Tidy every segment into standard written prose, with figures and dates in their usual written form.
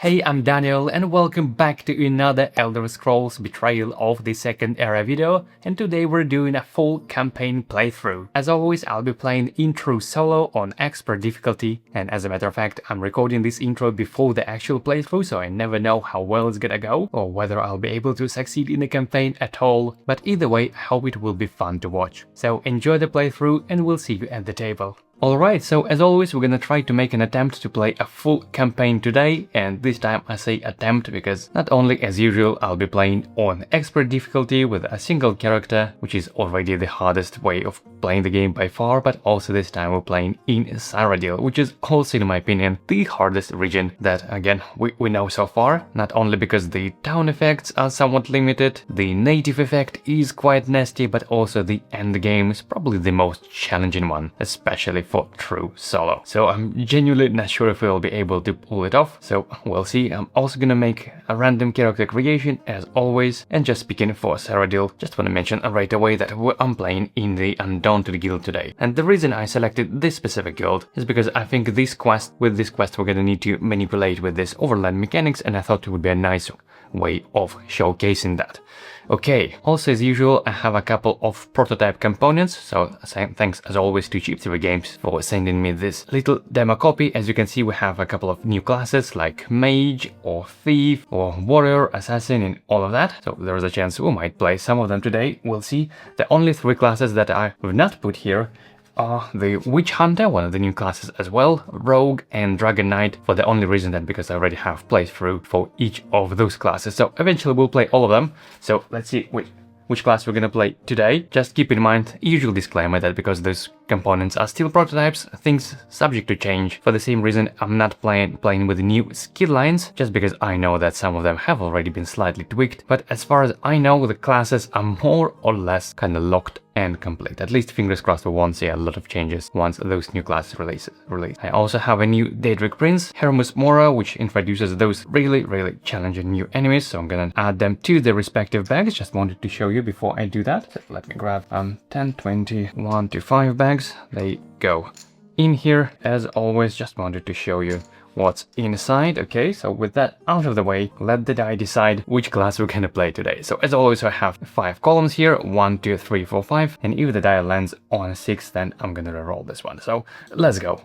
Hey, I'm Daniel and welcome back to another Elder Scrolls Betrayal of the Second Era video, and today we're doing a full campaign playthrough. As always, I'll be playing intro solo on expert difficulty, and as a matter of fact, I'm recording this intro before the actual playthrough, so I never know how well it's gonna go, or whether I'll be able to succeed in the campaign at all, but either way, I hope it will be fun to watch. So enjoy the playthrough and we'll see you at the table. Alright, so as always we're gonna try to make an attempt to play a full campaign today, and this time I say attempt because not only as usual I'll be playing on expert difficulty with a single character, which is already the hardest way of playing the game by far, but also this time we're playing in Cyrodiil, which is also in my opinion the hardest region that again we know so far, not only because the town effects are somewhat limited, the native effect is quite nasty, but also the end game is probably the most challenging one, especially for true solo. So I'm genuinely not sure if we'll be able to pull it off, so we'll see. I'm also gonna make a random character creation as always, and just speaking for Cyrodiil, just want to mention right away that I'm playing in the Undaunted guild today. And the reason I selected this specific guild is because I think with this quest we're gonna need to manipulate with this overland mechanics, and I thought it would be a nice way of showcasing that. Okay, also as usual I have a couple of prototype components, so thanks as always to Cheap3 Games for sending me this little demo copy. As you can see we have a couple of new classes like Mage or Thief or Warrior, Assassin and all of that, so there's a chance we might play some of them today, we'll see. The only three classes that I have not put here are the Witch Hunter, one of the new classes as well, Rogue and Dragon Knight, for the only reason that because I already have playthrough for each of those classes. So eventually we'll play all of them. So let's see which class we're gonna play today. Just keep in mind, usual disclaimer that because those components are still prototypes, things subject to change. For the same reason, I'm not playing with new skill lines, just because I know that some of them have already been slightly tweaked. But as far as I know, the classes are more or less kind of locked and complete. At least fingers crossed we won't see a lot of changes once those new classes release. I also have a new Daedric Prince, Hermus Mora, which introduces those really challenging new enemies, so I'm gonna add them to the respective bags. Just wanted to show you before I do that. So let me grab 10, 20, 1 to 5 bags. They go in here. As always, just wanted to show you what's inside. Okay, so with that out of the way, let the die decide which class we're gonna play today. So as always, I have 5 columns here, 1, 2, 3, 4, 5, and if the die lands on 6, then I'm gonna reroll this one. So let's go.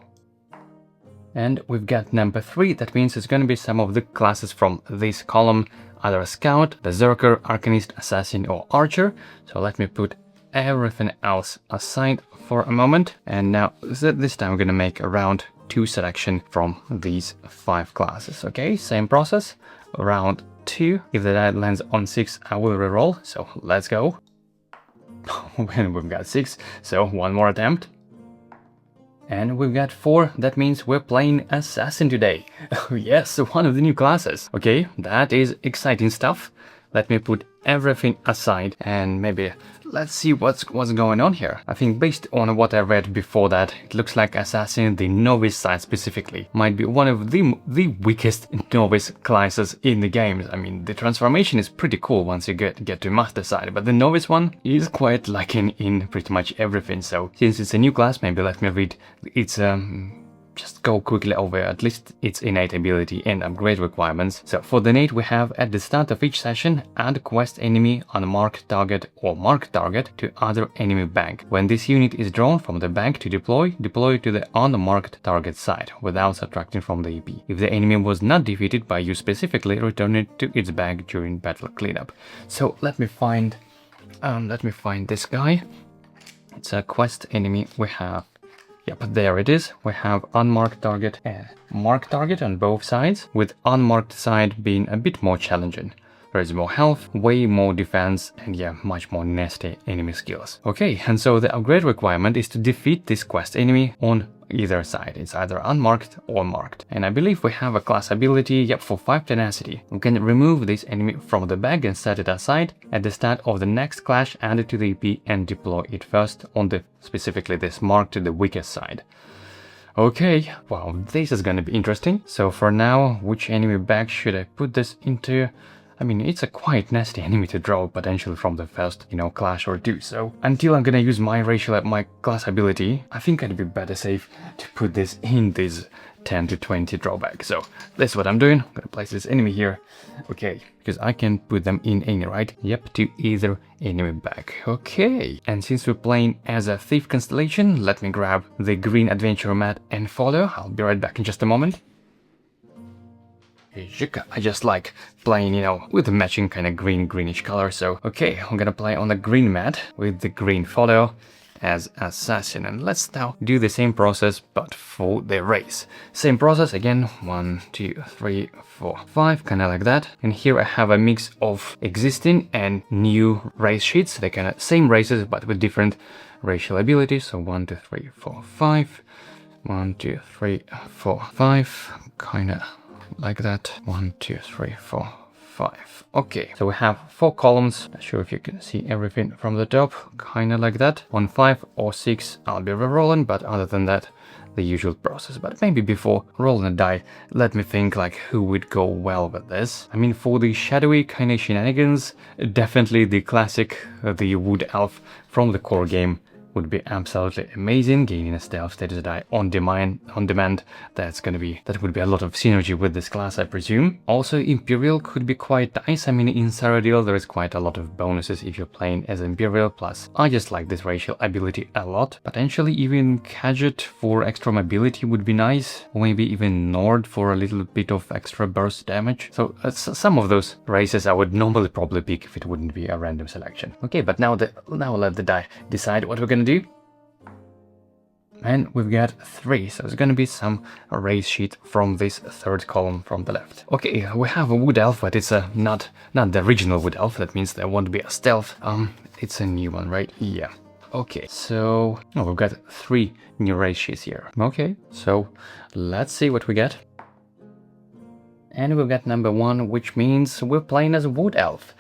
And we've got number 3, that means it's gonna be some of the classes from this column, either a Scout, Berserker, Arcanist, Assassin or Archer. So let me put everything else aside for a moment, and now this time we're gonna make a round 2 selection from these 5 classes. Okay, same process, round 2. If the die lands on 6, I will reroll, so let's go. And we've got 6, so one more attempt. And we've got 4, that means we're playing Assassin today. Yes, one of the new classes. Okay, that is exciting stuff. Let me put everything aside and maybe let's see what's going on here. I think based on what I read before that, it looks like Assassin, the novice side specifically, might be one of the weakest novice classes in the games. I mean, the transformation is pretty cool once you get to master side, but the novice one is quite lacking in pretty much everything. So since it's a new class, maybe let me read its just go quickly over at least its innate ability and upgrade requirements. So for the innate we have at the start of each session, add quest enemy unmarked target or marked target to other enemy bank. When this unit is drawn from the bank to deploy to the unmarked target side without subtracting from the EP. If the enemy was not defeated by you specifically, return it to its bag during battle cleanup. So let me find this guy. It's a quest enemy. We have, yep, there it is. We have unmarked target and marked target on both sides, with unmarked side being a bit more challenging. There is more health, way more defense, and yeah, much more nasty enemy skills. Okay, and so the upgrade requirement is to defeat this quest enemy on either side. It's either unmarked or marked. And I believe we have a class ability, yep, for 5 tenacity. We can remove this enemy from the bag and set it aside at the start of the next clash, add it to the EP and deploy it first on the specifically this mark to the weakest side. Okay, wow, this is gonna be interesting. So for now, which enemy bag should I put this into? I mean, it's a quite nasty enemy to draw potentially from the first, clash or two. So until I'm gonna use my racial, my class ability, I think I'd be better safe to put this in this 10 to 20 drawback. So that's what I'm doing. I'm gonna place this enemy here. Okay, because I can put them in any, right? Yep, to either enemy back. Okay, and since we're playing as a Thief constellation, let me grab the green adventure mat and follow. I'll be right back in just a moment. I just like playing, you know, with the matching kind of greenish color. So, okay, I'm gonna play on the green mat with the green follow as assassin, and let's now do the same process but for the race. Same process again, 1 2 3 4 5, kind of like that. And here I have a mix of existing and new race sheets. They kind of same races but with different racial abilities. So 1 2 3 4 5, 1 2 3 4 5, kind of like that. 1 2 3 4 5. Okay, so we have 4 columns. Not sure if you can see everything from the top, kind of like that. On 5 or 6 I'll be rerolling, but other than that, the usual process. But maybe before rolling a die, let me think like who would go well with this. I mean, for the shadowy kind of shenanigans, definitely the classic, the wood elf from the core game would be absolutely amazing. Gaining a stealth status die on demand, that would be a lot of synergy with this class, I presume. Also, Imperial could be quite nice. I mean, in Cyrodiil there is quite a lot of bonuses if you're playing as Imperial, plus I just like this racial ability a lot. Potentially even Kadget for extra mobility would be nice, or maybe even Nord for a little bit of extra burst damage. So some of those races I would normally probably pick if it wouldn't be a random selection. Okay, but now let the die decide what we're gonna do. And we've got 3, so it's gonna be some race sheet from this 3rd column from the left. Okay, we have a wood elf, but it's not the original wood elf. That means there won't be a stealth. It's a new one, right? Yeah. Okay, so we've got 3 new race sheets here. Okay, so let's see what we get. And we've got number 1, which means we're playing as a wood elf.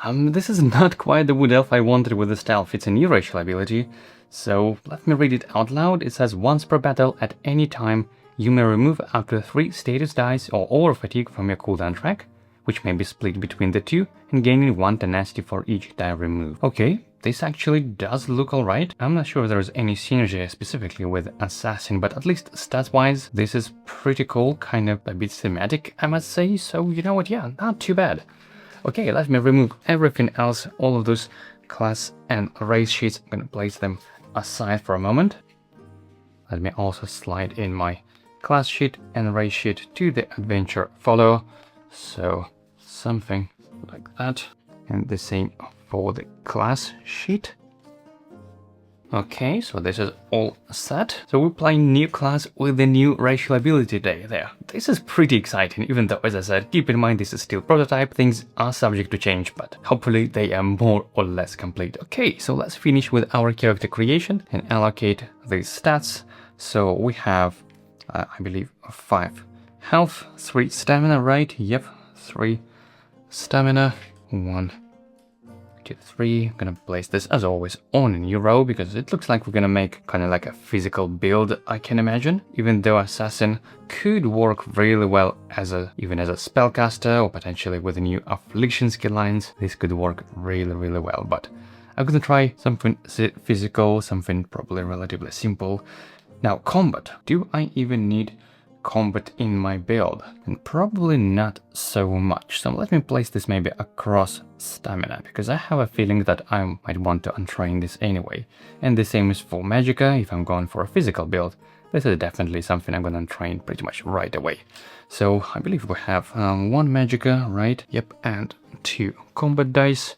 This is not quite the wood elf I wanted with the stealth. It's a new racial ability. So let me read it out loud. It says, once per battle at any time, you may remove up to 3 status dice or over fatigue from your cooldown track, which may be split between the 2, and gaining 1 tenacity for each die removed. Okay, this actually does look alright. I'm not sure if there's any synergy specifically with Assassin, but at least stats-wise, this is pretty cool, kind of a bit thematic, I must say. So you know what, yeah, not too bad. Okay, let me remove everything else, all of those class and race sheets. I'm gonna place them aside for a moment. Let me also slide in my class sheet and race sheet to the adventure follow. So something like that. And the same for the class sheet. Okay, so this is all set. So we're playing new class with the new racial ability there. This is pretty exciting, even though, as I said, keep in mind this is still prototype. Things are subject to change, but hopefully they are more or less complete. Okay, so let's finish with our character creation and allocate these stats. So we have, I believe, 5 health, 3 stamina, right? Yep, 3 stamina, 1 2 3. I'm gonna place this as always on a new row because it looks like we're gonna make kind of like a physical build, I can imagine. Even though Assassin could work really well even as a spellcaster, or potentially with the new affliction skill lines, this could work really well. But I'm gonna try something physical, something probably relatively simple. Now, combat. Do I even need combat in my build? And probably not so much. So let me place this maybe across stamina, because I have a feeling that I might want to untrain this anyway. And the same is for magicka. If I'm going for a physical build, this is definitely something I'm gonna untrain pretty much right away. So I believe we have 1 magicka, right? Yep, and 2 combat dice.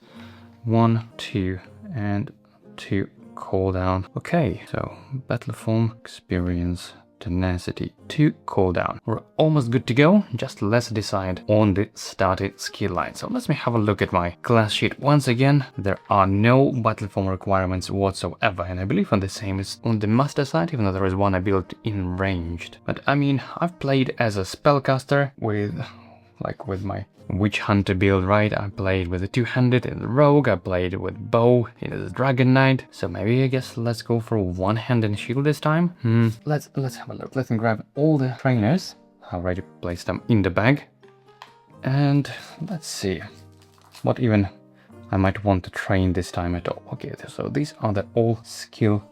1 2 and 2 cooldown. Okay, so battle form, experience, tenacity, 2 cooldown. We're almost good to go, just let's decide on the started skill line. So let me have a look at my class sheet once again. There are no battle form requirements whatsoever, and I believe on the same is on the master side, even though there is one ability in ranged. But I mean, I've played as a spellcaster with my Witch Hunter build, right? I played with a 2-handed in the Rogue, I played with bow in the Dragon Knight, so maybe I guess let's go for 1-handed shield this time. Let's have a look. Let's grab all the trainers. I already placed them in the bag. And let's see what even I might want to train this time at all. Okay, so these are the all skill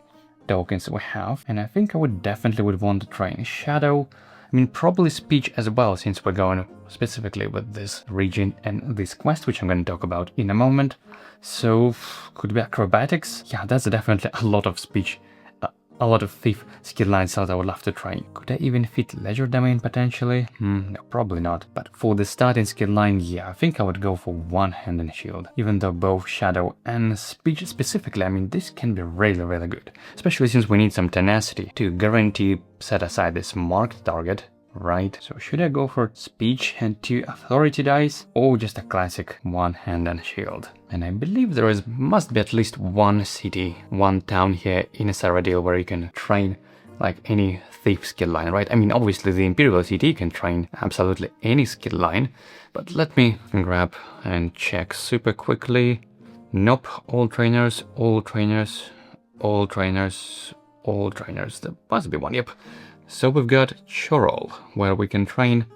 tokens we have, and I think I would definitely want to train Shadow, I mean, probably speech as well, since we're going specifically with this region and this quest, which I'm going to talk about in a moment. So, could be acrobatics? Yeah, that's definitely a lot of speech. A lot of thief skill lines that I would love to try. Could I even fit legerdemain potentially? No, probably not. But for the starting skill line, yeah, I think I would go for one hand and shield. Even though both shadow and speech specifically, I mean, this can be really, really good. Especially since we need some tenacity to guarantee set aside this marked target. Right, so should I go for speech and 2 authority dice, or just a classic one hand and shield? And I believe there must be at least one city, one town here in Cyrodiil where you can train like any thief skill line, right? I mean, obviously the Imperial City can train absolutely any skill line, but let me grab and check super quickly. Nope, all trainers, all trainers, all trainers, all trainers. There must be one, yep. So we've got Chorrol, where we can train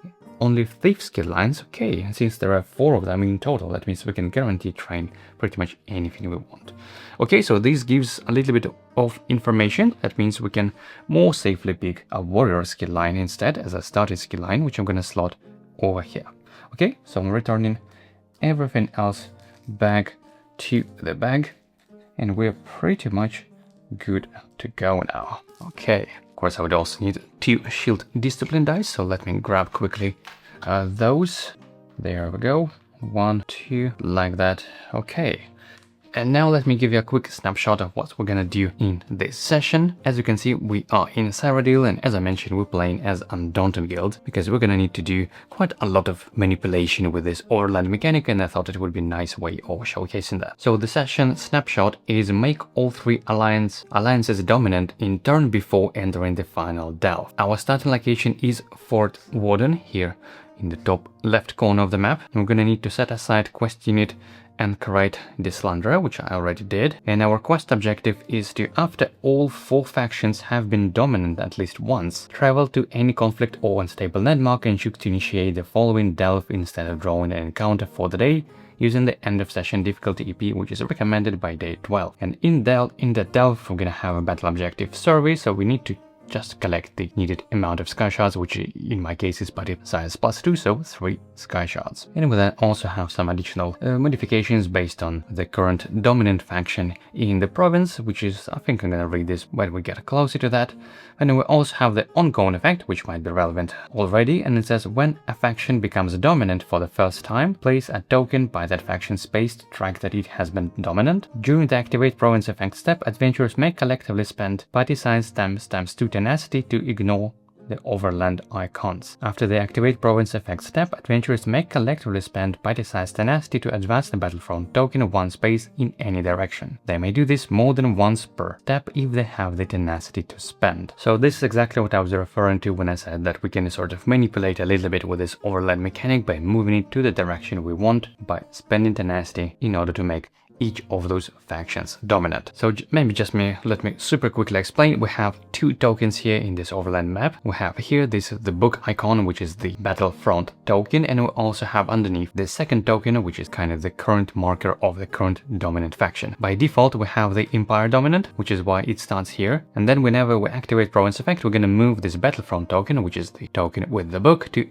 only thief skill lines. Okay, since there are 4 of them in total, that means we can guarantee train pretty much anything we want. Okay, so this gives a little bit of information. That means we can more safely pick a warrior skill line instead as a starting skill line, which I'm gonna slot over here. Okay, so I'm returning everything else back to the bag, and we're pretty much good to go now. Okay. Of course, I would also need 2 shield discipline dice, so let me grab quickly those. There we go. 1, 2, like that. Okay. And now let me give you a quick snapshot of what we're gonna do in this session. As you can see, we are in Cyrodiil, and as I mentioned, we're playing as Undaunted Guild, because we're gonna need to do quite a lot of manipulation with this overland mechanic, and I thought it would be a nice way of showcasing that. So the session snapshot is make all 3 alliances dominant in turn before entering the final delve. Our starting location is Fort Warden, here in the top left corner of the map. And we're gonna need to set aside quest unit and create the Slanderer, which I already did. And our quest objective is to, after all 4 factions have been dominant at least once, travel to any conflict or unstable landmark and choose to initiate the following delve instead of drawing an encounter for the day, using the end of session difficulty EP, which is recommended by day 12. And in the delve, we're gonna have a battle objective survey, so we need to just collect the needed amount of sky shards, which in my case is body size +2, so 3 sky shards. And we then also have some additional modifications based on the current dominant faction in the province, which is, I think I'm gonna read this when we get closer to that. And then we also have the ongoing effect, which might be relevant already, and it says when a faction becomes dominant for the first time, place a token by that faction's space to track that it has been dominant. During the activate province effect step, adventurers may collectively spend party size times 2 tenacity to ignore the overland icons. After the activate province effect step, adventurers may collectively spend party-sized tenacity to advance the battlefront token 1 space in any direction. They may do this more than once per step if they have the tenacity to spend. So this is exactly what I was referring to when I said that we can sort of manipulate a little bit with this overland mechanic by moving it to the direction we want by spending tenacity in order to make each of those factions dominant. So let me super quickly explain. We have 2 tokens here in this overland map. We have here this is the book icon, which is the battlefront token, and we also have underneath the second token, which is kind of the current marker of the current dominant faction. By default, we have the Empire dominant, which is why it starts here. And then whenever we activate province effect, we're gonna move this battlefront token, which is the token with the book, to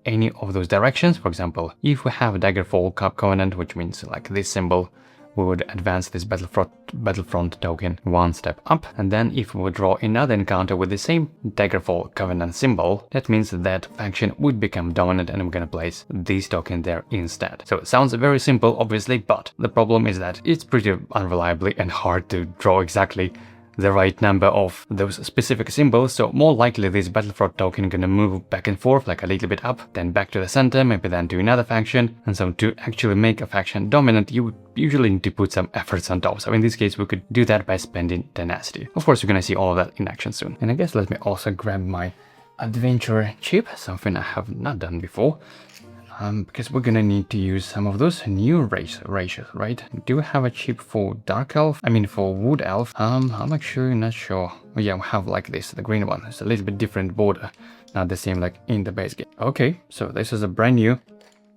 any of those directions. For example, if we have Daggerfall Cup Covenant, which means like this symbol, we would advance this battlefront token 1 step up, and then if we would draw another encounter with the same Daggerfall Covenant symbol, that means that faction would become dominant, and we're gonna place this token there instead. So it sounds very simple, obviously, but the problem is that it's pretty unreliably and hard to draw exactly the right number of those specific symbols, so more likely this battlefront token gonna move back and forth, like a little bit up, then back to the center, maybe then to another faction. And so to actually make a faction dominant, you would usually need to put some efforts on top. So in this case, we could do that by spending tenacity. Of course, you're gonna see all of that in action soon. And I guess let me also grab my adventure chip, something I have not done before. Because we're gonna need to use some of those new ratios, right? Do we have a chip for Dark Elf? I mean, for Wood Elf? I'm actually not sure. Oh, yeah, we have like this, the green one. It's a little bit different border, not the same like in the base game. Okay, so this is a brand new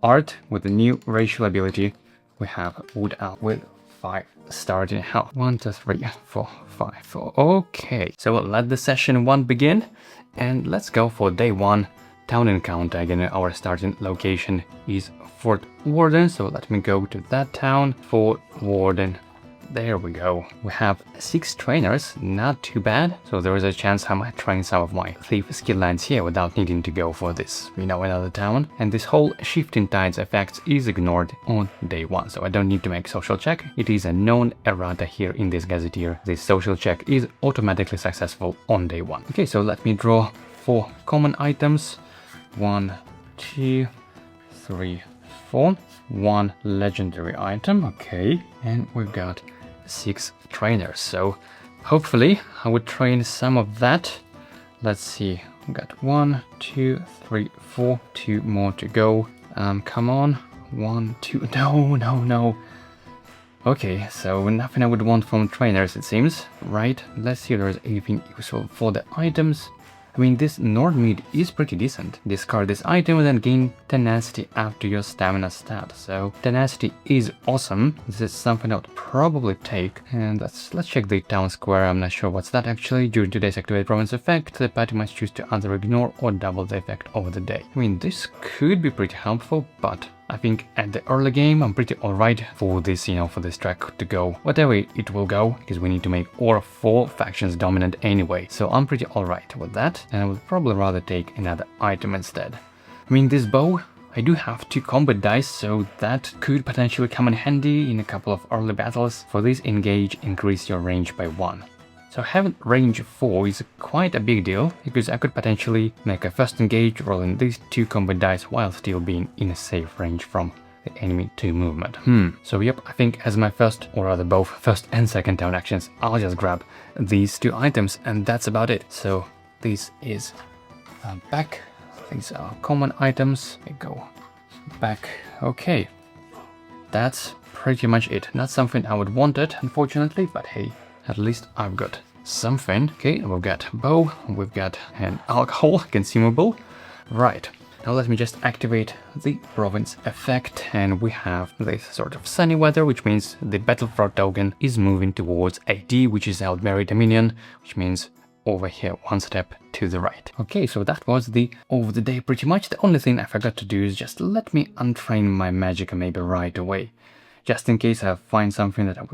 art with a new racial ability. We have Wood Elf with 5 starting health. 1, 2, 3, 4, 5, 4. Okay, so let the session 1 begin, and let's go for day 1 town encounter. Again, our starting location is Fort Warden, so let me go to that town. Fort Warden. There we go. We have 6 trainers, not too bad. So there is a chance I might train some of my thief skill lines here without needing to go for this, another town. And this whole shifting tides effect is ignored on day 1, so I don't need to make social check. It is a known errata here in this gazetteer. This social check is automatically successful on day 1. Okay, so let me draw 4 common items. 1, 2, 3, 4. 1 legendary item, okay. And we've got 6 trainers, so hopefully I would train some of that. Let's see, we got 1, 2, 3, 4, 2 more to go. Come on, 1, 2, no. Okay, so nothing I would want from trainers, it seems. Right, let's see if there's anything useful for the items. I mean, this Nord meat is pretty decent. Discard this item and then gain tenacity after your stamina stat. So tenacity is awesome. This is something I would probably take. And let's check the town square. I'm not sure what's that actually. During today's activate province effect, the party must choose to either ignore or double the effect over the day. I mean, this could be pretty helpful, but I think at the early game I'm pretty alright for this, for this track to go whatever it will go, because we need to make all 4 factions dominant anyway. So I'm pretty alright with that, and I would probably rather take another item instead. I mean, this bow, I do have 2 combat dice, so that could potentially come in handy in a couple of early battles. For this, engage, increase your range by 1. So having range 4 is quite a big deal, because I could potentially make a first engage rolling these 2 combat dice while still being in a safe range from the enemy to movement. So yep, I think as my first, or rather both first and second town actions, I'll just grab these 2 items and that's about it. So this is back, these are common items, I go back, okay. That's pretty much it. Not something I would want it, unfortunately, but hey, at least I've got something. Okay, we've got bow, we've got an alcohol consumable. Right, now let me just activate the province effect, and we have this sort of sunny weather, which means the battlefront token is moving towards AD, which is Outberry Dominion, which means over here 1 step to the right. Okay, so that was the over the day pretty much. The only thing I forgot to do is just let me untrain my magic maybe right away, just in case I find something that I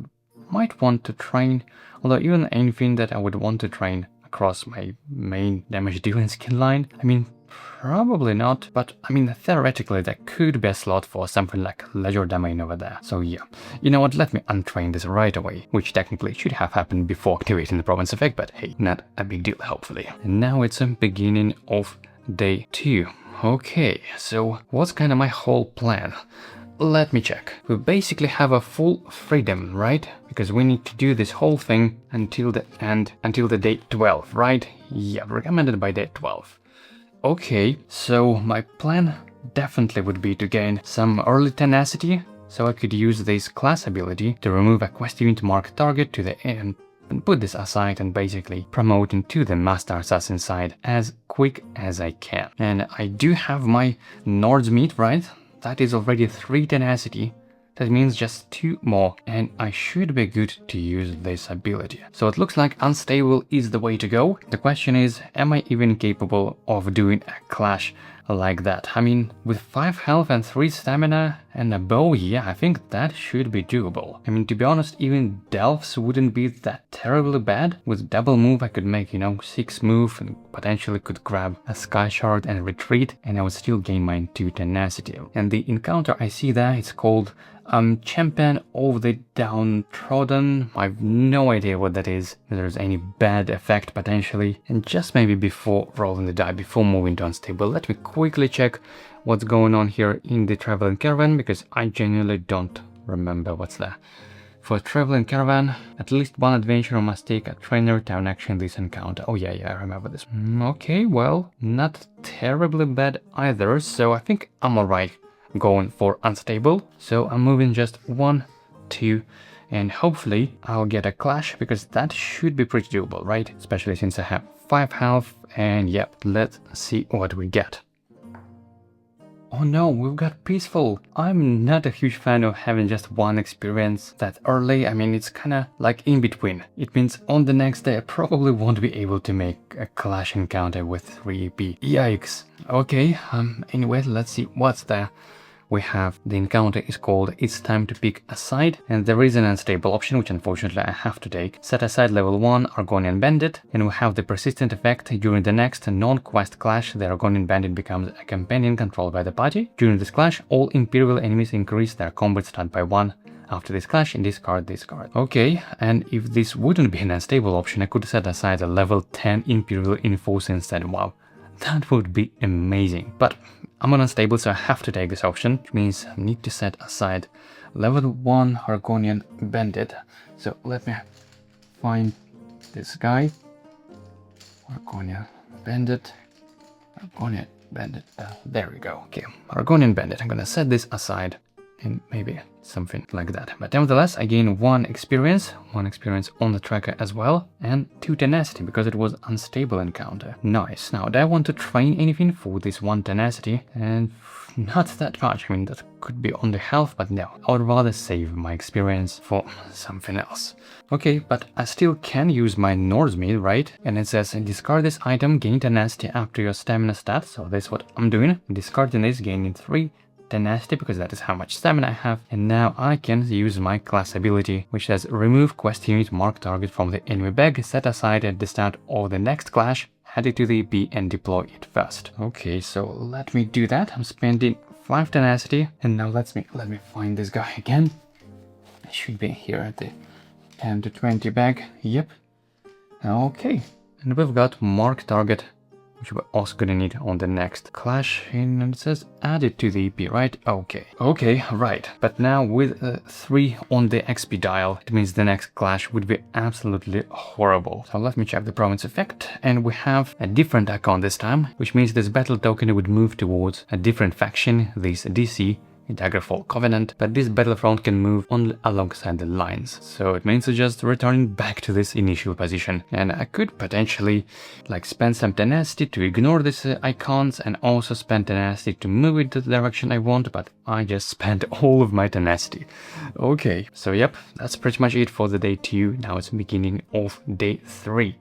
might want to train, although even anything that I would want to train across my main damage dealing skill line, I mean, probably not, but I mean, theoretically there could be a slot for something like Legerdemain over there. So yeah, you know what, let me untrain this right away, which technically should have happened before activating the province effect, but hey, not a big deal hopefully. And now it's a beginning of day 2. Okay, so what's kind of my whole plan? Let me check. We basically have a full freedom, right? Because we need to do this whole thing until the end, until the day 12, right? Yeah, recommended by day 12. Okay, so my plan definitely would be to gain some early tenacity, so I could use this class ability to remove a quest unit marked target to the end and put this aside and basically promote into the Master Assassin side as quick as I can. And I do have my Nord's meat, right? That is already 3 tenacity. That means just 2 more, and I should be good to use this ability. So it looks like unstable is the way to go. The question is, am I even capable of doing a clash like that? I mean, with 5 health and 3 stamina and a bow, yeah, I think that should be doable. I mean, to be honest, even Delphs wouldn't be that terribly bad. With double move, I could make, 6 move and potentially could grab a Sky Shard and retreat, and I would still gain my 2 tenacity. And the encounter I see there, it's called Champion of the Downtrodden. I have no idea what that is, if there's any bad effect potentially. And just maybe before rolling the die, before moving to unstable, let me quickly check what's going on here in the Traveling Caravan, because I genuinely don't remember what's there. For Traveling Caravan, at least 1 adventurer must take a trainer town action this encounter. Oh yeah, I remember this. Okay, well, not terribly bad either, so I think I'm alright going for unstable. So I'm moving just 1, 2, and hopefully I'll get a clash, because that should be pretty doable, right? Especially since I have 5 health, and yep, let's see what we get. Oh no, we've got Peaceful. I'm not a huge fan of having just one experience that early. I mean, it's kinda like in between. It means on the next day I probably won't be able to make a clash encounter with 3 EP. Yikes. Okay, anyway, let's see what's there. We have the encounter is called It's Time to Pick a Side, and there is an unstable option which unfortunately I have to take. Set aside level 1 Argonian Bandit, and we have the persistent effect. During the next non-quest clash, the Argonian Bandit becomes a companion controlled by the party. During this clash, all Imperial enemies increase their combat stat by 1. After this clash, discard this card. Okay, and if this wouldn't be an unstable option, I could set aside a level 10 Imperial Enforcer instead. Wow, that would be amazing. But I'm on unstable, so I have to take this option, which means I need to set aside level 1 Argonian Bandit. So let me find this guy. Argonian Bandit. Argonian Bandit. There we go. Okay, Argonian Bandit. I'm gonna set this aside. And maybe something like that. But nevertheless, I gain 1 experience on the tracker as well, and 2 tenacity because it was unstable encounter. Nice. Now, do I want to train anything for this 1 tenacity? And not that much. I mean, that could be on the health, but no. I would rather save my experience for something else. Okay, but I still can use my Norsemead, right? And it says, discard this item, gain tenacity after your stamina stat. So that's what I'm doing. Discarding this, gaining 3 tenacity because that is how much stamina I have, and now I can use my class ability, which says remove quest unit mark target from the enemy bag, set aside at the start of the next clash, add it to the EP and deploy it first. Okay, so let me do that. I'm spending 5 tenacity, and now let me find this guy again. I should be here at the 10 to 20 bag. Yep. Okay, and we've got mark target, which we're also gonna need on the next clash, and it says add it to the EP, right? Okay, right. But now with 3 on the XP dial, it means the next clash would be absolutely horrible. So let me check the province effect, and we have a different icon this time, which means this battle token would move towards a different faction, this DC, Daggerfall Covenant, but this battlefront can move only alongside the lines, so it means just returning back to this initial position. And I could potentially like spend some tenacity to ignore these icons and also spend tenacity to move it to the direction I want, but I just spent all of my tenacity. Okay, so yep, that's pretty much it for the day 2. Now it's beginning of day 3.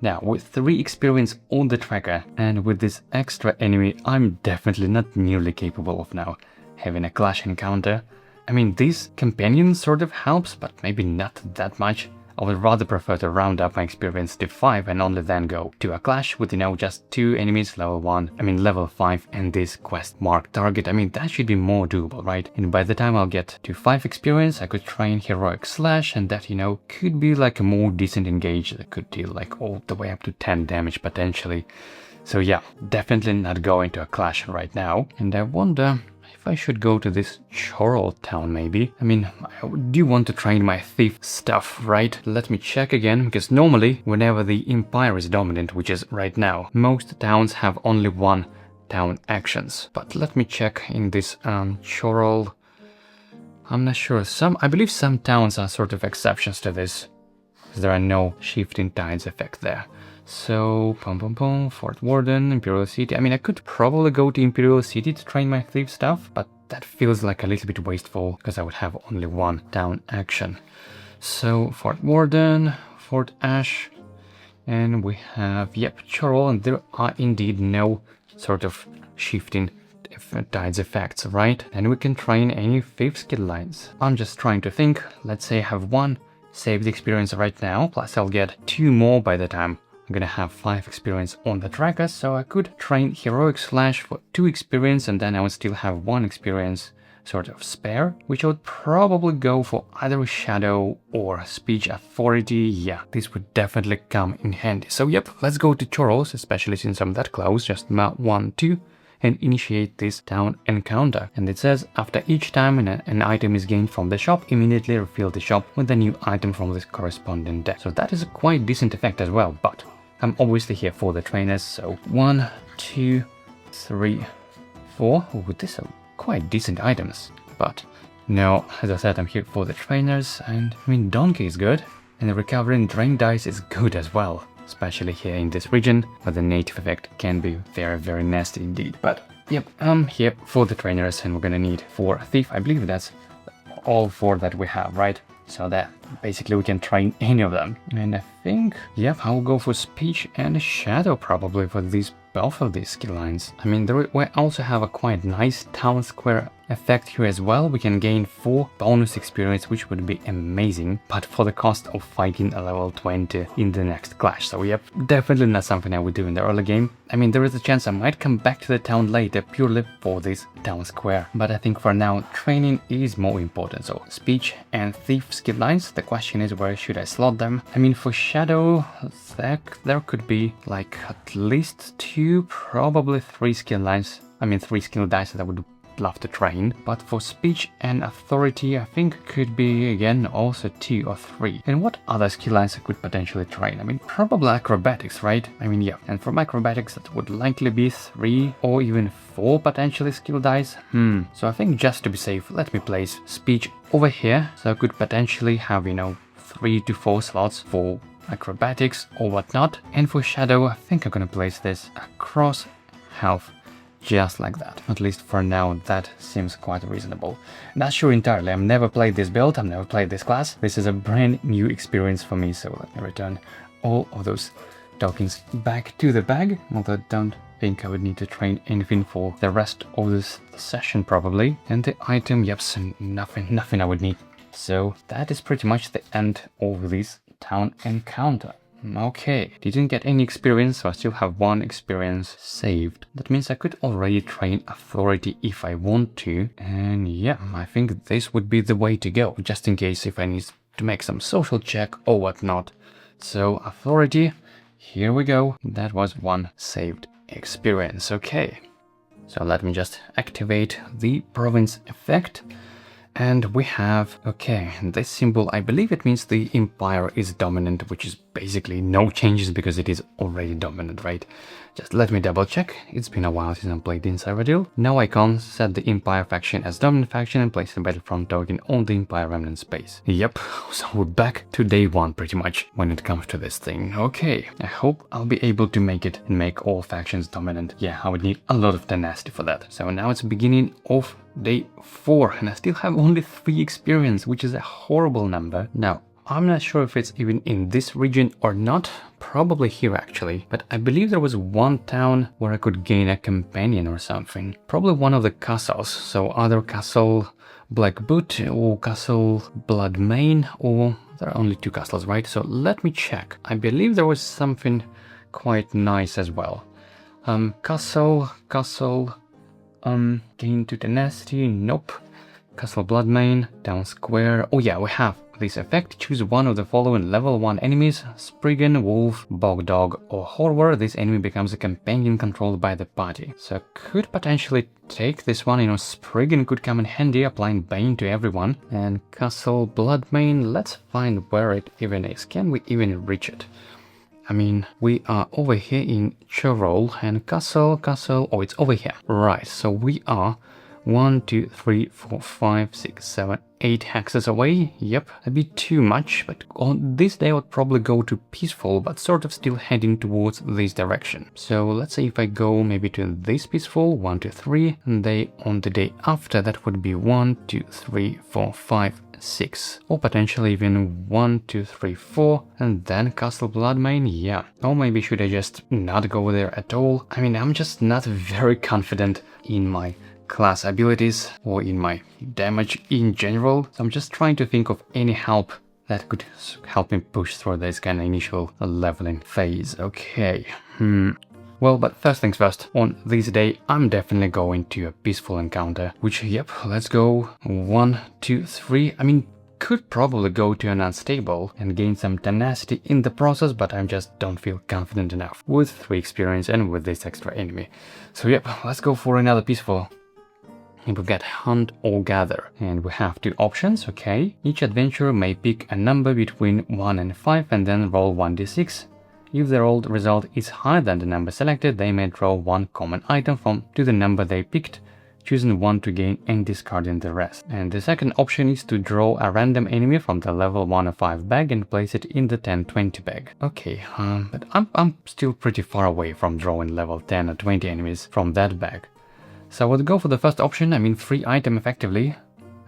Now, with 3 experience on the tracker and with this extra enemy, I'm definitely not nearly capable of now having a clash encounter. I mean, this companion sort of helps, but maybe not that much. I would rather prefer to round up my experience to 5 and only then go to a clash with, just 2 enemies level 5 and this quest mark target. I mean, that should be more doable, right? And by the time I'll get to 5 experience, I could train Heroic Slash, and that, could be like a more decent engage that could deal like all the way up to 10 damage potentially. So yeah, definitely not going to a clash right now. And I wonder if I should go to this Chorrol town, maybe. I mean, I do want to train my thief stuff, right? Let me check again, because normally, whenever the Empire is dominant, which is right now, most towns have only 1 town actions. But let me check in this Chorrol. I'm not sure. I believe some towns are sort of exceptions to this, because there are no shifting tides effect there. So, Fort Warden, Imperial City. I mean, I could probably go to Imperial City to train my thief stuff, but that feels like a little bit wasteful, because I would have only 1 town action. So, Fort Warden, Fort Ash, and we have, Chorrol, and there are indeed no sort of shifting tides effects, right? And we can train any thief skill lines. I'm just trying to think. Let's say I have 1 saved experience right now, plus I'll get 2 more by the time I'm gonna have 5 experience on the tracker, so I could train Heroic Slash for 2 experience, and then I would still have 1 experience sort of spare, which I would probably go for either Shadow or Speech Authority. Yeah, this would definitely come in handy. So yep, let's go to Chorrol, especially since I'm that close, just 1, 2, and initiate this town encounter. And it says, after each time an item is gained from the shop, immediately refill the shop with a new item from this corresponding deck. So that is a quite decent effect as well, but I'm obviously here for the trainers, so 1, 2, 3, 4. Oh, these are quite decent items. But no, as I said, I'm here for the trainers, and I mean, Donkey is good, and recovering Drain Dice is good as well, especially here in this region, where the native effect can be very, very nasty indeed. But Yep, for the trainers, and we're gonna need 4 thief. I believe that's all 4 that we have, right? So that basically we can train any of them. And I think, yep, I'll go for speech and shadow probably for both of these skill lines. I mean, we also have a quite nice town square effect here as well. We can gain 4 bonus experience, which would be amazing, but for the cost of fighting a level 20 in the next clash. So yep, definitely not something I would do in the early game. I mean, there is a chance I might come back to the town later purely for this town square, but I think for now training is more important. So speech and thief skill lines, the question is where should I slot them? I mean, for shadow there could be like at least 2, probably 3 skill lines. I mean 3 skill dice that I would love to train, but for speech and authority I think could be again also 2 or 3. And what other skill lines I could potentially train? I mean, probably acrobatics, right? I mean, yeah, and from acrobatics that would likely be 3 or even 4 potentially skill dice. So I think just to be safe, let me place speech over here, so I could potentially have, you know, 3 to 4 slots for acrobatics or whatnot. And for shadow I think I'm gonna place this across health, just like that. At least for now, that seems quite reasonable. Not sure entirely, I've never played this build, I've never played this class. This is a brand new experience for me, so let me return all of those tokens back to the bag, although I don't think I would need to train anything for the rest of this session probably. And the item, yep, so nothing I would need. So that is pretty much the end of this town encounter. Okay, didn't get any experience, so I still have 1 experience saved. That means I could already train authority if I want to. And yeah, I think this would be the way to go, just in case if I need to make some social check or whatnot. So authority, here we go. That was 1 saved experience. Okay, so let me just activate the province effect. And we have, okay, this symbol, I believe it means the Empire is dominant, which is basically no changes because it is already dominant, right? Just let me double check. It's been a while since I played in Cyrodiil. No icon, set the Empire faction as dominant faction and place the Battlefront token on the Empire remnant space. Yep, so we're back to day 1 pretty much when it comes to this thing. Okay, I hope I'll be able to make it and make all factions dominant. Yeah, I would need a lot of tenacity for that. So now it's beginning of day 4 and I still have only 3 experience, which is a horrible number. Now, I'm not sure if it's even in this region or not, probably here actually, but I believe there was 1 town where I could gain a companion or something. Probably one of the castles, so either Castle Blackboot or Castle Bloodmayne, or there are only 2 castles, right? So let me check. I believe there was something quite nice as well. Castle, gain to tenacity, nope. Castle Bloodmayne, town square, oh yeah, we have this effect. Choose one of the following level 1 enemies: Spriggan, Wolf, Bog Dog or Horror. This enemy becomes a companion controlled by the party. So I could potentially take this one, you know, Spriggan could come in handy, applying Bane to everyone. And Castle Bloodmayne, let's find where it even is. Can we even reach it? I mean, we are over here in Chorrol, and Castle, oh, it's over here. Right, so we are 1, 2, 3, 4, 5, 6, 7, 8 hexes away. Yep, that'd be too much, but on this day I would probably go to Peaceful, but sort of still heading towards this direction. So let's say if I go maybe to this Peaceful, 1, 2, 3, and on the day after that would be 1, 2, 3, 4, 5, 6, or potentially even 1, 2, 3, 4, and then Castle Bloodmayne, yeah. Or maybe should I just not go there at all? I mean, I'm just not very confident in my class abilities or in my damage in general, so I'm just trying to think of any help that could help me push through this kind of initial leveling phase. Okay, well, but first things first, on this day I'm definitely going to a Peaceful encounter, which, yep, let's go. 1, 2, 3, I mean, could probably go to an unstable and gain some tenacity in the process, but I just don't feel confident enough with 3 experience and with this extra enemy. So yep, let's go for another Peaceful. And we get Hunt or Gather, and we have 2 options, okay. Each adventurer may pick a number between 1 and 5 and then roll 1d6. If the rolled result is higher than the number selected, they may draw 1 common item to the number they picked, choosing 1 to gain and discarding the rest. And the second option is to draw a random enemy from the level 1 or 5 bag and place it in the 10-20 bag. Okay, but I'm still pretty far away from drawing level 10 or 20 enemies from that bag. So I would go for the first option, I mean free item effectively.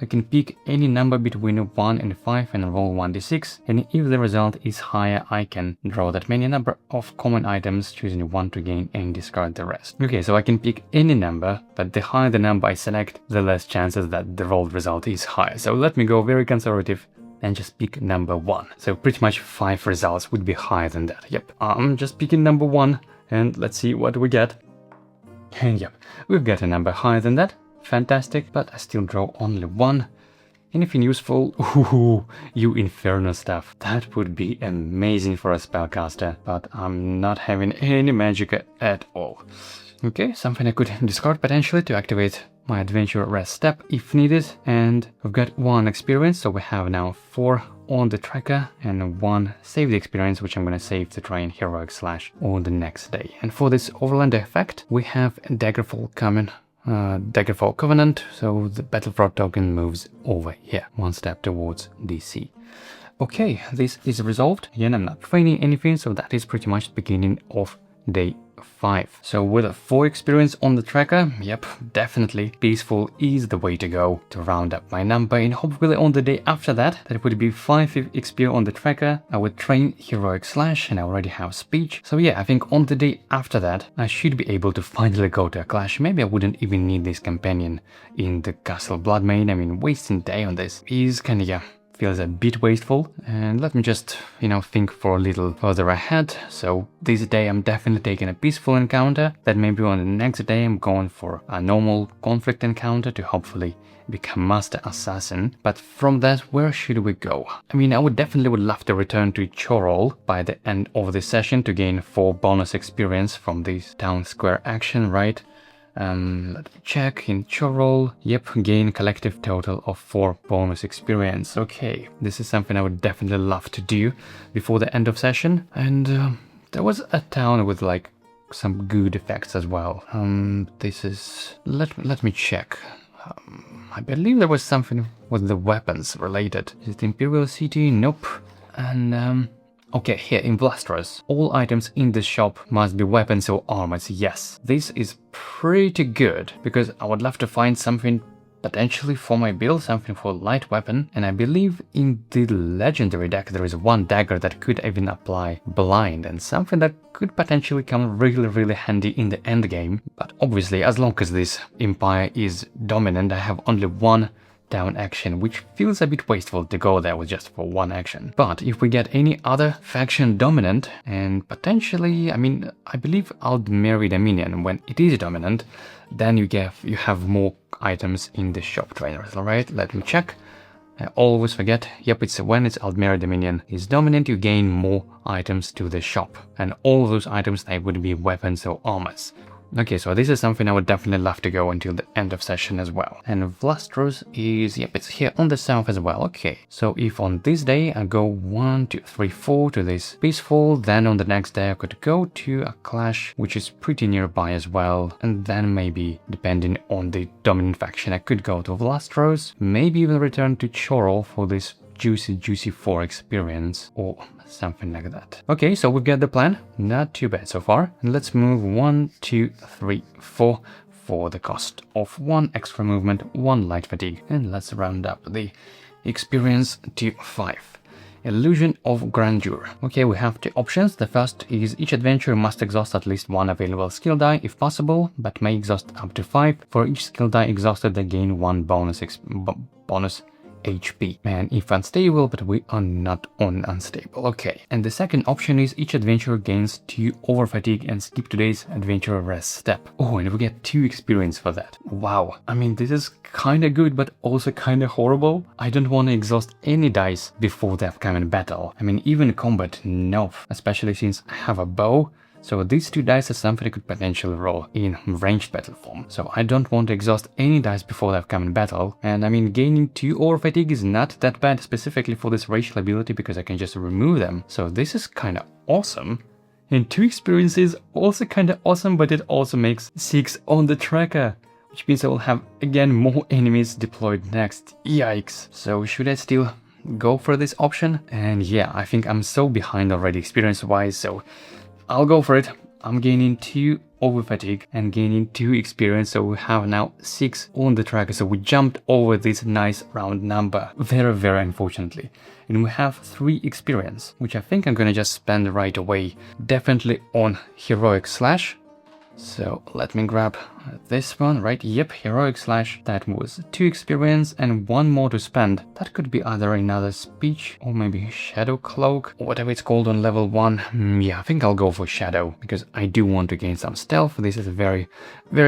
I can pick any number between 1 and 5 and roll 1d6, and if the result is higher, I can draw that many number of common items, choosing one to gain and discard the rest. Okay, so I can pick any number, but the higher the number I select, the less chances that the rolled result is higher. So let me go very conservative and just pick number 1. So pretty much 5 results would be higher than that. Yep, I'm just picking number 1, and let's see what we get. And yep, we've got a number higher than that. Fantastic, but I still draw only 1. Anything useful? Ooh, you Inferno stuff. That would be amazing for a spellcaster, but I'm not having any magic at all. Okay, something I could discard potentially to activate my adventure rest step if needed, and we've got 1 experience, so we have now 4 on the tracker and 1 saved experience, which I'm gonna save to try and heroic slash on the next day. And for this overland effect, we have Daggerfall coming. Daggerfall Covenant, so the Battlefront token moves over here, 1 step towards DC. Okay, this is resolved. Again, I'm not training anything, so that is pretty much the beginning of day 5. So with a 4 experience on the tracker, yep, definitely peaceful is the way to go to round up my number, and hopefully on the day after that, that would be 5 XP on the tracker, I would train heroic slash, and I already have speech. So yeah, I think on the day after that, I should be able to finally go to a clash. Maybe I wouldn't even need this companion in the castle Bloodmayne. I mean, wasting day on this is kinda, yeah, feels a bit wasteful. And let me just, think for a little further ahead. So this day I'm definitely taking a peaceful encounter, then maybe on the next day I'm going for a normal conflict encounter to hopefully become Master Assassin. But from that, where should we go? I mean, I would love to return to Chorrol by the end of the session to gain 4 bonus experience from this town square action, right? Let me check. In Chorrol, yep, gain collective total of 4 bonus experience. Okay, this is something I would definitely love to do before the end of session. And there was a town with like some good effects as well. This is, let me check. I believe there was something with the weapons related. Is it Imperial City? Nope. And okay, here in Vlastros, all items in this shop must be weapons or armors. Yes, this is pretty good, because I would love to find something potentially for my build, something for light weapon. And I believe in the legendary deck there is 1 dagger that could even apply blind, and something that could potentially come really handy in the end game. But obviously, as long as this empire is dominant, I have only 1 down action, which feels a bit wasteful to go there with just for 1 action. But if we get any other faction dominant, and potentially, I mean, I believe Aldmeri Dominion, when it is dominant, then you have more items in the shop trainers. Alright, let me check. I always forget. Yep, it's when it's Aldmeri Dominion is dominant, you gain more items to the shop, and all those items, they would be weapons or armors. Okay, so this is something I would definitely love to go until the end of session as well. And Vlastros is, yep, it's here on the south as well. Okay, so if on this day I go 1, 2, 3, 4 to this peaceful, then on the next day I could go to a clash, which is pretty nearby as well. And then maybe, depending on the dominant faction, I could go to Vlastros, maybe even return to Chorrol for this juicy 4 experience, or something like that. Okay, so we've got the plan. Not too bad so far. And let's move 1, 2, 3, 4 for the cost of 1 extra movement, 1 light fatigue. And let's round up the experience to 5. Illusion of Grandeur. Okay, we have 2 options. The first is each adventurer must exhaust at least 1 available skill die if possible, but may exhaust up to 5. For each skill die exhausted, they gain 1 bonus HP. And if unstable, but we are not on unstable. Okay. And the second option is each adventurer gains 2 over fatigue and skip today's adventurer rest step. Oh, and we get 2 experience for that. Wow. I mean, this is kinda good, but also kinda horrible. I don't want to exhaust any dice before the upcoming battle. I mean, even combat, no. Especially since I have a bow. So these 2 dice are something I could potentially roll in ranged battle form. So I don't want to exhaust any dice before the upcoming battle. And I mean, gaining 2 over fatigue is not that bad, specifically for this racial ability, because I can just remove them. So this is kinda awesome. And 2 experiences also kinda awesome, but it also makes 6 on the tracker, which means I will have again more enemies deployed next. Yikes. So should I still go for this option? And yeah, I think I'm so behind already experience wise, so I'll go for it. I'm gaining 2 over fatigue and gaining 2 experience, so we have now 6 on the tracker, so we jumped over this nice round number, very unfortunately. And we have 3 experience, which I think I'm gonna just spend right away, definitely on Heroic Slash. So let me grab this one, right? Yep, Heroic Slash. That was 2 experience and 1 more to spend. That could be either another Speech or maybe Shadow Cloak, or whatever it's called on level 1. Yeah, I think I'll go for Shadow, because I do want to gain some stealth. This is very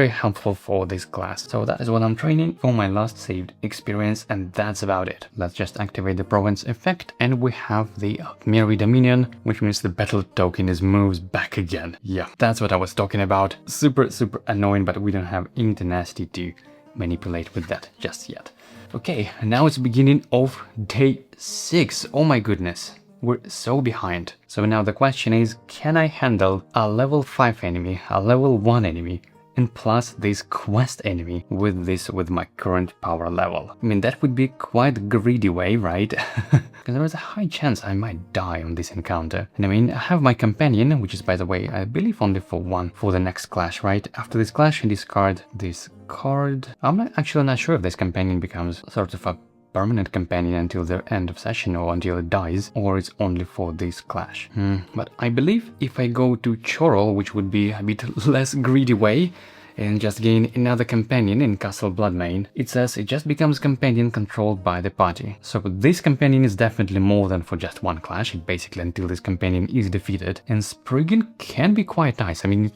helpful for this class. So that is what I'm training for my last saved experience, and that's about it. Let's just activate the Province effect, and we have the Merry Dominion, which means the battle token is moves back again. Yeah, that's what I was talking about. Super annoying, but we don't have any tenacity to manipulate with that just yet. Okay, now it's beginning of day 6. Oh my goodness, we're so behind. So now the question is, can I handle a level 5 enemy, a level 1 enemy, and plus this quest enemy with my current power level? I mean, that would be quite a greedy way, right? Because there is a high chance I might die on this encounter. And I mean, I have my companion, which is, by the way, I believe only for 1 for the next clash, right? After this clash, I discard this card. I'm actually not sure if this companion becomes sort of a permanent companion until the end of session or until it dies, or it's only for this clash. But I believe if I go to Chorrol, which would be a bit less greedy way, and just gain another companion in Castle Bloodmayne, it says it just becomes companion controlled by the party. So this companion is definitely more than for just 1 clash, it basically until this companion is defeated. And Spriggan can be quite nice. I mean,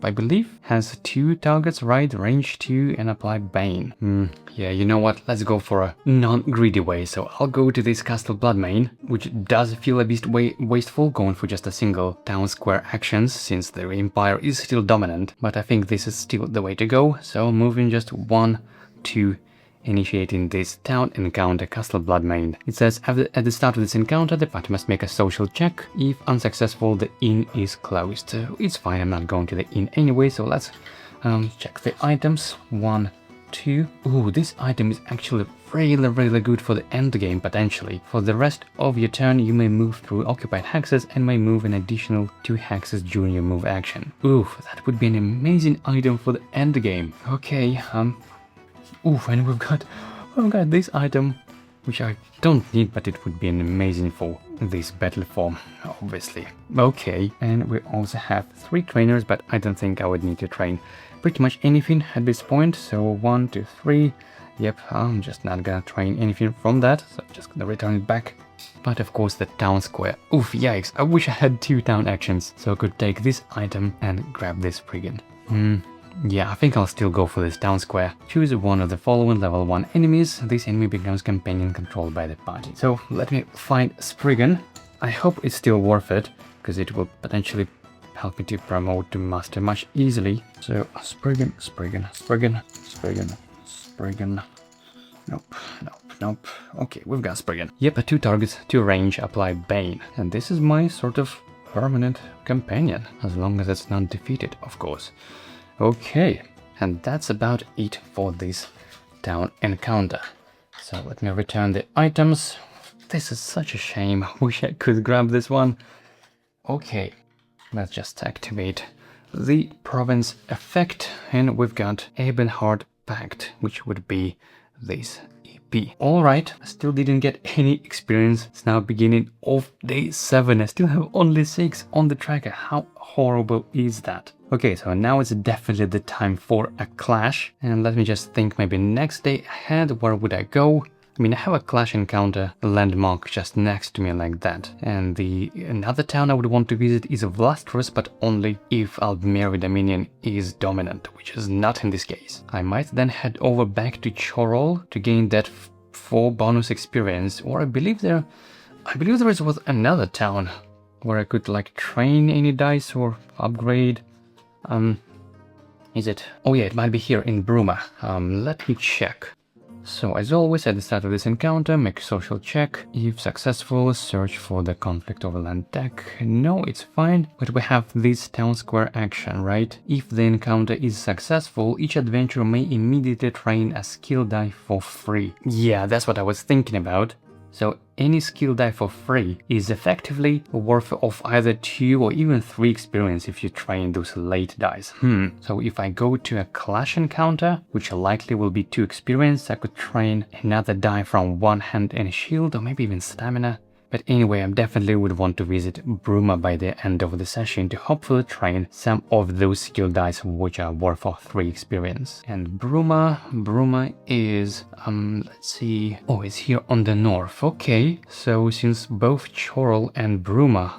I believe has 2 targets, right? Range 2 and apply Bane. Yeah, you know what? Let's go for a non-greedy way. So I'll go to this Castle Bloodmayne, which does feel a bit wasteful going for just a single town square actions, since the Empire is still dominant. But I think this is still the way to go. So moving just 1, 2, initiating this town encounter, Castle Bloodmayne. It says at the start of this encounter, the party must make a social check. If unsuccessful, the inn is closed. It's fine, I'm not going to the inn anyway, so let's check the items. 1, 2. Ooh, this item is actually really good for the end game potentially. For the rest of your turn, you may move through occupied hexes and may move an additional 2 hexes during your move action. Ooh, that would be an amazing item for the end game. Okay, oof, and we've got this item, which I don't need, but it would be an amazing for this battle form, obviously. Okay, and we also have 3 trainers, but I don't think I would need to train pretty much anything at this point. So 1, 2, 3. Yep, I'm just not gonna train anything from that, so I'm just gonna return it back. But of course the town square. Oof, yikes, I wish I had 2 town actions, so I could take this item and grab this brigand. Yeah, I think I'll still go for this town square. Choose one of the following level 1 enemies. This enemy becomes companion controlled by the party. So let me find Spriggan. I hope it's still worth it, because it will potentially help me to promote to master much easily. So Spriggan. Nope. Okay, we've got Spriggan. Yep, 2 targets, 2 range, apply Bane. And this is my sort of permanent companion, as long as it's not defeated, of course. Okay, and that's about it for this town encounter. So let me return the items. This is such a shame. I wish I could grab this one. Okay, let's just activate the Province effect, and we've got Ebenhard Pact, which would be this EP. Alright, I still didn't get any experience. It's now beginning of day 7. I still have only 6 on the tracker. How horrible is that? Okay, so now it's definitely the time for a clash. And let me just think, maybe next day ahead, where would I go? I mean, I have a clash encounter, a landmark just next to me like that. And another town I would want to visit is Vlastrus, but only if Merry Dominion is dominant, which is not in this case. I might then head over back to Chorrol to gain that 4 bonus experience, or I believe there was another town where I could like train any dice or upgrade. Is it? Oh yeah, it might be here in Bruma. Let me check. So as always, at the start of this encounter, make a social check. If successful, search for the conflict overland deck. No, it's fine, but we have this town square action, right? If the encounter is successful, each adventurer may immediately train a skill die for free. Yeah, that's what I was thinking about. So any skill die for free is effectively worth of either 2 or even 3 experience if you train those late dice. So if I go to a clash encounter, which likely will be 2 experience, I could train another die from one hand and shield, or maybe even stamina. But anyway, I definitely would want to visit Bruma by the end of the session to hopefully train some of those skill dice which are worth of 3 experience. And Bruma is, let's see, oh, it's here on the north. Okay, so since both Chorrol and Bruma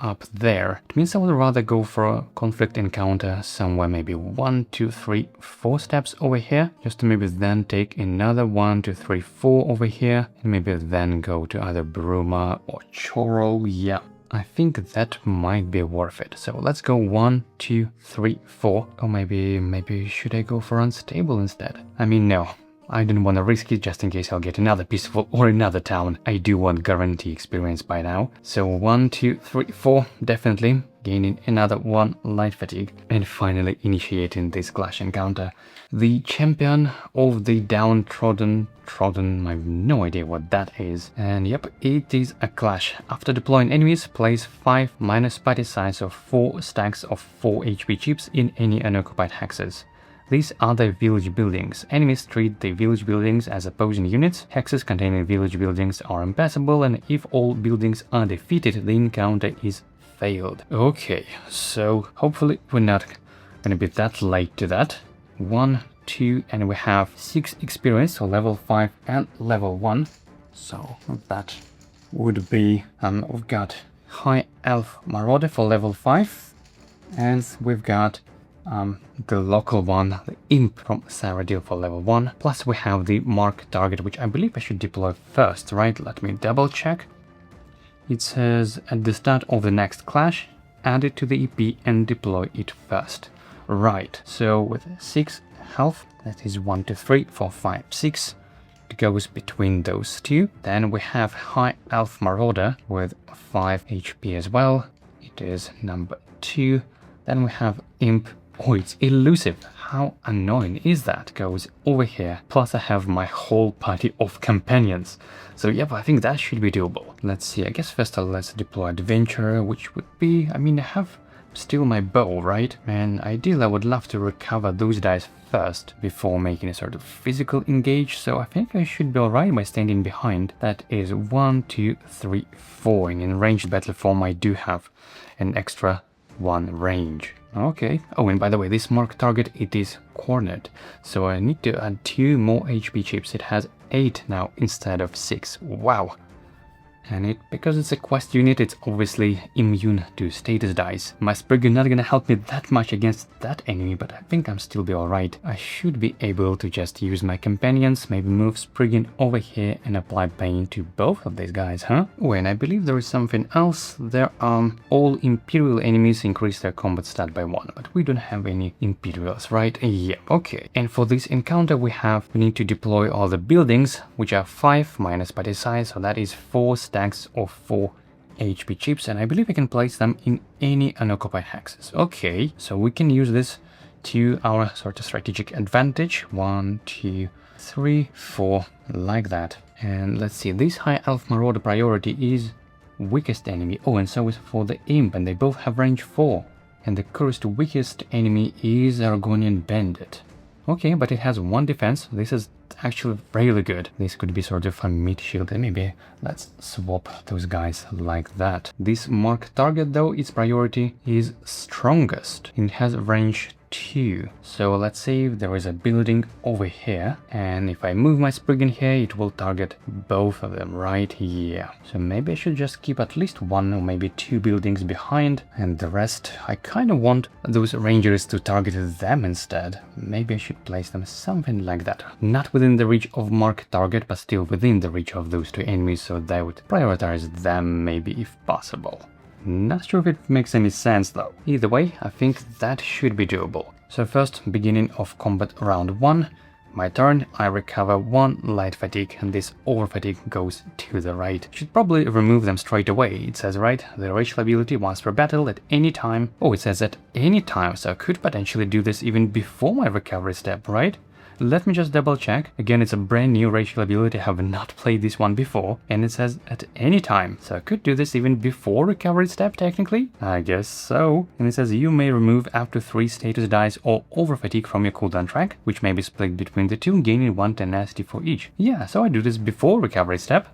up there, it means I would rather go for a conflict encounter somewhere maybe 1, 2, 3, 4 steps over here, just to maybe then take another 1, 2, 3, 4 over here, and maybe then go to either Bruma or Chorrol. Yeah, I think that might be worth it. So let's go 1, 2, 3, 4. Or maybe should I go for unstable instead? I mean, no. I don't want to risk it just in case I'll get another peaceful or another town. I do want guarantee experience by now. So 1, 2, 3, 4, definitely. Gaining another 1 light fatigue. And finally initiating this clash encounter. The champion of the downtrodden, I have no idea what that is. And yep, it is a clash. After deploying enemies, place 5 minus party size of 4 stacks of 4 HP chips in any unoccupied hexes. These are the village buildings. Enemies treat the village buildings as opposing units. Hexes containing village buildings are impassable, and if all buildings are defeated, the encounter is failed. Okay, so hopefully we're not gonna be that late to that. 1, 2, and we have 6 experience, so level 5 and level 1. So that would be, we've got High Elf Marauder for level 5, and we've got the local one, the Imp from Cyrodiil for level 1. Plus we have the Mark Target, which I believe I should deploy first, right? Let me double check. It says at the start of the next clash, add it to the EP and deploy it first. Right, so with 6 health, that is 1, 2, 3, 4, 5, 6. It goes between those two. Then we have High Elf Marauder with 5 HP as well. It is number 2. Then we have Imp. Oh, it's elusive. How annoying is that? Goes over here. Plus I have my whole party of companions. So yep, I think that should be doable. Let's see, I guess first let's deploy Adventurer, which would be, I mean, I have still my bow, right? And ideally I would love to recover those dice first before making a sort of physical engage, so I think I should be alright by standing behind. That is 1, 2, 3, 4, and in ranged battle form I do have an extra 1 range. Okay. Oh, and by the way, this Mark Target, it is cornered, so I need to add 2 more HP chips. It has 8 now instead of 6. Wow. And because it's a quest unit, it's obviously immune to status dice. My Spriggan not gonna help me that much against that enemy, but I think I'm still be alright. I should be able to just use my companions, maybe move Spriggan over here and apply pain to both of these guys, huh? Oh, and I believe there is something else. There are all Imperial enemies increase their combat stat by 1, but we don't have any Imperials, right? Yeah, okay. And for this encounter we need to deploy all the buildings, which are 5 minus party size, so that is 4 stacks of 4 HP chips, and I believe I can place them in any unoccupied hexes. Okay, so we can use this to our sort of strategic advantage. 1, 2, 3, 4, like that. And let's see, this High Elf Marauder priority is weakest enemy. Oh, and so is for the Imp, and they both have range 4. And the cursed weakest enemy is Argonian Bandit. Okay, but it has 1 defense. This is actually really good. This could be sort of a mid shield, and maybe let's swap those guys like that. This Mark Target though, its priority is strongest. It has range 2. So let's say if there is a building over here, and if I move my Spriggan here, it will target both of them, right? Yeah. So maybe I should just keep at least 1 or maybe 2 buildings behind, and the rest, I kind of want those rangers to target them instead. Maybe I should place them something like that. Not within the reach of Mark Target, but still within the reach of those 2 enemies, so they would prioritize them maybe if possible. Not sure if it makes any sense though. Either way, I think that should be doable. So first, beginning of combat round 1. My turn, I recover 1 light fatigue, and this over fatigue goes to the right. Should probably remove them straight away. It says, right, the racial ability once per battle at any time. Oh, it says at any time, so I could potentially do this even before my recovery step, right? Let me just double check. Again, it's a brand new racial ability. I have not played this one before, and it says at any time. So I could do this even before recovery step, technically. I guess so. And it says you may remove up to 3 status dice or over fatigue from your cooldown track, which may be split between the two, gaining 1 tenacity for each. Yeah, so I do this before recovery step,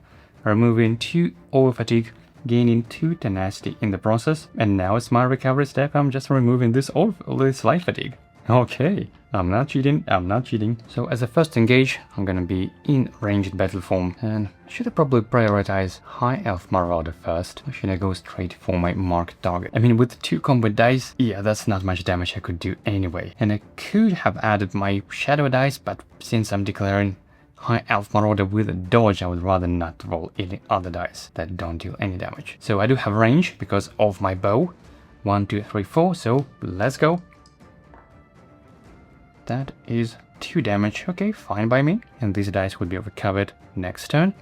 removing 2 over fatigue, gaining 2 tenacity in the process, and now it's my recovery step. I'm just removing this life fatigue. Okay, I'm not cheating, I'm not cheating. So as a first engage, I'm gonna be in ranged battle form, and should I probably prioritize High Elf Marauder first, or should I go straight for my marked target? I mean, with 2 combat dice, yeah, that's not much damage I could do anyway. And I could have added my shadow dice, but since I'm declaring High Elf Marauder with a dodge, I would rather not roll any other dice that don't deal any damage. So I do have range because of my bow. 1, 2, 3, 4, so let's go. That is 2 damage, okay, fine by me. And these dice would be recovered next turn.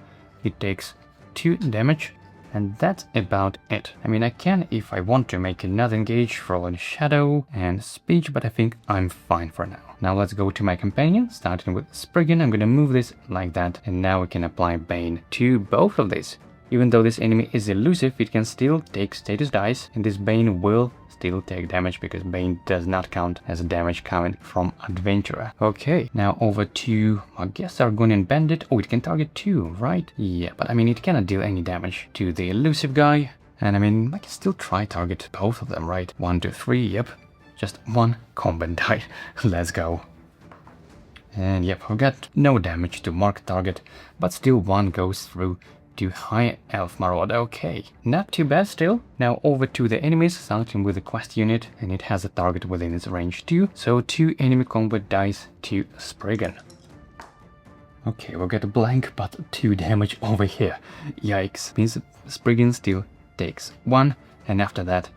It takes 2 damage, and that's about it. I mean, I can, if I want to, make another engage, roll in shadow and speech, but I think I'm fine for now. Now let's go to my companion, starting with Spriggan. I'm gonna move this like that, and now we can apply Bane to both of these. Even though this enemy is elusive, it can still take status dice, and this Bane will still take damage because Bane does not count as damage coming from Adventurer. Okay, now over to, I guess, Argonian Bandit. Oh, it can target 2, right? Yeah, but I mean, it cannot deal any damage to the elusive guy. And I mean, I can still try target both of them, right? 1, 2, 3, yep. Just 1 combat die. Let's go. And yep, we got no damage to mark target, but still 1 goes through to High Elf Marauder. Okay, not too bad still. Now over to the enemies, starting with the quest unit, and it has a target within its range too. So 2 enemy combat dice to Spriggan. Okay, we'll get a blank, but 2 damage over here. Yikes. Means Spriggan still takes 1, and after that,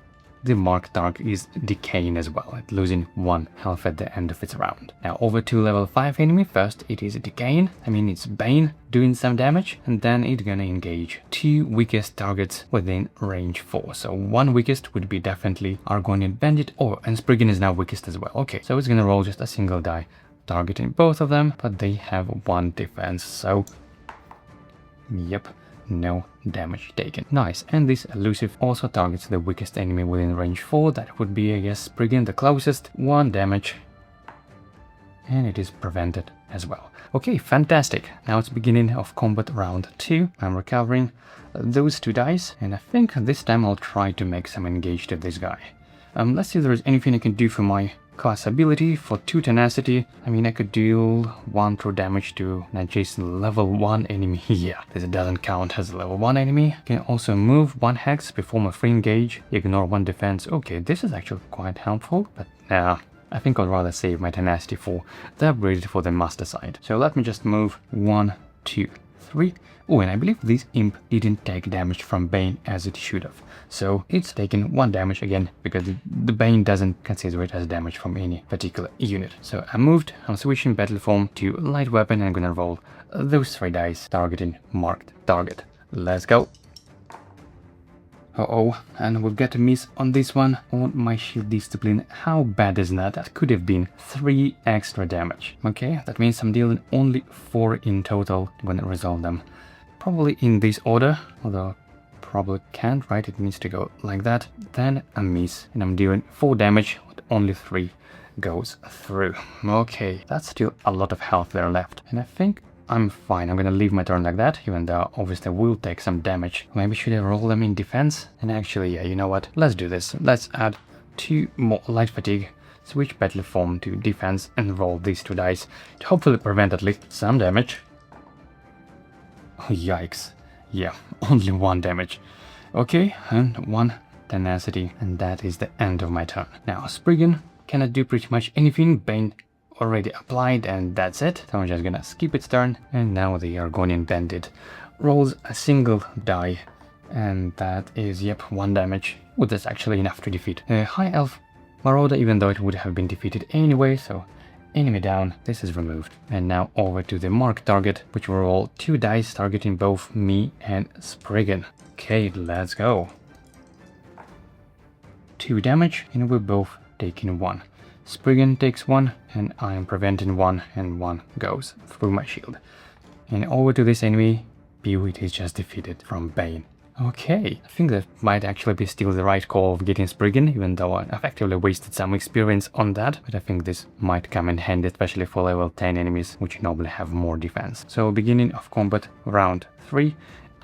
the marked target is decaying as well, losing 1 health at the end of its round. Now over to level 5 enemy. First it is decaying, I mean it's Bane doing some damage, and then it's gonna engage 2 weakest targets within range 4. So 1 weakest would be definitely Argonian Bandit, and Spriggan is now weakest as well. Okay, so it's gonna roll just a single die targeting both of them, but they have 1 defense, so yep. No damage taken. Nice. And this elusive also targets the weakest enemy within range 4. That would be, I guess, Spriggan, the closest. 1 damage. And it is prevented as well. Okay, fantastic. Now it's beginning of combat round 2. I'm recovering those 2 dice, and I think this time I'll try to make some engage to this guy. Let's see if there is anything I can do for my class ability. For 2 tenacity, I mean, I could deal 1 true damage to an adjacent level 1 enemy. Yeah, this doesn't count as a level 1 enemy. Can also move 1 hex, perform a free engage, ignore 1 defense. Okay, this is actually quite helpful, but nah, I think I'd rather save my tenacity for the upgrade for the master side. So let me just move 1, 2, 3. Oh, and I believe this imp didn't take damage from Bane as it should have. So it's taken 1 damage again, because the Bane doesn't consider it as damage from any particular unit. So I moved, I'm switching battle form to light weapon, and I'm gonna roll those 3 dice targeting marked target. Let's go. Uh-oh, and we've got a miss on this one on my shield discipline. How bad is that? That could have been 3 extra damage. Okay, that means I'm dealing only 4 in total when I resolve them. Probably in this order, although probably can't, right? It needs to go like that. Then a miss, and I'm dealing 4 damage, but only 3 goes through. Okay, that's still a lot of health there left, and I think I'm fine. I'm gonna leave my turn like that, even though obviously I will take some damage. Maybe should I roll them in defense? And actually, yeah, you know what? Let's do this. Let's add 2 more light fatigue, switch battle form to defense, and roll these 2 dice to hopefully prevent at least some damage. Oh, yikes. Yeah, only 1 damage. Okay, and 1 tenacity, and that is the end of my turn. Now, Spriggan cannot do pretty much anything. Bane already applied, and that's it. So I'm just gonna skip its turn, and now the Argonian Bandit rolls a single die, and that is, yep, 1 damage. Oh, that's actually enough to defeat High Elf Marauder, even though it would have been defeated anyway, so enemy down, this is removed. And now over to the mark target, which will roll 2 dice targeting both me and Spriggan. Okay, let's go. 2 damage, and we're both taking 1. Spriggan takes 1, and I am preventing 1, and 1 goes through my shield. And over to this enemy, pew, it is just defeated from Bane. Okay, I think that might actually be still the right call of getting Spriggan, even though I effectively wasted some experience on that, but I think this might come in handy, especially for level 10 enemies, which normally have more defense. So beginning of combat, round 3,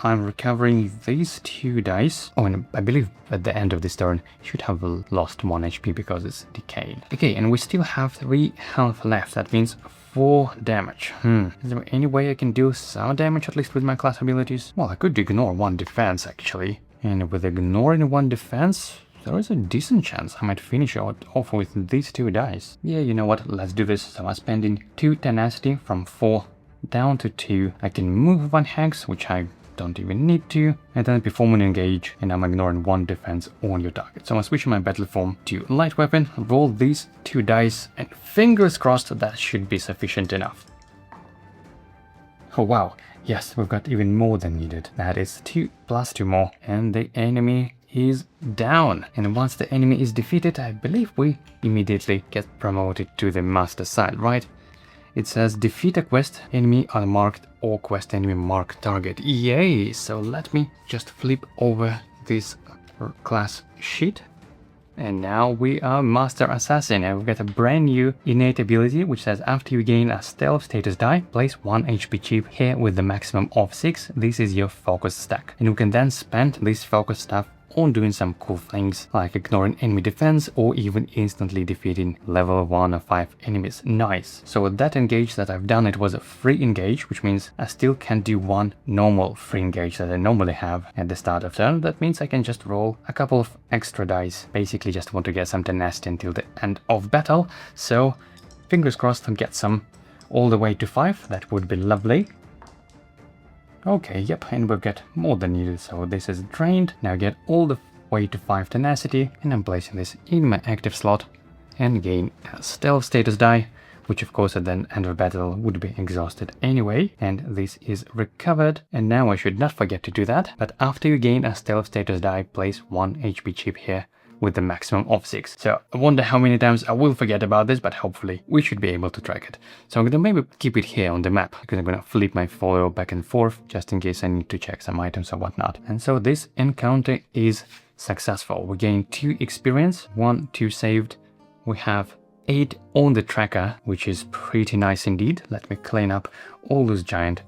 I'm recovering these 2 dice. Oh, and I believe at the end of this turn, I should have lost 1 HP because it's decayed. Okay, and we still have 3 health left, that means 4 damage. Is there any way I can do some damage, at least with my class abilities? Well, I could ignore 1 defense, actually. And with ignoring 1 defense, there is a decent chance I might finish off with these 2 dice. Yeah, you know what, let's do this. So I'm spending 2 tenacity from 4 down to 2. I can move 1 hex, which I don't even need to, and then perform an engage, and I'm ignoring 1 defense on your target. So I'm switching my battle form to light weapon, roll these 2 dice, and fingers crossed that should be sufficient enough. Oh wow, yes, we've got even more than needed. That is 2 plus 2 more, and the enemy is down. And once the enemy is defeated, I believe we immediately get promoted to the master side, right? It says defeat a quest enemy unmarked or quest enemy marked target. Yay! So let me just flip over this class sheet. And now we are Master Assassin, and we've got a brand new innate ability which says after you gain a stealth status die, place 1 HP chip here with the maximum of 6. This is your focus stack. And you can then spend this focus stuff on doing some cool things like ignoring enemy defense or even instantly defeating level 1 or 5 enemies. Nice. So with that engage that I've done, it was a free engage, which means I still can do 1 normal free engage that I normally have at the start of turn. That means I can just roll a couple of extra dice. Basically just want to get some tenacity until the end of battle. So fingers crossed I'll get some all the way to 5. That would be lovely. Okay, yep, and we've got more than needed, so this is drained. Now get all the way to 5 tenacity, and I'm placing this in my active slot and gain a stealth status die, which of course at the end of battle would be exhausted anyway, and this is recovered. And now I should not forget to do that, but after you gain a stealth status die, place 1 HP chip here with the maximum of 6. So I wonder how many times I will forget about this, but hopefully we should be able to track it. So I'm gonna maybe keep it here on the map, because I'm gonna flip my folio back and forth just in case I need to check some items or whatnot. And so this encounter is successful. We gain 2 experience, 1, 2 saved. We have 8 on the tracker, which is pretty nice indeed. Let me clean up all those giant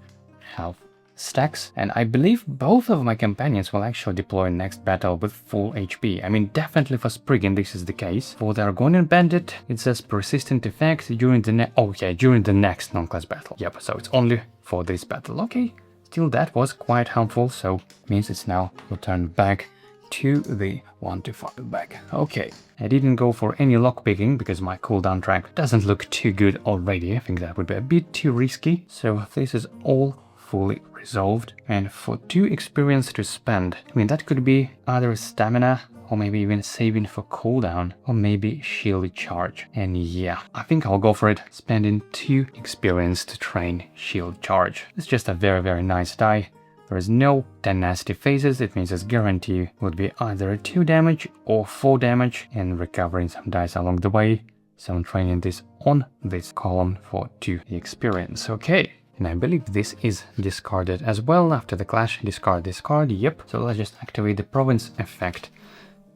health stacks, and I believe both of my companions will actually deploy next battle with full HP. I mean, definitely for Spriggan this is the case. For the Argonian Bandit, it says persistent effect during the during the next non-class battle. Yep, so it's only for this battle. Okay, still that was quite helpful, so means it's now returned back to the 1 to 5 back. Okay, I didn't go for any lockpicking because my cooldown track doesn't look too good already. I think that would be a bit too risky, so this is all fully resolved. And for 2 experience to spend, I mean, that could be either stamina or maybe even saving for cooldown or maybe shield charge. And yeah, I think I'll go for it, spending 2 experience to train shield charge. It's just a very, very nice die. There is no tenacity phases. It means its guarantee would be either 2 damage or 4 damage and recovering some dice along the way. So I'm training this on this column for 2 experience. Okay. And I believe this is discarded as well after the clash. Discard this card, yep. So let's just activate the province effect.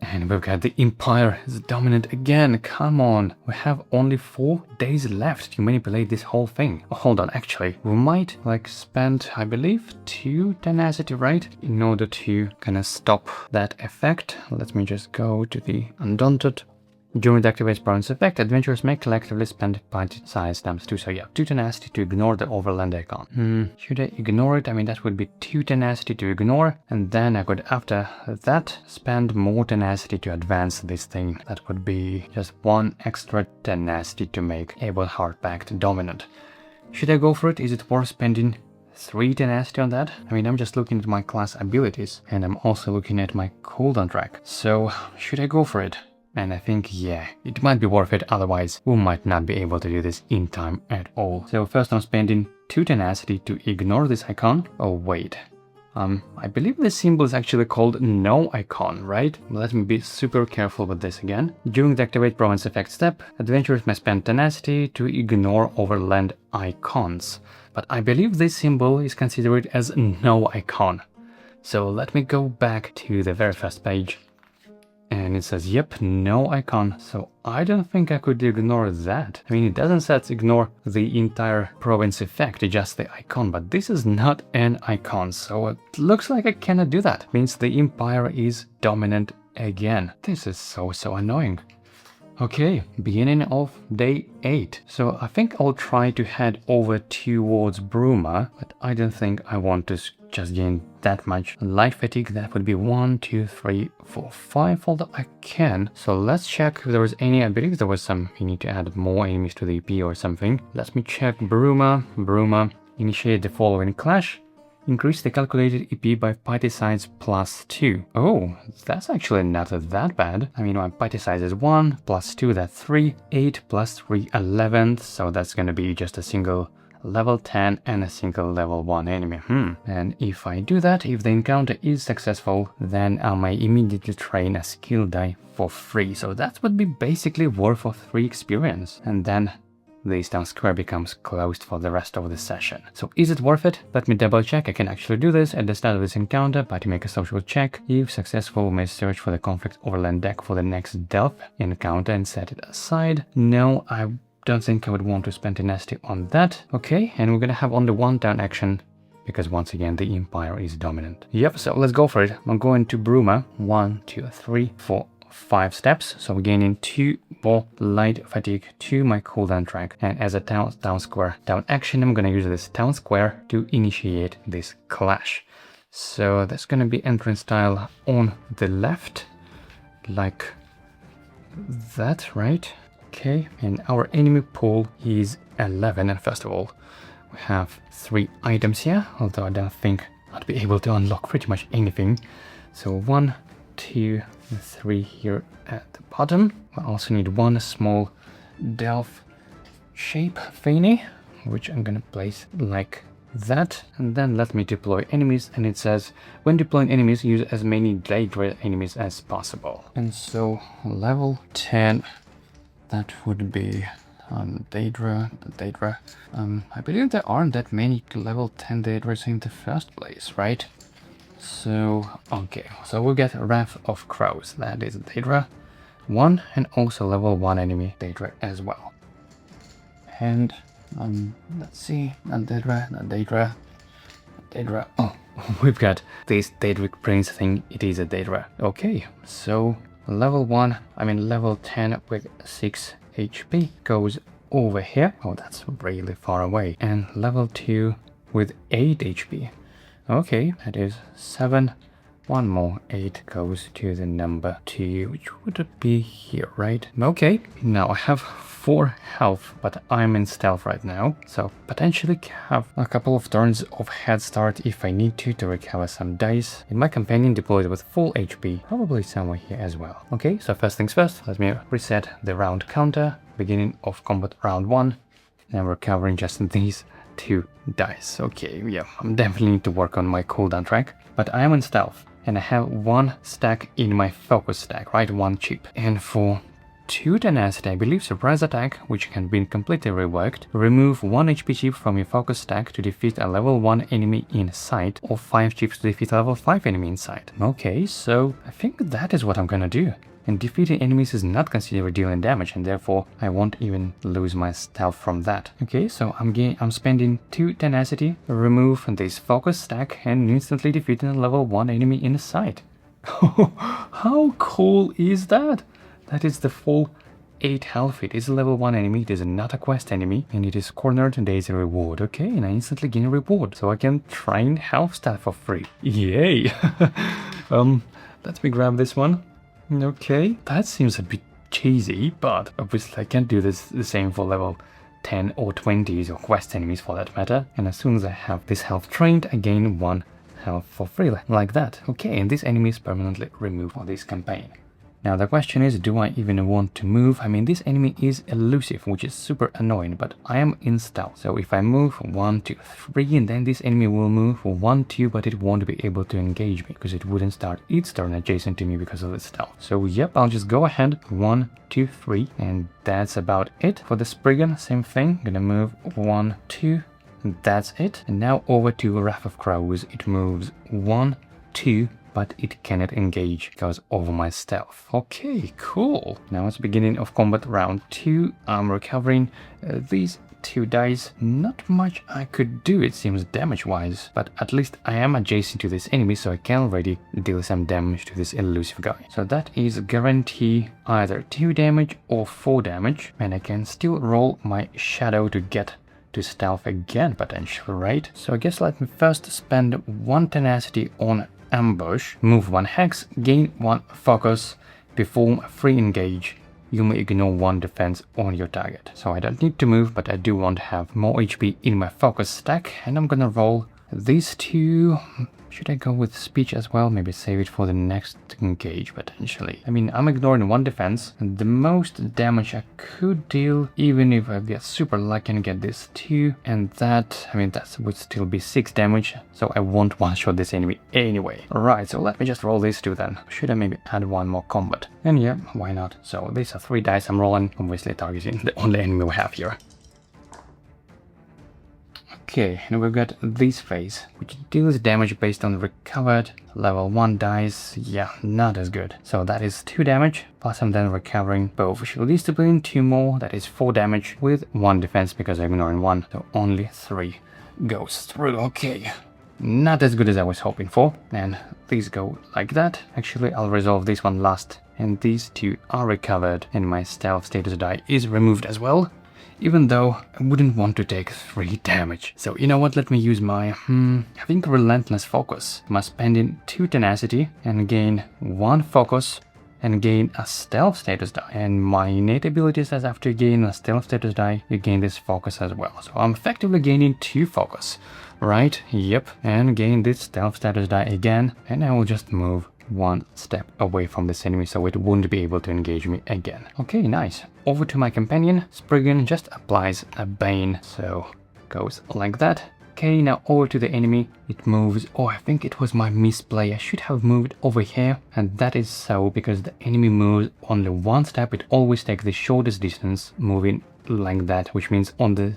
And we've got the Empire is dominant again. Come on. We have only 4 days left to manipulate this whole thing. Oh, hold on, actually, we might spend, I believe, 2 tenacity, right? In order to kind of stop that effect. Let me just go to the Undaunted. During the activates province effect, adventurers may collectively spend party size times 2. So yeah, 2 tenacity to ignore the overland icon. Should I ignore it? I mean, that would be 2 tenacity to ignore, and then I could, after that, spend more tenacity to advance this thing. That would be just 1 extra tenacity to make Abelheart Pact dominant. Should I go for it? Is it worth spending 3 tenacity on that? I mean, I'm just looking at my class abilities, and I'm also looking at my cooldown track. So, should I go for it? And I think, yeah, it might be worth it, otherwise we might not be able to do this in time at all. So first I'm spending 2 tenacity to ignore this icon. Oh wait, I believe this symbol is actually called no icon, right? Let me be super careful with this again. During the activate province effect step, adventurers may spend tenacity to ignore overland icons. But I believe this symbol is considered as no icon. So let me go back to the very first page. And it says, yep, no icon. So I don't think I could ignore that. I mean, it doesn't say ignore the entire province effect, just the icon, but this is not an icon. So it looks like I cannot do that. Means the Empire is dominant again. This is so annoying. Okay, beginning of day 8. So I think I'll try to head over towards Bruma, but I don't think I want to just gain that much light fatigue. That would be 1, 2, 3, 4, 5, although I can. So let's check if there was any. I believe there was some. You need to add more enemies to the EP or something. Let me check Bruma. Initiate the following clash. Increase the calculated EP by party size +2. Oh, that's actually not that bad. I mean, my party size is 1, +2, that's 3, 8 + 3, 11. So that's gonna be just a single level 10 and a single level 1 enemy. And if I do that, if the encounter is successful, then I may immediately train a skill die for free. So that would be basically worth of 3 experience. And then this town square becomes closed for the rest of the session. So is it worth it? Let me double check. I can actually do this at the start of this encounter. Party make a social check. If successful, we may search for the conflict overland deck for the next Delph encounter and set it aside. No, I don't think I would want to spend tenacity on that. Okay, and we're gonna have only 1 town action because once again the Empire is dominant. Yep, so let's go for it. I'm going to Bruma. 1, 2, 3, 4, 5 steps, so we're gaining 2 more light fatigue to my cooldown track, and as a town square down action, I'm gonna use this town square to initiate this clash. So that's gonna be entrance tile on the left, like that, right? Okay, and our enemy pool is 11, and first of all, we have 3 items here, although I don't think I'd be able to unlock pretty much anything. So 1, 2, 3 here at the bottom. I also need 1 small Delph shape thingy, which I'm gonna place like that. And then let me deploy enemies, and it says when deploying enemies, use as many Daedra enemies as possible. And so level 10, that would be Daedra. I believe there aren't that many level 10 Daedras in the first place, right? So, okay, so we'll get Wrath of Crows, that is Daedra 1, and also level 1 enemy Daedra as well. And, let's see, not Daedra. Oh, we've got this Daedric Prince thing, it is a Daedra. Okay, so level 10 with 6 HP goes over here. Oh, that's really far away. And level 2 with 8 HP. Okay, that is 7. 1 more 8 goes to the number 2, which would be here, right? Okay, now I have 4 health, but I'm in stealth right now, so potentially have a couple of turns of head start if I need to recover some dice. And my companion deployed with full HP, probably somewhere here as well. Okay, so first things first, let me reset the round counter, beginning of combat round 1, and we're covering just these 2 dice. Okay, yeah, I'm definitely need to work on my cooldown track, but I am in stealth, and I have 1 stack in my focus stack, right? 1 chip. And for 2 tenacity, I believe surprise attack, which can be completely reworked, remove 1 HP chip from your focus stack to defeat a level 1 enemy in sight, or 5 chips to defeat a level 5 enemy in sight. Okay, so I think that is what I'm gonna do. And defeating enemies is not considered dealing damage, and therefore I won't even lose my stealth from that. Okay, so I'm spending 2 tenacity, remove this focus stack, and instantly defeating a level 1 enemy in sight. How cool is that? That is the full 8 health. It is a level 1 enemy, it is not a quest enemy, and it is cornered and there is a reward. Okay, and I instantly gain a reward, so I can train health stat for free. Yay! Let me grab this one. Okay, that seems a bit cheesy, but obviously I can't do the same for level 10 or 20s or quest enemies for that matter. And as soon as I have this health trained, I gain 1 health for free, like that. Okay, and this enemy is permanently removed for this campaign. Now the question is, do I even want to move? I mean, this enemy is elusive, which is super annoying, but I am in stealth. So if I move 1, 2, 3, and then this enemy will move 1, 2, but it won't be able to engage me because it wouldn't start its turn adjacent to me because of the stealth. So yep, I'll just go ahead. 1, 2, 3, and that's about it. For the Spriggan, same thing. Gonna move 1, 2, that's it. And now over to Wrath of Crows. It moves 1, 2, but it cannot engage because of my stealth. Okay, cool. Now it's beginning of combat round 2. I'm recovering these 2 dice. Not much I could do, it seems, damage-wise, but at least I am adjacent to this enemy, so I can already deal some damage to this elusive guy. So that is guarantee either 2 damage or 4 damage, and I can still roll my shadow to get to stealth again, potentially, right? So I guess let me first spend 1 tenacity on ambush, move 1 hex, gain 1 focus, perform 3 engage. You may ignore 1 defense on your target. So I don't need to move, but I do want to have more HP in my focus stack, and I'm gonna roll these 2. Should I go with speech as well? Maybe save it for the next engage, potentially. I mean, I'm ignoring 1 defense, and the most damage I could deal, even if I get super lucky and get this 2, and that, I mean, that would still be 6 damage, so I won't one-shot this enemy anyway. Alright, so let me just roll these 2 then. Should I maybe add 1 more combat? And yeah, why not? So these are 3 dice I'm rolling, obviously targeting the only enemy we have here. Okay, and we've got this phase, which deals damage based on recovered level 1 dice. Yeah, not as good. So that is 2 damage, plus I'm then recovering both Shield Discipline, 2 more, that is 4 damage, with 1 defense because I'm ignoring 1, so only 3 goes through. Okay, not as good as I was hoping for, and these go like that. Actually, I'll resolve this one last, and these 2 are recovered, and my stealth status die is removed as well. Even though I wouldn't want to take 3 damage. So you know what, let me use my, I think Relentless Focus. I'm spending 2 tenacity and gain 1 focus and gain a stealth status die. And my innate ability says after you gain a stealth status die, you gain this focus as well. So I'm effectively gaining 2 focus, right? Yep, and gain this stealth status die again, and I will just move 1 step away from this enemy so it wouldn't be able to engage me again. Okay, nice. Over to my companion. Spriggan just applies a Bane, so goes like that. Okay, now over to the enemy. It moves. Oh, I think it was my misplay. I should have moved over here, and that is so because the enemy moves only 1 step. It always takes the shortest distance moving like that, which means on the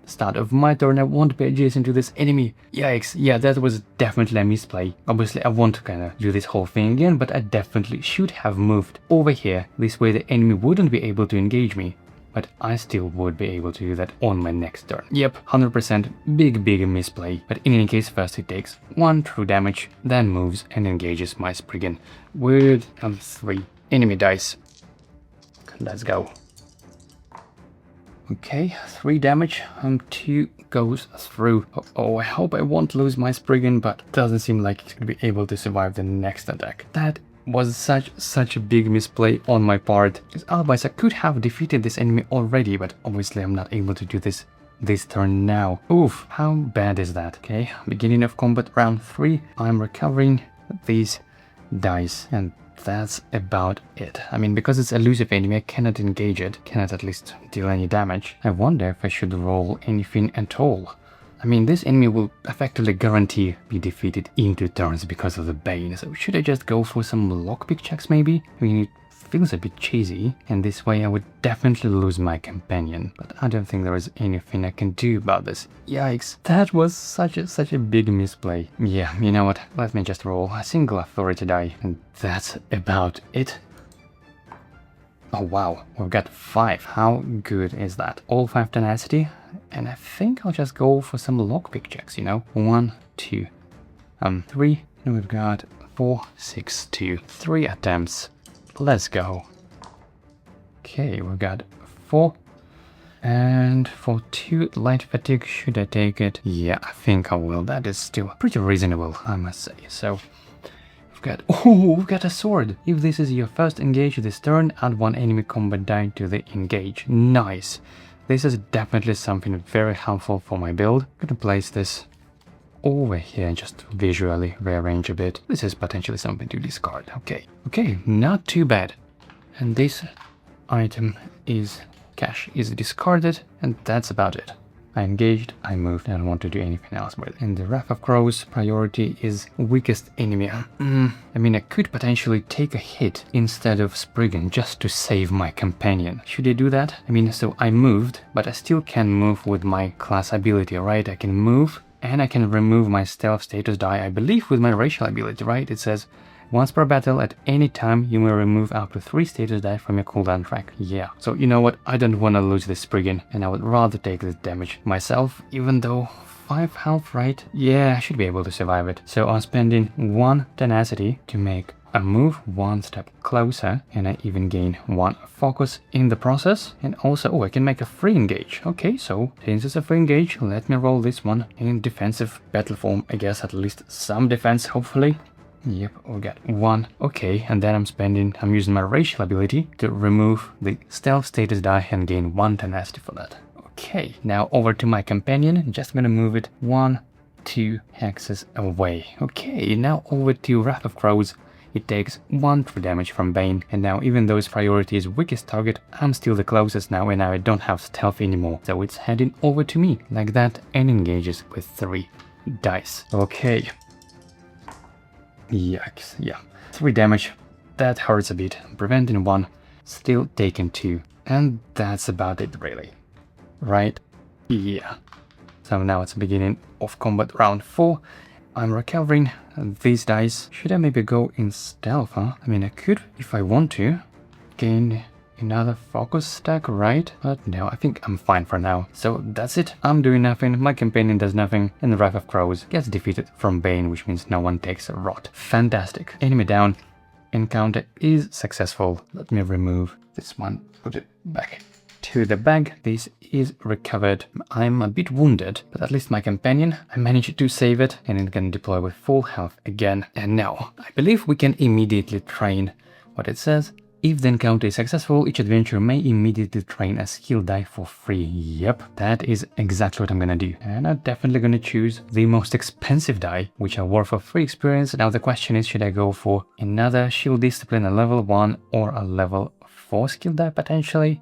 start of my turn I won't be adjacent to this enemy. Yikes, yeah, that was definitely a misplay. Obviously I want to kinda do this whole thing again, but I definitely should have moved over here. This way the enemy wouldn't be able to engage me, but I still would be able to do that on my next turn. Yep, 100% big misplay. But in any case, first it takes 1 true damage, then moves and engages my Spriggan with 3 enemy dice. Let's go. Okay, 3 damage, 2 goes through. Oh, I hope I won't lose my Spriggan, but doesn't seem like it's gonna be able to survive the next attack. That was such a big misplay on my part. Because otherwise I could have defeated this enemy already, but obviously I'm not able to do this turn now. Oof, how bad is that? Okay, beginning of combat round 3. I'm recovering these dice, and that's about it. I mean, because it's elusive enemy, I cannot engage it, cannot at least deal any damage. I wonder if I should roll anything at all. I mean, this enemy will effectively guarantee be defeated in 2 turns because of the Bane, so should I just go for some lockpick checks maybe? I mean, it feels a bit cheesy, and this way I would definitely lose my companion, but I don't think there is anything I can do about this. Yikes, that was such a big misplay. Yeah, you know what, let me just roll a single authority die, and that's about it. Oh wow, we've got 5. How good is that? All 5 tenacity, and I think I'll just go for some lockpick checks, you know? 1, 2, 3, and we've got 4, 6, 2, 3 attempts. Let's go. Okay, we've got 4. And for 2 light fatigue, should I take it? Yeah, I think I will. That is still pretty reasonable, I must say. So, we've got a sword. If this is your first engage this turn, add 1 enemy combat die to the engage. Nice. This is definitely something very helpful for my build. I'm gonna place this over here and just visually rearrange a bit. This is potentially something to discard. Okay, not too bad. And this item is cash is discarded, and that's about it. I engaged, I moved, I don't want to do anything else with it. And the Wrath of Crows priority is weakest enemy. I mean, I could potentially take a hit instead of Spriggan just to save my companion. Should I do that? I mean, so I moved, but I still can move with my class ability, right? I can move, and I can remove my stealth status die, I believe with my racial ability, right? It says, once per battle, at any time, you may remove up to 3 status die from your cooldown track. Yeah, so you know what, I don't want to lose this Spriggan, and I would rather take this damage myself, even though 5 health, right? Yeah, I should be able to survive it. So I'm spending 1 tenacity to make a move 1 step closer, and I even gain 1 focus in the process. And also, oh, I can make a free engage. Okay, so since it's a free engage, let me roll this one in defensive battle form. I guess at least some defense, hopefully. Yep, we'll get 1. Okay, and then I'm using my racial ability to remove the stealth status die and gain 1 tenacity for that. Okay, now over to my companion. Just gonna move it 1, 2 hexes away. Okay, now over to Wrath of Crows. It takes 1 true damage from Bane, and now even though its priority is weakest target, I'm still the closest now, and now I don't have stealth anymore. So it's heading over to me, like that, and engages with 3 dice. Okay. Yikes, yeah. 3 damage, that hurts a bit. Preventing 1, still taking 2. And that's about it, really. Right? Yeah. So now it's the beginning of combat round 4. I'm recovering these dice. Should I maybe go in stealth, huh? I mean, I could, if I want to, gain another focus stack, right? But no, I think I'm fine for now. So that's it. I'm doing nothing, my companion does nothing, and the Wrath of Crows gets defeated from Bane, which means no one takes a rot. Fantastic. Enemy down. Encounter is successful. Let me remove this one, put it back to the bag. This is recovered. I'm a bit wounded, but at least my companion, I managed to save it, and it can deploy with full health again. And now, I believe we can immediately train what it says. If the encounter is successful, each adventurer may immediately train a skill die for free. Yep, that is exactly what I'm gonna do. And I'm definitely gonna choose the most expensive die, which are worth of free experience. Now the question is, should I go for another shield discipline, a level 1 or a level 4 skill die potentially?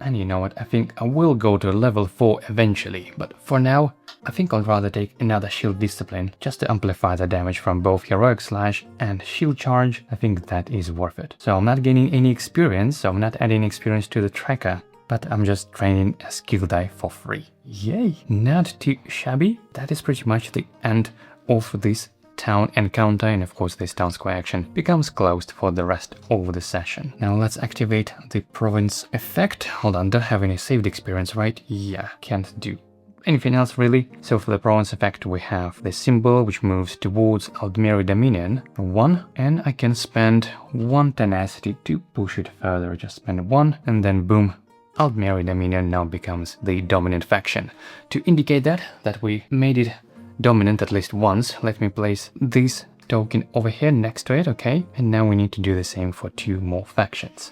And you know what, I think I will go to level 4 eventually, but for now, I think I'll rather take another shield discipline just to amplify the damage from both heroic slash and shield charge. I think that is worth it. So I'm not gaining any experience, so I'm not adding experience to the tracker, but I'm just training a skill die for free. Yay! Not too shabby. That is pretty much the end of this town encounter, and of course this town square action becomes closed for the rest of the session. Now let's activate the province effect. Hold on, don't have any saved experience, right? Yeah, can't do anything else really. So for the province effect we have the symbol which moves towards Aldmeri Dominion 1, and I can spend 1 tenacity to push it further. Just spend 1 and then boom, Aldmeri Dominion now becomes the dominant faction. To indicate that we made it dominant at least once, let me place this token over here next to it, okay? And now we need to do the same for 2 more factions.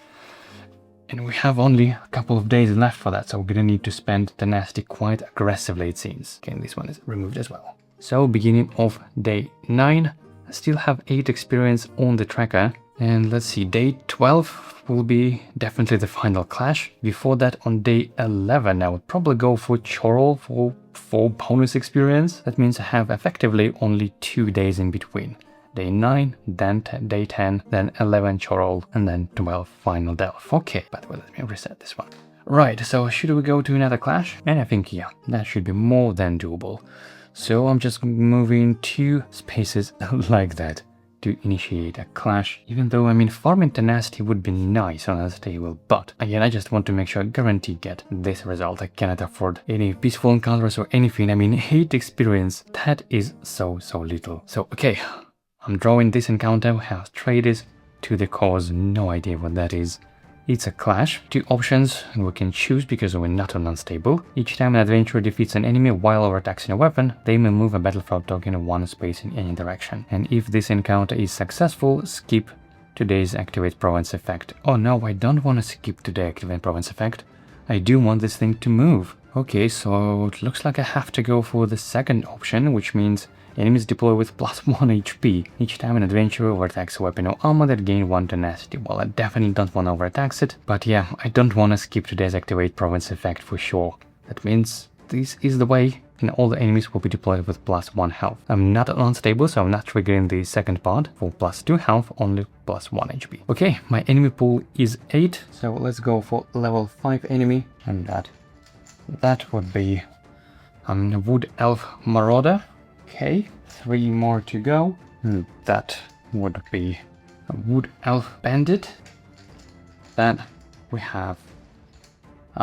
And we have only a couple of days left for that, so we're gonna need to spend tenacity quite aggressively, it seems. Okay, and this one is removed as well. So, beginning of day 9, I still have 8 experience on the tracker. And let's see, day 12 will be definitely the final clash. Before that, on day 11, I would probably go for Chorrol for 4 bonus experience. That means I have effectively only 2 days in between. Day 9, then day 10, then 11 Chorrol, and then 12 final delve. Okay, by the way, let me reset this one. Right, so should we go to another clash? And I think, yeah, that should be more than doable. So I'm just moving 2 spaces like that to initiate a clash, even though, I mean, farming tenacity would be nice on a table, but again, I just want to make sure I guarantee get this result. I cannot afford any peaceful encounters or anything. I mean, 8 experience, that is so little. So, okay, I'm drawing this encounter. We have traders to the cause, no idea what that is. It's a clash, 2 options, and we can choose because we're not on unstable. Each time an adventurer defeats an enemy while overtaxing a weapon, they may move a battlefield token 1 space in any direction. And if this encounter is successful, skip today's activate province effect. Oh no, I don't want to skip today activate province effect. I do want this thing to move. Okay, so it looks like I have to go for the second option, which means Enemies deploy with +1 HP. Each time an adventurer overattacks a weapon or armor that gain 1 tenacity. Well, I definitely don't want to overattack it, but yeah, I don't want to skip to deactivate province effect for sure. That means this is the way, and all the enemies will be deployed with +1 health. I'm not unstable, so I'm not triggering the second part. For +2 health, only +1 HP. Okay, my enemy pool is 8, so let's go for level 5 enemy, and that would be Wood Elf Marauder. Okay, 3 more to go. That would be a Wood Elf Bandit. Then we have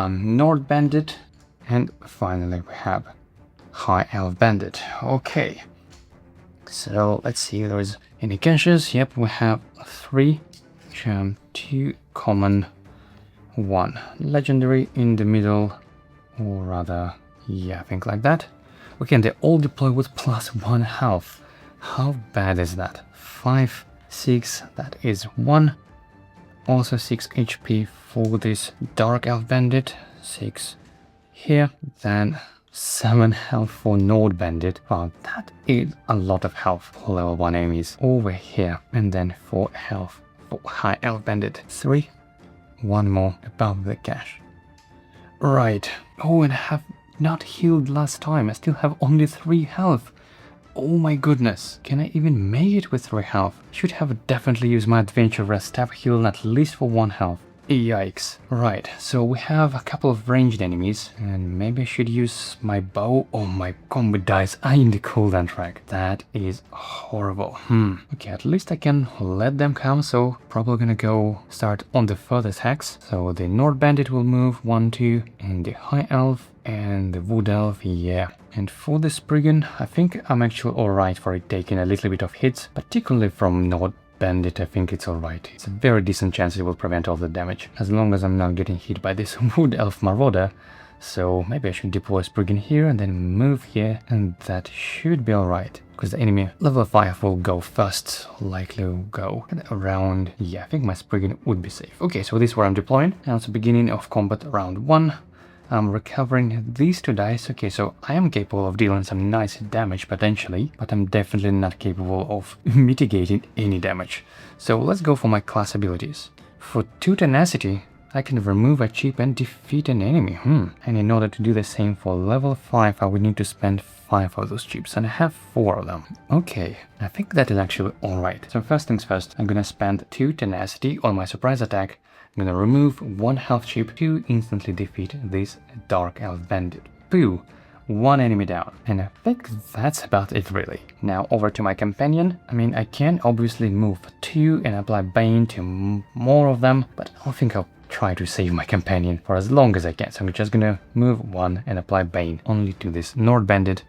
Nord Bandit. And finally we have High Elf Bandit. Okay. So let's see if there's any caches. Yep, we have 3. 2 common, 1 legendary in the middle. Or rather, yeah, I think like that. Okay, and they all deploy with +1 health. How bad is that? 5, 6, that is 1. Also 6 HP for this Dark Elf Bandit. 6 here, then 7 health for Nord Bandit. Wow, that is a lot of health for level 1 enemies. Over here, and then 4 health for High Elf Bandit. 3, 1 more above the cache. Right. Oh, and I have not healed last time. I still have only 3 health. Oh my goodness. Can I even make it with 3 health? Should have definitely used my adventurer staff heal at least for 1 health. Yikes. Right, so we have a couple of ranged enemies, and maybe I should use my bow or my combat dice in the cooldown track. That is horrible. Okay, at least I can let them come, so probably gonna go start on the further attacks. So the Nord Bandit will move 1, 2, and the High Elf and the Wood Elf, yeah. And for the Spriggan, I think I'm actually alright for it taking a little bit of hits, particularly from Nord Bandit. I think it's alright. It's a very decent chance it will prevent all the damage, as long as I'm not getting hit by this Wood Elf Marauder. So maybe I should deploy Spriggan here and then move here, and that should be alright. Because the enemy level 5 will go first, likely will go around, yeah, I think my Spriggan would be safe. Okay, so this is where I'm deploying. Now it's the beginning of combat round 1. I'm recovering these 2 dice. Okay, so I am capable of dealing some nice damage potentially, but I'm definitely not capable of mitigating any damage. So let's go for my class abilities. For 2 tenacity, I can remove a chip and defeat an enemy. And in order to do the same for level 5, I would need to spend 5 of those chips, and I have 4 of them. Okay, I think that is actually alright. So first things first, I'm gonna spend 2 tenacity on my surprise attack. I'm gonna remove 1 health chip to instantly defeat this Dark Elf Bandit. Pooh! 1 enemy down. And I think that's about it really. Now over to my companion. I mean, I can obviously move 2 and apply Bane to more of them, but I think I'll try to save my companion for as long as I can. So I'm just gonna move 1 and apply Bane only to this Nord Bandit.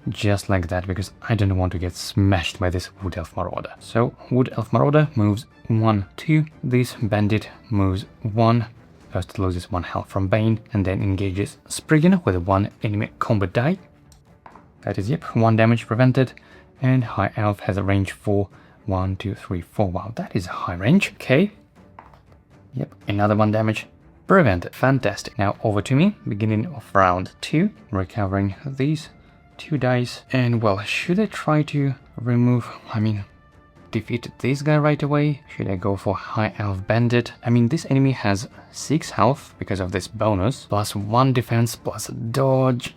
Just like that, because I don't want to get smashed by this Wood Elf Marauder. So Wood Elf Marauder moves 1, 2. This Bandit moves 1. First it loses 1 health from Bane, and then engages Spriggan with 1 enemy combat die. That is, yep, 1 damage prevented. And High Elf has a range for 1, 2, 3, 4. Wow, that is high range. Okay. Yep, another 1 damage prevented. Fantastic. Now over to me, beginning of round 2, recovering these 2 dice. And well, should I try to defeat this guy right away? Should I go for High Elf Bandit? I mean, this enemy has 6 health because of this bonus, plus 1 defense, plus dodge.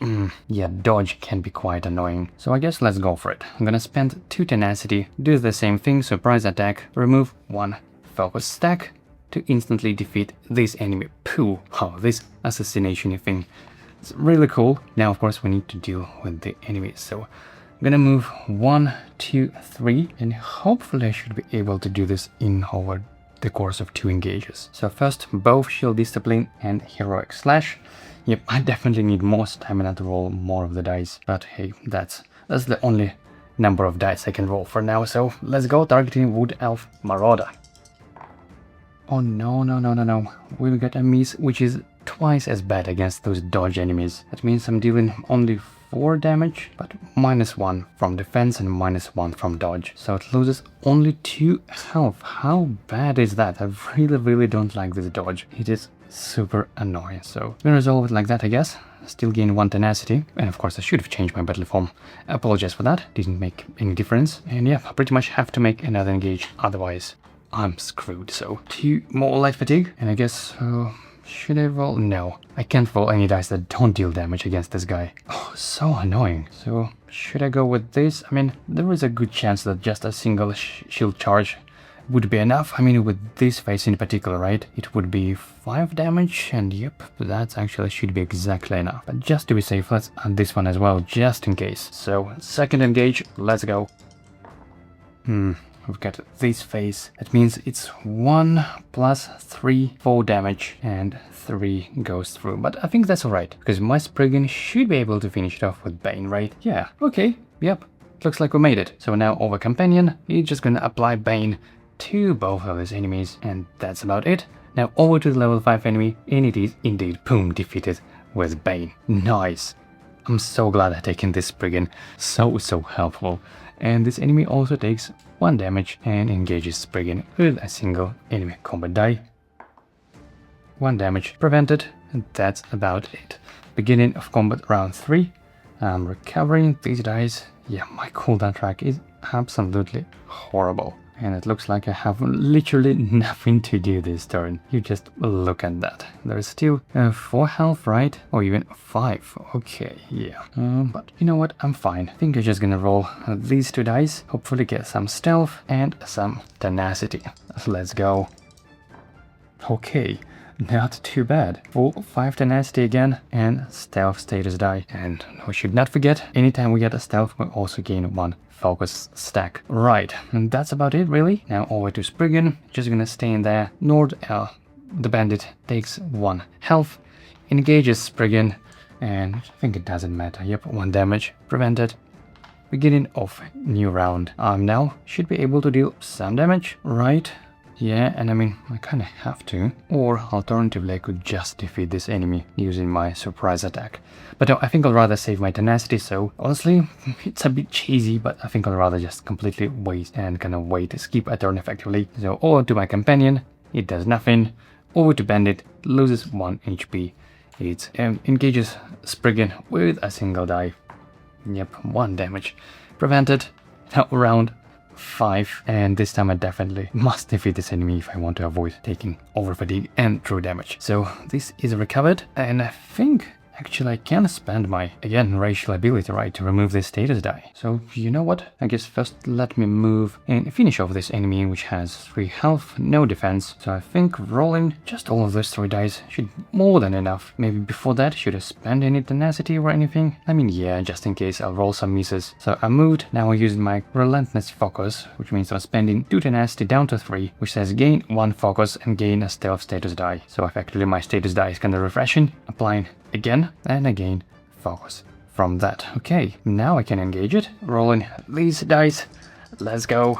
Yeah, dodge can be quite annoying. So I guess let's go for it. I'm gonna spend 2 tenacity, do the same thing, surprise attack, remove 1 focus stack to instantly defeat this enemy. Pooh! Oh, this assassination thing. It's really cool. Now, of course, we need to deal with the enemies. So I'm gonna move 1, 2, 3, and hopefully I should be able to do this in over the course of 2 engages. So first, both Shield Discipline and Heroic Slash. Yep, I definitely need more stamina to roll more of the dice, but hey, that's the only number of dice I can roll for now. So let's go, targeting Wood Elf Marauder. Oh no, no, no, no, no. We'll get a miss, which is twice as bad against those dodge enemies. That means I'm dealing only 4 damage, but -1 from defense and -1 from dodge. So it loses only 2 health. How bad is that? I really don't like this dodge. It is super annoying. So we resolve it like that, I guess. Still gain 1 tenacity, and of course I should have changed my battle form. I apologize for that, didn't make any difference. And yeah, I pretty much have to make another engage, otherwise I'm screwed. So 2 more light fatigue, and I guess should I roll? No, I can't roll any dice that don't deal damage against this guy. Oh, so annoying. So should I go with this? I mean, there is a good chance that just a single shield charge would be enough. I mean, with this phase in particular, right? It would be 5 damage, and yep, that actually should be exactly enough. But just to be safe, let's add this one as well, just in case. So, second engage, let's go. We've got this phase. That means it's 1 plus 3, 4 damage, and 3 goes through. But I think that's alright, because my Spriggan should be able to finish it off with Bane, right? Yeah, okay, yep. Looks like we made it. So now over Companion, you're just gonna apply Bane to both of these enemies, and that's about it. Now over to the level 5 enemy, and it is indeed, boom, defeated with Bane. Nice. I'm so glad I've taken this Spriggan. So helpful. And this enemy also takes 1 damage and engages Spriggan with a single enemy combat die. 1 damage prevented, and that's about it. Beginning of combat round 3. I'm recovering these dice. Yeah, my cooldown track is absolutely horrible. And it looks like I have literally nothing to do this turn. You just look at that. There's still 4 health, right? Or even 5. Okay, yeah. But you know what? I'm fine. I think I'm just gonna roll these 2 dice. Hopefully get some stealth and some tenacity. Let's go. Okay, not too bad. Full 5 tenacity again and stealth status die. And we should not forget, anytime we get a stealth, we also gain 1 focus stack. Right, and that's about it really. Now over to Spriggan, just gonna stay in there. Nord, the bandit, takes 1 health, engages Spriggan, and I think it doesn't matter. Yep, 1 damage prevented. Beginning of new round. Now should be able to deal some damage, right? Yeah, and I mean, I kinda have to. Or alternatively, I could just defeat this enemy using my surprise attack. But no, I think I'll rather save my tenacity, so honestly, it's a bit cheesy, but I think I'll rather just completely wait and kind of wait, skip a turn effectively. So over to my companion, it does nothing. Over to bandit, loses 1 HP. It engages Spriggan with a single die. Yep, 1 damage prevented. Now round 5, and this time I definitely must defeat this enemy if I want to avoid taking over fatigue and true damage. So this is recovered, and I think actually I can spend my, again, racial ability, right, to remove this status die. So you know what, I guess first let me move and finish off this enemy which has 3 health, no defense. So I think rolling just all of those 3 dice should be more than enough. Maybe before that, should I spend any tenacity or anything? I mean, yeah, just in case I'll roll some misses. So I moved, now I'm using my relentless focus, which means I'm spending 2 tenacity down to 3, which says gain 1 focus and gain a stealth status die. So effectively my status die is kind of refreshing, applying again and again focus from that. Okay, now I can engage it, rolling these dice. Let's go.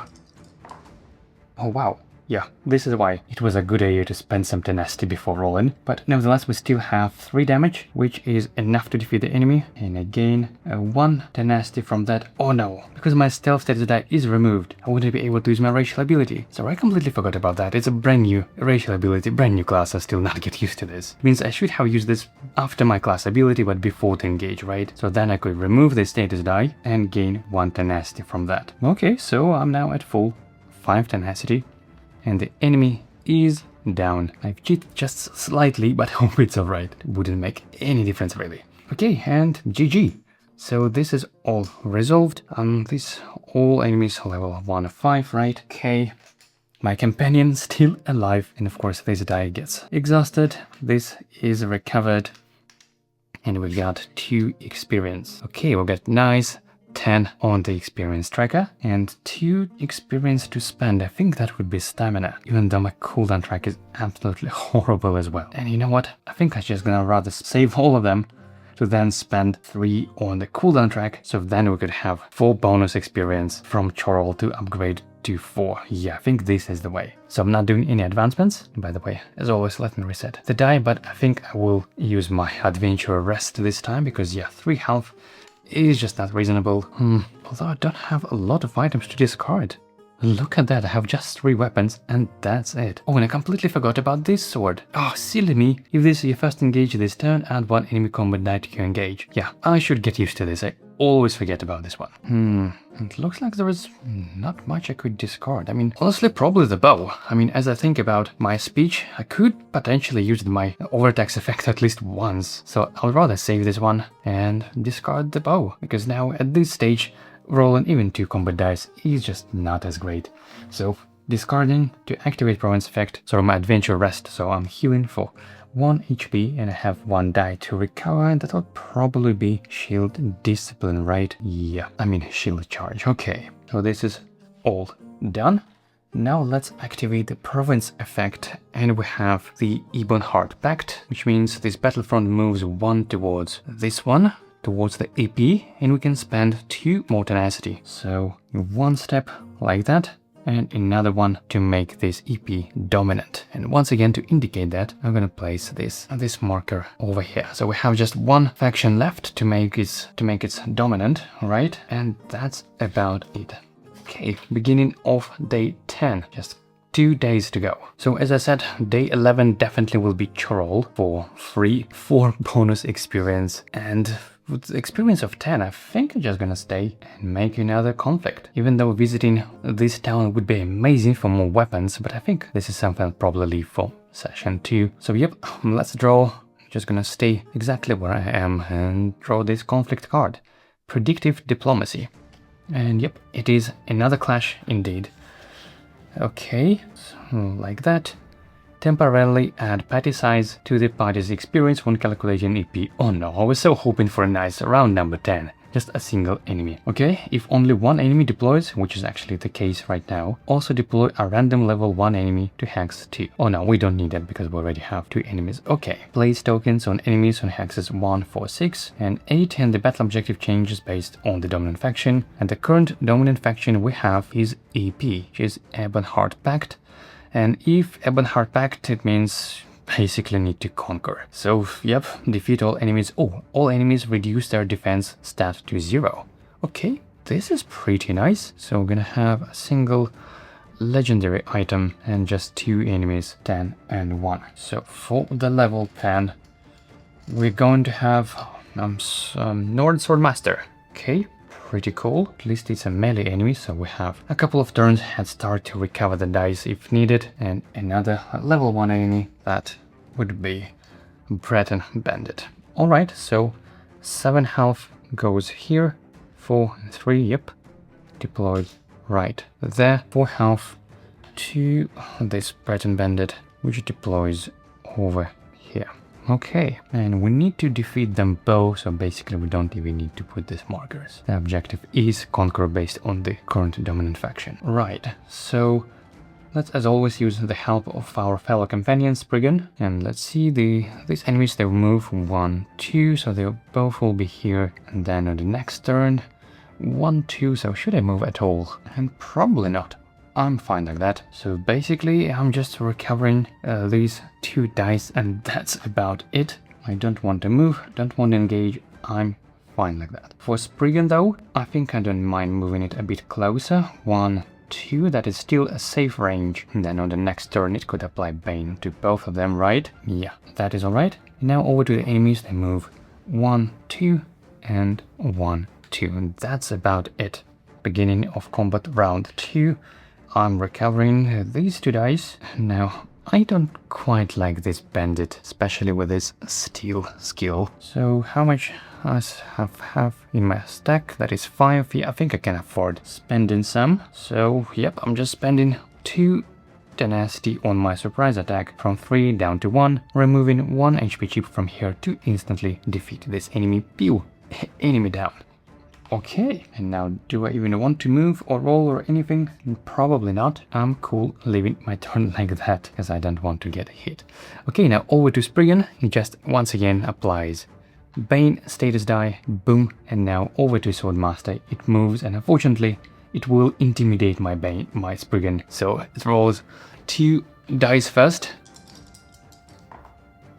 Oh wow, yeah, this is why it was a good idea to spend some tenacity before rolling. But nevertheless, we still have 3 damage, which is enough to defeat the enemy. And again, 1 tenacity from that. Oh no, because my stealth status die is removed, I wouldn't be able to use my racial ability. So I completely forgot about that. It's a brand new racial ability, brand new class. I still not get used to this. It means I should have used this after my class ability, but before to engage, right? So then I could remove the status die and gain 1 tenacity from that. Okay, so I'm now at full 5 tenacity. And the enemy is down. I've cheated just slightly, but I hope it's alright. Wouldn't make any difference really. Okay, and GG. So this is all resolved. These all enemies level 1 of 5, right? Okay. My companion still alive, and of course this die gets exhausted. This is recovered. And we got 2 experience. Okay, we got nice 10 on the experience tracker and 2 experience to spend. I think that would be stamina, even though my cooldown track is absolutely horrible as well. And you know what? I think I'm just gonna rather save all of them to then spend 3 on the cooldown track, so then we could have 4 bonus experience from Chorrol to upgrade to 4. Yeah, I think this is the way. So I'm not doing any advancements. By the way, as always, let me reset the die, but I think I will use my adventure rest this time because yeah, 3 health is just not reasonable. Although I don't have a lot of items to discard. Look at that, I have just 3 weapons and that's it. Oh, and I completely forgot about this sword. Oh, silly me. If this is your first engage this turn, add 1 enemy combat die to your engage. Yeah, I should get used to this. I always forget about this one. It looks like there is not much I could discard. I mean, honestly, probably the bow. I mean, as I think about my speech, I could potentially use my overtax effect at least once. So I'll rather save this one and discard the bow, because now at this stage, rolling even 2 combat dice is just not as great. So discarding to activate Province effect, sort of my adventure rest, so I'm healing for 1 HP and I have 1 die to recover, and that would probably be shield discipline, right? Yeah, I mean shield charge. Okay, so this is all done. Now let's activate the Province effect, and we have the Ebonheart Pact, which means this battlefront moves 1 towards this one, towards the EP, and we can spend 2 more tenacity. So 1 step like that, and another one to make this EP dominant. And once again, to indicate that, I'm gonna place this marker over here. So we have just 1 faction left to make it dominant, right? And that's about it. Okay, beginning of day 10, just 2 days to go. So as I said, day 11 definitely will be Chorrol for free, 4 bonus experience, and with the experience of 10, I think I'm just gonna stay and make another conflict. Even though visiting this town would be amazing for more weapons, but I think this is something I'll probably leave for session 2. So yep, let's draw. Just gonna stay exactly where I am and draw this conflict card. Predictive Diplomacy. And yep, it is another clash indeed. Okay, so like that. Temporarily add party size to the party's experience when calculating EP. Oh no, I was so hoping for a nice round number 10. Just a single enemy. Okay, if only 1 enemy deploys, which is actually the case right now, also deploy a random level 1 enemy to hex 2. Oh no, we don't need that because we already have 2 enemies. Okay, place tokens on enemies on hexes 1, 4, 6 and 8, and the battle objective changes based on the dominant faction. And the current dominant faction we have is EP, which is Ebonheart Pact. And if Ebonheart Pact, it means basically need to conquer. So yep, defeat all enemies. Oh, all enemies reduce their defense stat to 0. Okay, this is pretty nice. So we're gonna have a single legendary item and just 2 enemies, 10 and 1. So for the level 10, we're going to have Norn Swordmaster. Okay, pretty cool. At least it's a melee enemy, so we have a couple of turns head start to recover the dice if needed. And another level 1 enemy, that would be Breton Bandit. Alright, so 7 health goes here, 4 and 3, yep, deployed right there. 4 health to this Breton Bandit, which deploys over here. Okay, and we need to defeat them both, so basically we don't even need to put these markers. The objective is conquer based on the current dominant faction. Right, so let's as always use the help of our fellow companion Spriggan, and let's see these enemies, they will move 1, 2, so they both will be here, and then on the next turn 1, 2, so should I move at all? And probably not. I'm fine like that. So basically I'm just recovering these 2 dice and that's about it. I don't want to move, don't want to engage, I'm fine like that. For Spriggan though, I think I don't mind moving it a bit closer. 1, 2, that is still a safe range. And then on the next turn it could apply Bane to both of them, right? Yeah, that is alright. Now over to the enemies, they move 1, 2 and 1, 2. And that's about it. Beginning of combat round 2. I'm recovering these 2 dice. Now, I don't quite like this bandit, especially with his steel skill. So how much I have in my stack? That is 5. Yeah, I think I can afford spending some. So, yep, I'm just spending 2 tenacity on my surprise attack from 3 down to 1, removing 1 HP chip from here to instantly defeat this enemy. Pew! Enemy down. Okay, and now do I even want to move or roll or anything? Probably not. I'm cool leaving my turn like that, because I don't want to get hit. Okay, now over to Spriggan. He just once again applies Bane status die, boom, and now over to Swordmaster. It moves, and unfortunately, it will intimidate my Spriggan. So it rolls 2 dice first.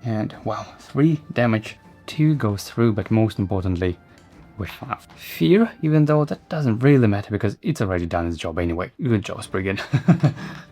And wow, 3 damage. 2 goes through, but most importantly, we have Fear, even though that doesn't really matter because it's already done its job anyway. Good job, Spriggan.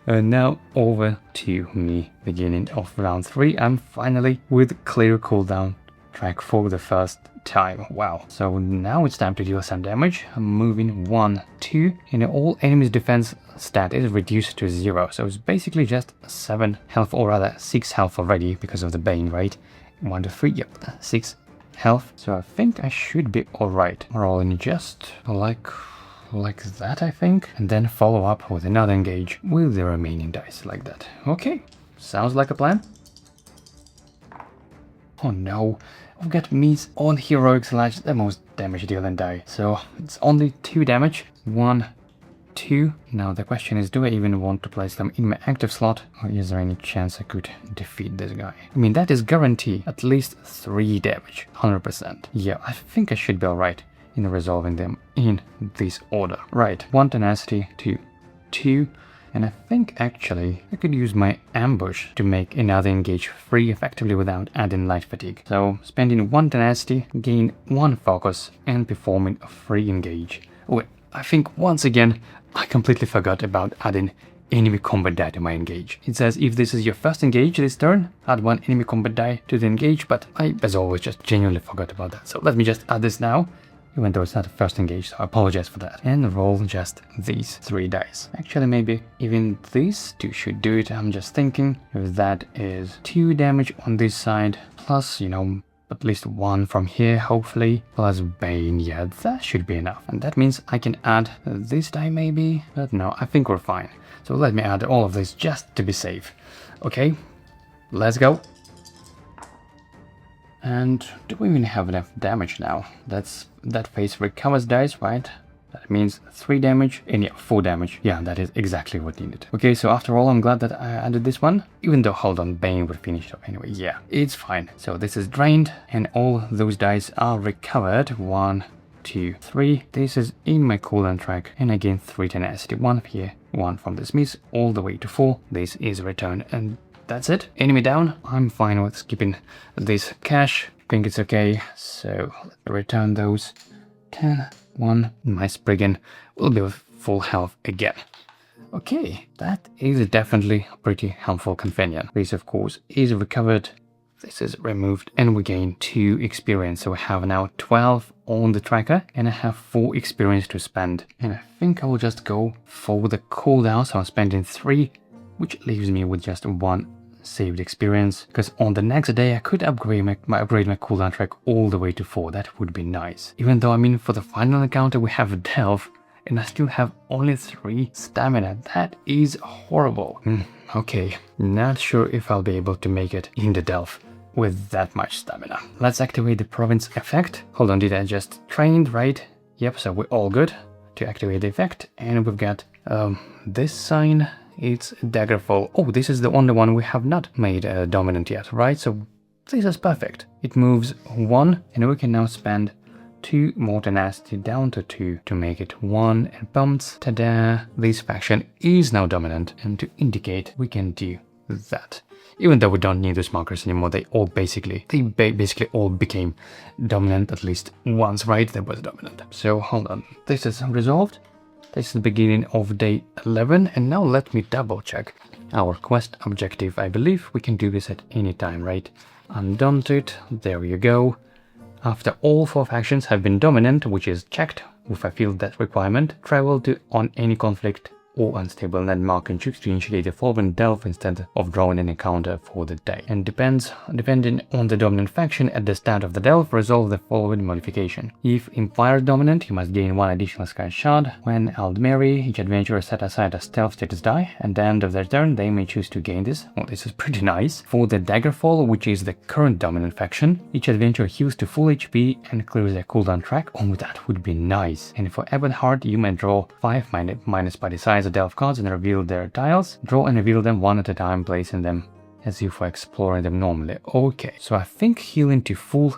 And now over to me, beginning of round 3. I'm finally with clear cooldown track for the first time. Wow. So now it's time to deal some damage. I'm moving 1, 2, and all enemies' defense stat is reduced to 0. So it's basically just 7 health, or rather 6 health already because of the Bane, right? 1, 2, 3, yep, 6 health. So I think I should be alright. Rolling just like that, I think. And then follow up with another engage with the remaining dice like that. Okay, sounds like a plan. Oh no, I've got Me's on Heroic Slash, the most damage dealing die. So it's only 2 damage. 1, 2. Now the question is, do I even want to place them in my active slot? Or is there any chance I could defeat this guy? I mean, that is guarantee at least 3 damage. 100%. Yeah, I think I should be alright in resolving them in this order. Right, 1 tenacity, 2, 2. And I think actually I could use my ambush to make another engage free effectively without adding light fatigue. So spending 1 tenacity, gain 1 focus, and performing a free engage. Oh, I think once again I completely forgot about adding enemy combat die to my engage. It says if this is your first engage this turn, add 1 enemy combat die to the engage, but I, as always, just genuinely forgot about that. So let me just add this now, even though it's not a first engage, so I apologize for that. And roll just these 3 dice. Actually, maybe even these 2 should do it. I'm just thinking if that is 2 damage on this side, plus, you know, at least 1 from here, hopefully, plus Bane. Yeah, that should be enough. And that means I can add this die maybe, but no, I think we're fine. So let me add all of this just to be safe. Okay, let's go. And do we even have enough damage now? That phase recovers dice, right? That means 3 damage and yeah, 4 damage. Yeah, that is exactly what needed. Okay, so after all, I'm glad that I added this one. Even though, hold on, Bane would finish up anyway. Yeah, it's fine. So this is drained and all those dice are recovered. 1, 2, 3. This is in my cooldown track and I gain 3 tenacity. 1 here, 1 from this miss, all the way to 4. This is returned and that's it. Enemy down. I'm fine with skipping this cash. I think it's okay. So let me return those. 10, 1. My Spriggan will be with full health again. Okay, that is definitely a pretty helpful companion. This, of course, is recovered. This is removed and we gain 2 experience. So we have now 12 on the tracker and I have 4 experience to spend. And I think I will just go for the cooldown. So I'm spending 3, which leaves me with just 1 saved experience, because on the next day I could upgrade my cooldown track all the way to 4. That would be nice. Even though, I mean, for the final encounter we have Delve and I still have only 3 stamina. That is horrible. Okay, not sure if I'll be able to make it in the Delve with that much stamina. Let's activate the province effect. Hold on, did I just trained, right? Yep, so we're all good to activate the effect. And we've got this sign. It's Daggerfall. Oh, this is the only one we have not made dominant yet, right? So this is perfect. It moves 1 and we can now spend 2 more tenacity down to 2 to make it 1 and bumps. Ta-da! This faction is now dominant, and to indicate we can do that. Even though we don't need those markers anymore, they basically all became dominant at least once, right? That was dominant. So hold on, this is resolved. This is the beginning of day 11, and now let me double check our quest objective. I believe we can do this at any time, right? Undaunted, there you go. After all 4 factions have been dominant, which is checked, if I feel that requirement, travel to on any conflict or unstable landmark and choose to initiate a following delve instead of drawing an encounter for the day. And depending on the dominant faction at the start of the delve, resolve the following modification. If Empire dominant, you must gain 1 additional sky shard. When Aldmeri, each adventurer set aside a stealth status die. At the end of their turn, they may choose to gain this. Oh, this is pretty nice. For the Daggerfall, which is the current dominant faction, each adventurer heals to full HP and clears their cooldown track. Oh, that would be nice. And for Ebonheart, you may draw 5 minus party size delve cards and reveal their tiles. Draw and reveal them 1 at a time, placing them as if we're exploring them normally. Okay, so I think healing to full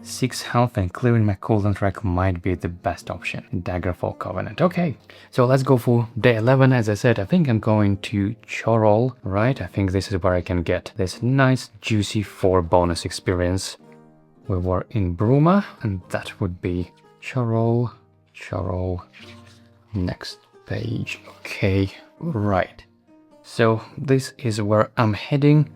6 health and clearing my cooldown track might be the best option. Daggerfall Covenant. Okay, so let's go for day 11. As I said, I think I'm going to Chorrol, right? I think this is where I can get this nice juicy 4 bonus experience. We were in Bruma, and that would be Chorrol, Chorrol, next page. Okay, right. So this is where I'm heading.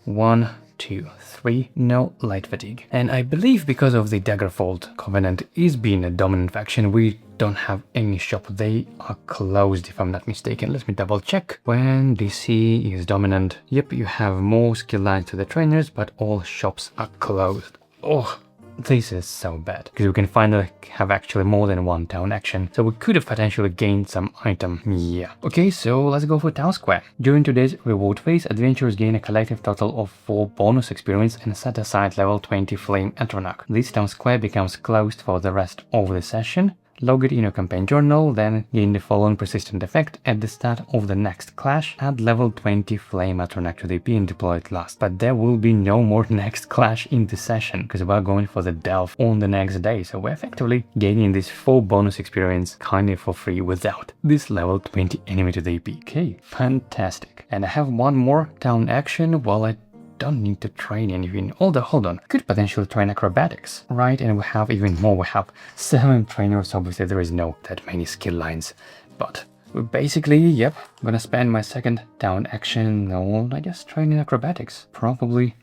1, 2, 3, no light fatigue. And I believe because of the Daggerfold Covenant is being a dominant faction, we don't have any shop. They are closed if I'm not mistaken. Let me double check. When DC is dominant, yep, you have more skill lines to the trainers, but all shops are closed. Oh, this is so bad, because we can finally have actually more than one town action, so we could have potentially gained some item. Yeah. Okay, so let's go for town square. During today's reward phase, adventurers gain a collective total of 4 bonus experience and set aside level 20 flame atronach. This town square becomes closed for the rest of the session. Log it in your campaign journal, then gain the following persistent effect at the start of the next clash. Add level 20 flame atronach to the EP and deploy it last. But there will be no more next clash in the session, because we're going for the delve on the next day, so we're effectively gaining this 4 bonus experience kind of for free without this level 20 enemy to the EP. Okay, fantastic. And I have one more town action. Well, I don't need to train anything. Hold on. Could potentially train acrobatics, right? And we have even more. We have 7 trainers. Obviously, there is no that many skill lines, but we're basically, yep, I'm gonna spend my second town action on, I guess, training acrobatics. Probably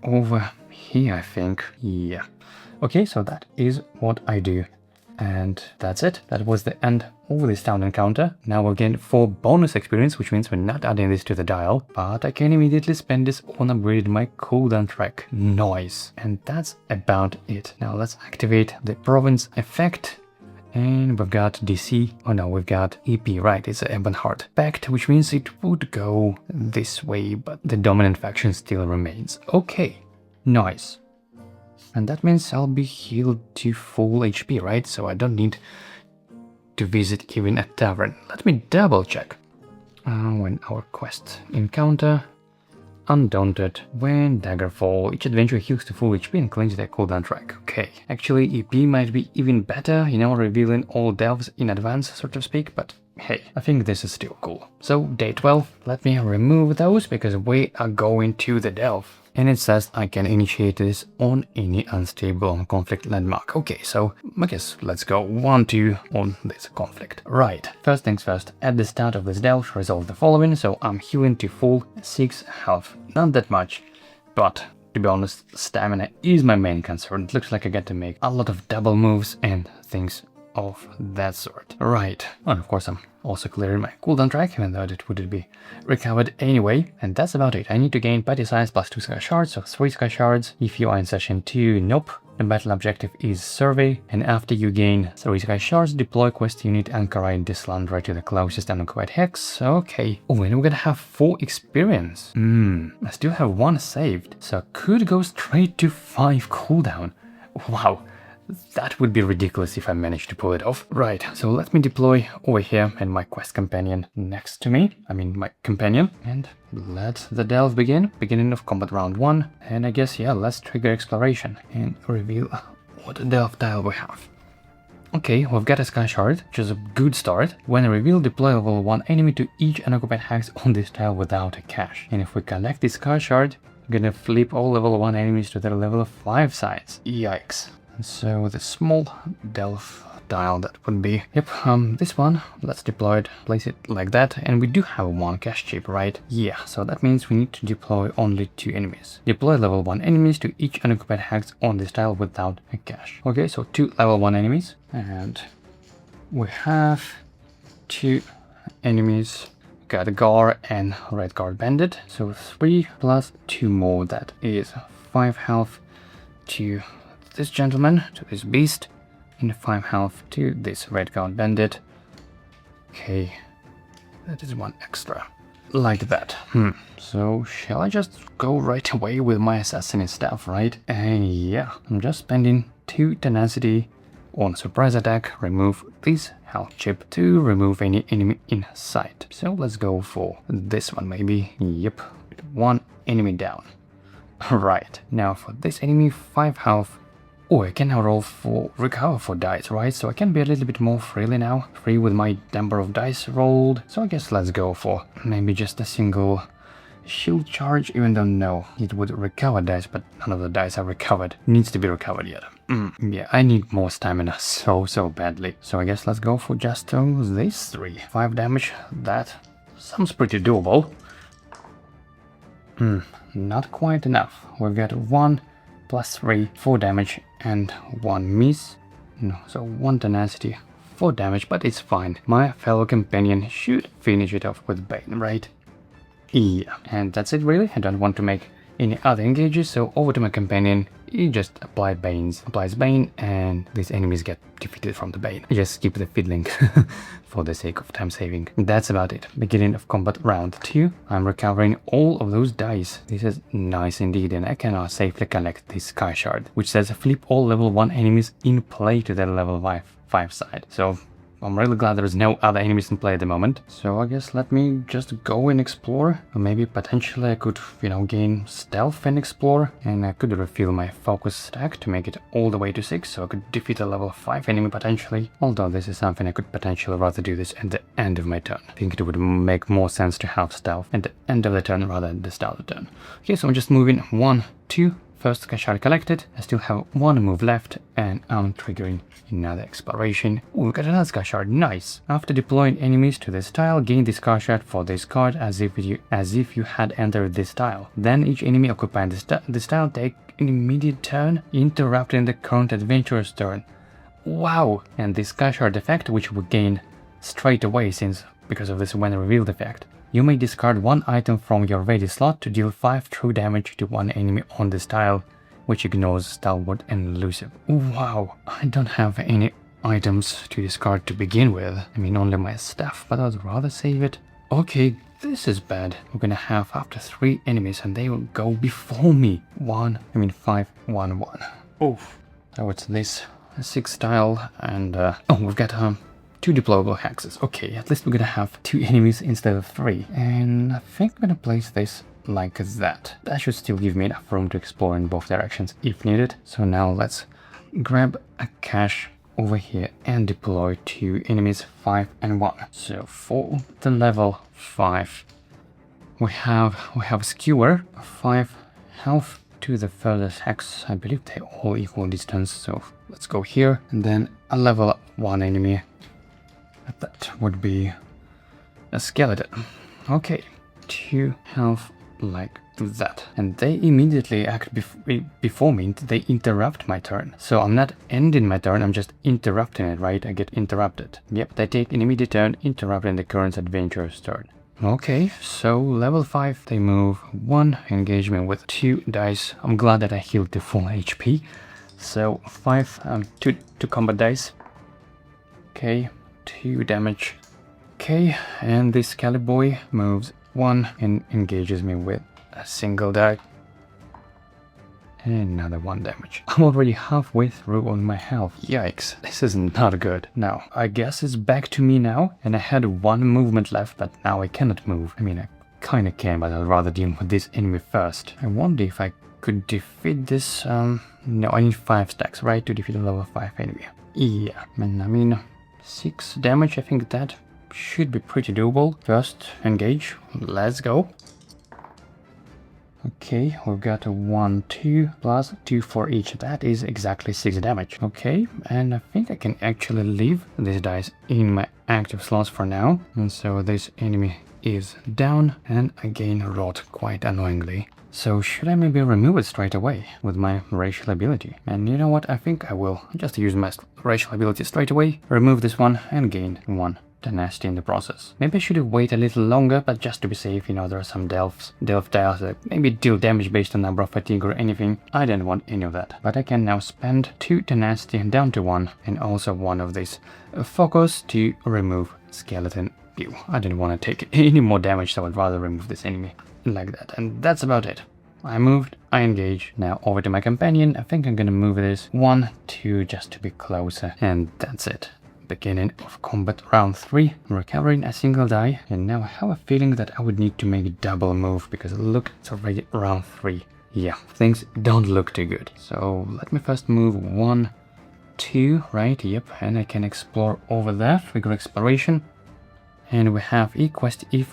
over here, I think. Yeah. Okay, so that is what I do. And that's it. That was the end of this town encounter. Now we'll gain 4 bonus experience, which means we're not adding this to the dial, but I can immediately spend this on upgrading my cooldown track. Nice. And that's about it. Now let's activate the province effect. And we've got DC. Oh no, we've got EP, right? It's an Ebonheart Pact, which means it would go this way, but the dominant faction still remains. Okay, nice. And that means I'll be healed to full HP, right? So I don't need to visit even a tavern. Let me double check. When our quest encounter, Undaunted, when Daggerfall, each adventurer heals to full HP and cleans their cooldown track. Okay, actually EP might be even better, you know, revealing all delves in advance, so to speak, but hey, I think this is still cool. So day 12, let me remove those because we are going to the delve. And it says I can initiate this on any unstable on conflict landmark. Okay, so I guess let's go 1-2 on this conflict. Right, first things first, at the start of this delve, resolve the following. So I'm healing to full 6 health. Not that much, but to be honest, stamina is my main concern. It looks like I get to make a lot of double moves and things of that sort. Right, and of course I'm also clearing my cooldown track, even though it would be recovered anyway. And that's about it. I need to gain party size plus 2 sky shards, so 3 sky shards. If you are in session 2, nope. The battle objective is survey, and after you gain 3 sky shards, deploy quest unit Anchorite Dislandra to the closest unoccupied hex. Okay. Oh, and we're gonna have 4 experience. I still have 1 saved, so I could go straight to 5 cooldown. Wow. That would be ridiculous if I managed to pull it off. Right, so let me deploy over here and my quest companion next to me. I mean, my companion. And let the delve begin. Beginning of combat round 1. And I guess, yeah, let's trigger exploration and reveal what delve tile we have. Okay, we've got a sky shard, which is a good start. When revealed, deploy level 1 enemy to each unoccupied hex on this tile without a cache. And if we collect this sky shard, we're gonna flip all level 1 enemies to their level 5 sides. Yikes. So the small delve tile, that would be, yep, this one, let's deploy it, place it like that, and we do have 1 cache chip, right? Yeah, so that means we need to deploy only 2 enemies. Deploy level 1 enemies to each unoccupied hex on this tile without a cache. Okay, so 2 level 1 enemies, and we have 2 enemies. Got Gar and Red Guard Bandit, so 3 plus 2 more, that is 5 health to this gentleman, to this beast, and 5 health to this Red Guard Bandit. Okay, that is 1 extra. Like that. So, shall I just go right away with my assassin staff, right? Yeah, I'm just spending 2 tenacity on surprise attack, remove this health chip to remove any enemy in sight. So let's go for this one maybe. Yep, 1 enemy down. Right, now for this enemy, 5 health. Oh, I can now roll for recover for dice, right? So I can be a little bit more freely now, free with my number of dice rolled. So I guess let's go for maybe just a single shield charge, even though no, it would recover dice, but none of the dice are recovered. Needs to be recovered yet. Yeah, I need more stamina so badly. So I guess let's go for just these 3. 5 damage, that sounds pretty doable. Not quite enough. We've got 1 plus 3, 4 damage and 1 miss. No, so 1 tenacity, 4 damage, but it's fine. My fellow companion should finish it off with Bane, right? Yeah, and that's it really. I don't want to make any other engages, so over to my companion. He just applies Bane, and these enemies get defeated from the Bane. Just skip the fiddling for the sake of time saving. That's about it. Beginning of combat round 2. I'm recovering all of those dice. This is nice indeed, and I can now safely collect this Sky Shard, which says flip all level 1 enemies in play to their level 5 side. So I'm really glad there's no other enemies in play at the moment. So I guess let me just go and explore. Or maybe potentially I could, gain stealth and explore. And I could refill my focus stack to make it all the way to 6. So I could defeat a level 5 enemy potentially. Although this is something I could potentially rather do this at the end of my turn. I think it would make more sense to have stealth at the end of the turn rather than the start of the turn. Okay, so I'm just moving 1, 2. First Sky Shard collected. I still have 1 move left, and I'm triggering another exploration. Ooh, we got another Sky Shard, nice. After deploying enemies to this tile, gain the Sky Shard for this card as if you had entered this tile. Then each enemy occupying this tile take an immediate turn, interrupting the current adventurer's turn. Wow! And the Sky Shard effect, which we gain straight away because of this when revealed effect. You may discard 1 item from your ready slot to deal 5 true damage to 1 enemy on this tile, which ignores Stalwart and Elusive. Wow, I don't have any items to discard to begin with. I mean, only my staff, but I'd rather save it. Okay, this is bad. We're gonna have after 3 enemies and they will go before me. 5, 1, 1. Oof. So it's this 6 tile and we've got 2 deployable hexes. Okay, at least we're gonna have 2 enemies instead of 3. And I think I'm gonna place this like that. That should still give me enough room to explore in both directions if needed. So now let's grab a cache over here and deploy 2 enemies 5 and 1. So for the level 5, we have Skewer, 5 health to the furthest hex. I believe they all equal distance, so let's go here. And then a level 1 enemy. That would be a skeleton. Okay, 2 health like that. And they immediately act before me. They interrupt my turn. So I'm not ending my turn, I'm just interrupting it, right? I get interrupted. Yep, they take an immediate turn, interrupting the current adventurer's turn. Okay, so level 5, they move 1 engagement with 2 dice. I'm glad that I healed to full HP. So 5, 2 combat dice. Okay. 2 damage. Okay, and this Caliboy moves 1 and engages me with a single die. And another 1 damage. I'm already halfway through on my health. Yikes, this is not good. Now, I guess it's back to me now, and I had 1 movement left, but now I cannot move. I mean, I kinda can, but I'd rather deal with this enemy first. I wonder if I could defeat this, no, I need 5 stacks, right, to defeat a level 5 enemy. Yeah, and I mean, 6 damage, I think that should be pretty doable. First, engage, let's go. Okay, we've got a 1, 2, plus 2 for each. That is exactly 6 damage. Okay, and I think I can actually leave these dice in my active slots for now. And so this enemy is down, and I gain rot quite annoyingly. So should I maybe remove it straight away with my racial ability? And you know what, I think I will just use my racial ability straight away, remove this one and gain 1 tenacity in the process. Maybe I should have waited a little longer, but just to be safe, there are some delf tiles that maybe deal damage based on number of fatigue or anything. I didn't want any of that. But I can now spend 2 tenacity down to 1 and also 1 of this focus to remove skeleton. Ew, I didn't want to take any more damage, so I'd rather remove this enemy. Like that, and that's about it. I moved, I engage. Now over to my companion. I think I'm gonna move this 1, 2 just to be closer, and that's it. Beginning of combat round 3, recovering a single die, and now I have a feeling that I would need to make a double move because look, it's already round 3. Yeah, things don't look too good. So let me first move 1, 2, right, yep, and I can explore over there, figure exploration. And we have if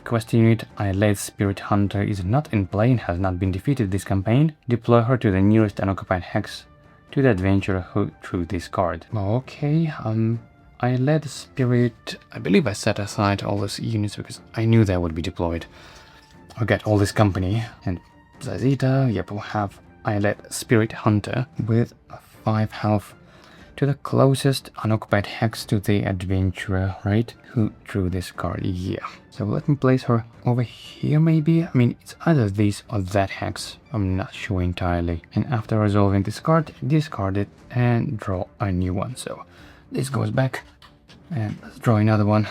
quest unit I led Spirit Hunter is not in play and has not been defeated this campaign, deploy her to the nearest unoccupied hex to the adventurer who drew this card. Okay, I led Spirit. I believe I set aside all these units because I knew they would be deployed. I'll get all this company and Zazita. Yep, we'll have I led Spirit Hunter with 5 health to the closest unoccupied hex to the adventurer, right? Who drew this card? Yeah. So let me place her over here maybe? I mean, it's either this or that hex. I'm not sure entirely. And after resolving this card, discard it and draw a new one. So this goes back and let's draw another one.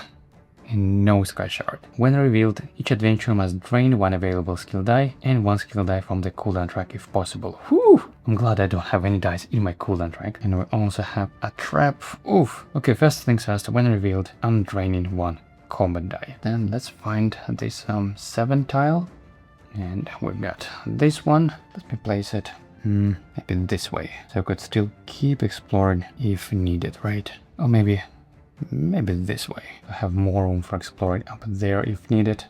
And no sky shard. When revealed, each adventurer must drain 1 available skill die and 1 skill die from the cooldown track if possible. Whew! I'm glad I don't have any dice in my cooldown track. And we also have a trap. Oof! Okay, first things first, when revealed, I'm draining 1 combat die. Then let's find this 7 tile. And we've got this one. Let me place it maybe this way. So I could still keep exploring if needed, right? Or maybe this way. I have more room for exploring up there if needed.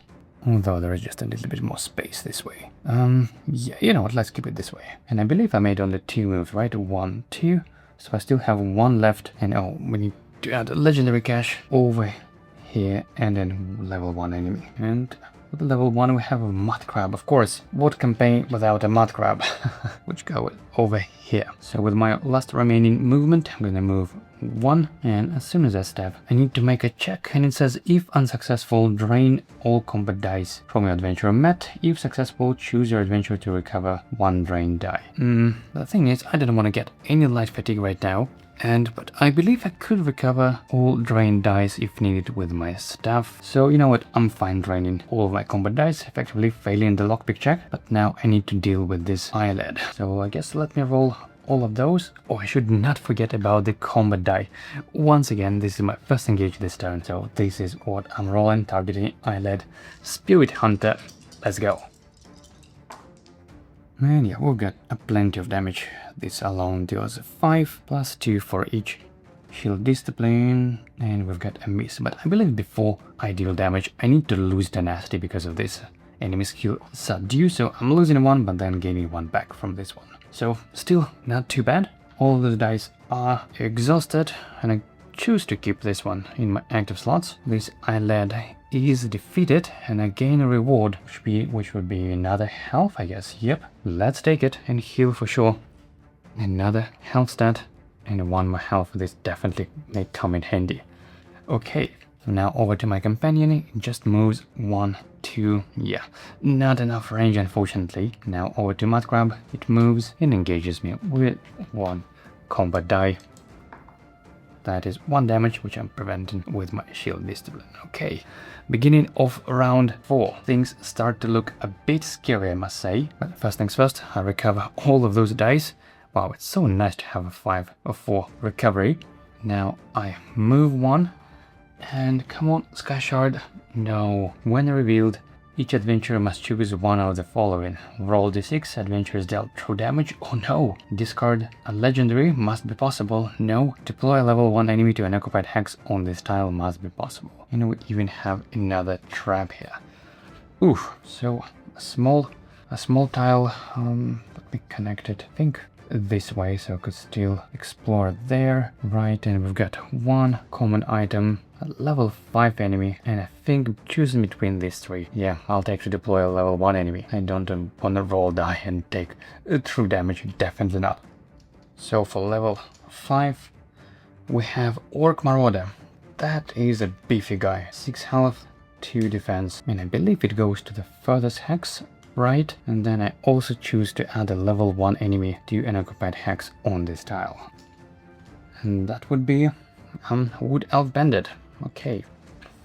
Although there is just a little bit more space this way. Yeah, you know what, let's keep it this way. And I believe I made only 2 moves, right? 1, 2. So I still have 1 left. And oh, we need to add a legendary cache over here and then level 1 enemy. And with the level 1 we have a mud crab, of course. What campaign without a mud crab? Which go over here. So with my last remaining movement, I'm gonna move 1, and as soon as I step, I need to make a check, and it says if unsuccessful, drain all combat dice from your adventurer mat. If successful, choose your adventurer to recover 1 drain die. The thing is, I didn't want to get any light fatigue right now, but I believe I could recover all drain dice if needed with my staff. So you know what, I'm fine draining all of my combat dice, effectively failing the lockpick check, but now I need to deal with this eyelid. So I guess let me roll all of those. Oh, I should not forget about the combat die. Once again, this is my first engage this turn, so this is what I'm rolling, targeting eyelid Spirit Hunter. Let's go. And yeah, we've got plenty of damage. This alone deals 5 plus 2 for each shield discipline, and we've got a miss. But I believe before I deal damage, I need to lose tenacity because of this enemy skill subdue. So I'm losing 1, but then gaining 1 back from this one. So still not too bad. All the dice are exhausted, and I choose to keep this one in my active slots. This eyelid is defeated, and I gain a reward, which would be another health, I guess. Yep, let's take it and heal for sure. Another health stat and 1 more health. This definitely may come in handy. Okay, so now over to my companion. It just moves 1, 2. Yeah, not enough range unfortunately. Now over to Mud Crab. It moves and engages me with 1 combat die. That is 1 damage, which I'm preventing with my shield discipline. Okay, beginning of round 4. Things start to look a bit scary, I must say. But first things first, I recover all of those dice. Wow, it's so nice to have a 5 or 4 recovery. Now I move 1. And come on, Sky Shard. No. When revealed, each adventurer must choose 1 out of the following. Roll d6, adventurers dealt true damage. Oh no. Discard a legendary, must be possible. No. Deploy a level 1 enemy to an occupied hex on this tile, must be possible. And we even have another trap here. Oof. So a small tile. Let me connect it, I think this way, so I could still explore there. Right, and we've got 1 common item, a level 5 enemy, and I think choosing between these 3. Yeah, I'll take to deploy a level 1 enemy. I don't want to roll die and take true damage, definitely not. So for level 5, we have Orc Marauder. That is a beefy guy. 6 health, 2 defense, and I believe it goes to the furthest hex. Right, and then I also choose to add a level 1 enemy to an occupied hex on this tile. And that would be Wood Elf Bandit. Okay,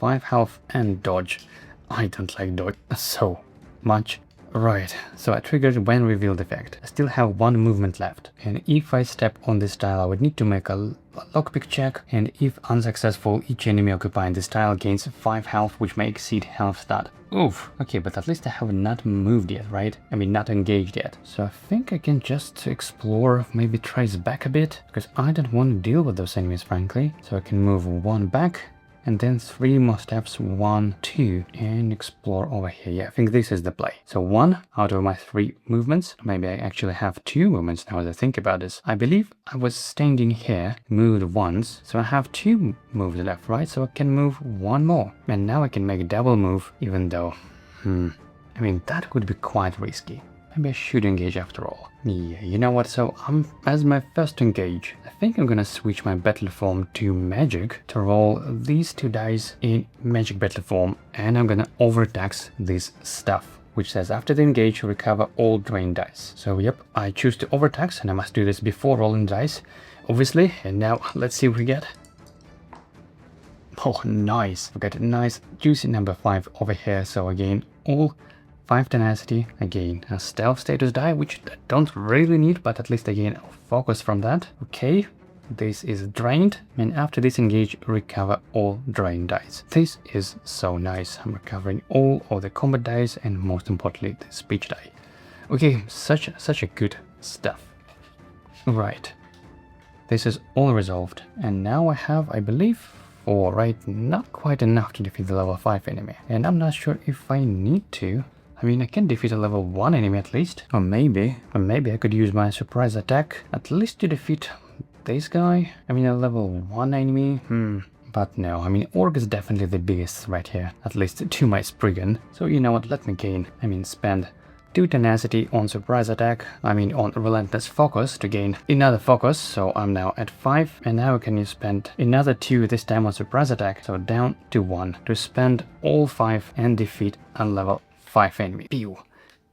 5 health and dodge. I don't like dodge so much. Right, so I triggered when revealed effect. I still have 1 movement left, and if I step on this tile I would need to make a lockpick check, and if unsuccessful, each enemy occupying this tile gains 5 health, which may exceed health stat. Oof, okay, but at least I have not moved yet, right? I mean, not engaged yet. So I think I can just explore, maybe trace back a bit, because I don't want to deal with those enemies, frankly. So I can move 1 back, and then 3 more steps, 1, 2, and explore over here. Yeah, I think this is the play. So 1 out of my 3 movements. Maybe I actually have 2 movements now as I think about this. I believe I was standing here, moved once, so I have 2 moves left, right? So I can move 1 more. And now I can make a double move, even though, I mean, that could be quite risky. Maybe I should engage after all. Yeah, you know what, so as my first engage, I think I'm gonna switch my battle form to magic to roll these 2 dice in magic battle form, and I'm gonna overtax this stuff, which says after the engage recover all drained dice. So yep, I choose to overtax, and I must do this before rolling dice, obviously. And now let's see what we get. Oh, nice. We got a nice juicy number 5 over here. So again, all 5 tenacity, again a stealth status die, which I don't really need, but at least again I'll focus from that. Okay, this is drained, and after this engage recover all drained dice. This is so nice. I'm recovering all of the combat dice and most importantly the speech die. Okay, such a good stuff. Right, this is all resolved, and now I have, I believe, 4, right? Not quite enough to defeat the level 5 enemy, and I'm not sure if I need to. I mean, I can defeat a level 1 enemy at least, or maybe I could use my surprise attack at least to defeat this guy. I mean, a level 1 enemy, but no, I mean, Orc is definitely the biggest threat here, at least to my Spriggan. So you know what, let me spend 2 tenacity on surprise attack, on relentless focus to gain another focus, so I'm now at 5, and now I can spend another 2 this time on surprise attack, so down to 1 to spend all 5 and defeat a level 5 enemy. Pew.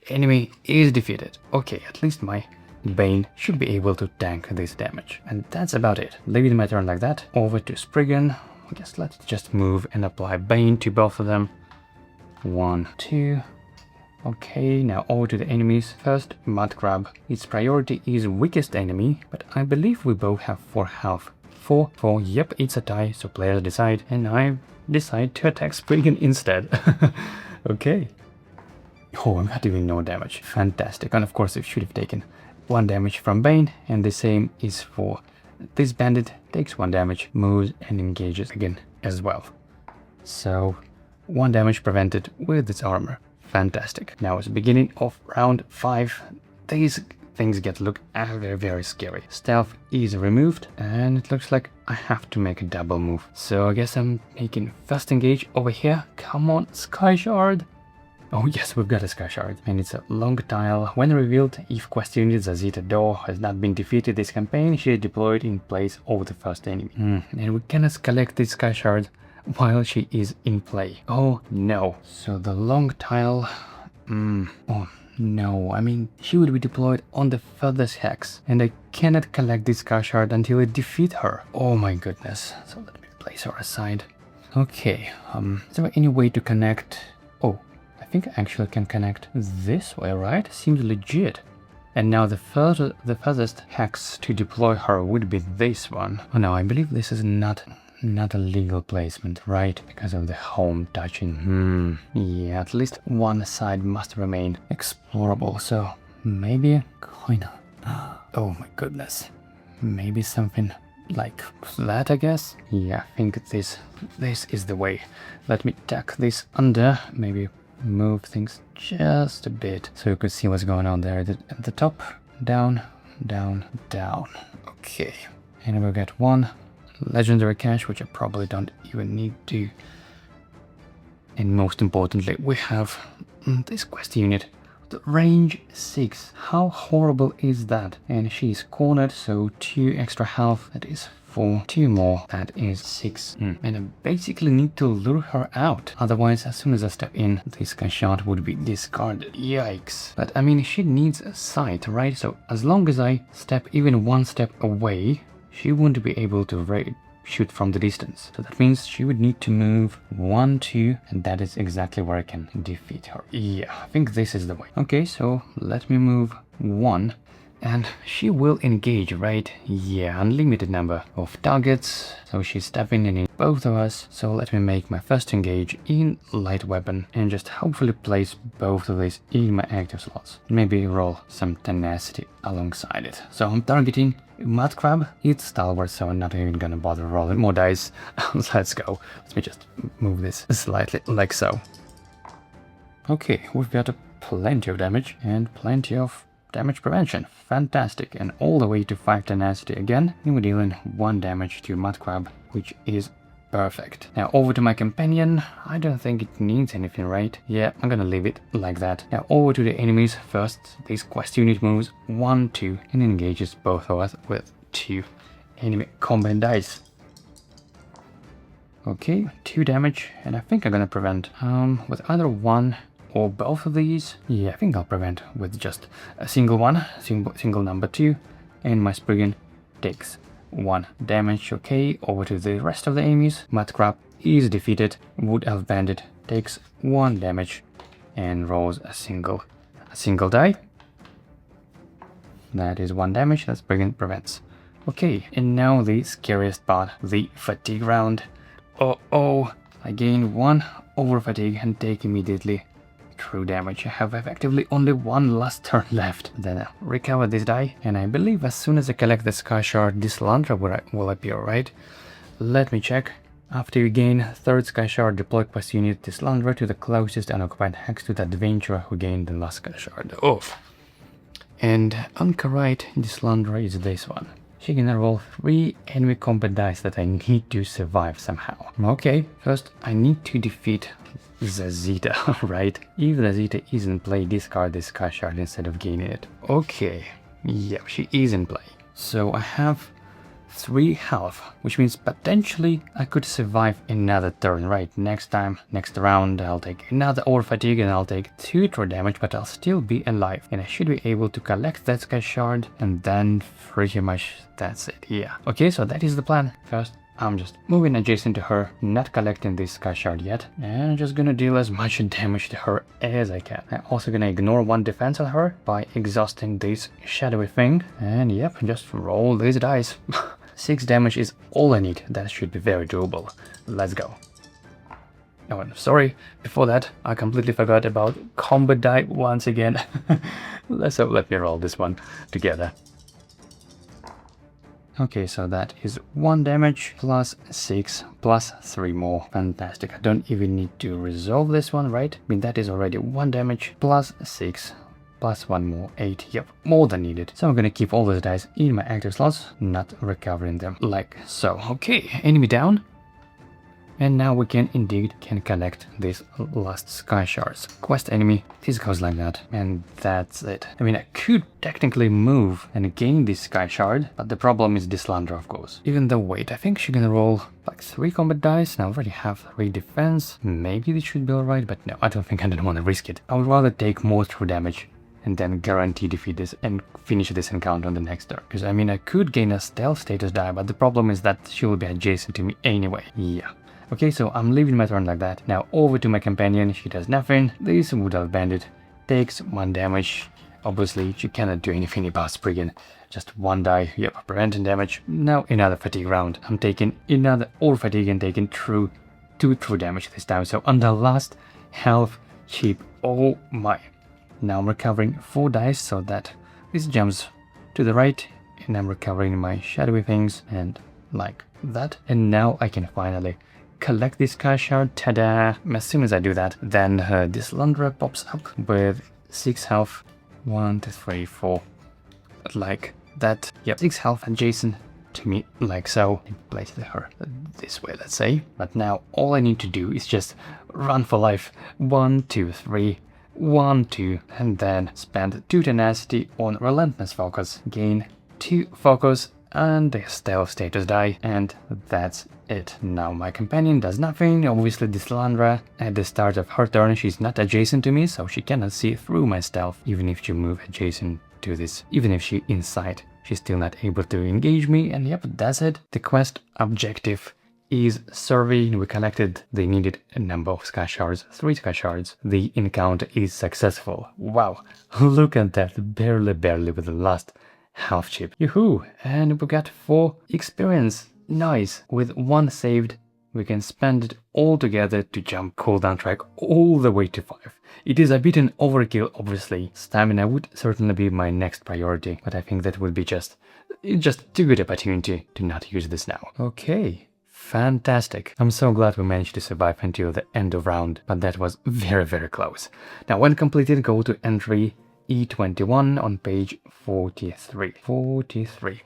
Enemy is defeated. Okay, at least my Bane should be able to tank this damage. And that's about it. Leaving my turn like that. Over to Spriggan. I guess let's just move and apply Bane to both of them. 1, 2. Okay, now over to the enemies. First, Mud Crab. Its priority is weakest enemy, but I believe we both have 4 health. 4, yep, it's a tie, so players decide, and I decide to attack Spriggan instead. Okay. Oh, I'm not doing no damage. Fantastic. And of course it should have taken 1 damage from Bane, and the same is for this bandit. Takes 1 damage, moves and engages again as well. So 1 damage prevented with this armor. Fantastic. Now it's the beginning of round 5. These things look very, very scary. Stealth is removed, and it looks like I have to make a double move. So I guess I'm making first engage over here. Come on, Sky Shard. Oh yes, we've got a Sky Shard, and it's a long tile. When revealed, if quest unit Zazita Do has not been defeated this campaign, she is deployed in place of the first enemy. And we cannot collect this Sky Shard while she is in play. Oh no. So the long tile... Oh no, I mean, she would be deployed on the furthest hex, and I cannot collect this Sky Shard until I defeat her. Oh my goodness. So let me place her aside. Okay, is there any way to connect... Oh, I think I actually can connect this way, right? Seems legit. And now the furthest hex to deploy her would be this one. Oh no, I believe this is not a legal placement, right? Because of the home touching. Yeah, at least one side must remain explorable. So maybe kinda... Oh my goodness. Maybe something like that, I guess? Yeah, I think this is the way. Let me tuck this under, maybe move things just a bit so you could see what's going on there. At the top, down, down, down. Okay, and we'll get 1 legendary cache, which I probably don't even need to. And most importantly, we have this quest unit, the range 6. How horrible is that? And she's cornered, so 2 extra health, that is 4, 2 more, that is 6. And I basically need to lure her out, otherwise as soon as I step in, this shot would be discarded. Yikes. But I mean, she needs a sight, right? So as long as I step even 1 step away, she wouldn't be able to shoot from the distance. So that means she would need to move 1, 2, and that is exactly where I can defeat her. Yeah, I think this is the way. Okay, so let me move 1 And she will engage, right? Yeah, unlimited number of targets. So she's stepping in both of us. So let me make my first engage in light weapon and just hopefully place both of these in my active slots. Maybe roll some tenacity alongside it. So I'm targeting Mud Crab. It's stalwart, so I'm not even gonna bother rolling more dice. Let's go. Let me just move this slightly like so. Okay, we've got plenty of damage and plenty of damage prevention. Fantastic. And all the way to 5 tenacity again. And we're dealing 1 damage to Mud Crab, which is perfect. Now over to my companion. I don't think it needs anything, right? Yeah, I'm gonna leave it like that. Now over to the enemies. First, this quest unit moves 1, 2 and engages both of us with 2 enemy combat dice. Okay, 2 damage, and I think I'm gonna prevent with either 1 or both of these. Yeah, I think I'll prevent with just a single one, single number 2, and my Spriggan takes 1 damage. Okay, over to the rest of the enemies. Mud Crab is defeated. Wood Elf Bandit takes 1 damage and rolls a single die. That is 1 damage that Spriggan prevents. Okay, and now the scariest part, the fatigue round. Oh, I gain 1 over fatigue and take immediately true damage. I have effectively only 1 last turn left. Then I'll recover this die, and I believe as soon as I collect the Sky Shard, this Landra will appear, right? Let me check. After you gain 3rd Sky Shard, deploy quest unit this Landra to the closest unoccupied hex to the adventurer who gained the last Sky Shard. Oh! And Ankarite, this Landra is this one. She can roll 3 enemy combat dice that I need to survive somehow. Okay, first I need to defeat the Zeta, right? If the Zeta is in play, discard this Sky Shard instead of gaining it. Okay, yeah, she is in play. So I have 3 health, which means potentially I could survive another turn, right? Next round, I'll take another over fatigue and I'll take 2 true damage, but I'll still be alive. And I should be able to collect that Sky Shard, and then pretty much that's it, yeah. Okay, so that is the plan. First, I'm just moving adjacent to her, not collecting this Sky Shard yet, and just gonna deal as much damage to her as I can. I'm also gonna ignore 1 defense on her by exhausting this shadowy thing, and yep, just roll these dice. 6 damage is all I need. That should be very doable. Let's go. Oh, and sorry, before that, I completely forgot about combat die once again. So let me roll this one together. Okay, so that is 1 damage plus 6 plus 3 more. Fantastic. I don't even need to resolve this one, right? I mean, that is already 1 damage plus 6 plus 1 more, 8. Yep, more than needed. So I'm gonna keep all those dice in my active slots, not recovering them like so. Okay, enemy down. And now we can indeed collect these last Sky Shards. Quest enemy, this goes like that, and that's it. I mean, I could technically move and gain this Sky Shard, but the problem is this Landra, of course. Even though, wait, I think she's gonna roll like 3 combat dice. Now I already have 3 defense. Maybe this should be alright, but no, I don't think I don't want to risk it. I would rather take more true damage and then guarantee defeat this and finish this encounter on the next turn. Because I mean, I could gain a stealth status die, but the problem is that she will be adjacent to me anyway. Yeah. Okay, so I'm leaving my turn like that. Now over to my companion, she does nothing. This Wood Elf Bandit takes 1 damage. Obviously, she cannot do anything about Spriggan. Just 1 die, yep, preventing damage. Now another fatigue round. I'm taking another over fatigue and taking 2 true damage this time. So on the last health chip, oh my. Now I'm recovering 4 dice so that this jumps to the right, and I'm recovering my shadowy things and like that. And now I can finally collect this Sky Shard. Ta-da! As soon as I do that, then this Landra pops up with 6 health. 1, 2, 3, 4. Like that. Yep, 6 health adjacent to me, like so. Place her this way, let's say. But now all I need to do is just run for life. 1, 2, 3. 1, 2, and then spend 2 tenacity on Relentless Focus. Gain 2 focus and the stealth status die, and that's it. Now my companion does nothing. Obviously this Landra, at the start of her turn, she's not adjacent to me, so she cannot see through my stealth. Even if she move adjacent to this, even if she inside, she's still not able to engage me. And yep, that's it. The quest objective is survey. We collected the needed number of Sky Shards, 3 Sky Shards. The encounter is successful. Wow, look at that, barely with the last half chip. Yoo-hoo! And we got 4 experience. Nice. With 1 saved, we can spend it all together to jump cooldown track all the way to 5. It is a bit an overkill, obviously. Stamina would certainly be my next priority, but I think that would be just too good opportunity to not use this now. Okay. Fantastic. I'm so glad we managed to survive until the end of round, but that was very, very close. Now, when completed, go to entry E21 on page 43. 43.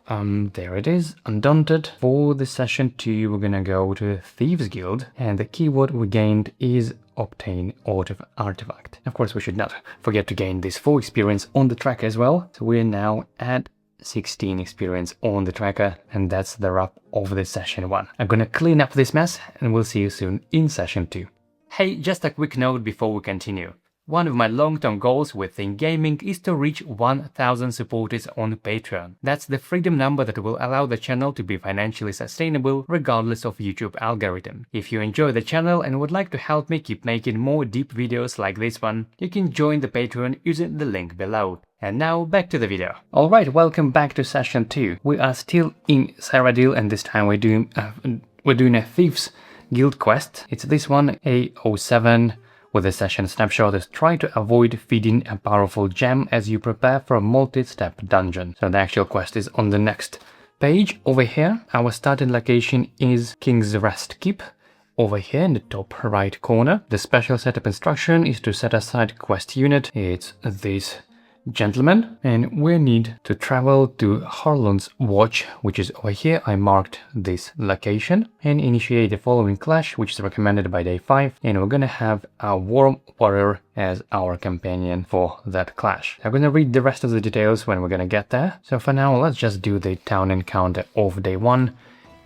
There it is, Undaunted. For the session 2, we're gonna go to Thieves Guild, and the keyword we gained is obtain artifact. Of course, we should not forget to gain this 4 experience on the tracker as well. So we're now at 16 experience on the tracker, and that's the wrap of the session 1. I'm gonna clean up this mess, and we'll see you soon in session 2. Hey, just a quick note before we continue. One of my long-term goals within gaming is to reach 1000 supporters on Patreon. That's the freedom number that will allow the channel to be financially sustainable regardless of YouTube algorithm. If you enjoy the channel and would like to help me keep making more deep videos like this one, you can join the Patreon using the link below. And now back to the video. Alright, welcome back to session 2. We are still in Cyrodiil, and this time we're doing a Thieves Guild quest. It's this one, A07. With the session snapshot is try to avoid feeding a powerful gem as you prepare for a multi-step dungeon. So the actual quest is on the next page. Over here, our starting location is Kingscrest Keep. Over here in the top right corner, the special setup instruction is to set aside quest unit. It's this gentleman, and we need to travel to Chorrol's Watch, which is over here. I marked this location, and initiate the following clash, which is recommended by day 5, and we're gonna have a Warm Warrior as our companion for that clash. I'm gonna read the rest of the details when we're gonna get there. So for now, let's just do the town encounter of day 1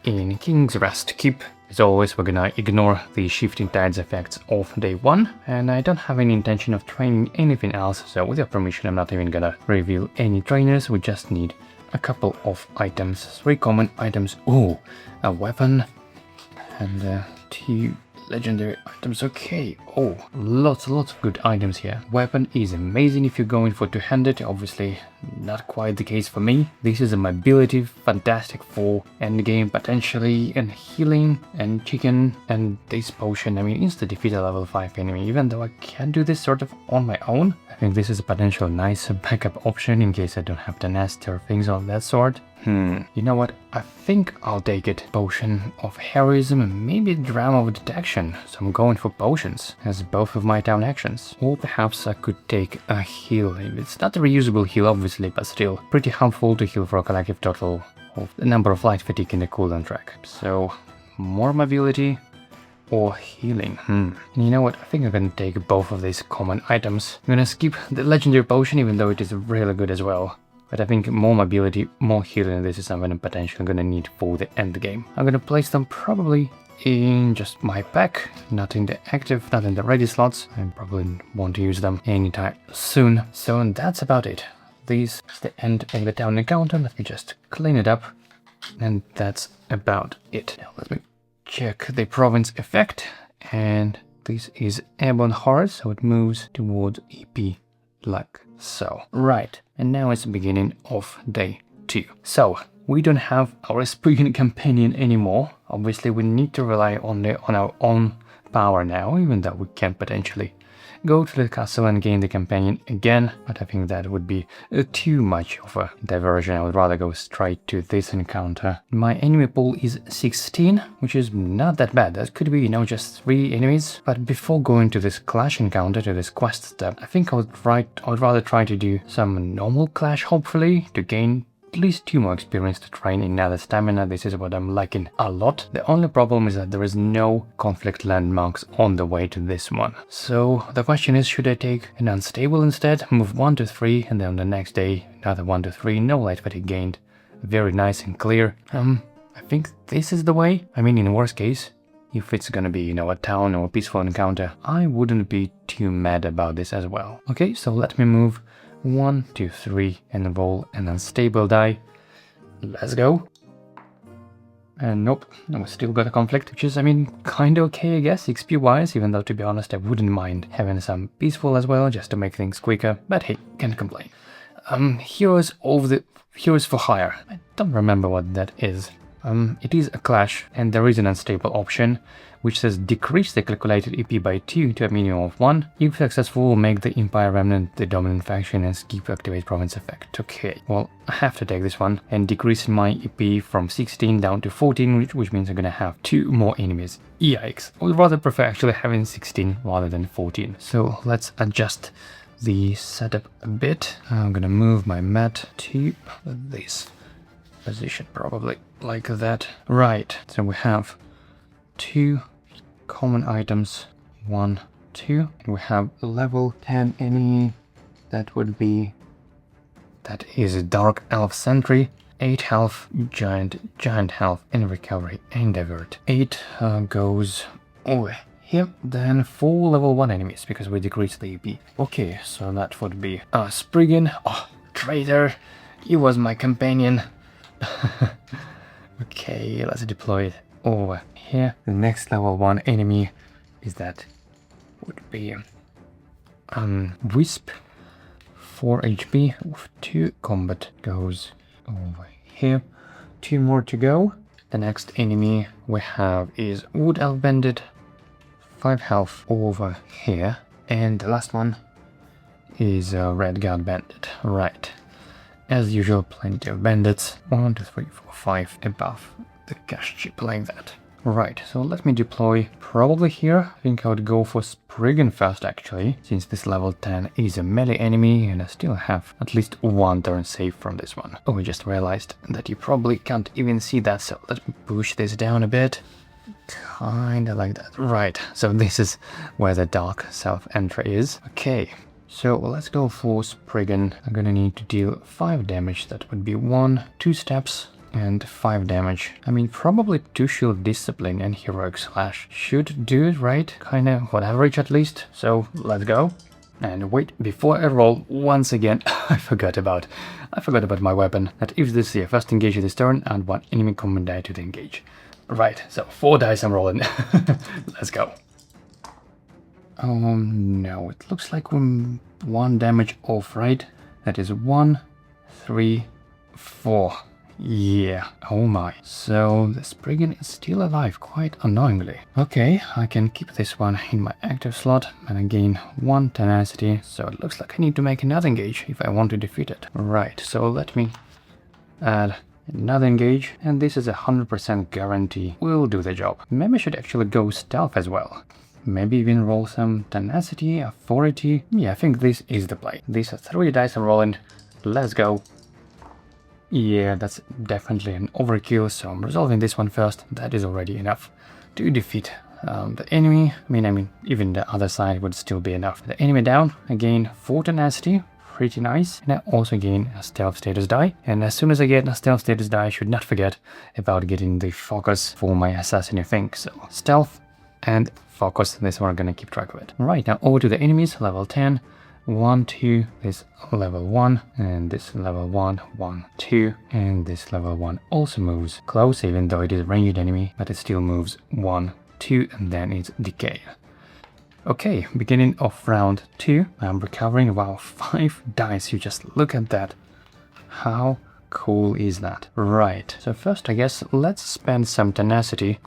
in Kingscrest Keep. As always, we're gonna ignore the shifting tides effects of day 1, and I don't have any intention of training anything else, so with your permission I'm not even gonna reveal any trainers. We just need a couple of items, 3 common items, ooh, a weapon, and 2 legendary items. Okay, oh, lots of good items here. Weapon is amazing if you're going for two-handed, obviously not quite the case for me. This is a mobility, fantastic for endgame potentially, and healing and chicken, and this potion, I mean, insta defeat a level 5 enemy. Even though I can do this sort of on my own, I think this is a potential nice backup option in case I don't have the nest or things of that sort. You know what, I think I'll take it. Potion of heroism and maybe drama of detection, so I'm going for potions as both of my town actions. Or perhaps I could take a heal. It's not a reusable heal obviously, but still pretty harmful to heal for a collective total of the number of light fatigue in the cooldown track. So more mobility or healing. And you know what, I think I'm gonna take both of these common items. I'm gonna skip the legendary potion even though it is really good as well. But I think more mobility, more healing, this is something I'm potentially gonna need for the end game. I'm gonna place them probably in just my pack, not in the active, not in the ready slots. I probably won't use them anytime soon. So that's about it. This is the end of the town encounter. Let me just clean it up. And that's about it. Now let me check the province effect. And this is Airborne Horror, so it moves towards EP like so. Right. And now it's the beginning of day 2. So, we don't have our Spring companion anymore. Obviously, we need to rely on our own power now, even though we can potentially go to the castle and gain the companion again. But I think that would be too much of a diversion. I would rather go straight to this encounter. My enemy pool is 16, which is not that bad. That could be, you know, just 3 enemies. But before going to this clash encounter, to this quest step, I think I would rather try to do some normal clash, hopefully, to gain at least 2 more experience to train in another stamina. This is what I'm liking a lot. The only problem is that there is no conflict landmarks on the way to this one. So the question is, should I take an unstable instead, move 1 to 3, and then the next day another 1 to 3, no light fatigue gained, very nice and clear. I think this is the way. I mean, in worst case, if it's gonna be, you know, a town or a peaceful encounter, I wouldn't be too mad about this as well. Okay, so let me move 1, 2, 3 and roll an unstable die. Let's go. And nope, we still got a conflict, which is, I mean, kinda okay, I guess, XP wise, even though to be honest I wouldn't mind having some peaceful as well, just to make things quicker, but hey, can't complain. Heroes for Hire. I don't remember what that is. It is a clash, and there is an unstable option, which says decrease the calculated EP by 2 to a minimum of 1. If successful, make the Empire Remnant the dominant faction and skip activate province effect. Okay, well, I have to take this one and decrease my EP from 16 down to 14, which means I'm gonna have 2 more enemies. Yikes. I would rather prefer actually having 16 rather than 14. So let's adjust the setup a bit. I'm gonna move my mat to this position, probably like that. Right, so we have 2 common items, 1, 2, and we have level 10 enemy. That is a Dark Elf Sentry, 8 health, giant health, and recovery and divert. 8 goes over here. Then 4 level 1 enemies, because we decreased the EP. Okay, so that would be Spriggan. Oh, traitor, he was my companion. Okay, let's deploy it over here. The next level 1 enemy is would be Wisp, 4 HP with 2 combat, goes over here. 2 more to go. The next enemy we have is Wood Elf Bandit, 5 health, over here. And the last one is Red Guard Bandit. Right. As usual, plenty of bandits. 1, 2, 3, 4, 5 above the cash chip, like that. Right, so let me deploy probably here. I think I would go for Spriggan first, actually, since this level 10 is a melee enemy and I still have at least 1 turn safe from this one. Oh, I just realized that you probably can't even see that, so let me push this down a bit. Kinda like that. Right, so this is where the dark south entry is. Okay. So let's go for Spriggan. I'm gonna need to deal 5 damage. That would be 1, 2 steps, and 5 damage. I mean, probably 2 shield discipline and heroic slash should do it, right? Kinda what average at least. So let's go. And wait, before I roll, once again, I forgot about my weapon. That if this is your first engage this turn, add 1 enemy combat die to the engage. Right, so 4 dice I'm rolling. Let's go. Oh no, it looks like we're 1 damage off, right? That is 1, 3, 4. Yeah, oh my. So the Spriggan is still alive, quite annoyingly. Okay, I can keep this one in my active slot and I gain 1 tenacity, so it looks like I need to make another engage if I want to defeat it. Right, so let me add another engage, and this is a 100% guarantee will do the job. Maybe I should actually go stealth as well. Maybe even roll some tenacity, authority. Yeah, I think this is the play. These are 3 dice I'm rolling. Let's go. Yeah, that's definitely an overkill, so I'm resolving this one first. That is already enough to defeat the enemy. I mean, even the other side would still be enough. The enemy down, again 4 tenacity. Pretty nice. And I also gain a stealth status die. And as soon as I get a stealth status die, I should not forget about getting the focus for my assassin thing. So stealth and focus, this one I'm gonna keep track of it. Right, now over to the enemies, level 10. 1, 2, this level 1, and this level 1, 1, 2, and this level 1 also moves close, even though it is a ranged enemy, but it still moves 1, 2, and then it's decay. Okay, beginning of round 2, I'm recovering. Wow, 5 dice, you just look at that. How cool is that? Right, so first I guess let's spend some tenacity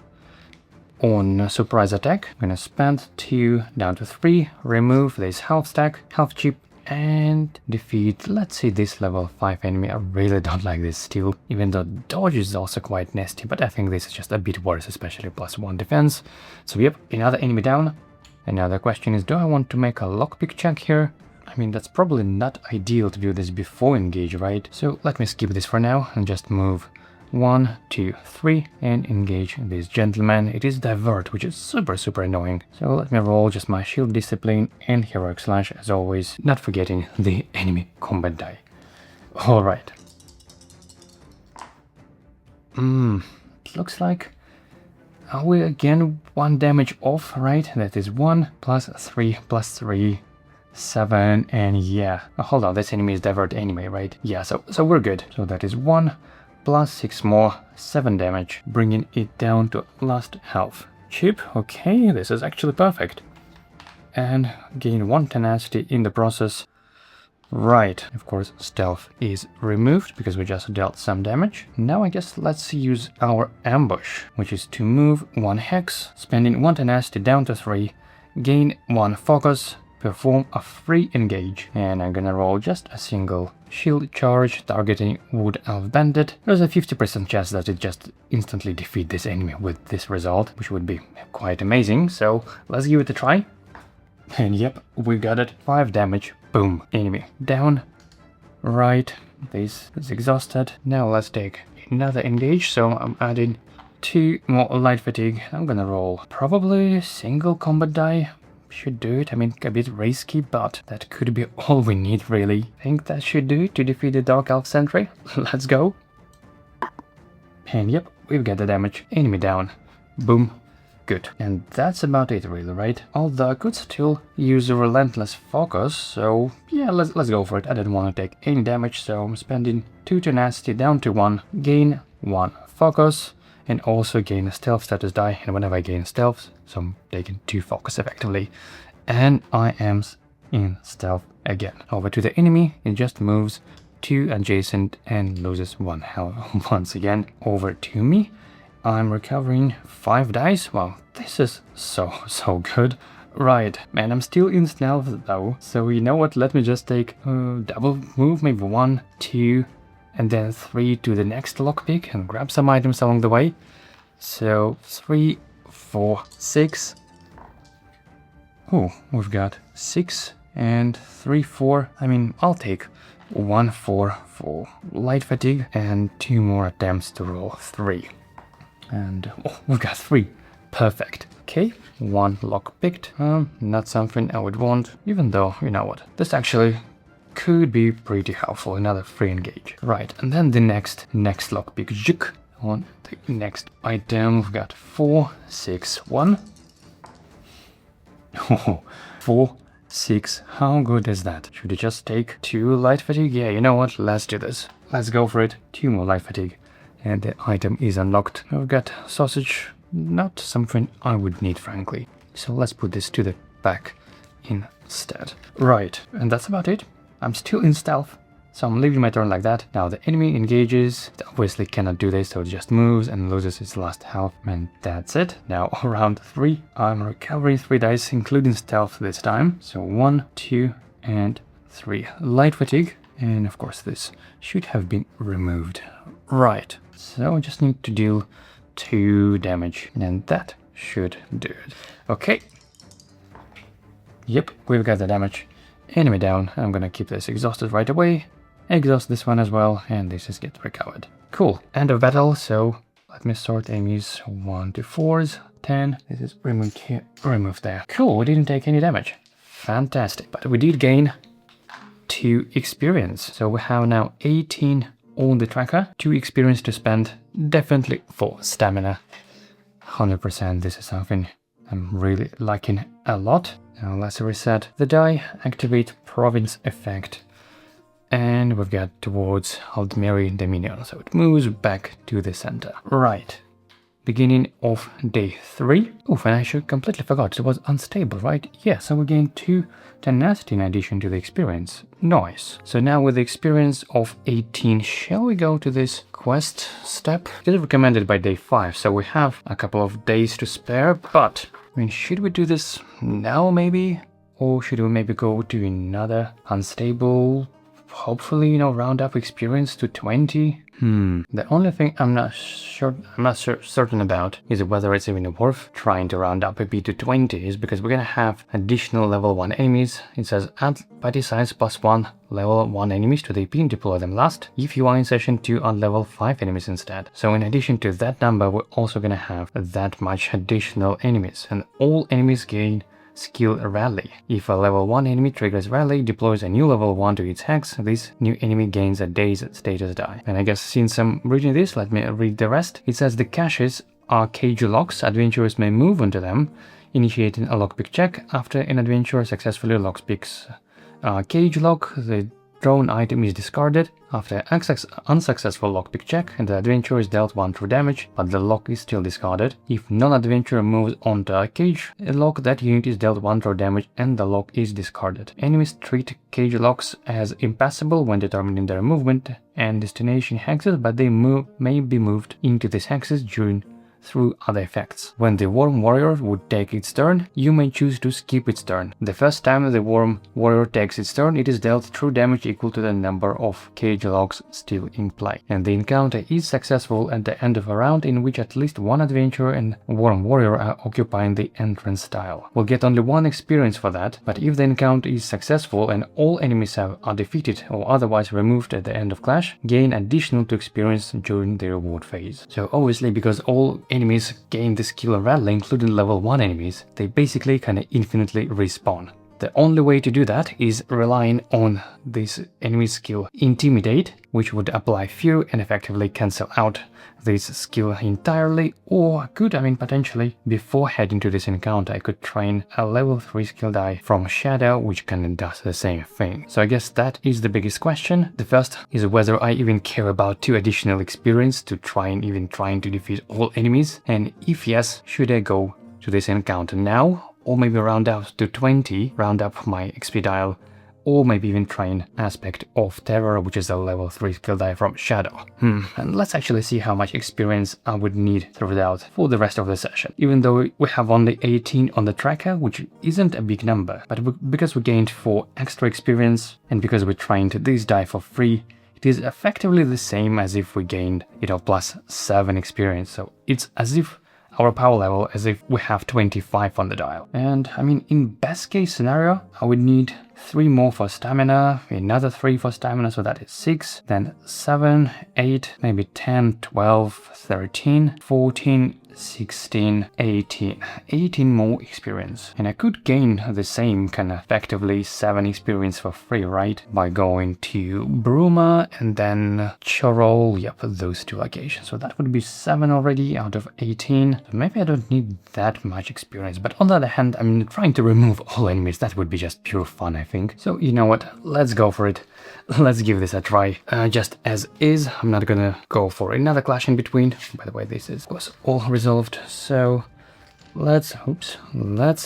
on surprise attack. I'm gonna spend 2 down to 3, remove this health stack, health chip, and defeat, let's see, this level 5 enemy. I really don't like this still, even though dodge is also quite nasty, but I think this is just a bit worse, especially +1 defense. So yep, another enemy down. Another question is, do I want to make a lockpick check here? I mean, that's probably not ideal to do this before engage, right? So let me skip this for now and just move 1, 2, 3 and engage this gentleman. It is divert, which is super annoying. So let me roll just my shield discipline and heroic slash as always, not forgetting the enemy combat die. Alright. It looks like are we again 1 damage off, right? That is 1 plus 3 plus 3, 7, and yeah. Oh, hold on, this enemy is divert anyway, right? Yeah, so we're good. So that is 1 plus 6 more, 7 damage, bringing it down to last health. Chip, okay, this is actually perfect. And gain 1 tenacity in the process. Right, of course stealth is removed because we just dealt some damage. Now I guess let's use our ambush, which is to move 1 hex, spending 1 tenacity down to 3, gain 1 focus, perform a free engage, and I'm gonna roll just a single shield charge targeting Wood Elf Bandit. There's a 50% chance that it just instantly defeat this enemy with this result, which would be quite amazing, so let's give it a try. And yep, we got it. 5 damage. Boom. Enemy down. Right. This is exhausted. Now let's take another engage. So I'm adding 2 more light fatigue. I'm gonna roll probably single combat die. Should do it. I mean, a bit risky, but that could be all we need, really. I think that should do it to defeat the Dark Elf Sentry. Let's go. And yep, we've got the damage. Enemy down. Boom. Good. And that's about it, really, right? Although I could still use a relentless focus, so yeah, let's go for it. I didn't want to take any damage, so I'm spending 2 tenacity down to 1, gain 1 focus, and also gain a stealth status die. And whenever I gain stealth, so I'm taking 2 focus effectively, and I am in stealth again. Over to the enemy, it just moves 2 adjacent and loses 1 health once again. Over to me. I'm recovering 5 dice. Wow, this is so good. Right, man, I'm still in stealth though, so you know what, let me just take double move, maybe 1, 2, and then 3 to the next lockpick and grab some items along the way. So 3, 4, 6. Oh, we've got 6 and 3, 4. I mean, I'll take 1, 4 for light fatigue and 2 more attempts to roll 3. And oh, we've got 3. Perfect. Okay, 1 lock picked. Not something I would want, even though, you know what, this actually could be pretty helpful. Another free engage. Right, and then the next lock pick. Juk on the next item. We've got 4, 6, 1. Oh, 4, 6. How good is that? Should I just take 2 light fatigue? Yeah, you know what? Let's do this. Let's go for it. 2 more light fatigue. And the item is unlocked. I've got sausage, not something I would need, frankly. So let's put this to the back instead. Right, and that's about it. I'm still in stealth, so I'm leaving my turn like that. Now the enemy engages. It obviously cannot do this, so it just moves and loses its last health. And that's it. Now round 3, I'm recovering 3 dice, including stealth this time. So 1, 2, and 3 light fatigue. And of course this should have been removed. Right, so I just need to deal 2 damage, and that should do it. Okay. Yep, we've got the damage. Enemy down. I'm gonna keep this exhausted right away. Exhaust this one as well, and this is get recovered. Cool. End of battle, so let me sort enemies 1 to 4s. 10. This is removed here. Removed there. Cool, we didn't take any damage. Fantastic. But we did gain 2 experience. So we have now 18 on the tracker. 2 experience to spend. Definitely for stamina. 100%. This is something I'm really liking a lot. Now let's reset the die. Activate province effect. And we've got towards Aldmeri Dominion. So it moves back to the center. Right. Beginning of day 3. Oof, and I should completely forgot it was unstable, right? Yeah, so we gained 2 tenacity in addition to the experience. Nice. So now with the experience of 18, shall we go to this quest step? It is recommended by day 5, so we have a couple of days to spare, but I mean, should we do this now maybe? Or should we maybe go to another unstable, hopefully, you know, round up experience to 20? The only thing I'm not certain about is whether it's even worth trying to round up a bit to 20, is because we're gonna have additional level 1 enemies. It says add party size +1 level 1 enemies to the EP and deploy them last. If you are in session 2, add level 5 enemies instead. So in addition to that number, we're also gonna have that much additional enemies, and all enemies gain skill rally. If a level 1 enemy triggers rally, deploys a new level 1 to its hex, this new enemy gains a day's status die. And I guess since I'm reading this, let me read the rest. It says the caches are cage locks. Adventurers may move onto them, initiating a lockpick check. After an adventurer successfully lockpicks a cage lock, the drawn item is discarded. After unsuccessful lockpick check, the adventurer is dealt 1 true damage, but the lock is still discarded. If non-adventurer moves onto a cage, a lock, that unit is dealt 1 true damage and the lock is discarded. Enemies treat cage locks as impassable when determining their movement and destination hexes, but they may be moved into these hexes through other effects. When the Worm Warrior would take its turn, you may choose to skip its turn. The first time the Worm Warrior takes its turn, it is dealt true damage equal to the number of cage locks still in play. And the encounter is successful at the end of a round in which at least one adventurer and Worm Warrior are occupying the entrance tile. We'll get only 1 experience for that, but if the encounter is successful and all enemies are defeated or otherwise removed at the end of clash, gain additional 2 experience during the reward phase. So obviously, because all enemies gain the skill Rattler, including level 1 enemies, they basically kinda infinitely respawn. The only way to do that is relying on this enemy skill Intimidate, which would apply fear and effectively cancel out this skill entirely, or potentially, before heading to this encounter, I could train a level 3 skill die from Shadow, which kinda does the same thing. So I guess that is the biggest question. The first is whether I even care about 2 additional experience to trying to defeat all enemies, and if yes, should I go to this encounter now, or maybe round up to 20, round up my XP dial, or maybe even train Aspect of Terror, which is a level 3 skill die from Shadow. And let's actually see how much experience I would need throughout for the rest of the session. Even though we have only 18 on the tracker, which isn't a big number, but because we gained 4 extra experience, and because we trained this die for free, it is effectively the same as if we gained, plus 7 experience. So it's as if our power level as if we have 25 on the dial. And in best case scenario, I would need 3 more for stamina, another 3 for stamina, so that is 6, then 7, 8, maybe 10, 12, 13, 14, 16, 18. 18 more experience. And I could gain the same effectively 7 experience for free, right? By going to Bruma and then Chorrol, those 2 locations. So that would be 7 already out of 18. So maybe I don't need that much experience. But on the other hand, trying to remove all enemies, that would be just pure fun, I think. So you know what? Let's go for it. Let's give this a try, just as is. I'm not gonna go for another clash in between. By the way, this is of course all resolved, so let's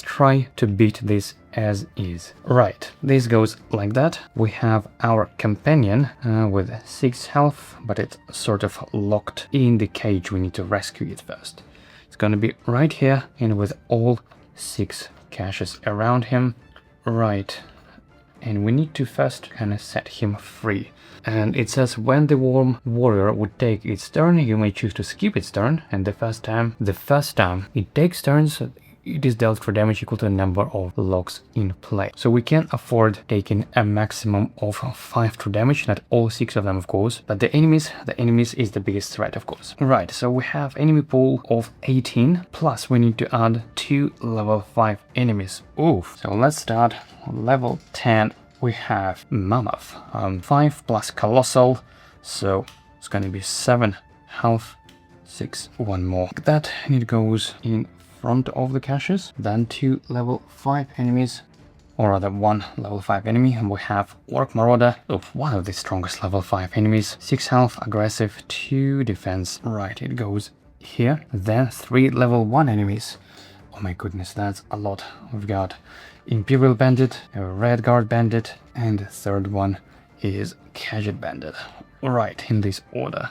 try to beat this as is. Right, this goes like that. We have our companion with 6 health, but it's sort of locked in the cage. We need to rescue it first. It's gonna be right here and with all 6 caches around him. Right. And we need to first set him free. And it says when the Worm Warrior would take its turn, you may choose to skip its turn, and the first time it takes turns, it is dealt for damage equal to the number of locks in play. So we can afford taking a maximum of 5 true damage, not all 6 of them of course, but the enemies is the biggest threat of course. Right, so we have enemy pool of 18, plus we need to add 2 level 5 enemies. Oof. So let's start level 10. We have Mammoth, 5 plus Colossal, so it's gonna be 7 health, 6, 1 more. Like that, and it goes in front of the caches, then 2 level 5 enemies, or rather 1 level 5 enemy, and we have Orc Marauder, one of the strongest level 5 enemies, 6 health, aggressive, 2 defense. Right, it goes here, then 3 level 1 enemies. Oh my goodness, that's a lot. We've got Imperial Bandit, a Red Guard Bandit, and the third one is Gadget Bandit. Right, in this order.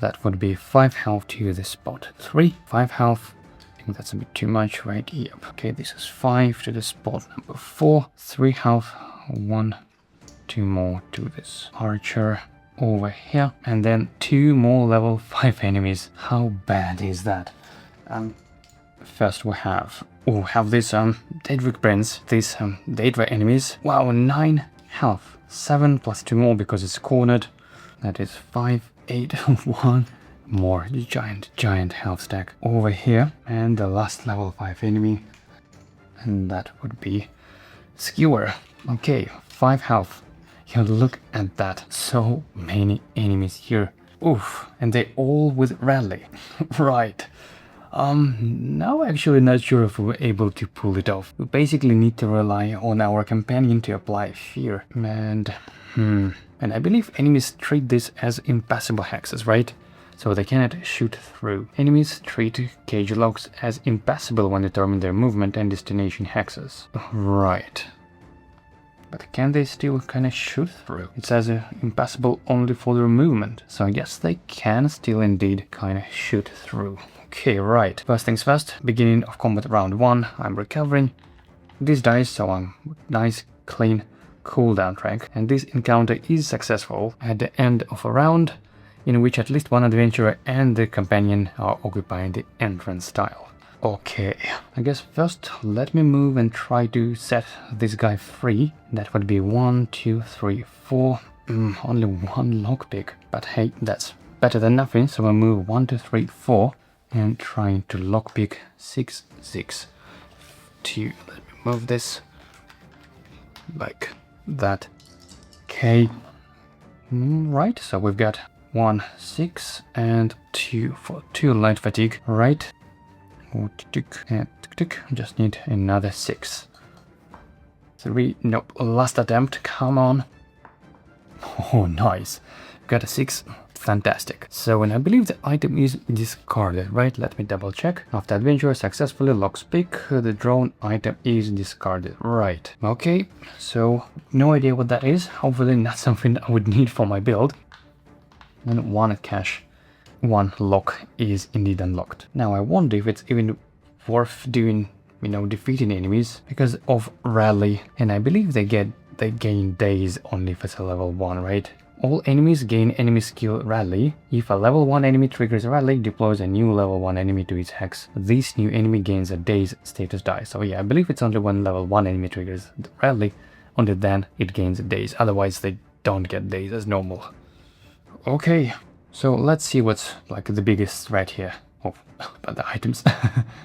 That would be 5 health to the spot. 3, 5 health. I think that's a bit too much, right? Yep. Okay, this is 5 to the spot number 4. 3 health, 1, 2 more to this Archer over here. And then 2 more level 5 enemies. How bad is that? First we have this Daedric Prince, these Daedra enemies. Wow, 9 health. 7 plus 2 more because it's cornered. That is 5, 8, 1 more giant health stack over here. And the last level 5 enemy, and that would be Skewer. Okay, 5 health. You look at that, so many enemies here. Oof, and they all with rally. Right. Now actually not sure if we're able to pull it off. We basically need to rely on our companion to apply fear. And I believe enemies treat this as impassable hexes, right? So they cannot shoot through. Enemies treat cage locks as impassable when determining their movement and destination hexes. Right. But can they still kind of shoot through? It says impassable only for their movement. So I guess they can still indeed kind of shoot through. Okay, right. First things first, beginning of combat round 1, I'm recovering. This dies, so I'm nice, clean cooldown track. And this encounter is successful at the end of a round, in which at least one adventurer and the companion are occupying the entrance tile. Okay, I guess first let me move and try to set this guy free. That would be 1, 2, 3, 4. Only one lockpick. But hey, that's better than nothing, so I'll move 1, 2, 3, 4. And trying to lockpick 6, 6, 2. Let me move this like that. Okay. Right, so we've got 1, 6 and 2 for 2 light fatigue, right? And just need another 6. 3, nope, last attempt, come on. Oh, nice. Got a 6, fantastic. So, and I believe the item is discarded, right? Let me double check. After adventure successfully locks pick, the drawn item is discarded, right? Okay, so no idea what that is. Hopefully not something I would need for my build. And 1 cache, 1 lock is indeed unlocked. Now I wonder if it's even worth doing, defeating enemies because of rally, and I believe they gain days only if it's a level 1, right? All enemies gain enemy skill rally. If a level 1 enemy triggers rally, deploys a new level 1 enemy to its hex. This new enemy gains a days status die. So yeah, I believe it's only when level 1 enemy triggers the rally, only then it gains days. Otherwise they don't get days as normal. Okay, so let's see what's like the biggest threat here. Oh, but the items.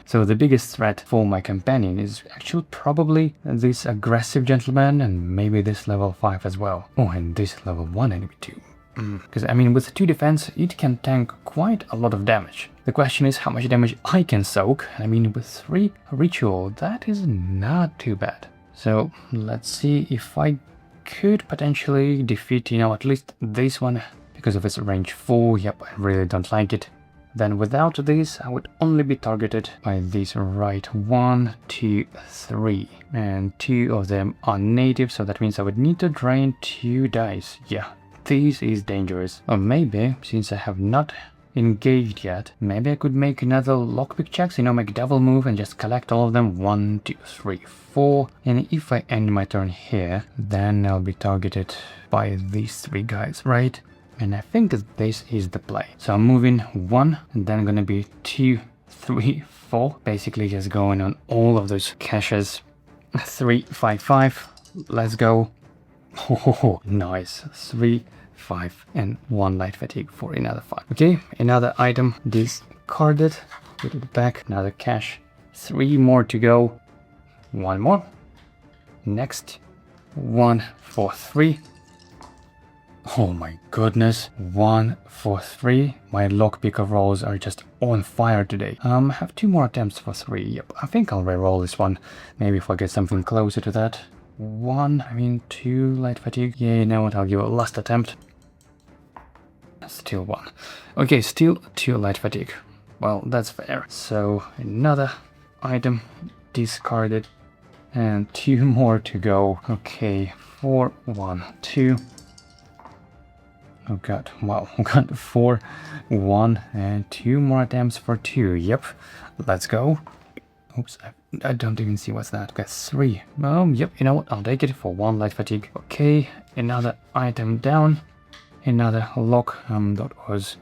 So the biggest threat for my companion is actually probably this aggressive gentleman and maybe this level 5 as well. Oh, and this level 1 enemy too. Because I mean, with 2 defense, it can tank quite a lot of damage. The question is how much damage I can soak. I mean, with 3 ritual, that is not too bad. So let's see if I could potentially defeat, at least this one. Because of its range 4, yep, I really don't like it. Then without this, I would only be targeted by these right 1, 2, 3. And 2 of them are native, so that means I would need to drain 2 dice. Yeah, this is dangerous. Or maybe, since I have not engaged yet, maybe I could make another lockpick checks, make double move and just collect all of them. 1, 2, 3, 4. And if I end my turn here, then I'll be targeted by these 3 guys, right? And I think this is the play. So I'm moving 1, and then gonna be 2, 3, 4. Basically just going on all of those caches. 3, 5, 5. Let's go. Oh, nice. 3, 5, and 1 light fatigue for another 5. Okay, another item discarded. Put it back. Another cache. 3 more to go. 1 more. Next. 1, 4, 3. Oh my goodness, 1, 4, 3. My lockpicker rolls are just on fire today. I have 2 more attempts for 3. Yep, I think I'll re-roll this one. Maybe if I get something closer to that. 2 light fatigue. Yeah, you know what, I'll give it a last attempt. Still 1. Okay, still 2 light fatigue. Well, that's fair. So, another item discarded. And 2 more to go. Okay, 4, 1, 2. Oh god, wow, got 4, 1, and 2 more attempts for 2. Yep, let's go. Oops, I don't even see what's that. Got 3. Yep, you know what, I'll take it for 1 light fatigue. Okay, another item down. Another lock, that was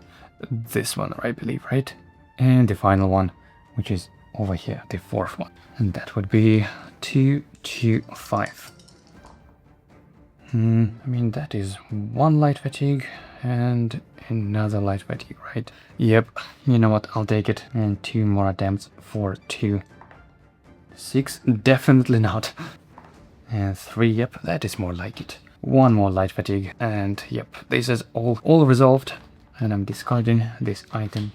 this one, I believe, right? And the final one, which is over here, the 4th one. And that would be 2, 2, 5. I mean, that is 1 light fatigue and another light fatigue, right? Yep, you know what, I'll take it. And 2 more attempts for 2. 6, definitely not. And 3, yep, that is more like it. 1 more light fatigue, and yep, this is all resolved. And I'm discarding this item.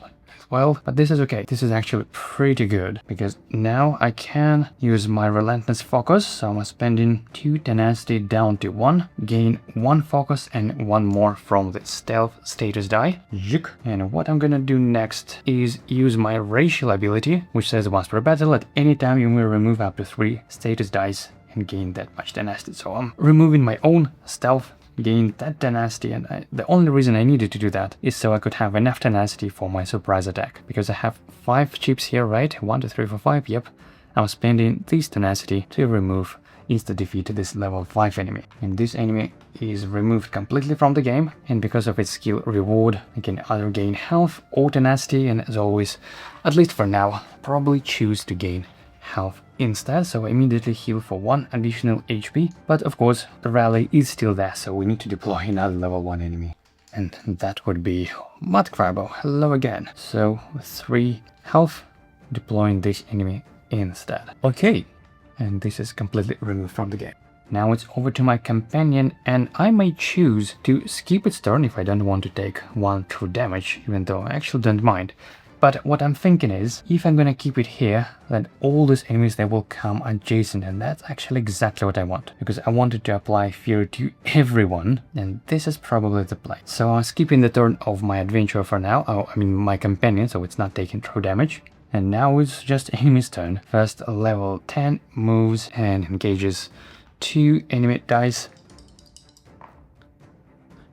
well, but this is okay. This is actually pretty good, because now I can use my relentless focus. So I'm spending 2 tenacity down to 1, gain 1 focus and 1 more from the stealth status die. Yuk. And what I'm gonna do next is use my racial ability, which says once per battle, at any time you may remove up to 3 status dice and gain that much tenacity. So I'm removing my own stealth, gain that tenacity, and the only reason I needed to do that is so I could have enough tenacity for my surprise attack, because I have 5 chips here, right? 1 2 3 4 5. Yep, I'm spending this tenacity to remove insta defeat to this level 5 enemy, and this enemy is removed completely from the game, and because of its skill reward I can either gain health or tenacity, and as always, at least for now, probably choose to gain health instead, so I immediately heal for 1 additional HP. But of course the rally is still there, so we need to deploy another level 1 enemy, and that would be Mudcrabbo. Hello again. So 3 health, deploying this enemy instead. Okay, and this is completely removed from the game. Now it's over to my companion, and I may choose to skip its turn if I don't want to take 1 true damage, even though I actually don't mind. But what I'm thinking is, if I'm gonna keep it here, then all these enemies, they will come adjacent, and that's actually exactly what I want, because I wanted to apply fear to everyone, and this is probably the play. So I'm skipping the turn of my adventurer for now, my companion, so it's not taking true damage. And now it's just enemy's turn. First level 10 moves and engages 2 enemy dice.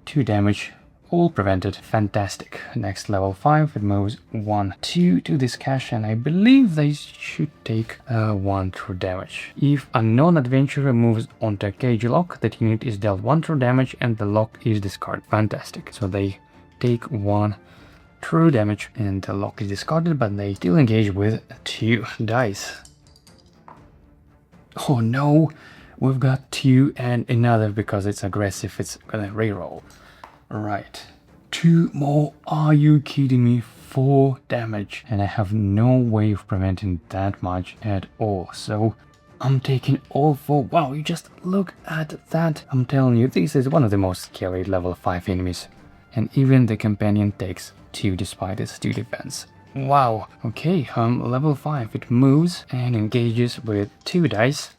2 damage. All prevented. Fantastic. Next level 5, it moves 1 2 to this cache, and I believe they should take 1 true damage. If a non-adventurer moves onto a cage lock, that unit is dealt 1 true damage and the lock is discarded. Fantastic. So they take 1 true damage and the lock is discarded, but they still engage with 2 dice. Oh no, we've got 2 and another, because it's aggressive, it's gonna reroll. Right, 2 more. Are you kidding me? 4 damage, and I have no way of preventing that much at all, so I'm taking all 4. Wow, you just look at that. I'm telling you, this is one of the most scary level 5 enemies, and even the companion takes 2 despite its 2 defense. Wow. Okay, level 5, it moves and engages with 2 dice.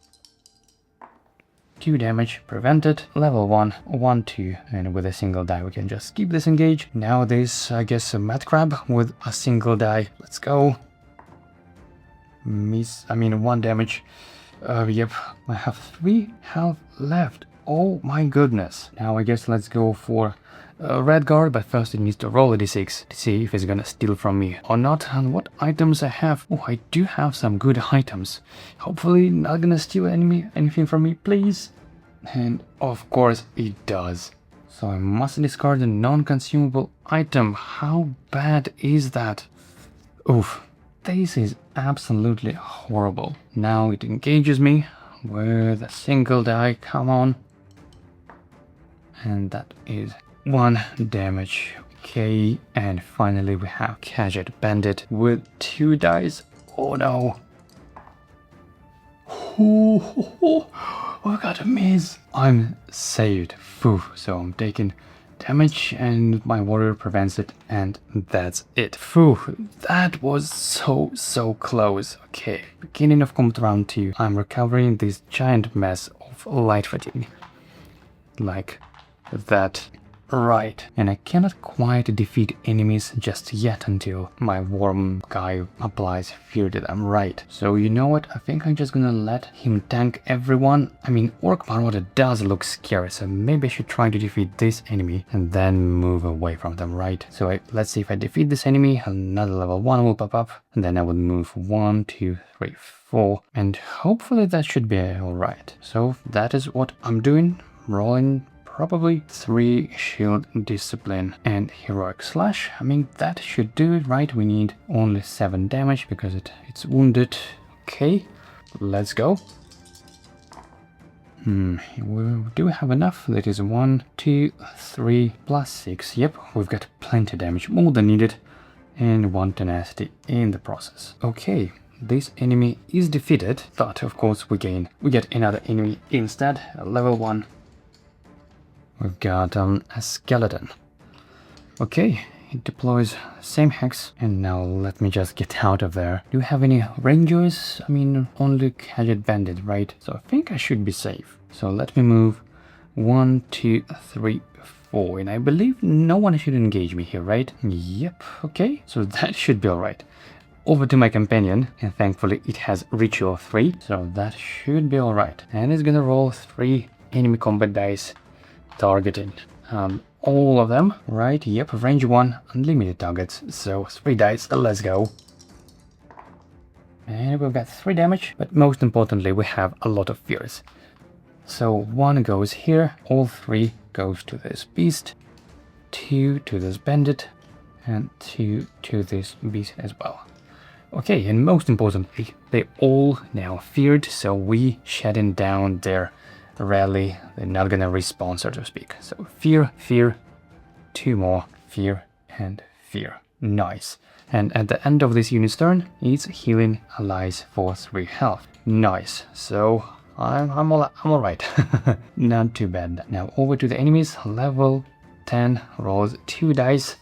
2 damage prevented. Level 1, 1 2, and with a single die we can just keep this engage. Now this, I guess, a mad crab with a single die. Let's go. 1 damage. Yep, I have 3 health left. Oh my goodness. Now I guess let's go for red guard, but first it needs to roll a d6 to see if it's gonna steal from me or not. And what items I have? Oh, I do have some good items. Hopefully not gonna steal anything from me, please. And of course it does. So I must discard a non-consumable item. How bad is that? Oof, this is absolutely horrible. Now it engages me with a single die. Come on. And that is 1 damage. Okay, and finally we have Gadget Bandit with 2 dice. Oh no. Oh, I got a miss. I'm saved. Phew. So I'm taking damage and my warrior prevents it, and that's it. Phew, that was so close. Okay, beginning of combat round 2. I'm recovering this giant mess of light fatigue. Like that. Right, and I cannot quite defeat enemies just yet until my worm guy applies fear to them, right? So you know what, I think I'm just gonna let him tank everyone. Orc Marauder does look scary, so maybe I should try to defeat this enemy and then move away from them, right? So let's see if I defeat this enemy, another level 1 will pop up, and then I would move 1 2 3 4, and hopefully that should be alright. So that is what I'm doing, rolling probably 3 shield, discipline, and heroic slash. That should do it, right? We need only 7 damage because it's wounded. Okay, let's go. We do have enough. That is 1 2 3 plus 6. Yep, we've got plenty of damage, more than needed, and 1 tenacity in the process. Okay, this enemy is defeated, but of course we get another enemy instead. Level 1. We've got a skeleton. Okay, it deploys same hex. And now let me just get out of there. Do you have any rangers? I mean, only Gadget Bandit, right? So I think I should be safe. So let me move 1, 2, 3, 4. And I believe no one should engage me here, right? Yep, okay. So that should be alright. Over to my companion, and thankfully it has Ritual 3, so that should be alright. And it's gonna roll 3 enemy combat dice, targeting all of them, right? Yep, range 1, unlimited targets, so 3 dice, let's go. And we've got 3 damage, but most importantly we have a lot of fears. So 1 goes here, all 3 goes to this beast, 2 to this bandit, and 2 to this beast as well. Okay, and most importantly, they all now feared, so we shutting down their rally. They're not gonna respawn, so to speak. So fear, fear, 2 more, fear, and fear. Nice. And at the end of this unit's turn, it's healing allies for 3 health. Nice. So I'm alright. Not too bad. Now over to the enemies. Level 10 rolls 2 dice.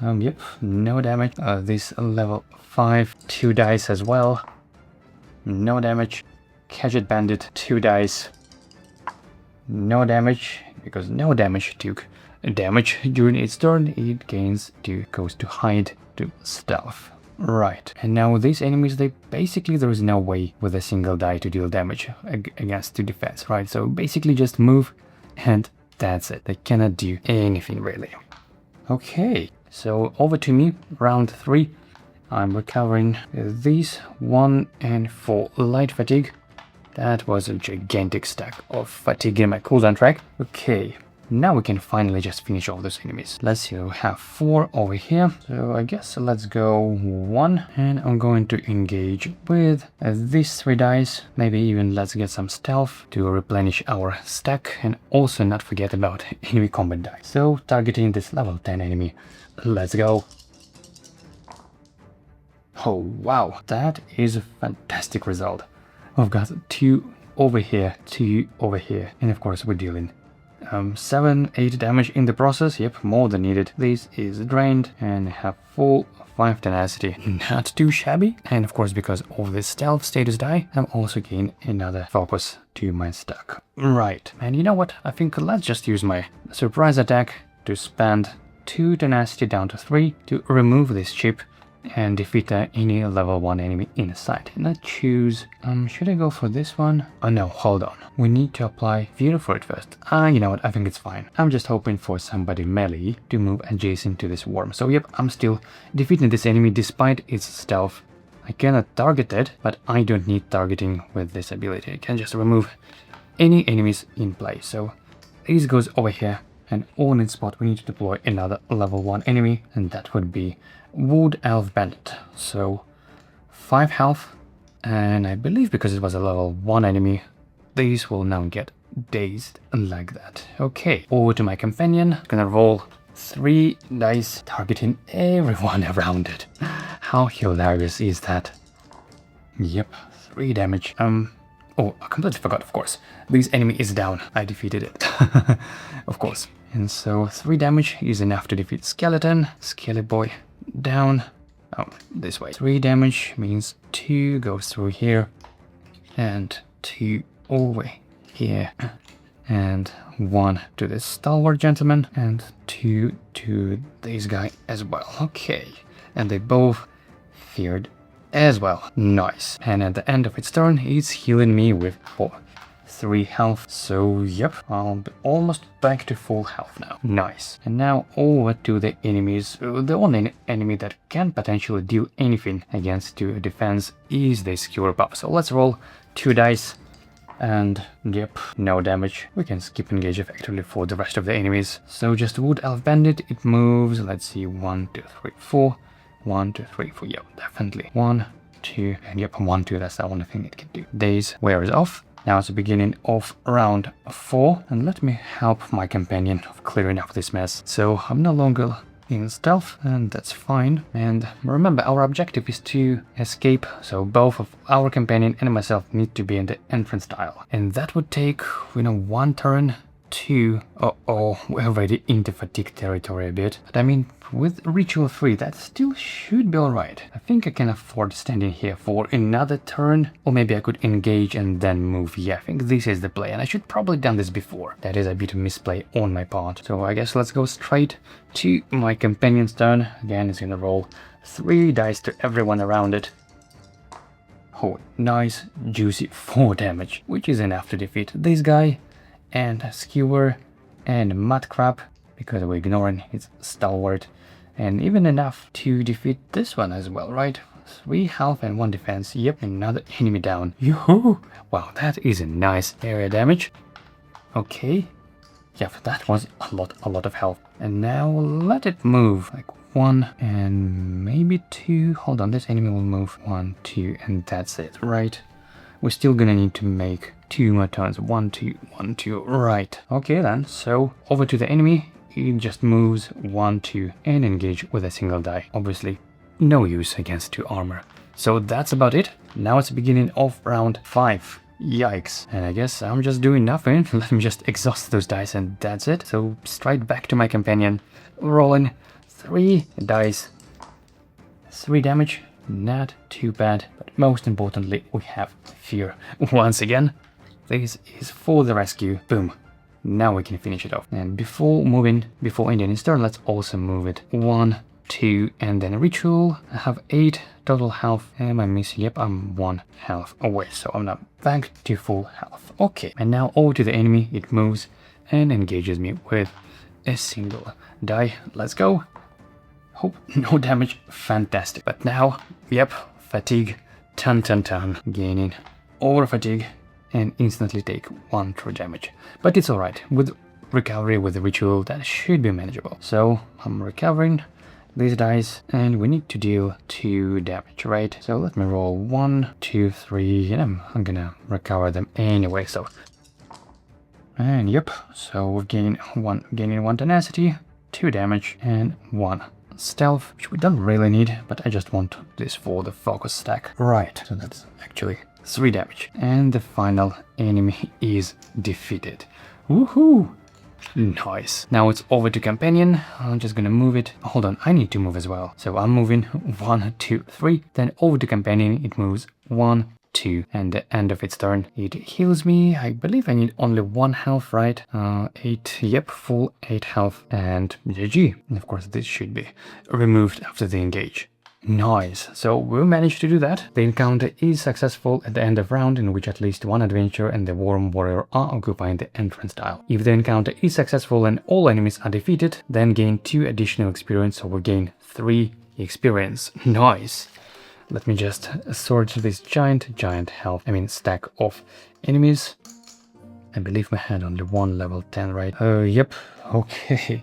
Yep, no damage. This level 5, 2 dice as well. No damage. Gadget Bandit, 2 dice. No damage, because no damage took damage during its turn. It goes to hide, to stealth. Right, and now these enemies, there is no way with a single die to deal damage against 2 defense, right? So basically just move, and that's it. They cannot do anything really. Okay. So over to me, round 3. I'm recovering these 1 and 4 light fatigue. That was a gigantic stack of fatigue in my cooldown track. Okay, now we can finally just finish off those enemies. Let's see, we have 4 over here. So I guess let's go 1. And I'm going to engage with these 3 dice. Maybe even let's get some stealth to replenish our stack. And also not forget about enemy combat dice. So targeting this level 10 enemy. Let's go. Oh wow, that is a fantastic result. We've got 2 over here, 2 over here, and of course we're dealing 7, 8 damage in the process. Yep, more than needed. This is drained and have full 5 tenacity. Not too shabby. And of course, because of this stealth status die, I'm also gaining another focus to my stack. Right, and you know what? I think let's just use my surprise attack to spend 2 tenacity down to 3 to remove this chip and defeat any level 1 enemy in sight. And I choose, should I go for this one? Oh no, hold on. We need to apply fear for it first. You know what, I think it's fine. I'm just hoping for somebody melee to move adjacent to this worm. So yep, I'm still defeating this enemy despite its stealth. I cannot target it, but I don't need targeting with this ability. I can just remove any enemies in play. So this goes over here. And on its spot we need to deploy another level 1 enemy, and that would be Wood Elf Bandit. So 5 health, and I believe because it was a level 1 enemy, these will now get dazed like that. Okay, over to my companion. Gonna roll 3 dice, targeting everyone around it. How hilarious is that? Yep, 3 damage. Oh, I completely forgot, of course. This enemy is down. I defeated it. Of course. And so 3 damage is enough to defeat Skeleton. Skelly Boy down. Oh, this way. 3 damage means 2 goes through here. And 2 over here. And 1 to this stalwart gentleman. And 2 to this guy as well. Okay. And they both feared as well. Nice. And at the end of its turn, it's healing me with 3 health. So yep, I'll be almost back to full health now. Nice. And now over to the enemies. The only enemy that can potentially do anything against 2 defense is the Skewer buff. So let's roll 2 dice. And yep, no damage. We can skip engage effectively for the rest of the enemies. So just Wood Elf Bandit, it moves, let's see, 1, 2, 3, 4. 1, 2, 3, 4, yep, definitely. 1, 2, and yep, 1, 2, that's the only thing it can do. Days wears off. Now it's the beginning of round 4, and let me help my companion of clearing up this mess. So I'm no longer in stealth, and that's fine. And remember, our objective is to escape, so both of our companion and myself need to be in the entrance tile. And that would take, 1 turn 2. Uh-oh, we're already into fatigue territory a bit. But I mean, with Ritual 3, that still should be alright. I think I can afford standing here for another turn. Or maybe I could engage and then move. Yeah, I think this is the play. And I should probably done this before. That is a bit of misplay on my part. So I guess let's go straight to my companion's turn. Again, it's gonna roll 3 dice to everyone around it. Oh, nice, juicy 4 damage, which is enough to defeat this guy, and Skewer, and Mudcrab, because we're ignoring his stalwart, and even enough to defeat this one as well, right? 3 health and 1 defense. Yep, another enemy down. Yoo-hoo! Wow, that is a nice area damage. Okay. Yep, that was a lot of health. And now let it move. Like 1 and maybe 2. Hold on, this enemy will move 1, 2, and that's it, right? We're still gonna need to make 2 more turns. 1, 2, 1, 2. Right. Okay then, so over to the enemy. He just moves 1, 2, and engage with a single die. Obviously, no use against 2 armor. So that's about it. Now it's the beginning of round 5. Yikes. And I guess I'm just doing nothing. Let me just exhaust those dice and that's it. So straight back to my companion. Rolling 3 dice. 3 damage. Not too bad. But most importantly, we have fear. Once again, this is for the rescue. Boom. Now we can finish it off. And before ending his turn, let's also move it. 1, 2, and then Ritual. I have 8 total health. Am I missing? Yep, I'm 1 health away, so I'm not back to full health. Okay, and now over to the enemy. It moves and engages me with a single die. Let's go. Hope no damage. Fantastic. But now, yep, fatigue. Ton. Gaining over fatigue and instantly take 1 true damage. But it's alright. With recovery with the Ritual, that should be manageable. So I'm recovering these dice, and we need to deal 2 damage, right? So let me roll 1, 2, 3, and I'm gonna recover them anyway, so. And yep, so we're gaining 1 tenacity, 2 damage, and 1 stealth, which we don't really need, but I just want this for the focus stack. Right, so that's actually 3 damage. And the final enemy is defeated. Woohoo! Nice. Now it's over to companion. I'm just gonna move it. Hold on, I need to move as well. So I'm moving 1, 2, 3. Then over to companion, it moves 1, 2. And the end of its turn, it heals me. I believe I need only 1 health, right? 8. Yep, full 8 health. And GG. And of course, this should be removed after the engage. Nice, so we managed to do that. The encounter is successful at the end of round in which at least 1 adventurer and the Worm Warrior are occupying the entrance tile. If the encounter is successful and all enemies are defeated, then gain 2 additional experience, so we gain 3 experience. Nice. Let me just sort this giant stack of enemies. I believe we had only 1 level 10, right? Yep, okay.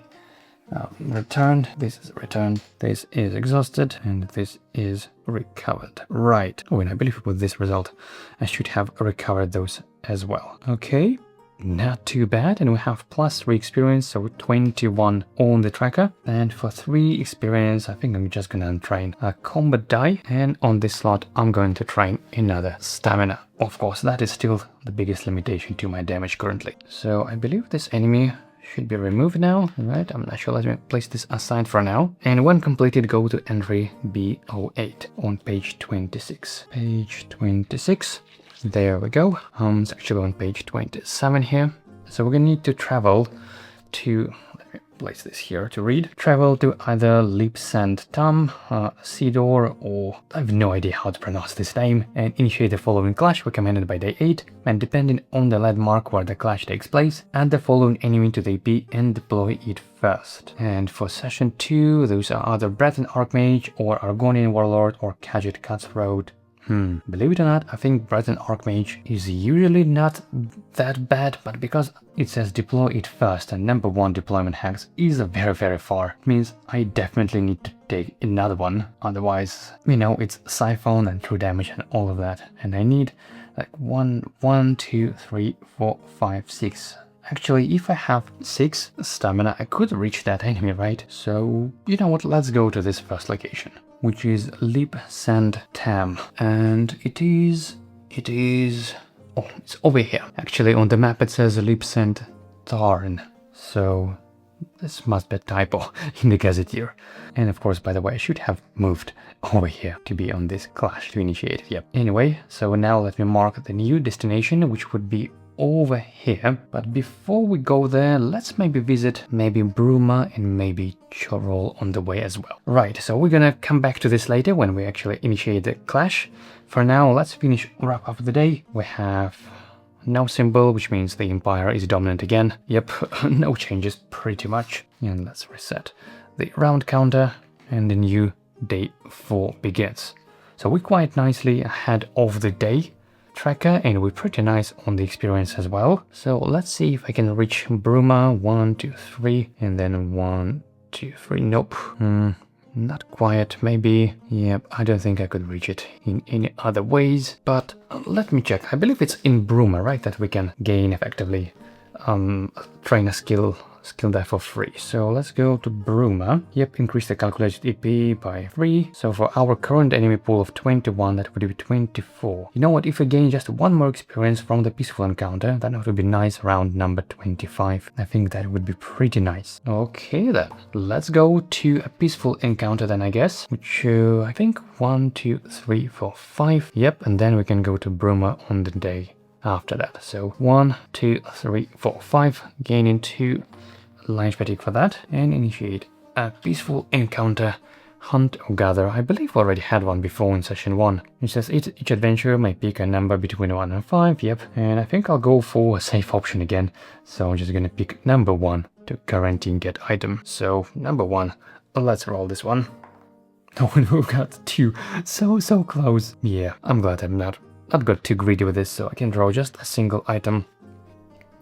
Returned, this is returned, this is exhausted, and this is recovered. Right. Oh, and I believe with this result, I should have recovered those as well. Okay, not too bad, and we have plus 3 experience, so 21 on the tracker. And for 3 experience, I think I'm just gonna train a combat die, and on this slot, I'm going to train another stamina. Of course, that is still the biggest limitation to my damage currently. So I believe this enemy should be removed now, right? I'm not sure. Let me place this aside for now. And when completed, go to entry B08 on page 26. Page 26. There we go. It's actually on page 27 here. So we're gonna need to travel to, let me place this here to read. Travel to either Lipsand Tam, Sidor, or I have no idea how to pronounce this name, and initiate the following clash recommended by day 8, and depending on the landmark where the clash takes place, add the following enemy to the EP and deploy it first. And for session 2, those are either Breton Archmage, or Argonian Warlord, or Khajiit Cutthroat. Believe it or not, I think Breton Archmage is usually not that bad, but because it says deploy it first and number 1 deployment hex is very far, it means I definitely need to take another one. Otherwise, you know, it's siphon and true damage and all of that. And I need like 1, 2, 3, 4, 5, 6. Actually, if I have 6 stamina, I could reach that enemy, right? So, you know what, let's go to this first location, which is Lipsand Tam. And it is... oh, it's over here. Actually, on the map it says Lipsand Tarn. So this must be a typo in the gazetteer. And of course, by the way, I should have moved over here to be on this clash to initiate it. Yep. Anyway, so now let me mark the new destination, which would be over here. But before we go there, let's maybe visit Bruma and maybe Chorrol on the way as well. Right, so we're gonna come back to this later when we actually initiate the clash. For now, let's wrap up the day. We have no symbol, which means the Empire is dominant again. Yep, no changes pretty much. And let's reset the round counter and the new day 4 begins. So we're quite nicely ahead of the day tracker and we're pretty nice on the experience as well. So let's see if I can reach Bruma. 1, 2, 3 and then 1, 2, 3. Nope. Not quite, maybe. Yep, I don't think I could reach it in any other ways, but let me check. I believe it's in Bruma, right, that we can gain effectively train a skill there for free. So let's go to Bruma. Yep, increase the calculated EP by 3. So for our current enemy pool of 21, that would be 24. You know what, if we gain just one more experience from the peaceful encounter, then it would be nice around number 25. I think that would be pretty nice. Okay then, let's go to a peaceful encounter then, I guess, which I think 1, 2, 3, 4, 5. Yep, and then we can go to Bruma on the day after that. So 1, 2, 3, 4, 5, gaining 2 line fatigue for that, and initiate a peaceful encounter, hunt or gather. I believe we already had one before in session 1. It says each adventurer may pick a number between 1 and 5, yep, and I think I'll go for a safe option again, so I'm just gonna pick number 1 to guarantee get item. So number 1, let's roll this one. Oh, and we got 2, so close. Yeah, I'm glad I'm not got too greedy with this, so I can draw just a single item.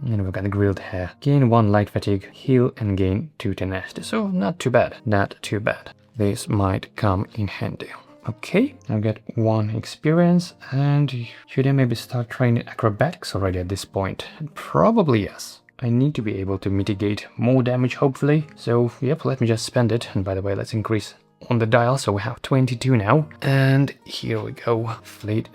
And we've got the grilled hair. Gain 1 light fatigue, heal, and gain 2 tenacity. So not too bad. Not too bad. This might come in handy. Okay, I've got 1 experience, and should I maybe start training acrobatics already at this point? Probably yes. I need to be able to mitigate more damage, hopefully. So, yep, let me just spend it. And by the way, let's increase on the dial, so we have 22 now. And here we go. Fleet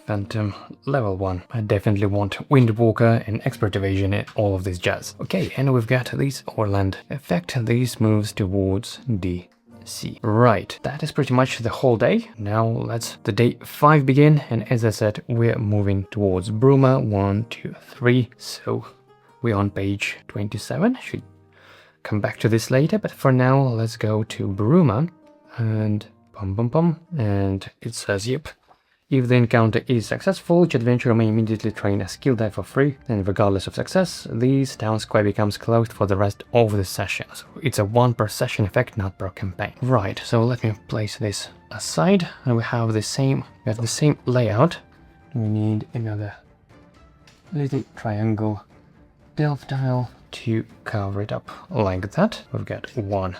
Phantom level 1. I definitely want Windwalker and Expert Evasion and all of this jazz. Okay, and we've got this Overland effect. These moves towards DC. Right, that is pretty much the whole day. Now let's the day 5 begin, and as I said, we're moving towards Bruma. 1, 2, 3. So we're on page 27. Should come back to this later, but for now let's go to Bruma and and it says, yep, if the encounter is successful, each adventurer may immediately train a skill die for free, and regardless of success, this town square becomes closed for the rest of the session. So it's a 1 per session effect, not per campaign. Right, so let me place this aside, and we have the same layout. We need another little triangle delve tile to cover it up like that. We've got 1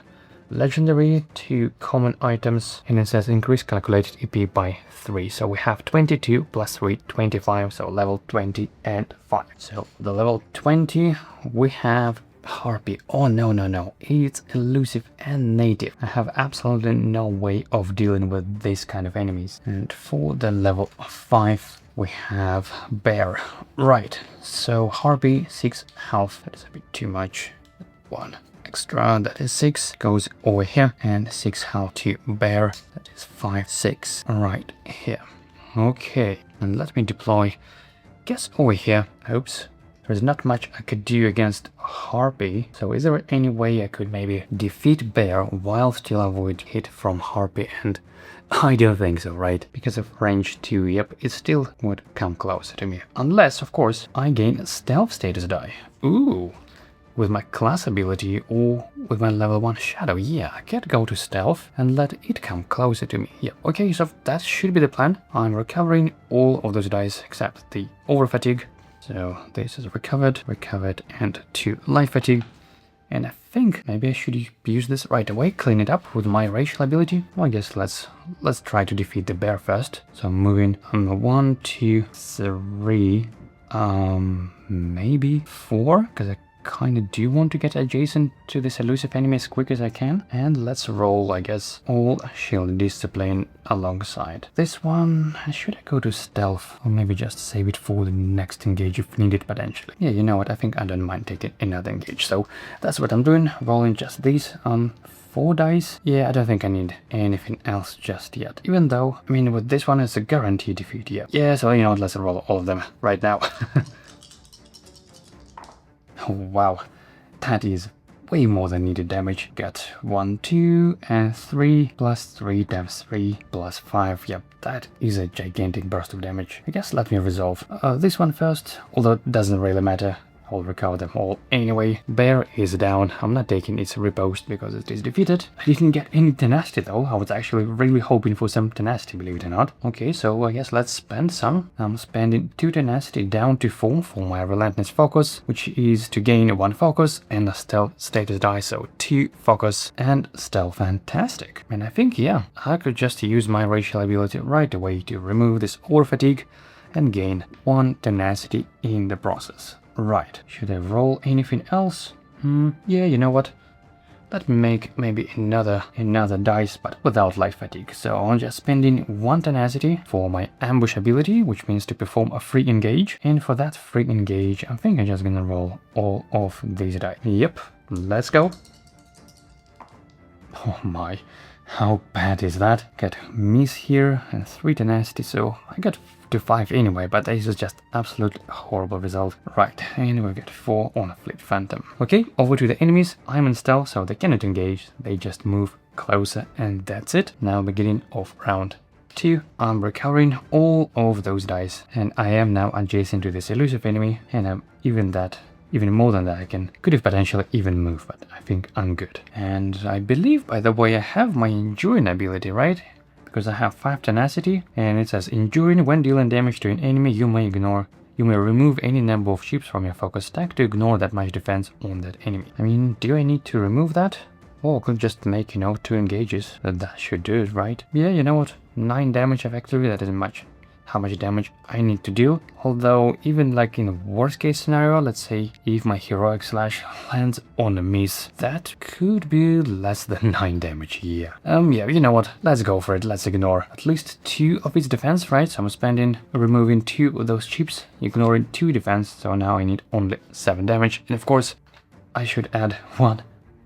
legendary, 2 common items, and it says increase calculated EP by 3. So we have 22 plus 3, 25, so level 20 and 5. So the level 20 we have Harpy. Oh no, it's elusive and native. I have absolutely no way of dealing with this kind of enemies. And for the level 5 we have Bear. Right, so Harpy 6 health, that is a bit too much. 1 extra, that is 6, goes over here, and 6 health to Bear, that is 5, 6 right here. Okay, and let me deploy, guess over here. Oops, there's not much I could do against Harpy, so is there any way I could maybe defeat Bear while still avoid hit from Harpy? And I don't think so, right? Because of range 2, yep, it still would come closer to me. Unless, of course, I gain stealth status die. Ooh, with my class ability or with my level 1 shadow. Yeah, I can go to stealth and let it come closer to me. Yeah, okay, so that should be the plan. I'm recovering all of those dice except the over fatigue. So this is recovered, and 2 light fatigue. And I think maybe I should use this right away, clean it up with my racial ability. Well, I guess let's try to defeat the bear first. So I'm moving on 1, 2, 3, maybe 4, because I kinda do want to get adjacent to this elusive enemy as quick as I can. And let's roll, I guess, all shield discipline alongside. This one, should I go to stealth? Or maybe just save it for the next engage if needed potentially. Yeah, you know what, I think I don't mind taking another engage. So that's what I'm doing, rolling just these on 4 dice. Yeah, I don't think I need anything else just yet. Even though, I mean, with this one, it's a guaranteed defeat, yeah. Yeah, so you know what, let's roll all of them right now. Wow, that is way more than needed damage. Got 1, 2, and 3, plus 3 times 3, plus 5. Yep, that is a gigantic burst of damage. I guess let me resolve this one first, although it doesn't really matter. I'll recover them all anyway. Bear is down. I'm not taking its riposte because it is defeated. I didn't get any tenacity though. I was actually really hoping for some tenacity, believe it or not. Okay, so I guess let's spend some. I'm spending 2 tenacity down to 4 for my relentless focus, which is to gain 1 focus and a stealth status die, so 2 focus and stealth. Fantastic. And I think, yeah, I could just use my racial ability right away to remove this aura fatigue and gain 1 tenacity in the process. Right, should I roll anything else? Yeah, you know what? Let me make maybe another dice, but without life fatigue. So I'm just spending 1 tenacity for my ambush ability, which means to perform a free engage. And for that free engage, I think I'm just gonna roll all of these dice. Yep, let's go. Oh my, how bad is that? Got miss here and 3 tenacity, so I got to 5 anyway, but this is just absolutely horrible result. Right, and we get 4 on a Fleet Phantom. Okay, over to the enemies. I'm in stealth, so they cannot engage. They just move closer, and that's it. Now beginning of round 2. I'm recovering all of those dice, and I am now adjacent to this elusive enemy, and I'm even more than that, I could have potentially even move, but I think I'm good. And I believe, by the way, I have my enduring ability, right? Because I have 5 tenacity, and it says enduring. When dealing damage to an enemy, you may remove any number of chips from your focus stack to ignore that much defense on that enemy. I mean, do I need to remove that? Or I could just make, 2 engages. That should do it, right? Yeah, you know what? 9 damage effectively, that isn't much. How much damage I need to deal. Although, even like in a worst case scenario, let's say if my heroic slash lands on a miss, that could be less than 9 damage, yeah. Yeah, you know what, let's go for it. Let's ignore at least 2 of its defense, right? So I'm removing 2 of those chips, ignoring 2 defense, so now I need only 7 damage. And of course, I should add 1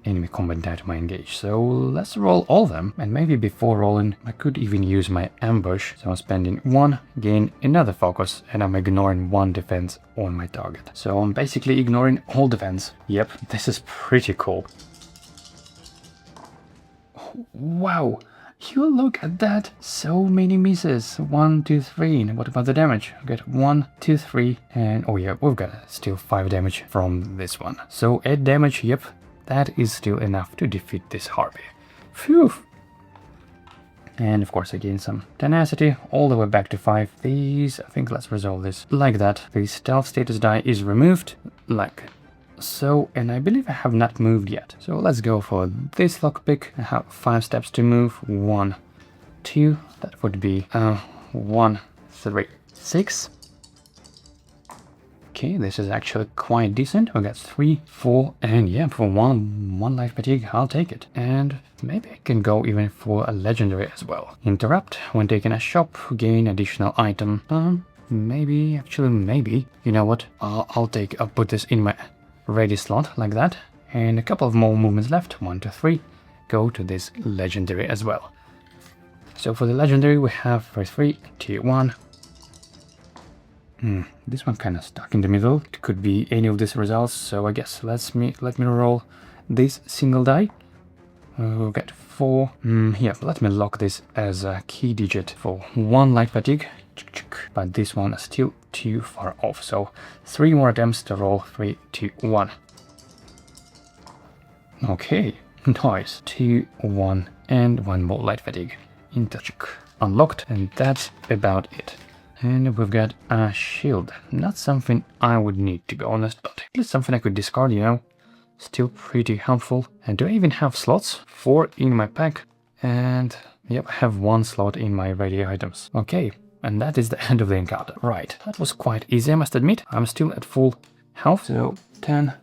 enemy combat die to my engage. So let's roll all of them, and maybe before rolling I could even use my ambush. So I'm spending 1, gain another focus, and I'm ignoring 1 defense on my target. So I'm basically ignoring all defense. Yep, this is pretty cool. Wow, you look at that, so many misses. 1, 2, 3. And what about the damage? I got 1, 2, 3, and oh yeah, we've got still 5 damage from this one. So 8 damage, yep. That is still enough to defeat this harpy. Phew! And of course I gain some tenacity, all the way back to 5. These, I think let's resolve this like that. The stealth status die is removed, like so, and I believe I have not moved yet. So let's go for this lockpick. I have 5 steps to move. 1, 2, that would be 1, 3, 6. Okay, this is actually quite decent. We got 3, 4, and yeah, for one life fatigue, I'll take it. And maybe I can go even for a legendary as well. Interrupt. When taking a shop, gain additional item. Maybe, you know what? I'll put this in my ready slot like that. And a couple of more movements left. 1, 2, 3. Go to this legendary as well. So for the legendary, we have for 3, 2, 1. This one kind of stuck in the middle. It could be any of these results, so I guess let me roll this single die. We'll get 4. Yeah, let me lock this as a key digit for 1 life fatigue. But this one is still too far off, so 3 more attempts to roll. 3, 2, 1. Okay, nice. 2, 1, and 1 more light fatigue. Unlocked, and that's about it. And we've got a shield. Not something I would need, to be honest, but at least something I could discard, Still pretty helpful. And do I even have slots? 4 in my pack. And yep, I have 1 slot in my ready items. Okay, and that is the end of the encounter. Right, that was quite easy, I must admit. I'm still at full health. So 10,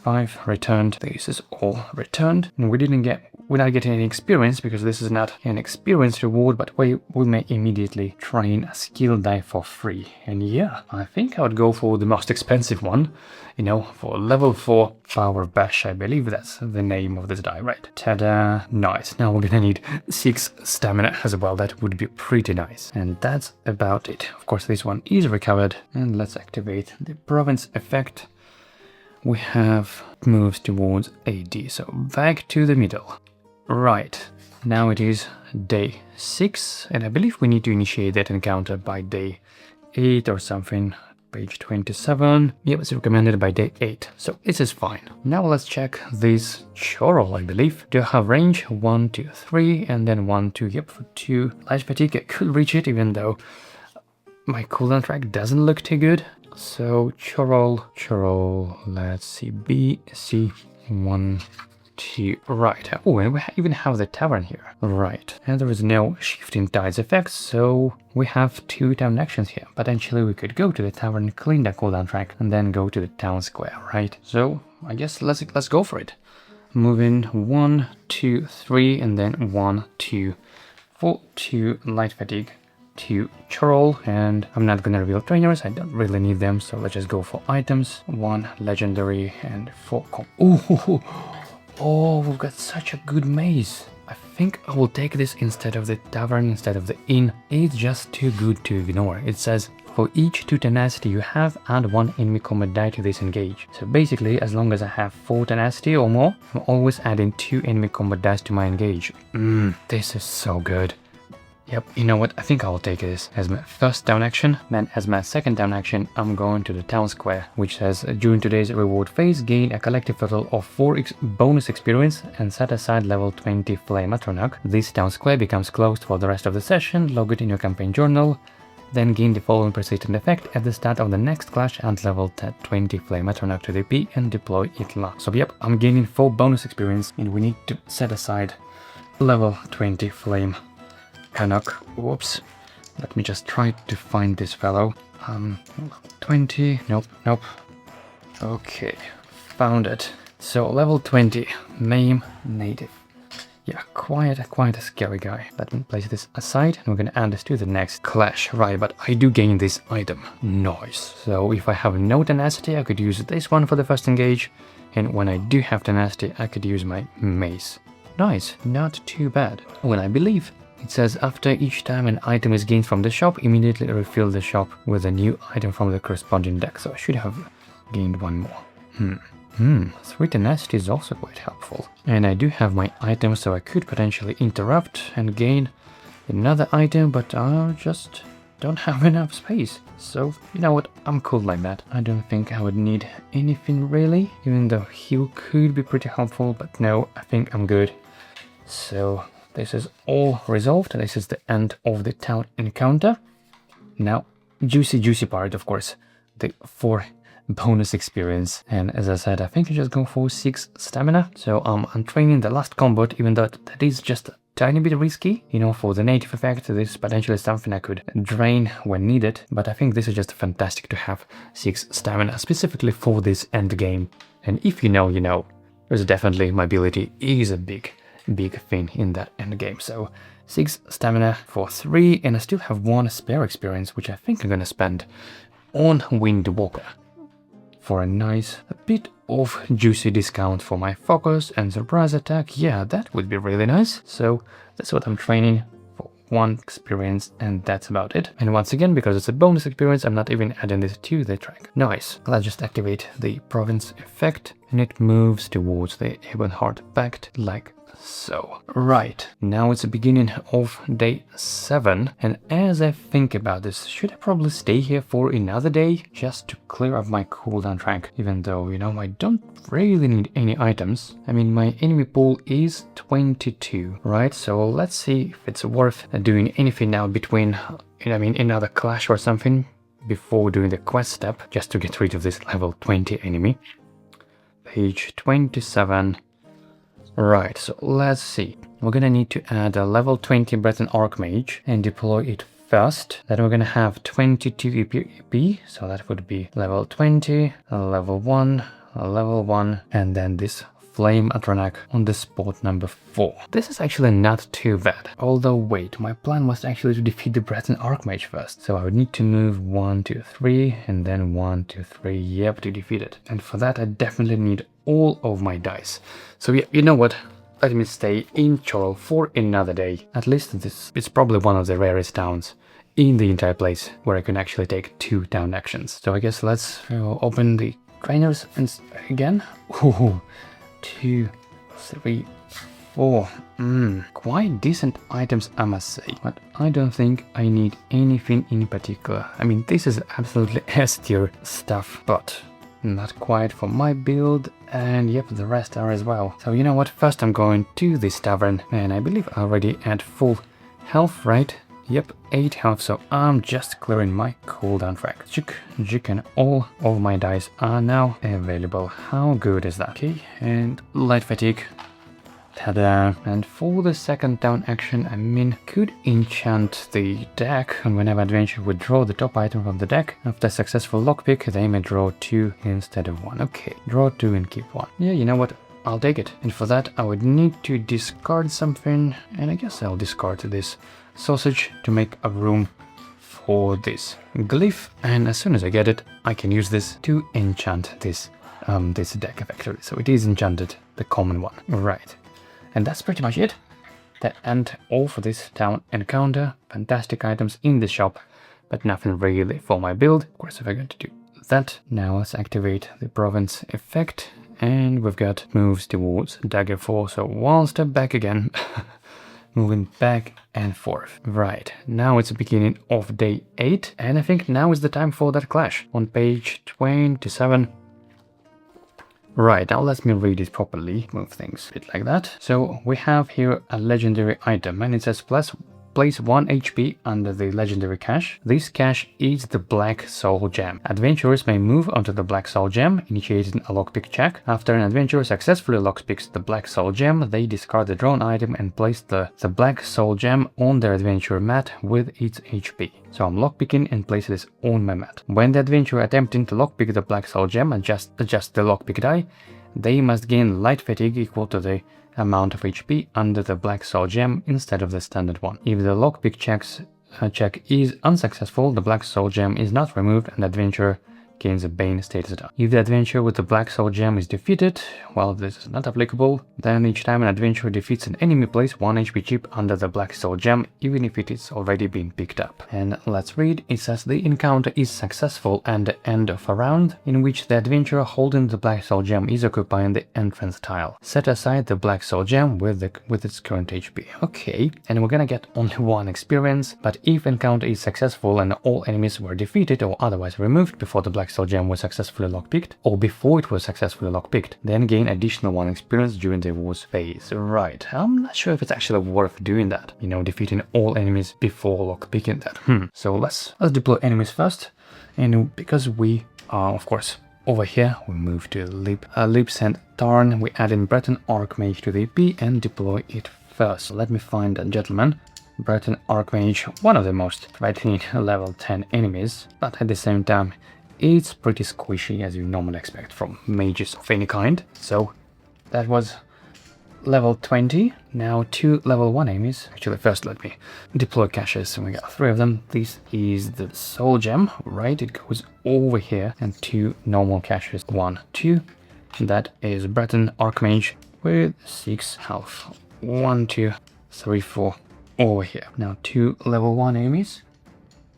5 returned. This is all returned. And we're not getting any experience because this is not an experience reward, but we may immediately train a skill die for free. And yeah, I think I would go for the most expensive one, you know, for level 4 Power Bash. I believe that's the name of this die, right? Ta-da! Nice. Now we're gonna need 6 stamina as well. That would be pretty nice. And that's about it. Of course, this one is recovered. And let's activate the province effect. We have moves towards AD, so back to the middle. Right, now it is day 6, and I believe we need to initiate that encounter by day 8 or something. Page 27. Yep, it's recommended by day 8, so this is fine. Now let's check this Chorrol, I believe. Do I have range? 1, 2, 3, and then 1, 2, yep, for 2. Light fatigue, I could reach it, even though my cooldown track doesn't look too good. So Chorrol, let's see, B, C, 1, 2, right. Oh, and we even have the tavern here. Right, and there is no shifting tides effect, so we have 2 town actions here. Potentially we could go to the tavern, clean the cooldown track, and then go to the town square, right? So I guess let's go for it. Moving 1, 2, 3, and then 1, 2, 4, 2 light fatigue. To Chorrol, and I'm not gonna reveal trainers, I don't really need them, so let's just go for items. 1 legendary and 4 oh, we've got such a good maze. I think I will take this instead of the tavern, instead of the inn. It's just too good to ignore. It says, for each 2 tenacity you have, add 1 enemy combat die to this engage. So basically, as long as I have 4 tenacity or more, I'm always adding 2 enemy combat dice to my engage. This is so good. Yep, you know what, I think I'll take this as my first town action, then as my second town action, I'm going to the town square, which says, during today's reward phase, gain a collective total of 4 bonus experience and set aside level 20 Flame Atronach. This town square becomes closed for the rest of the session, log it in your campaign journal, then gain the following persistent effect at the start of the next clash and level 20 Flame Atronach to DP and deploy it last. So yep, I'm gaining 4 bonus experience and we need to set aside level 20 Flame Canuck. Whoops. Let me just try to find this fellow. 20. Nope. Okay. Found it. So level 20. Name native. Yeah, quite a scary guy. Let me place this aside and we're gonna add this to the next clash. Right, but I do gain this item. Nice. So if I have no tenacity, I could use this one for the first engage. And when I do have tenacity, I could use my mace. Nice. Not too bad. When I believe it says, after each time an item is gained from the shop, immediately refill the shop with a new item from the corresponding deck. So I should have gained 1 more. 3 tenacity is also quite helpful. And I do have my item, so I could potentially interrupt and gain another item, but I just don't have enough space. So, you know what, I'm cool like that. I don't think I would need anything really, even though heal could be pretty helpful, but no, I think I'm good. So this is all resolved. This is the end of the town encounter. Now, juicy part, of course, the 4 bonus experience. And as I said, I think I just go for 6 stamina. So I'm training the last combat, even though that is just a tiny bit risky. You know, for the native effect, this is potentially something I could drain when needed. But I think this is just fantastic to have 6 stamina, specifically for this end game. And if you know, you know. There's definitely mobility is a big thing in that end game. So 6 stamina for 3, and I still have 1 spare experience, which I think I'm gonna spend on Winged Walker for a nice bit of juicy discount for my focus and surprise attack. Yeah, that would be really nice. So that's what I'm training for, 1 experience, and that's about it. And once again, because it's a bonus experience, I'm not even adding this to the track. Nice. Let's just activate the province effect, and it moves towards the Ebonheart Pact like so. Right, now it's the beginning of day 7, and as I think about this, should I probably stay here for another day just to clear up my cooldown track, even though, you know, I don't really need any items. I mean, my enemy pool is 22, right? So let's see if it's worth doing anything now between, I mean, another clash or something before doing the quest step, just to get rid of this level 20 enemy. Page 27. Right, so let's see. We're gonna need to add a level 20 Breton Archmage and deploy it first. Then we're gonna have 22 EP, so that would be level 20, level 1, level 1, and then this Flame Atronak on the spot number 4. This is actually not too bad. Although wait, my plan was actually to defeat the Breton Archmage first. So I would need to move 1, 2, 3, and then 1, 2, 3, yep, to defeat it. And for that I definitely need all of my dice. So yeah, you know what? Let me stay in Chorrol for another day. At least this is probably one of the rarest towns in the entire place where I can actually take 2 town actions. So I guess let's open the trainers and again. Ooh. 2, 3, 4. Quite decent items, I must say. But I don't think I need anything in particular. I mean, this is absolutely S tier stuff, but not quite for my build. And yep, the rest are as well. So you know what? First I'm going to this tavern, and I believe I already at full health, right? Yep, 8 health, so I'm just clearing my cooldown frag. Jig, and all of my dice are now available. How good is that? Okay, and light fatigue. Ta-da! And for the second down action, I mean, could enchant the deck, and whenever adventure would draw the top item from the deck, after successful lockpick, they may draw 2 instead of 1. Okay, draw 2 and keep 1. Yeah, you know what? I'll take it. And for that, I would need to discard something, and I guess I'll discard this sausage to make a room for this glyph, and as soon as I get it, I can use this to enchant this this deck effectively. So it is enchanted, the common one. Right. And that's pretty much it. That and all for this town encounter. Fantastic items in the shop, but nothing really for my build. Of course, if I'm going to do that, now let's activate the province effect, and we've got moves towards dagger 4, so 1 step back again. Moving back and forth. Right, now it's the beginning of day 8, and I think now is the time for that clash. On page 27. Right, now let me read it properly. Move things a bit like that. So we have here a legendary item, and it says place 1 HP under the legendary cache. This cache is the Black Soul Gem. Adventurers may move onto the Black Soul Gem, initiating a lockpick check. After an adventurer successfully lockpicks the Black Soul Gem, they discard the drawn item and place the Black Soul Gem on their adventurer mat with its HP. So I'm lockpicking and place this on my mat. When the adventurer attempting to lockpick the Black Soul Gem adjust the lockpick die, they must gain light fatigue equal to the amount of HP under the Black Soul Gem instead of the standard one. If the lockpick check is unsuccessful, the Black Soul Gem is not removed and the adventurer gains a Bane status down. If the adventurer with the Black Soul Gem is defeated, well, this is not applicable, then each time an adventurer defeats an enemy, place 1 HP chip under the Black Soul Gem, even if it is already been picked up. And let's read. It says the encounter is successful at the end of a round in which the adventurer holding the Black Soul Gem is occupying the entrance tile. Set aside the Black Soul Gem with its current HP. Okay, and we're gonna get only 1 experience, but if encounter is successful and all enemies were defeated or otherwise removed before the Black Soul Gem was successfully lockpicked, or before it was successfully lockpicked, then gain additional 1 experience during the wars phase. Right, I'm not sure if it's actually worth doing that, you know, defeating all enemies before lockpicking that. So let's deploy enemies first, and because we are, of course, over here, we move to Lips and Tarn, we add in Breton Archmage to the EP and deploy it first. So let me find a gentleman. Breton Archmage, one of the most threatening level 10 enemies, but at the same time, it's pretty squishy as you normally expect from mages of any kind. So that was level 20. Now 2 level 1 enemies. Actually, first let me deploy caches. We got 3 of them. This is the Soul Gem, right? It goes over here. And 2 normal caches. 1, 2. That is Breton Archmage with 6 health. 1, 2, 3, 4 over here. Now 2 level 1 enemies.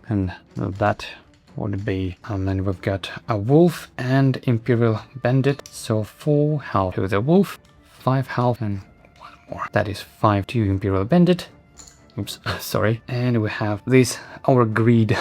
And that would be, and then we've got a wolf and Imperial Bandit, so 4 health to the wolf, 5 health, and 1 more. That is 5 to Imperial Bandit. Oops, sorry. And we have this, our greed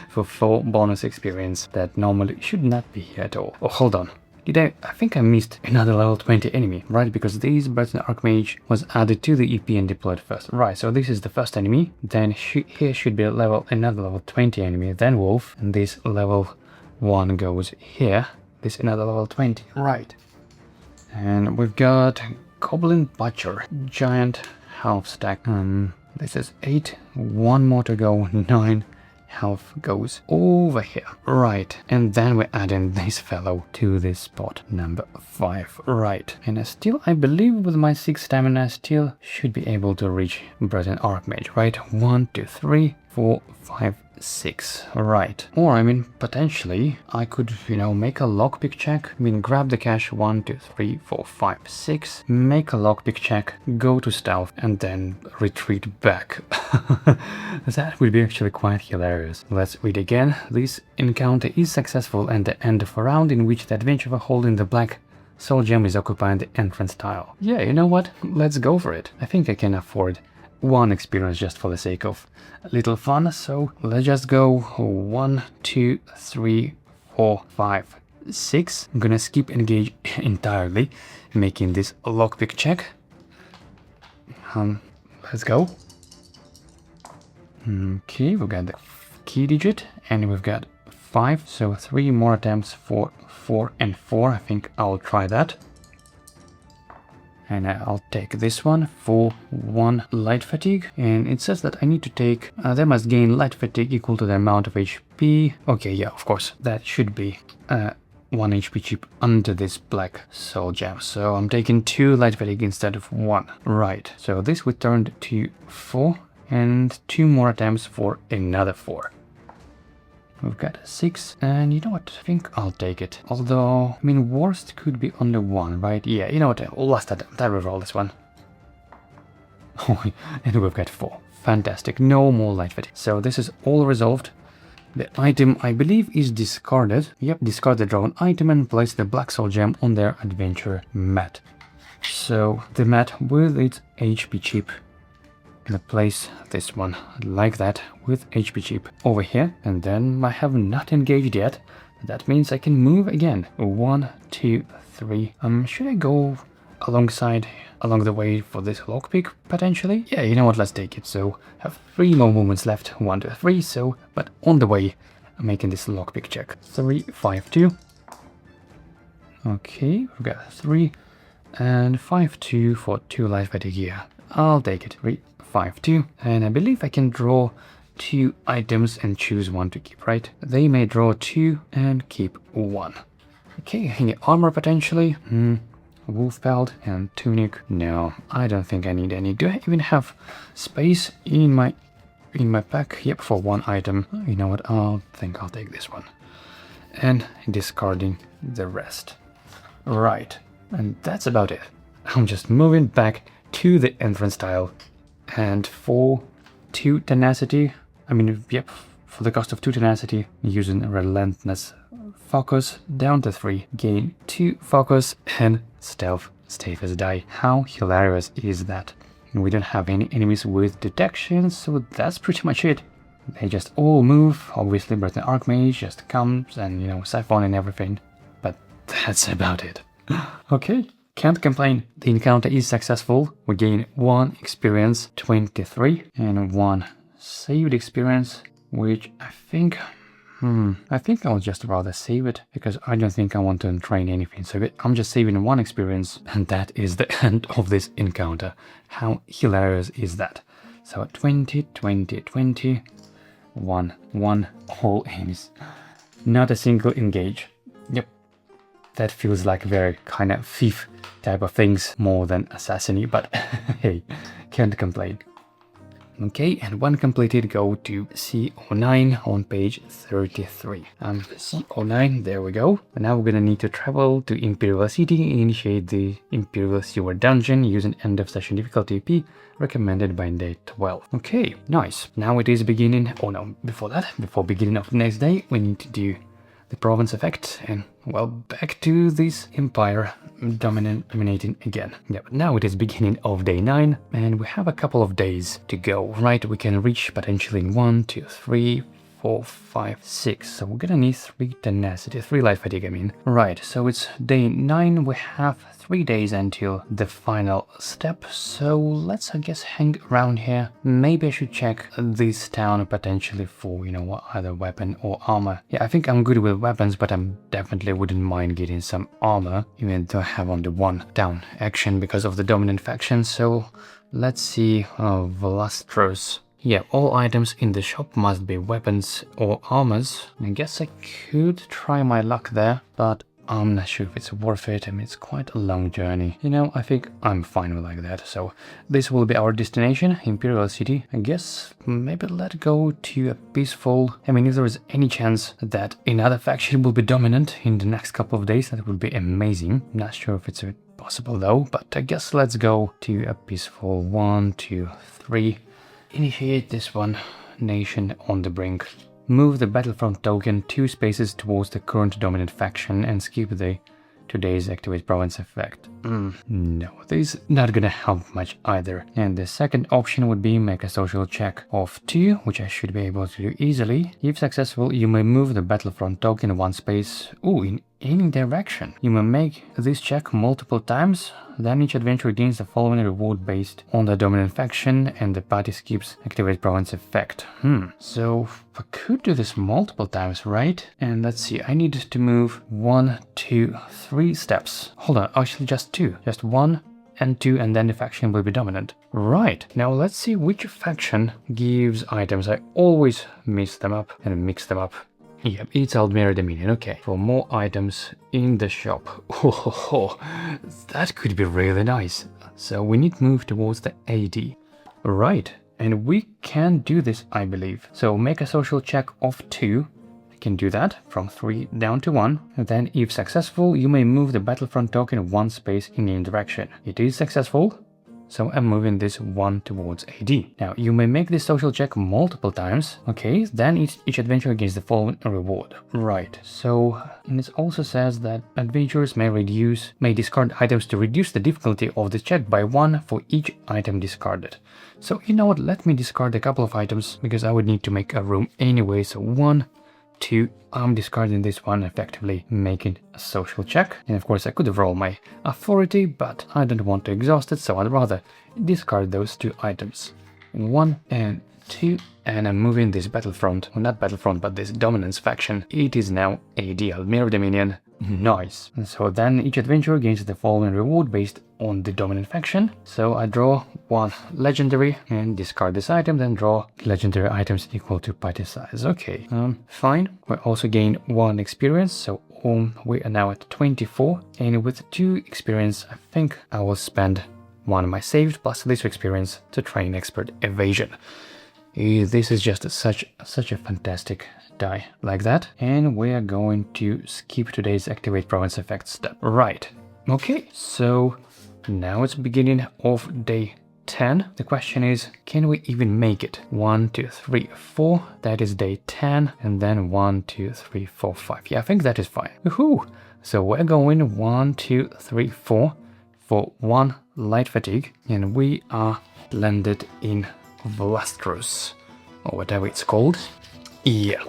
for 4 bonus experience that normally should not be here at all. Oh, hold on. I think I missed another level 20 enemy, right? Because this Breton Archmage was added to the EP and deployed first. Right, so this is the first enemy. Then here should be another level 20 enemy, then wolf. And this level 1 goes here. This another level 20. Right. And we've got Goblin Butcher. Giant half stack. This is 8. 1 more to go. 9 health goes over here. Right, and then we add in this fellow to this spot number 5. Right, and I believe with my 6 stamina I still should be able to reach Breton Archmage, right? 1, 2, 3, 4, 5, 6. Right. Or, I mean, potentially, I could, make a lockpick check. I mean, grab the cash, 1, 2, 3, 4, 5, 6. Make a lockpick check, go to stealth, and then retreat back. That would be actually quite hilarious. Let's read again. This encounter is successful at the end of a round in which the adventurer holding the black soul gem is occupying the entrance tile. Yeah, you know what? Let's go for it. I think I can afford 1 experience just for the sake of a little fun, so let's just go 1, 2, 3, 4, 5, 6. I'm gonna skip engage entirely, making this lockpick check. Let's go. Okay, we've got the key digit and we've got 5, so 3 more attempts for 4 and 4. I think I'll try that. And I'll take this one for 1 light fatigue. And it says that I need to take, they must gain light fatigue equal to the amount of HP. Okay, yeah, of course, that should be 1 HP chip under this black soul gem. So I'm taking 2 light fatigue instead of 1. Right, so this would turn to 4 and 2 more attempts for another 4. We've got 6, and you know what, I think I'll take it. Although, I mean, worst could be only 1, right? Yeah, you know what, last attempt, I reroll this one. Oh, and we've got 4. Fantastic, no more light fatigue. So this is all resolved. The item, I believe, is discarded. Yep, discard the drawn item and place the black soul gem on their adventure mat. So, the mat with its HP chip. Gonna place this one like that with HP chip over here, and then I have not engaged yet. That means I can move again. 1, 2, 3. Should I go along the way for this lockpick potentially? Yeah, you know what? Let's take it. So have 3 more movements left. 1, 2, 3. So, but on the way, I'm making this lockpick check. 3, 5, 2. Okay, we've got 3 and 5, 2 for 2 life fatigue here. I'll take it. 3, 5, 2, and I believe I can draw 2 items and choose 1 to keep, right? They may draw 2 and keep 1. Okay, I can get armor potentially. Wolf pelt and tunic. No, I don't think I need any. Do I even have space in my pack? Yep, for 1 item. You know what? I'll take this one. And discarding the rest. Right, and that's about it. I'm just moving back to the entrance tile. And for 2 tenacity, for the cost of 2 tenacity, using relentless focus down to 3, gain 2 focus and stealth, safe as die. How hilarious is that? We don't have any enemies with detection, so that's pretty much it. They just all move. Obviously, Breton Archmage just comes and, siphon and everything. But that's about it. Okay. Can't complain. The encounter is successful. We gain 1 experience, 23, and 1 saved experience, which I think I'll just rather save it, because I don't think I want to entrain anything. So I'm just saving 1 experience, and that is the end of this encounter. How hilarious is that? So 20, 20, 20, 1, all aims. Not a single engage. Yep. That feels like very kind of thief type of things more than assassin-y, but hey, can't complain. Okay, and when completed, go to C09 on page 33. C09, there we go. And now we're gonna need to travel to Imperial City and initiate the Imperial Sewer Dungeon using end of session difficulty P, recommended by day 12. Okay, nice. Now it is beginning, before beginning of the next day, we need to do the province effect, and well, back to this empire dominating again. Yeah, but now it is beginning of day 9, and we have a couple of days to go, right? We can reach potentially in 1, 2, 3, 4, 5, 6. So we're gonna need 3 tenacity, 3 light fatigue, I mean. Right, so it's day 9, we have 3 days until the final step, so let's, I guess, hang around here. Maybe I should check this town potentially for, either weapon or armor. Yeah, I think I'm good with weapons, but I definitely wouldn't mind getting some armor, even though I have only 1 down action because of the dominant faction. So let's see, Velastros. Yeah, all items in the shop must be weapons or armors. I guess I could try my luck there, but I'm not sure if it's worth it. I mean, it's quite a long journey. You know, I think I'm fine with like that. So this will be our destination, Imperial City. I guess maybe let's go to a peaceful... I mean, if there is any chance that another faction will be dominant in the next couple of days, that would be amazing. Not sure if it's possible though, but I guess let's go to a peaceful 1, 2, 3. Initiate this one. Nation on the brink. Move the Battlefront token 2 spaces towards the current dominant faction and skip the today's activate province effect. No, this is not gonna help much either. And the second option would be make a social check of 2, which I should be able to do easily. If successful, you may move the Battlefront token 1 space, in any direction. You may make this check multiple times, then each adventure gains the following reward based on the dominant faction and the party skips activate province effect. So I could do this multiple times, right? And let's see, I need to move 1, 2, 3 steps. Hold on, actually just 2. Just 1 and 2 and then the faction will be dominant. Right, now let's see which faction gives items. I always mix them up. Yep, it's Aldmeri Dominion, okay. For more items in the shop. Oh, that could be really nice. So we need to move towards the AD. Right, and we can do this, I believe. So make a social check of 2. I can do that, from 3 down to 1. And then if successful, you may move the Battlefront token 1 space in any direction. It is successful. So I'm moving this 1 towards AD. Now, you may make this social check multiple times. Okay, then each adventure gains the following reward. Right, so... And it also says that adventurers may discard items to reduce the difficulty of the check by 1 for each item discarded. So, you know what, let me discard a couple of items, because I would need to make a room anyway. So 1, 2, I'm discarding this one, effectively making a social check. And of course I could have rolled my authority, but I don't want to exhaust it, so I'd rather discard those 2 items. 1 and 2, and I'm moving this Battlefront, well, not Battlefront, but this Dominance faction. It is now AD, Aldmeri Dominion. Nice. And so then each adventurer gains the following reward based on the dominant faction. So I draw 1 legendary and discard this item, then draw legendary items equal to party size. Okay, fine. We also gain 1 experience, so we are now at 24. And with 2 experience, I think I will spend 1 of my saved plus this experience to train expert evasion. This is just such a fantastic die like that. And we are going to skip today's activate province effect step. Right. Okay, so now it's beginning of day 10. The question is, can we even make it? 1, 2, 3, 4. That is day 10. And then 1, 2, 3, 4, 5. Yeah, I think that is fine. Woohoo! So we're going 1, 2, 3, 4 for 1 light fatigue. And we are landed in Vlastrus, or whatever it's called. Yeah.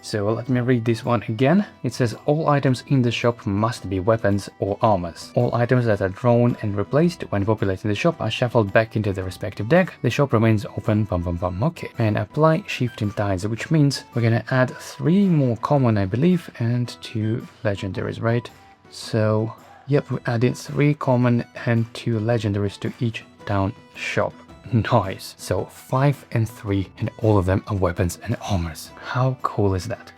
So let me read this one again. It says all items in the shop must be weapons or armors. All items that are drawn and replaced when populating the shop are shuffled back into the respective deck. The shop remains open, okay. And apply shifting tides, which means we're gonna add 3 more common, I believe, and 2 legendaries, right? So, yep, we added 3 common and 2 legendaries to each town shop. Nice. So 5 and 3, and all of them are weapons and armors. How cool is that?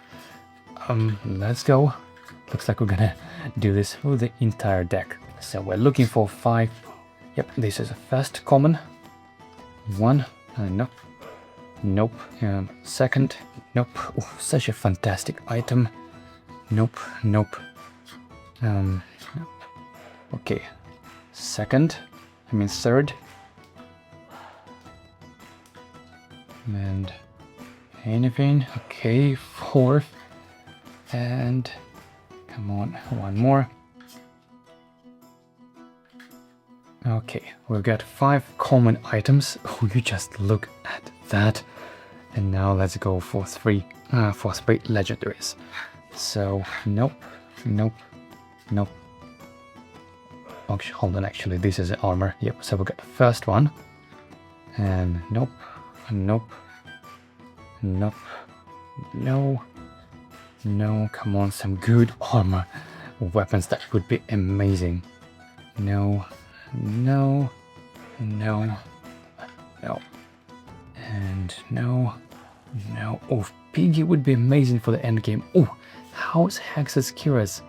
Let's go. Looks like we're gonna do this through the entire deck. So we're looking for 5. Yep, this is a first common. 1. Nope. Nope. Second. Nope. Ooh, such a fantastic item. Nope. Nope. Nope. Okay. Third. And anything. Okay, 4th. And come on, 1 more. Okay, we've got 5 common items. Oh, you just look at that. And now let's go for 3 legendaries. So nope. Okay, hold on, actually this is armor. Yep, so we got the first one. And nope. No, come on, some good armor weapons, that would be amazing. No. And no. Oh, Piggy would be amazing for the endgame. Oh, House Hex's Cuirass.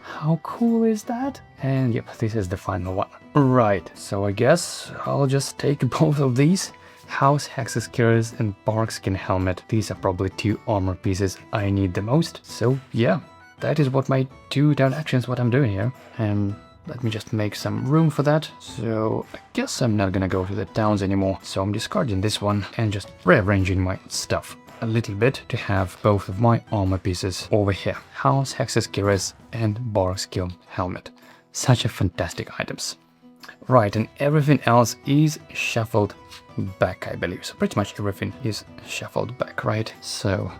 How cool is that? And yep, this is the final one. Right, so I guess I'll just take both of these. House Hex's Cuirass and Barkskin Helmet. These are probably two armor pieces I need the most. So yeah, that is what my 2 down actions, what I'm doing here. And let me just make some room for that. So I guess I'm not gonna go to the towns anymore. So I'm discarding this one and just rearranging my stuff a little bit to have both of my armor pieces over here. House Hex's Cuirass and Barkskin Helmet. Such a fantastic items. Right, and everything else is shuffled back, I believe. So pretty much everything is shuffled back, right? So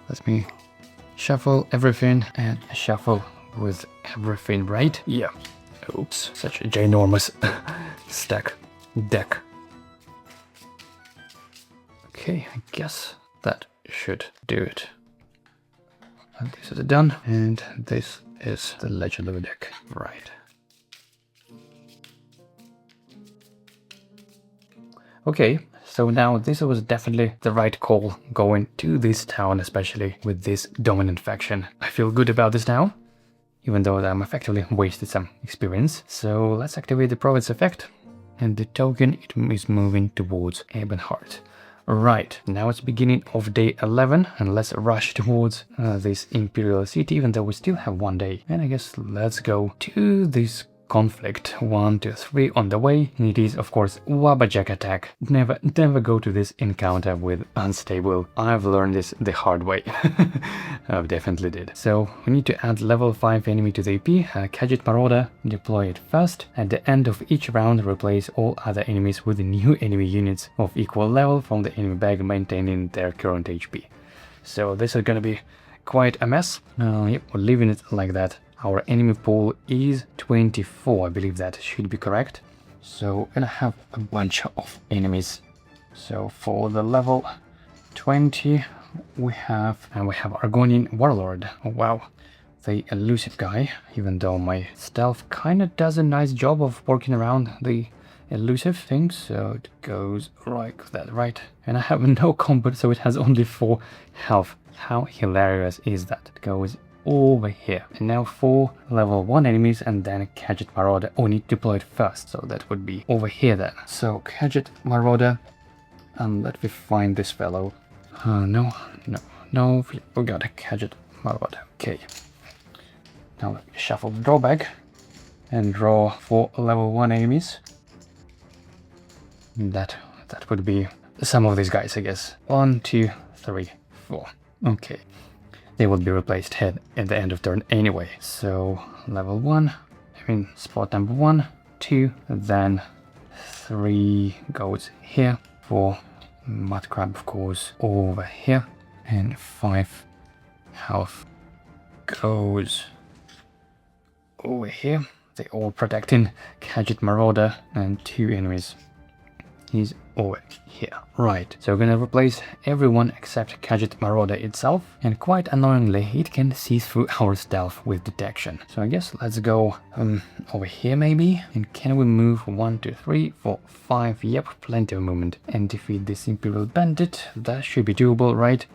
let me shuffle everything and shuffle with everything, right? Yeah. Oops, such a ginormous deck. Okay, I guess that should do it. And this is done, and this is the legendary deck, right? Okay, so now this was definitely the right call going to this town, especially with this dominant faction. I feel good about this now, even though I'm effectively wasted some experience. So let's activate the province effect, and the token is moving towards Ebenheart. Right, now it's beginning of day 11, and let's rush towards this Imperial City, even though we still have 1 day. And I guess let's go to this conflict. 1, 2, 3 on the way, and it is of course Wabajak attack. Never go to this encounter with unstable. I've learned this the hard way. I've definitely did. So we need to add level 5 enemy to the AP, Gadget Marauder, deploy it first. At the end of each round, replace all other enemies with new enemy units of equal level from the enemy bag, maintaining their current HP. So this is gonna be quite a mess. Yep, we're leaving it like that. Our enemy pool is 24, I believe that should be correct. So we're gonna have a bunch of enemies. So for the level 20 we have Argonian Warlord. Oh, wow, the elusive guy, even though my stealth kinda does a nice job of working around the elusive things. So it goes like that, right? And I have no combat, so it has only 4 health. How hilarious is that? It goes over here. And now 4 level 1 enemies, and then Gadget Marauder. Oh, we need to deploy it first, so that would be over here then. So Gadget Marauder, and let me find this fellow. No, we got a Gadget Marauder. Okay. Now let me shuffle the draw bag and draw 4 level 1 enemies. That would be some of these guys, I guess. 1, 2, 3, 4. Okay. They will be replaced at the end of turn anyway. So level 1, spot number 1, 2, then 3 goes here, 4 mud crab of course over here, and 5 health goes over here. They all protecting Gadget Marauder, and 2 enemies is over here. Right, so we're gonna replace everyone except Gadget Marauder itself, and quite annoyingly it can see through our stealth with detection. So I guess let's go over here maybe. And can we move 1, 2, 3, 4, 5? Yep, plenty of movement. And defeat this Imperial Bandit. That should be doable, right?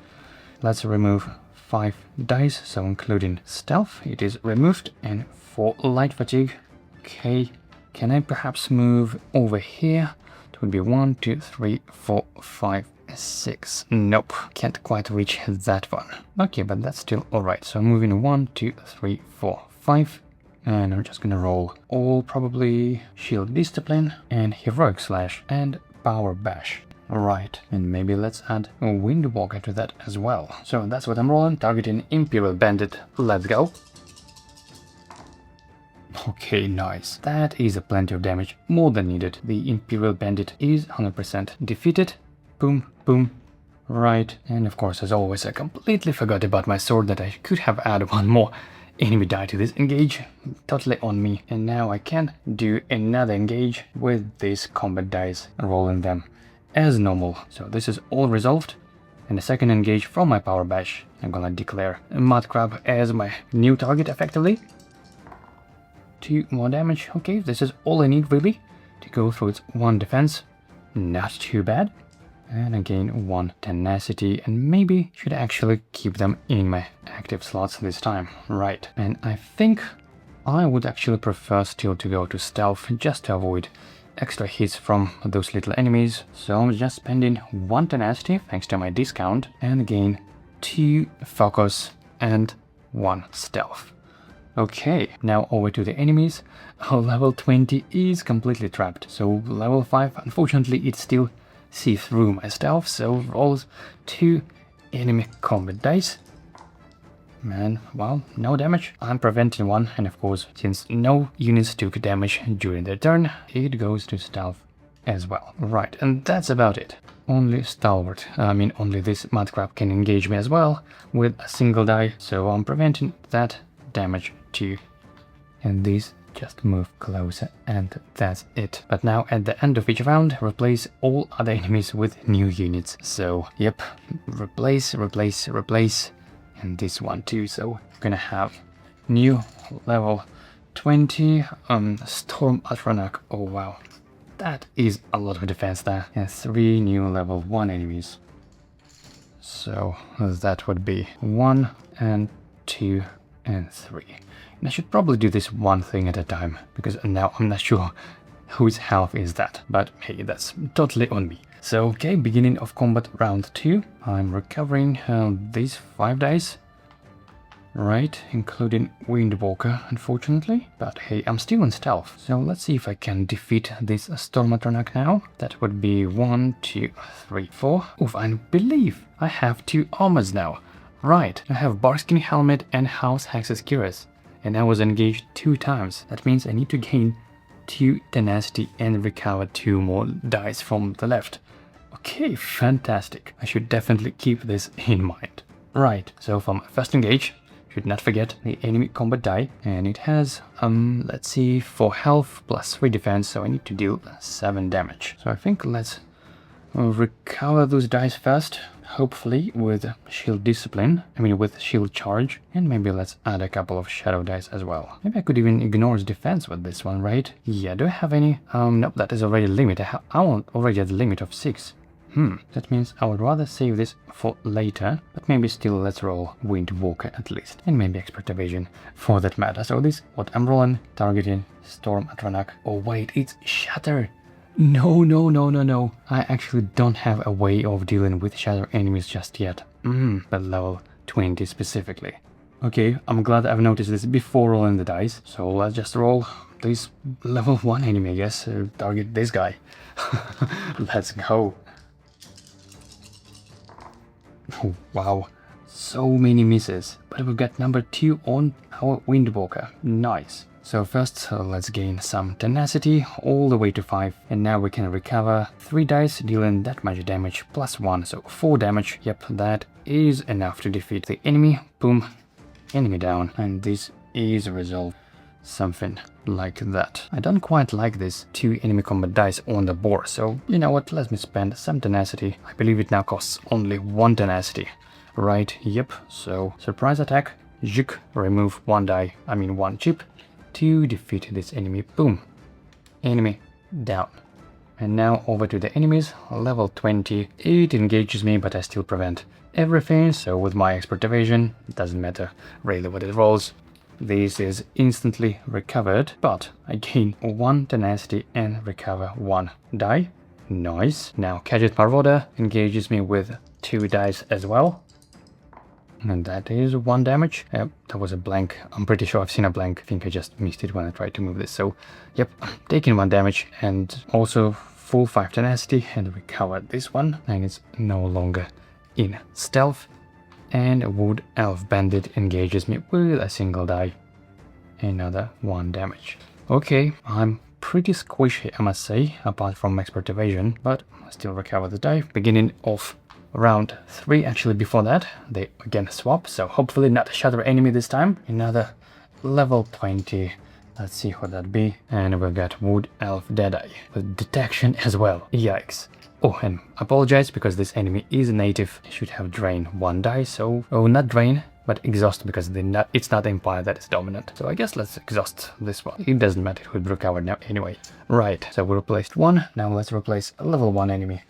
Let's remove 5 dice, so including stealth, it is removed, and 4 light fatigue. Okay, can I perhaps move over here? It would be 1, 2, 3, 4, 5, 6. Nope, can't quite reach that one. Okay, but that's still alright. So moving 1, 2, 3, 4, 5. And I'm just gonna roll all probably Shield Discipline and Heroic Slash and Power Bash. Right, and maybe let's add a Windwalker to that as well. So that's what I'm rolling, targeting Imperial Bandit. Let's go. Okay, nice. That is a plenty of damage, more than needed. The Imperial Bandit is 100% defeated. Boom, boom. Right, and of course, as always, I completely forgot about my sword, that I could have added 1 more enemy die to this engage. Totally on me. And now I can do another engage with these combat dice, rolling them as normal. So this is all resolved. And the second engage from my Power Bash, I'm gonna declare Mud Crab as my new target effectively. 2 more damage. Okay, this is all I need really to go through its 1 defense. Not too bad. And again 1 tenacity, and maybe should actually keep them in my active slots this time. Right, and I think I would actually prefer still to go to stealth just to avoid extra hits from those little enemies. So I'm just spending 1 tenacity thanks to my discount, and again 2 focus and 1 stealth. Okay, now over to the enemies. Level 20 is completely trapped, so level 5, unfortunately, it still sees through my stealth, so rolls 2 enemy combat dice. And, well, no damage. I'm preventing 1, and of course, since no units took damage during their turn, it goes to stealth as well. Right, and that's about it. Only Stalwart, only this Mudcrab can engage me as well with a single die, so I'm preventing that damage too. And these just move closer, and that's it. But now at the end of each round, replace all other enemies with new units. So, yep, replace, and this one too. So we're gonna have new level 20 Storm Atronach. Oh wow, that is a lot of defense there. And 3 new level 1 enemies. So that would be 1 and 2 and 3. And I should probably do this one thing at a time, because now I'm not sure whose health is that, but hey, that's totally on me. So, okay, beginning of combat round 2. I'm recovering these 5 dice, right, including Windwalker, unfortunately. But hey, I'm still in stealth, so let's see if I can defeat this Stormatronach now. That would be 1, 2, 3, 4. Oof, I believe I have 2 armors now. Right, I have Barskin Helmet and House Hex's Cuirass, and I was engaged 2 times. That means I need to gain 2 tenacity and recover 2 more dice from the left. Okay, fantastic. I should definitely keep this in mind. Right, so for my first engage, should not forget the enemy combat die, and it has, let's see, 4 health plus 3 defense, so I need to deal 7 damage. So I think let's recover those dice first, hopefully with shield discipline, with shield charge, and maybe let's add a couple of shadow dice as well. Maybe I could even ignore his defense with this one, right? Yeah, do I have any? Nope, that is already a limit. I'm already at the limit of 6. That means I would rather save this for later, but maybe still let's roll Windwalker at least, and maybe Expert Evasion for that matter. So this, what I'm rolling, targeting Storm Atronach. Oh wait, it's Shatter! No. I actually don't have a way of dealing with Shatter enemies just yet. But level 20 specifically. Okay, I'm glad I've noticed this before rolling the dice, so let's just roll this level 1 enemy, I guess. Target this guy. Let's go. Oh, wow, so many misses, but we've got number 2 on our Windwalker. Nice. So first, let's gain some tenacity all the way to 5, and now we can recover 3 dice, dealing that much damage plus 1, so 4 damage. Yep, that is enough to defeat the enemy. Boom, enemy down, and this is resolved. Something like that. I don't quite like this 2 enemy combat dice on the board, so you know what, let me spend some tenacity. I believe it now costs only 1 tenacity. Right, yep, so surprise attack, juk, remove 1 chip to defeat this enemy. Boom, enemy down. And now over to the enemies, level 20. It engages me, but I still prevent everything, so with my Expert Evasion, it doesn't matter really what it rolls. This is instantly recovered, but I gain 1 tenacity and recover 1 die. Nice. Now Gadget Marauder engages me with 2 dice as well. And that is 1 damage. That was a blank. I'm pretty sure I've seen a blank. I think I just missed it when I tried to move this. So, yep, taking 1 damage and also full 5 tenacity and recovered this one. And it's no longer in stealth. And Wood Elf Bandit engages me with a single die. Another 1 damage. Okay, I'm pretty squishy, I must say, apart from Expert Evasion, but I still recover the die. Beginning of round 3, actually before that, they again swap, so hopefully not a Shatter enemy this time. Another level 20. Let's see what that be. And we've got Wood Elf Deadeye with detection as well. Yikes. Oh, and apologize because this enemy is a native. It should have drain 1 die, so... Oh, not drain, but exhaust, because it's not Empire that is dominant. So I guess let's exhaust this one. It doesn't matter, it would recover now anyway. Right, so we replaced 1. Now let's replace a level 1 enemy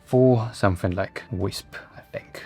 for something like Wisp, I think.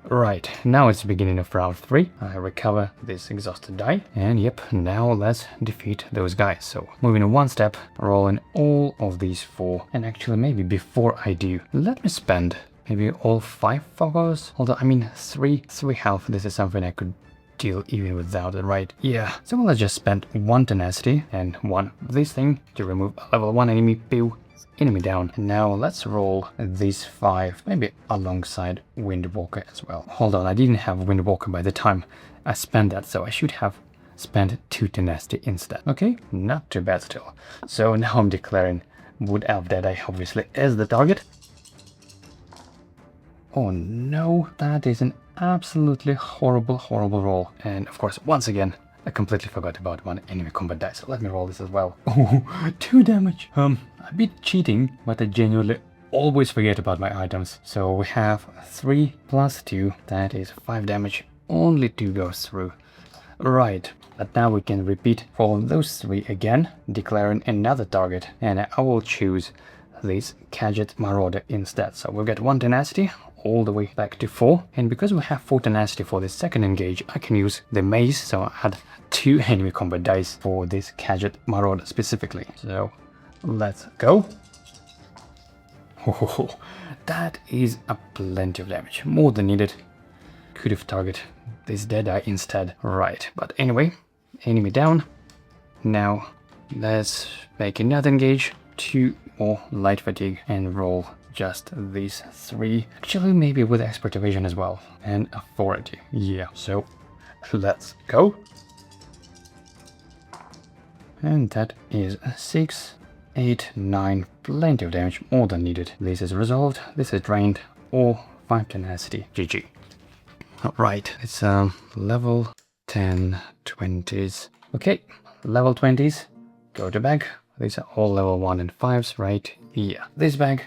Right, now it's the beginning of round 3. I recover this exhausted die, and yep, now let's defeat those guys. So, moving one step, rolling all of these 4, and actually maybe before I do, let me spend maybe all 5 focus, although I mean 3 health, this is something I could deal even without it, right? Yeah, so let's just spend 1 tenacity and 1 this thing to remove a level 1 enemy, pew. Enemy down. And now let's roll these 5, maybe alongside Windwalker as well. Hold on, I didn't have Windwalker by the time I spent that, so I should have spent 2 tenacity instead. Okay, not too bad still. So now I'm declaring Wood Elf Deadeye obviously as the target. Oh no, that is an absolutely horrible roll. And of course, once again, I completely forgot about 1 enemy combat die, so let me roll this as well. Oh, 2 damage. A bit cheating, but I genuinely always forget about my items. So we have 3 plus 2, that is 5 damage. Only 2 goes through. Right, but now we can repeat for those 3 again, declaring another target. And I will choose this Gadget Marauder instead. So we'll get 1 tenacity, all the way back to 4, and because we have 4 tenacity for the second engage, I can use the mace, so I had 2 enemy combat dice for this Gadget Marauder specifically. So let's go. Oh, that is a plenty of damage, more than needed. Could have targeted this Deadeye instead. Right, but anyway, enemy down. Now let's make another engage, 2 more light fatigue, and roll just these 3, actually maybe with expert evasion as well, and authority. Yeah, so let's go. And that is 6, 8, 9, plenty of damage, more than needed. This is resolved, this is drained, or 5 tenacity. GG. Alright, it's level 10 20s. Okay, level 20s, go to bag. These are all level 1 and 5s, right? Yeah, this bag.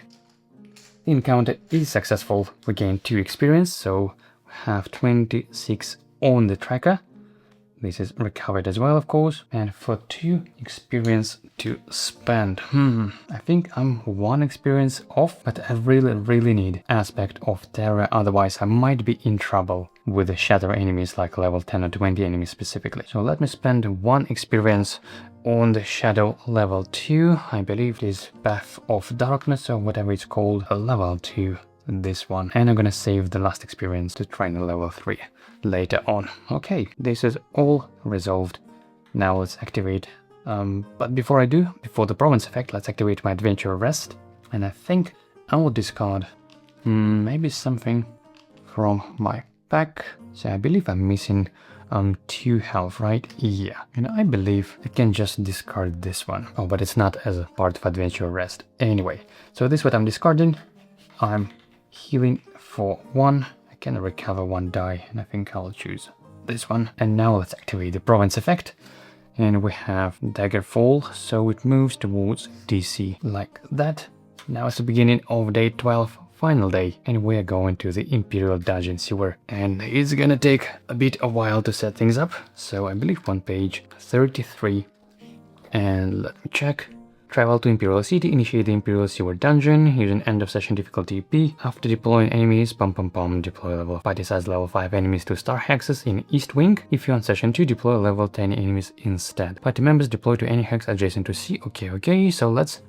Encounter is successful. We gain 2 experience, so we have 26 on the tracker. This is recovered as well, of course. And for 2 experience to spend, I think I'm 1 experience off, but I really need Aspect of Terror, otherwise I might be in trouble with the shadow enemies, like level 10 or 20 enemies specifically. So let me spend 1 experience on the shadow level 2, I believe it is Path of Darkness or whatever it's called, level 2, this one. And I'm gonna save the last experience to train a level 3 later on. Okay, this is all resolved. Now let's activate, but before I do, before the province effect, let's activate my Adventure Rest. And I think I will discard maybe something from my pack. So I believe I'm missing 2 health, right? Yeah, and I believe I can just discard this one. Oh, but it's not as a part of Adventure Rest. Anyway, so this is what I'm discarding. I'm healing for 1. I can recover 1 die, and I think I'll choose this one. And now let's activate the province effect. And we have Daggerfall, so it moves towards DC like that. Now it's the beginning of day 12. Final day, and we're going to the Imperial Dungeon Sewer, and it's gonna take a bit of a while to set things up, so I believe on page 33, and let me check. Travel to Imperial City, initiate the Imperial Sewer Dungeon, using end of session difficulty P. After deploying enemies, deploy level party size level 5 enemies to Star Hexes in East Wing. If you're on session 2, deploy level 10 enemies instead. Party members deploy to any hex adjacent to C. Okay, so let's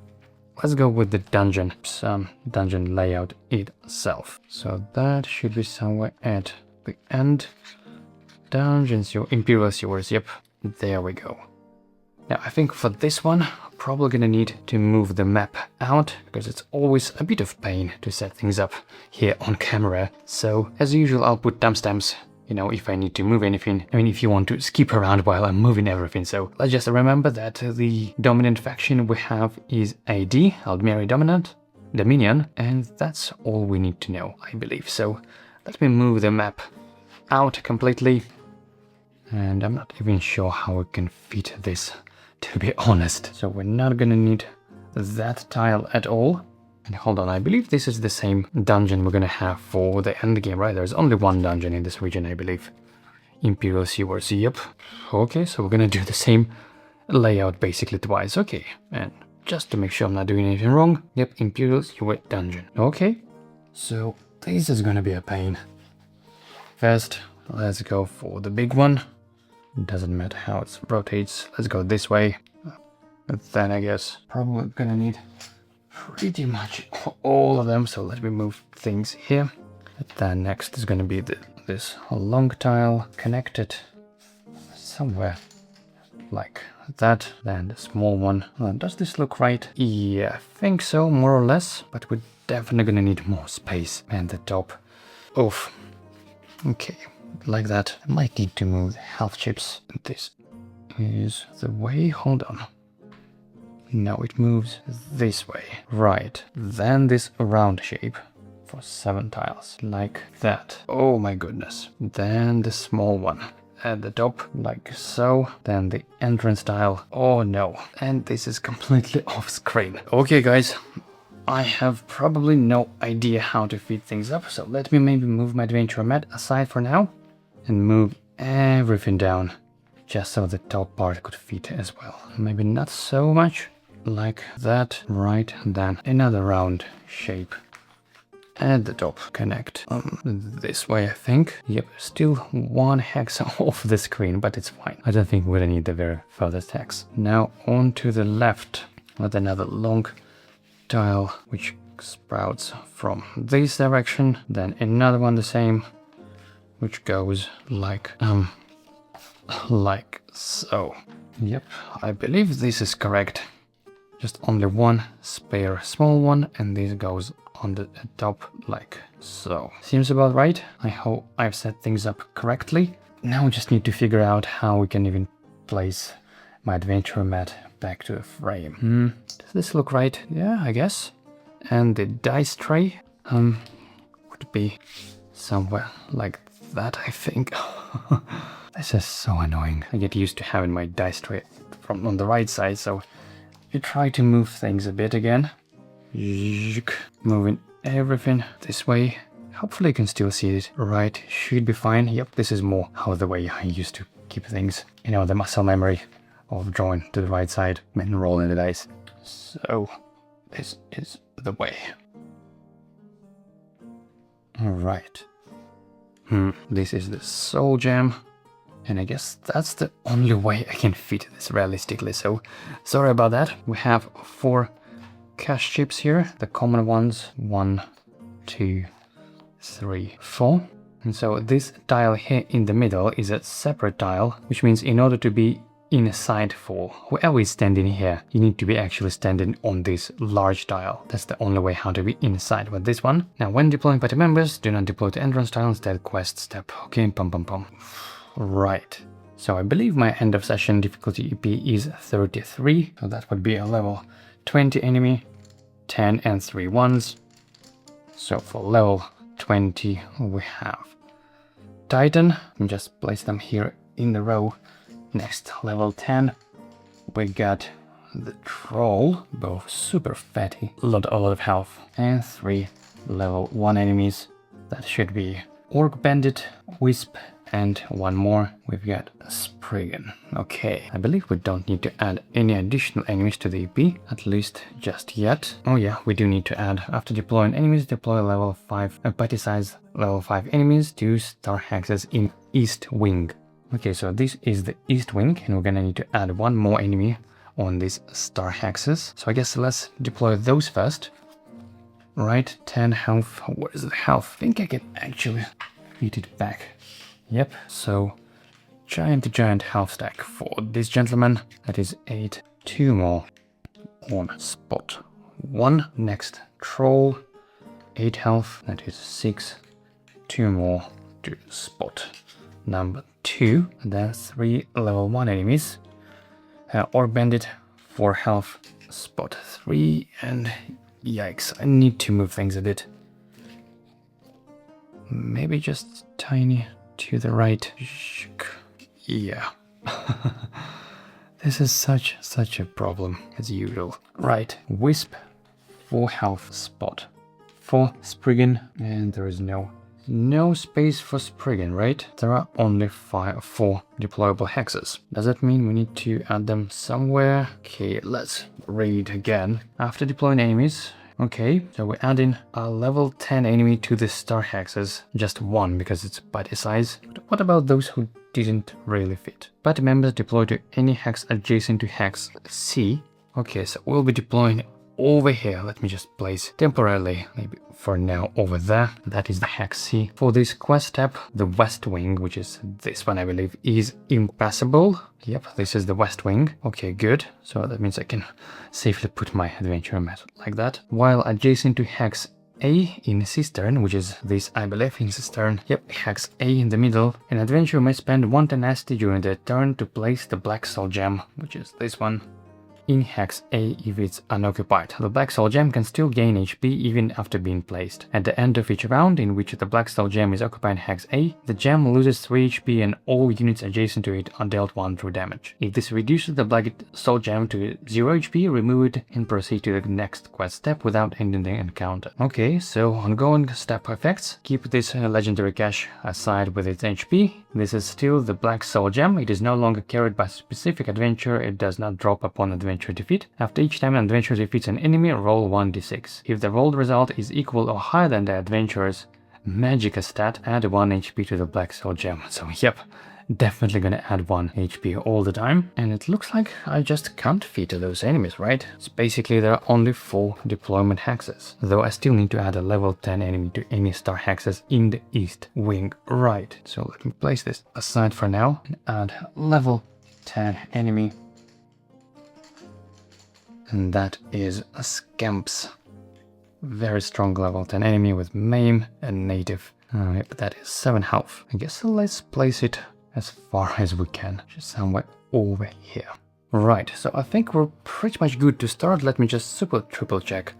go with the dungeon, some dungeon layout itself. So that should be somewhere at the end. Dungeons, your Imperial Sewers, yep, there we go. Now I think for this one, I'm probably gonna need to move the map out, because it's always a bit of pain to set things up here on camera. So as usual, I'll put timestamps, you know, if I need to move anything. I mean, if you want to skip around while I'm moving everything. So let's just remember that the dominant faction we have is AD, Aldmeri Dominion, and that's all we need to know, I believe. So let me move the map out completely. And I'm not even sure how we can fit this, to be honest. So we're not gonna need that tile at all. And hold on, I believe this is the same dungeon we're gonna have for the endgame, right? There's only 1 dungeon in this region, I believe. Imperial Sewers, yep. Okay, so we're gonna do the same layout basically twice, okay. And just to make sure I'm not doing anything wrong, yep, Imperial Sewer Dungeon. Okay, So this is gonna be a pain. First, let's go for the big one. Doesn't matter how it rotates. Let's go this way. But then I guess probably gonna need pretty much all of them. So let me move things here. And then next is gonna be this long tile connected somewhere like that. Then the small one. Does this look right? Yeah, I think so, more or less. But we're definitely gonna need more space. And the top. Oof. Okay, like that. I might need to move the health chips. This is the way. Hold on. Now it moves this way. Right. Then this round shape for 7 tiles. Like that. Oh my goodness. Then the small one at the top, like so. Then the entrance tile. Oh no. And this is completely off screen. Okay guys, I have probably no idea how to fit things up, so let me maybe move my adventure mat aside for now and move everything down just so the top part could fit as well. Maybe not so much like that. Right, then another round shape at the top. Connect this way, I think. Yep, still 1 hex off the screen, but it's fine. I don't think we'll need the very furthest hex. Now on to the left with another long tile which sprouts from this direction, then another one the same which goes like so. Yep, I believe this is correct. Just only one spare small one, and this goes on the top like so. Seems about right. I hope I've set things up correctly. Now we just need to figure out how we can even place my adventure mat back to the frame. Does this look right? Yeah, I guess. And the dice tray would be somewhere like that, I think. This is so annoying. I get used to having my dice tray from on the right side, so you try to move things a bit again. Moving everything this way. Hopefully you can still see it. Right, should be fine. Yep, this is more how the way I used to keep things. You know, the muscle memory of drawing to the right side and rolling the dice. So this is the way. Alright. This is the soul gem. And I guess that's the only way I can fit this realistically, so sorry about that. We have 4 cash chips here, the common ones. 1, 2, 3, 4. And so this tile here in the middle is a separate tile, which means in order to be inside for whoever is standing here, you need to be actually standing on this large tile. That's the only way how to be inside with this one. Now when deploying party members, do not deploy the entrance tile, instead quest step. Okay, pum pum pum. Right, so I believe my end of session difficulty EP is 33, so that would be a level 20 enemy, 10 and 3 ones. So for level 20 we have Titan, and just place them here in the row. Next, level 10, we got the Troll, both super fatty, a lot of health, and 3 level 1 enemies. That should be Orc Bandit, Wisp, and 1 more. We've got Spriggan. Okay, I believe we don't need to add any additional enemies to the EP, at least just yet. Oh yeah, we do need to add. After deploying enemies, deploy level 5 party size level 5 enemies to star hexes in East Wing. Okay, so this is the East Wing, and we're gonna need to add 1 more enemy on these star hexes. So I guess let's deploy those first. Right, 10 health. What is the health? I think I can actually beat it back. Yep, so giant health stack for this gentleman. That is 8. 2 more on spot 1. Next, Troll, 8 health. That is 6. 2 more to spot number 2. And then 3 level 1 enemies. Orc Bandit, 4 health, spot 3. And yikes, I need to move things a bit. Maybe just tiny to the right. Yeah. This is such a problem as usual. Right, Wisp, 4 health, spot 4 Spriggan, and there is no space for Spriggan, right? There are only 4 deployable hexes. Does that mean we need to add them somewhere? Okay, let's read again. After deploying enemies, Okay, so we're adding a level 10 enemy to the star hexes. Just one because it's body size. But what about those who didn't really fit? Party members deploy to any hex adjacent to hex C. Okay, so we'll be deploying over here. Let me just place temporarily, maybe for now, over there. That is the hex C. For this quest step, the west wing, which is this one I believe, is impassable. Yep, this is the west wing. Okay, good. So that means I can safely put my adventure method like that. While adjacent to hex A in Cistern, which is this I believe in Cistern. Yep, hex A in the middle. An adventurer may spend one tenacity during their turn to place the black soul gem, which is this one, in hex A if it's unoccupied. The black soul gem can still gain HP even after being placed. At the end of each round in which the black soul gem is occupying hex A, the gem loses 3 HP and all units adjacent to it are dealt 1 true damage. If this reduces the black soul gem to 0 HP, remove it and proceed to the next quest step without ending the encounter. Okay, so ongoing step effects. Keep this legendary cache aside with its HP. This is still the black soul gem. It is no longer carried by a specific adventurer. It does not drop upon adventure defeat. After each time an adventurer defeats an enemy, roll 1d6. If the rolled result is equal or higher than the adventurer's magic stat, add 1 HP to the black soul gem. So yep, definitely gonna add 1 HP all the time. And it looks like I just can't fit those enemies, right? So basically there are only 4 deployment hexes, though I still need to add a level 10 enemy to any star hexes in the east wing. Right, so let me place this aside for now and add level 10 enemy. And that is a Scamps. Very strong level 10 enemy with maim and native. Yep, that is 7 health. I guess let's place it as far as we can, just somewhere over here. Right, so I think we're pretty much good to start. Let me just triple check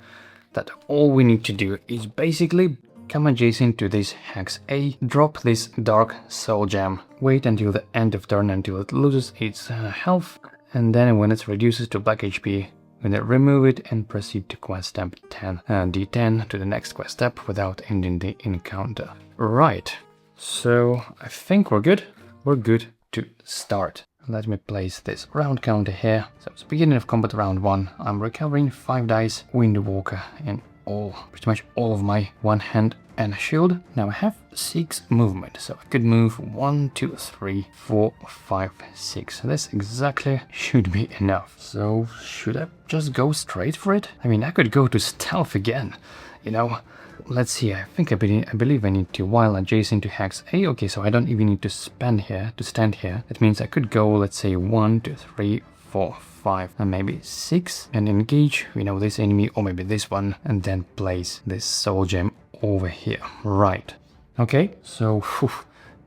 that all we need to do is basically come adjacent to this hex A, drop this dark soul gem, wait until the end of turn until it loses its health, and then when it reduces to black HP, we're gonna remove it and proceed to quest step 10, D10 to the next quest step without ending the encounter. Right, so I think we're good. We're good to start. Let me place this round counter here. So it's beginning of combat round 1. I'm recovering 5 dice, Windwalker, and pretty much all of my one hand and shield. Now I have 6 movement, so I could move 1, 2, 3, 4, 5, 6. This exactly should be enough. So should I just go straight for it? I mean, I could go to stealth again, you know. Let's see, I believe I need to while adjacent to hex A. Okay, so I don't even need to stand here. That means I could go, let's say 1, 2, 3, 4, 5, and maybe 6, and engage, you know, this enemy, or maybe this one, and then place this soul gem over here. Right. Okay, so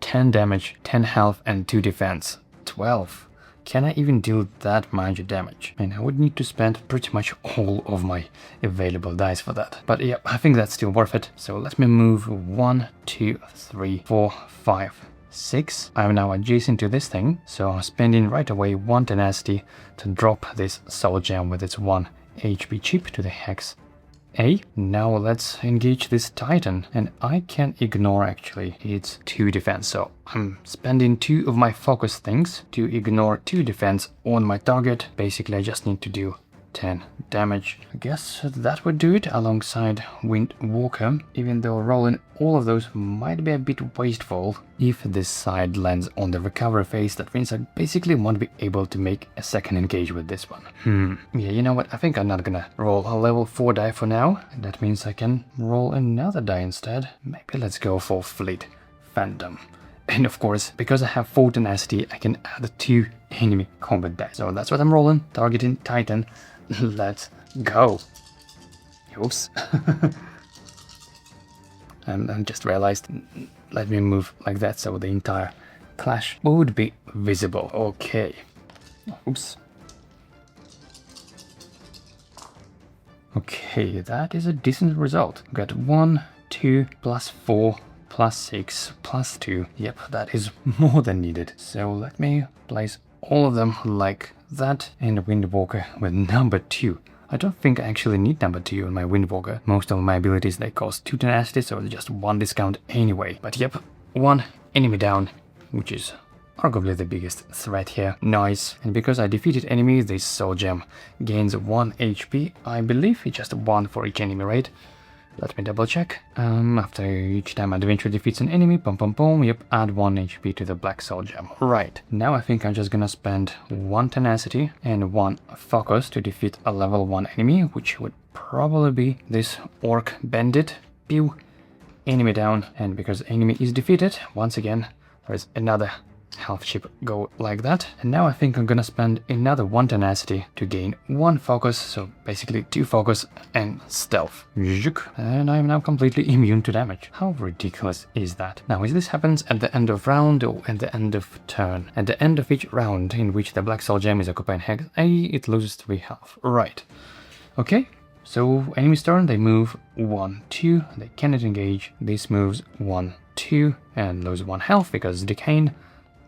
10 damage, 10 health, and 2 defense. 12. Can I even deal that much damage? And I would need to spend pretty much all of my available dice for that. But yeah, I think that's still worth it. So let me move 1, 2, 3, 4, 5, 6. I'm now adjacent to this thing, so I'm spending right away 1 tenacity to drop this soul gem with its 1 HP chip to the hex A. Now let's engage this Titan, and I can ignore actually its 2 defense, so I'm spending 2 of my focus things to ignore 2 defense on my target. Basically I just need to do 10 damage. I guess that would do it alongside Windwalker, even though rolling all of those might be a bit wasteful. If this side lands on the recovery phase, that means I basically won't be able to make a second engage with this one. Yeah, you know what, I think I'm not gonna roll a level 4 die for now. That means I can roll another die instead. Maybe let's go for Fleet Phantom. And of course, because I have 4 tenacity, I can add 2 enemy combat dice. So that's what I'm rolling, targeting Titan. Let's go. Oops. I just realized, let me move like that so the entire clash would be visible. Okay. Oops. Okay, that is a decent result. Got 1, 2, plus 4, plus 6, plus 2. Yep, that is more than needed. So let me place all of them like that, and Windwalker with number 2. I don't think I actually need number 2 on my Windwalker. Most of my abilities, they cost 2 tenacity, so it's just 1 discount anyway. But yep, 1 enemy down, which is arguably the biggest threat here. Nice. And because I defeated enemies, this soul gem gains 1 HP. I believe it's just 1 for each enemy, right? Let me double check. After each time adventure defeats an enemy, yep, add 1 HP to the black soul gem. Right, now I think I'm just gonna spend 1 tenacity and 1 focus to defeat a level 1 enemy, which would probably be this orc bandit. Pew! Enemy down, and because enemy is defeated, once again, there's another half chip go like that. And now I think I'm gonna spend another 1 tenacity to gain 1 focus, so basically 2 focus and stealth. And I am now completely immune to damage. How ridiculous is that? Now, if this happens at the end of round or at the end of turn, at the end of each round in which the black soul gem is occupying hex A, it loses 3 health. Right. Okay. So enemy's turn, they move 1, 2, they cannot engage. This moves 1, 2, and lose 1 health because decaying.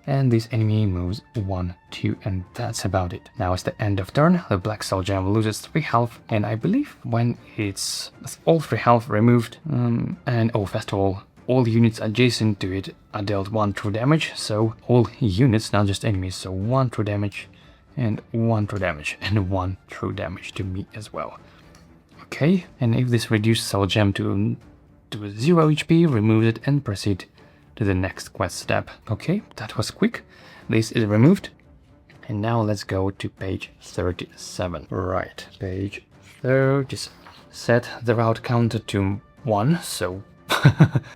And this enemy moves 1, 2, and that's about it. Now it's the end of turn, the black soul gem loses 3 health, and I believe when it's all 3 health removed, first of all units adjacent to it are dealt 1 true damage, so all units, not just enemies, so 1 true damage, and 1 true damage, and 1 true damage to me as well. Okay, and if this reduced soul gem to 0 HP, remove it and proceed to the next quest step. Okay, that was quick. This is removed. And now let's go to page 37. Right, page 30. Set the route counter to 1, so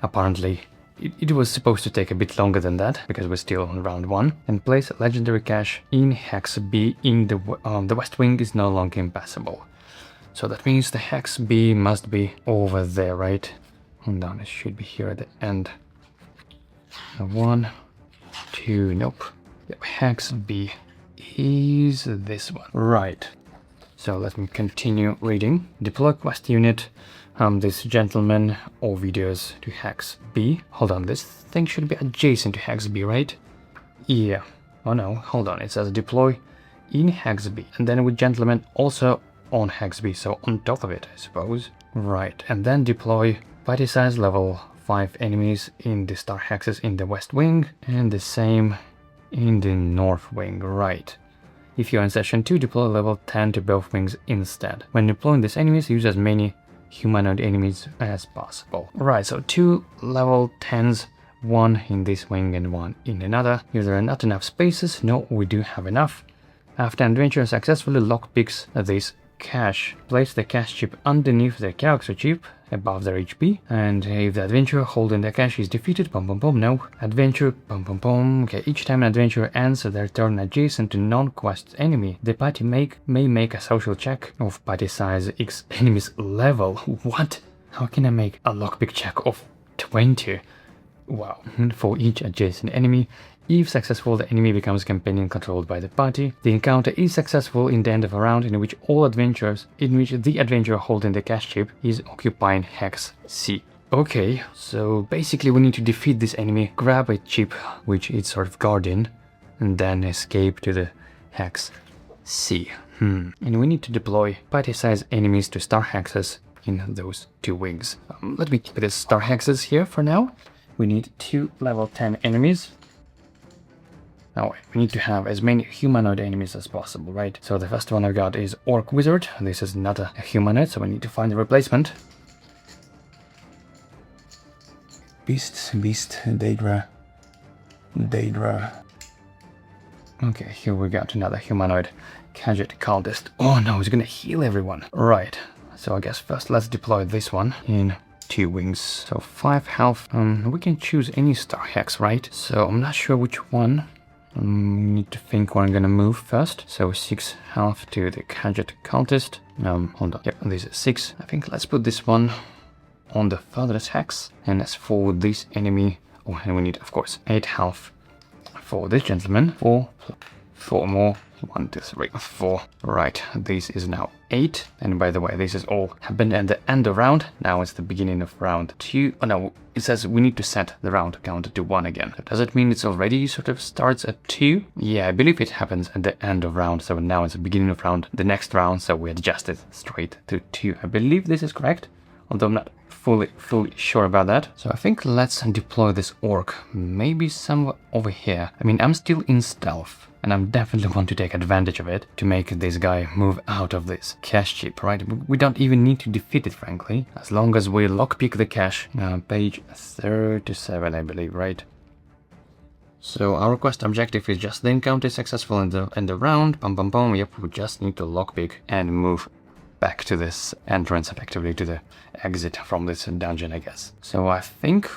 apparently it was supposed to take a bit longer than that, because we're still on round 1. And place a legendary cache in hex B in the west wing is no longer impassable. So that means the hex B must be over there, right? Hold on, it should be here at the end. 1, 2, nope. Yep, hex B is this one. Right. So let me continue reading. Deploy quest unit, this gentleman or videos to hex B. Hold on, this thing should be adjacent to hex B, right? Yeah. Oh no, hold on, it says deploy in hex B. And then with gentleman also on hex B, so on top of it, I suppose. Right, and then deploy party size level 5 enemies in the star hexes in the west wing, and the same in the north wing, right. If you're in session 2, deploy level 10 to both wings instead. When deploying these enemies, use as many humanoid enemies as possible. Right, so 2 level 10s, 1 in this wing and 1 in another. If there are not enough spaces, no, we do have enough. After adventure successfully lockpicks this cache, place the cache chip underneath the character chip above their HP, and if the adventurer holding the cache is defeated, no. Adventure, okay, each time an adventurer ends their turn adjacent to non-quest enemy, the party may make a social check of party size X enemy's level. What? How can I make a lockpick check of 20? Wow. For each adjacent enemy. If successful, the enemy becomes companion controlled by the party. The encounter is successful in the end of a round in which the adventurer holding the cache chip is occupying hex C. Okay, so basically we need to defeat this enemy, grab a chip which is sort of guarding, and then escape to the hex C. And we need to deploy party-size enemies to star hexes in those 2 wings. Let me keep the star hexes here for now. We need 2 level 10 enemies. Now, we need to have as many humanoid enemies as possible, right? So the first one I've got is Orc Wizard. This is not a humanoid, so we need to find a replacement. Beast, Daedra. Okay, here we got another humanoid. Gadget Cultist. Oh no, he's gonna heal everyone. Right, so I guess first let's deploy this one in 2 wings. So 5 health. We can choose any star hex, right? So I'm not sure which one. Need to think where I'm gonna move first. So 6 health to the Gadget Cultist. Hold on. Yep, this is 6. I think let's put this one on the furthest hex. And as for this enemy, oh, and we need, of course, 8 health for this gentleman. 4 more. 1, 2, 3, 4. Right, this is now 8. And by the way, this is all happened at the end of round. Now it's the beginning of round 2. Oh no, it says we need to set the round counter to 1 again. Does it mean it's already sort of starts at 2? Yeah, I believe it happens at the end of round. So now it's the beginning of round, the next round. So we adjust it straight to 2. I believe this is correct, although I'm not fully sure about that. So I think let's deploy this orc maybe somewhere over here. I mean, I'm still in stealth, and I definitely want to take advantage of it to make this guy move out of this cache chip, right? We don't even need to defeat it, frankly, as long as we lockpick the cache. Page 37, I believe, right? So our quest objective is just the encounter is successful in the round. Pum pum pum. Yep, we just need to lockpick and move back to this entrance, effectively to the exit from this dungeon, I guess. So I think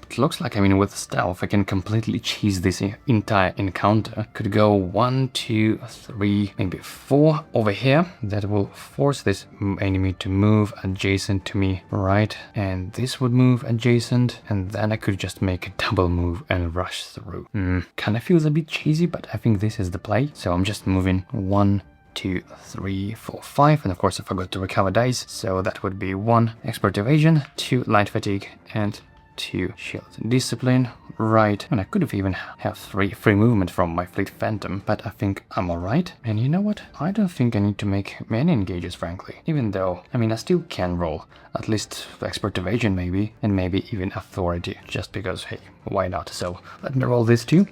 it looks like, I mean, with stealth, I can completely cheese this entire encounter. Could go 1, 2, 3, maybe 4 over here. That will force this enemy to move adjacent to me, right? And this would move adjacent, and then I could just make a double move and rush through. Kinda feels a bit cheesy, but I think this is the play. So I'm just moving 1, 2, 3, 4, 5, and of course I forgot to recover dice, so that would be 1 expert evasion, 2 light fatigue, and 2 shield discipline, right? And I could have even have 3 free movement from my fleet phantom, but I think I'm alright. And you know what? I don't think I need to make many engages, frankly. Even though, I mean, I still can roll at least expert evasion maybe, and maybe even authority, just because, hey, why not? So let me roll this too.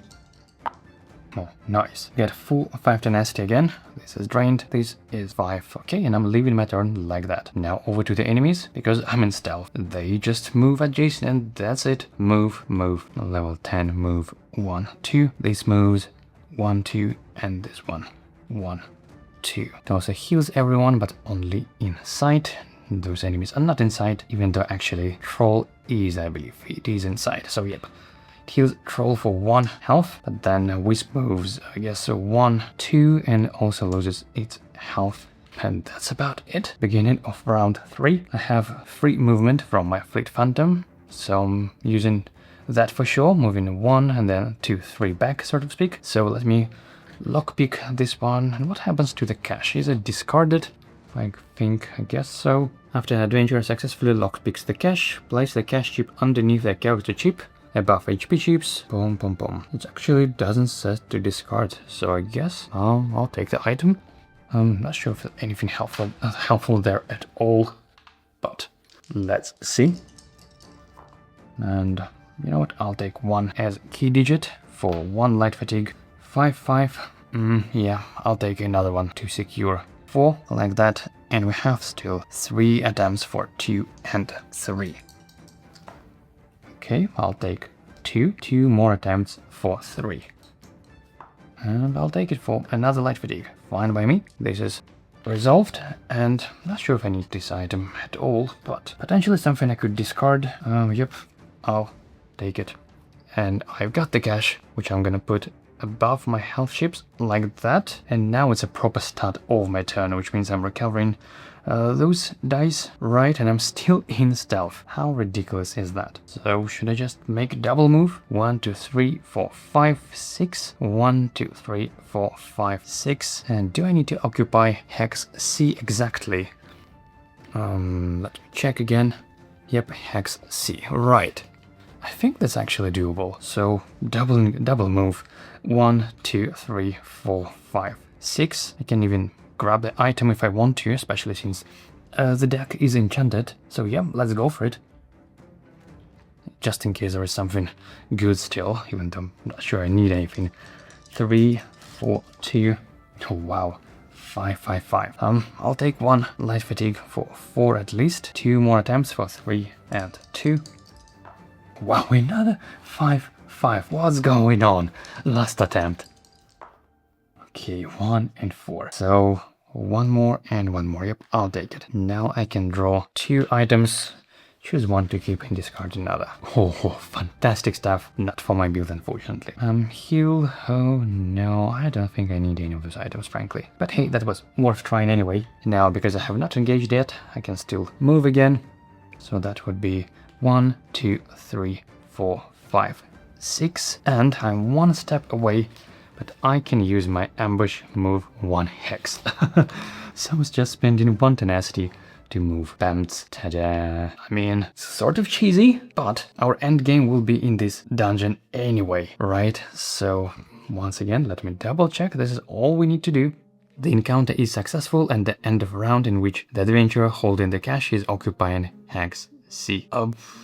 Oh, nice. Get full 5 tenacity again. This is drained. This is 5. Okay, and I'm leaving my turn like that. Now over to the enemies, because I'm in stealth. They just move adjacent and that's it. Move, move. Level 10, move 1, 2. This moves 1, 2, and this one 1, 2. It also heals everyone, but only in sight. Those enemies are not in sight, even though actually Chorrol is, I believe. It is in sight, so yep. Heals Chorrol for 1 health, but then Wisp moves, I guess, 1, 2, and also loses its health. And that's about it. Beginning of round 3. I have free movement from my Fleet Phantom, so I'm using that for sure, moving 1 and then 2, 3 back, so to speak. So let me lockpick this one. And what happens to the cache? Is it discarded? I guess so. After an adventurer successfully lockpicks the cache, place the cache chip underneath the character chip. Above HP chips, boom, boom, boom. It actually doesn't set to discard, so I guess I'll take the item. I'm not sure if there's anything helpful there at all, but let's see. And you know what? I'll take 1 as key digit for 1 light fatigue. 5, 5. Yeah, I'll take another one to secure 4 like that, and we have still 3 attempts for 2 and 3. Okay, I'll take 2 more attempts for 3. And I'll take it for another light fatigue. Fine by me. This is resolved, and I'm not sure if I need this item at all, but potentially something I could discard. Yep, I'll take it. And I've got the cache, which I'm gonna put above my health chips, like that. And now it's a proper start of my turn, which means I'm recovering those dice, right, and I'm still in stealth. How ridiculous is that? So should I just make a double move? 1, 2, 3, 4, 5, 6. 1, 2, 3, 4, 5, 6. And do I need to occupy Hex C exactly? Let me check again. Yep, Hex C, right. I think that's actually doable. So double move. 1, 2, 3, 4, 5, 6. I can even grab the item if I want to, especially since the deck is enchanted. So yeah, let's go for it. Just in case there is something good still, even though I'm not sure I need anything. 3, 4, 2. Oh wow. 5, 5, 5. I'll take 1 light fatigue for 4 at least. 2 more attempts for 3 and 2. Wow, another 5, 5. What's going on? Last attempt. Okay, 1 and 4. So 1 more and 1 more. Yep, I'll take it. Now I can draw 2 items. Choose 1 to keep and discard another. Oh, fantastic stuff. Not for my build, unfortunately. Heal. Oh no, I don't think I need any of those items, frankly. But hey, that was worth trying anyway. Now, because I have not engaged yet, I can still move again. So that would be 1, 2, 3, 4, 5, 6. And I'm 1 step away, but I can use my ambush, move 1 hex. So I was just spending 1 tenacity to move Bamts. Ta-da! I mean, sort of cheesy, but our endgame will be in this dungeon anyway, right? So once again, let me double check. This is all we need to do. The encounter is successful, and the end of round in which the adventurer holding the cache is occupying hex see.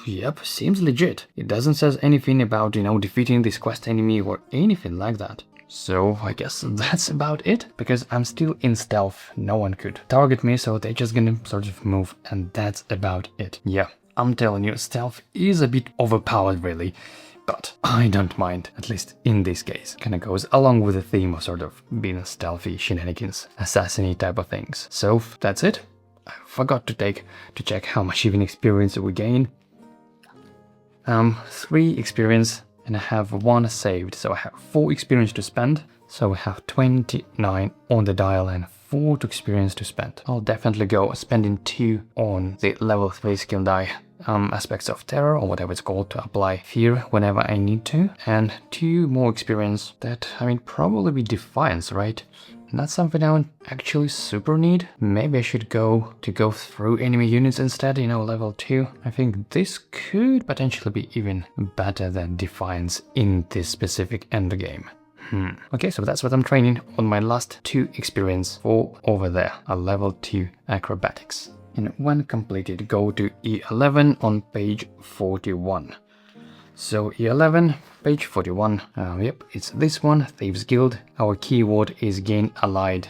Yep, seems legit. It doesn't say anything about, defeating this quest enemy or anything like that. So I guess that's about it, because I'm still in stealth. No one could target me, so they're just gonna sort of move, and that's about it. Yeah, I'm telling you, stealth is a bit overpowered really, but I don't mind, at least in this case. Kinda goes along with the theme of sort of being stealthy, shenanigans, assassin-y type of things. So that's it. I forgot to check how much even experience we gain. 3 experience. And I have 1 saved, so I have 4 experience to spend. So we have 29 on the dial and 4 experience to spend. I'll definitely go spending 2 on the level 3 skill die aspects of terror, or whatever it's called, to apply fear whenever I need to. And 2 more experience that, probably be defiance, right? Not something I would actually super need. Maybe I should go through enemy units instead, level 2. I think this could potentially be even better than Defiance in this specific endgame. Okay, so that's what I'm training on my last 2 experience for over there, a level 2 acrobatics. And when completed, go to E11 on page 41. So E11, page 41, yep, it's this one, Thieves Guild. Our keyword is gain ally,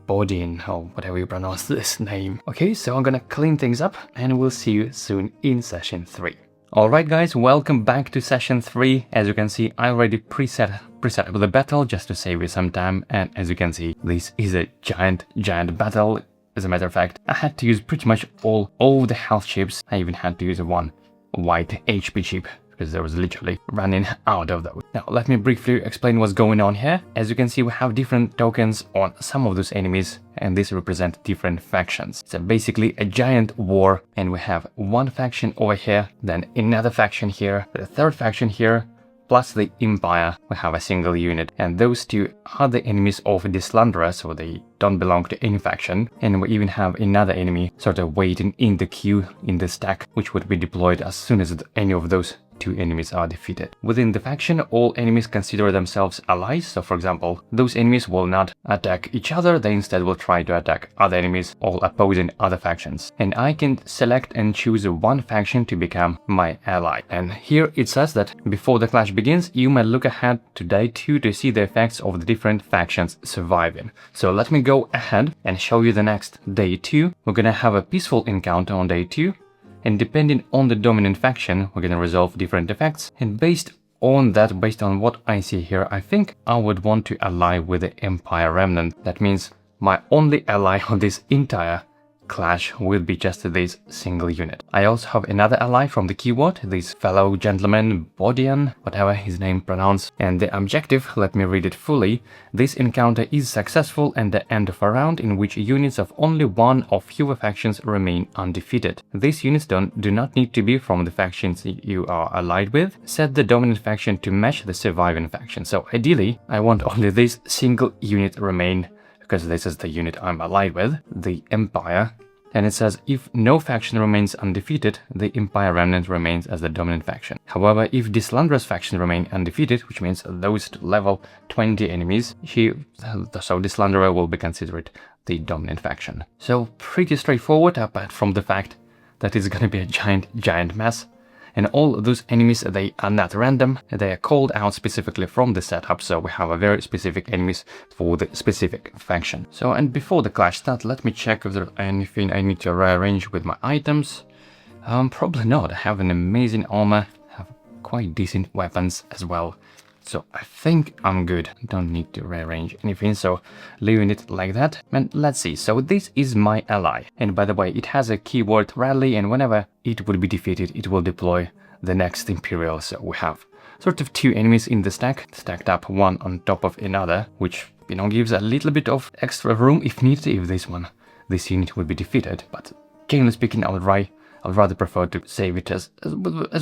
Bodin, or whatever you pronounce this name. Okay, so I'm gonna clean things up, and we'll see you soon in session 3. Alright guys, welcome back to session 3. As you can see, I already preset up the battle just to save you some time, and as you can see, this is a giant battle. As a matter of fact, I had to use pretty much all the health chips. I even had to use one white HP chip, because there was literally running out of those. Now let me briefly explain what's going on here. As you can see, we have different tokens on some of those enemies, and these represent different factions. So basically a giant war, and we have one faction over here, then another faction here, the third faction here, plus the Empire. We have a single unit, and those 2 are the enemies of the Slanderer, so they don't belong to any faction. And we even have another enemy sort of waiting in the queue, in the stack, which would be deployed as soon as any of those 2 enemies are defeated. Within the faction, all enemies consider themselves allies, so for example, those enemies will not attack each other, they instead will try to attack other enemies, all opposing other factions. And I can select and choose one faction to become my ally. And here it says that before the clash begins, you may look ahead to day 2 to see the effects of the different factions surviving. So let me go ahead and show you the next day 2. We're gonna have a peaceful encounter on day 2. And depending on the dominant faction, we're gonna resolve different effects. And based on that, based on what I see here, I think I would want to ally with the Empire Remnant. That means my only ally on this entire clash will be just this single unit. I also have another ally from the keyword, this fellow gentleman Bodian, whatever his name pronounced. And the objective, let me read it fully. This encounter is successful at the end of a round in which units of only one or fewer factions remain undefeated. These units do not need to be from the factions you are allied with. Set the dominant faction to match the surviving faction. So ideally, I want only this single unit remain, because this is the unit I'm allied with, the Empire. And it says, if no faction remains undefeated, the Empire Remnant remains as the dominant faction. However, if the Slanderer's faction remain undefeated, which means those level 20 enemies, so the Slanderer will be considered the dominant faction. So pretty straightforward, apart from the fact that it's gonna be a giant mess. And all those enemies, they are not random, they are called out specifically from the setup, so we have a very specific enemies for the specific faction. So, and before the clash starts, let me check if there's anything I need to rearrange with my items. Probably not. I have an amazing armor, have quite decent weapons as well. So I think I'm good, don't need to rearrange anything, so leaving it like that. And let's see, so this is my ally. And by the way, it has a keyword rally, and whenever it will be defeated, it will deploy the next Imperial. So we have sort of 2 enemies in the stack, stacked up one on top of another, which, gives a little bit of extra room if needed, if this unit will be defeated. But generally speaking, I'd rather prefer to save it as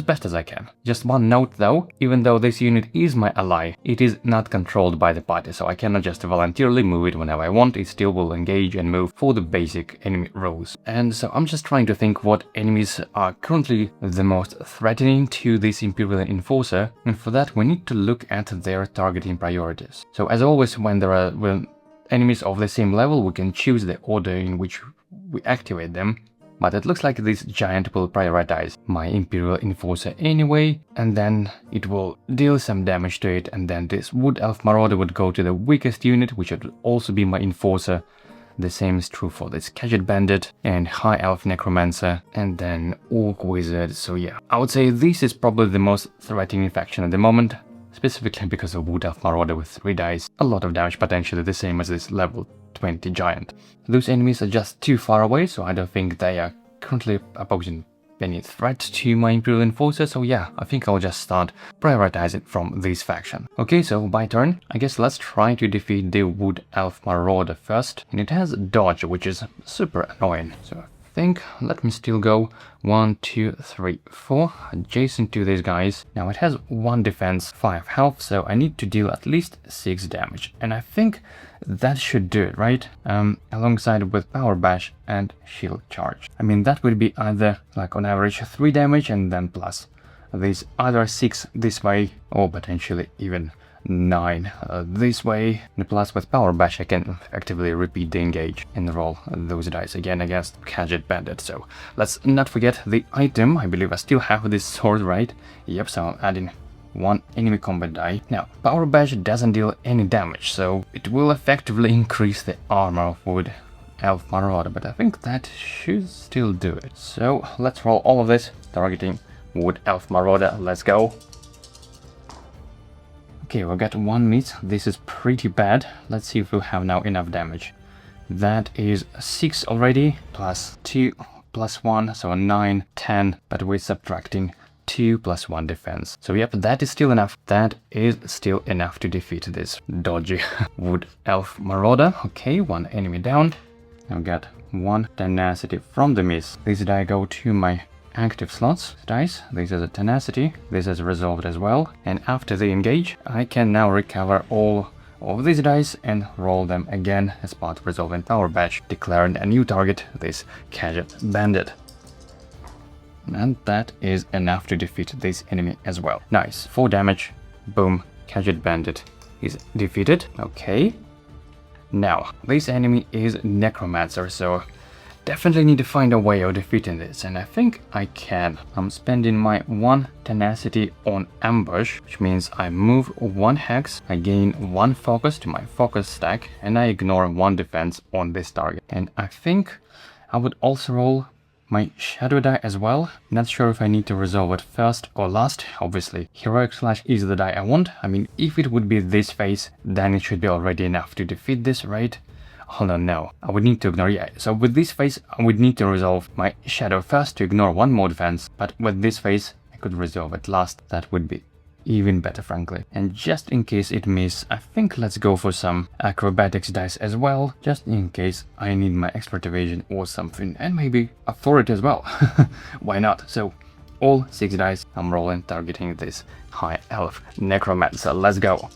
best as I can. Just one note though, even though this unit is my ally, it is not controlled by the party, so I cannot just voluntarily move it whenever I want. It still will engage and move for the basic enemy rules. And so I'm just trying to think what enemies are currently the most threatening to this Imperial Enforcer, and for that we need to look at their targeting priorities. So as always, when there are enemies of the same level, we can choose the order in which we activate them. But it looks like this giant will prioritize my Imperial Enforcer anyway, and then it will deal some damage to it, and then this Wood Elf Marauder would go to the weakest unit, which would also be my Enforcer. The same is true for this Gadget Bandit and High Elf Necromancer, and then Orc Wizard. So yeah, I would say this is probably the most threatening faction at the moment, specifically because of Wood Elf Marauder with 3 dice. A lot of damage, potentially the same as this level 20 giant. Those enemies are just too far away, so I don't think they are currently opposing any threat to my Imperial Enforcer, so yeah, I think I'll just start prioritizing from this faction. Okay, so by turn, I guess let's try to defeat the Wood Elf Marauder first, and it has dodge, which is super annoying, so I think let me still go 1, 2, 3, 4 adjacent to these guys. Now it has 1 defense, 5 health, so I need to deal at least 6 damage, and I think that should do it, right? Alongside with Power Bash and Shield Charge. I mean, that would be either like on average 3 damage and then plus these other 6 this way, or potentially even 9 this way. And plus with Power Bash I can effectively repeat the engage and roll those dice again against Gadget Bandit. So let's not forget the item. I believe I still have this sword, right? Yep, so I'm adding 1 enemy combat die. Now, Power Bash doesn't deal any damage, so it will effectively increase the armor of Wood Elf Marauder, but I think that should still do it. So let's roll all of this, targeting Wood Elf Marauder. Let's go. Okay, we got 1 miss. This is pretty bad. Let's see if we have now enough damage. That is 6 already, plus 2, plus 1, so 9, 10, but we're subtracting 2 plus 1 defense. So yep, that is still enough. That is still enough to defeat this dodgy Wood Elf Marauder. Okay, 1 enemy down. I've got 1 tenacity from the miss. These die go to my active slots dice. This is a tenacity. This is resolved as well. And after they engage, I can now recover all of these dice and roll them again as part of resolving Power Bash, declaring a new target, this Gadget Bandit. And that is enough to defeat this enemy as well. Nice. 4 damage. Boom. Gadget Bandit is defeated. Okay. Now, this enemy is Necromancer, so definitely need to find a way of defeating this, and I think I can. I'm spending my 1 tenacity on ambush, which means I move 1 hex, I gain 1 focus to my focus stack, and I ignore 1 defense on this target. And I think I would also roll my shadow die as well. Not sure if I need to resolve it first or last. Obviously, Heroic Slash is the die I want. I mean, if it would be this phase, then it should be already enough to defeat this, right? Hold on, no. I would need to ignore, yeah. So with this phase, I would need to resolve my shadow first to ignore 1 more defense. But with this phase, I could resolve it last. That would be even better, frankly. And just in case it miss, I think let's go for some acrobatics dice as well, just in case I need my expert evasion or something, and maybe authority as well. Why not? So all 6 dice I'm rolling, targeting this High Elf Necromancer. Let's go.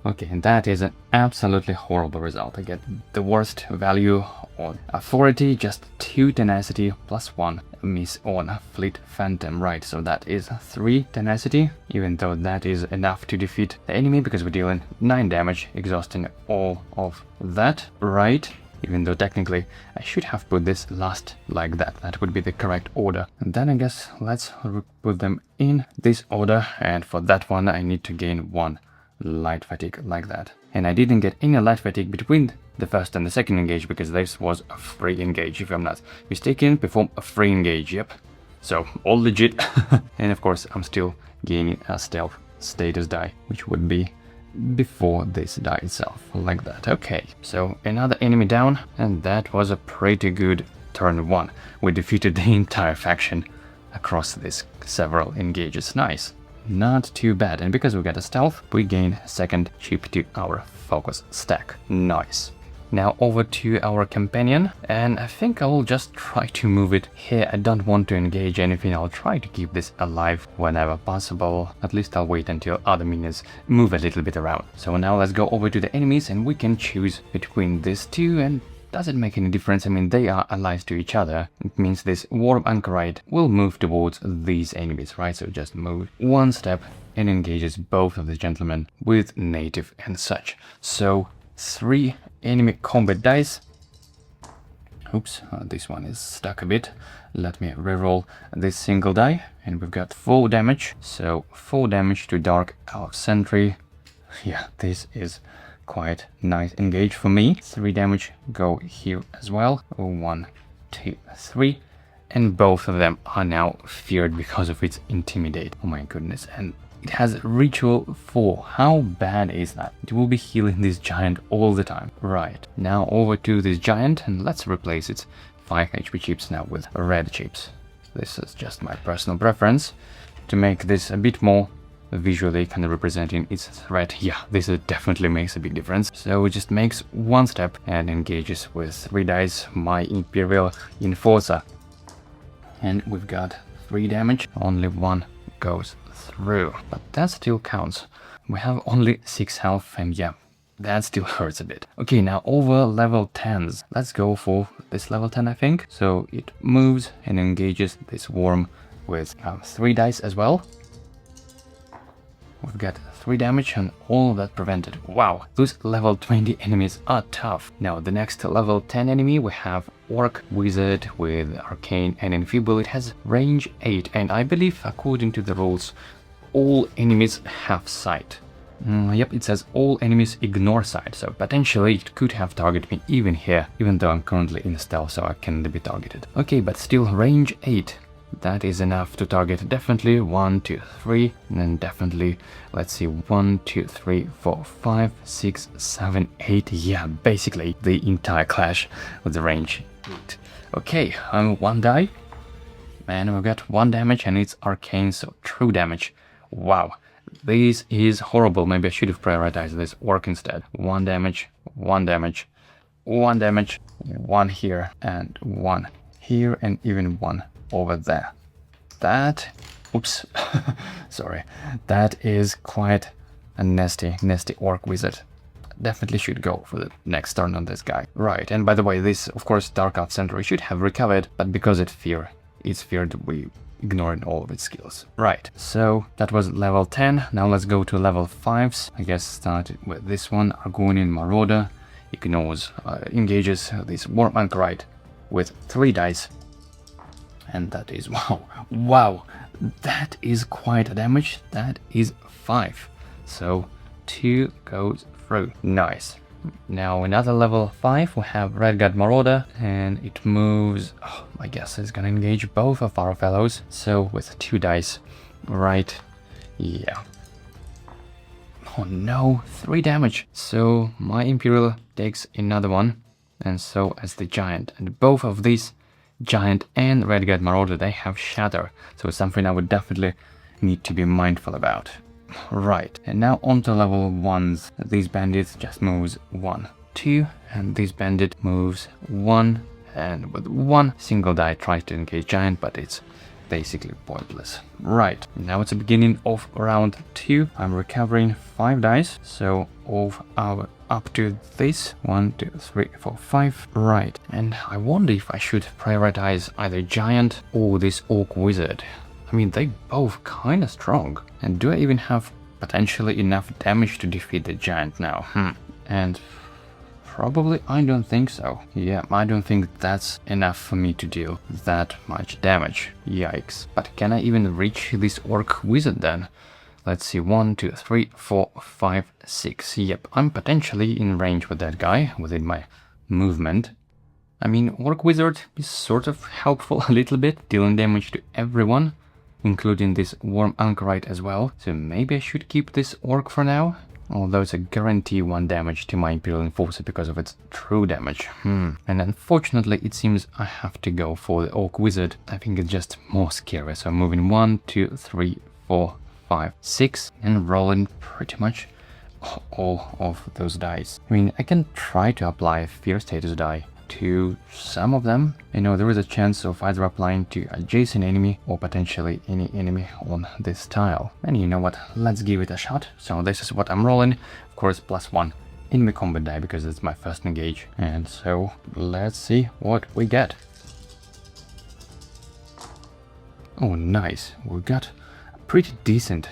Okay, and that is an absolutely horrible result. I get the worst value on authority, just 2 tenacity plus 1 miss on Fleet Phantom, right? So that is 3 tenacity, even though that is enough to defeat the enemy because we're dealing 9 damage, exhausting all of that, right? Even though technically I should have put this last like that. That would be the correct order. And then I guess let's put them in this order, and for that one I need to gain 1 light fatigue like that. And I didn't get any light fatigue between the first and the second engage because this was a free engage, if I'm not mistaken. Perform a free engage, yep. So all legit. And of course I'm still gaining a stealth status die, which would be before this die itself, like that. Okay, so another enemy down, and that was a pretty good turn 1. We defeated the entire faction across these several engages. Nice. Not too bad, and because we got a stealth, we gain 2nd chip to our focus stack. Nice. Now over to our companion, and I think I will just try to move it here. I don't want to engage anything. I'll try to keep this alive whenever possible. At least I'll wait until other minions move a little bit around. So now let's go over to the enemies, and we can choose between these 2, and doesn't make any difference. I mean, they are allies to each other. It means this Worm Anchorite will move towards these enemies, right? So just move 1 step and engages both of the gentlemen with native and such. So 3 enemy combat dice. Oops, this one is stuck a bit. Let me reroll this single die, and we've got 4 damage. So 4 damage to Dark Elf Sentry. Yeah, this is quite nice engage for me. 3 damage go here as well. 1, 2, 3. And both of them are now feared because of its Intimidate. Oh my goodness. And it has Ritual 4. How bad is that? It will be healing this giant all the time. Right, now over to this giant, and let's replace its 5 HP chips now with red chips. This is just my personal preference to make this a bit more visually kind of representing its threat. Yeah, this definitely makes a big difference. So it just makes 1 step and engages with 3 dice my Imperial Enforcer. And we've got 3 damage, only 1 goes through, but that still counts. We have only 6 health, and yeah, that still hurts a bit. Okay, now over level 10s. Let's go for this level 10, I think. So it moves and engages this worm with 3 dice as well. We've got 3 damage and all of that prevented. Wow, those level 20 enemies are tough. Now the next level 10 enemy, we have Orc Wizard with Arcane and Enfeeble. It has range 8, and I believe according to the rules all enemies have sight. Yep, it says all enemies ignore sight, so potentially it could have targeted me even here, even though I'm currently in stealth, so I can't be targeted. Okay, but still range 8. That is enough to target definitely 1, 2, 3, and then definitely, let's see, 1, 2, 3, 4, 5, 6, 7, 8. Yeah, basically the entire clash with the range 8. Okay, 1 die, and we've got 1 damage, and it's arcane, so true damage. Wow, this is horrible. Maybe I should have prioritized this orc instead. 1 damage, 1 damage, 1 damage, 1 here, and 1 here, and even 1 over there. That, oops, sorry, that is quite a nasty orc wizard. Definitely should go for the next turn on this guy. Right, and by the way, this, of course, Dark Elf Sentry should have recovered, but because it's feared, we ignored all of its skills. Right, so that was level 10. Now let's go to level 5s. I guess started with this one, Argonian Marauder. Engages this Worm Anchorite with 3 dice. And that is, wow, that is quite a damage. That is 5. So 2 goes through. Nice. Now another level 5, we have Redguard Marauder, and it moves, I guess it's gonna engage both of our fellows. So with 2 dice, right, yeah. Oh no, 3 damage. So my Imperial takes another one, and so as the Giant. And both of these, Giant and Redguard Marauder, they have Shatter, so it's something I would definitely need to be mindful about. Right, and now on to level 1s. These bandits just moves 1, 2, and this bandit moves 1, and with 1 single die tries to engage Giant, but it's basically pointless. Right, now it's the beginning of round 2. I'm recovering 5 dice, so of our up to this 1, 2, 3, 4, 5. Right, and I wonder if I should prioritize either Giant or this Orc Wizard. I mean, they both kinda strong. And do I even have potentially enough damage to defeat the Giant now? And probably I don't think so. Yeah, I don't think that's enough for me to deal that much damage. Yikes. But can I even reach this Orc Wizard then? Let's see, 1, 2, 3, 4, 5, 6. Yep, I'm potentially in range with that guy within my movement. I mean, Orc Wizard is sort of helpful a little bit, dealing damage to everyone, including this Worm Anchorite as well. So maybe I should keep this Orc for now. Although it's a guarantee 1 damage to my Imperial Enforcer because of its true damage. And unfortunately, it seems I have to go for the Orc Wizard. I think it's just more scary. So I'm moving 1, 2, 3, 4, 5, 6, and rolling pretty much all of those dice. I mean, I can try to apply a Fear status die to some of them. You know, there is a chance of either applying to adjacent enemy or potentially any enemy on this tile. And you know what, let's give it a shot. So this is what I'm rolling, of course, +1 in the combat die because it's my first engage. And so let's see what we get. Oh, nice, we got pretty decent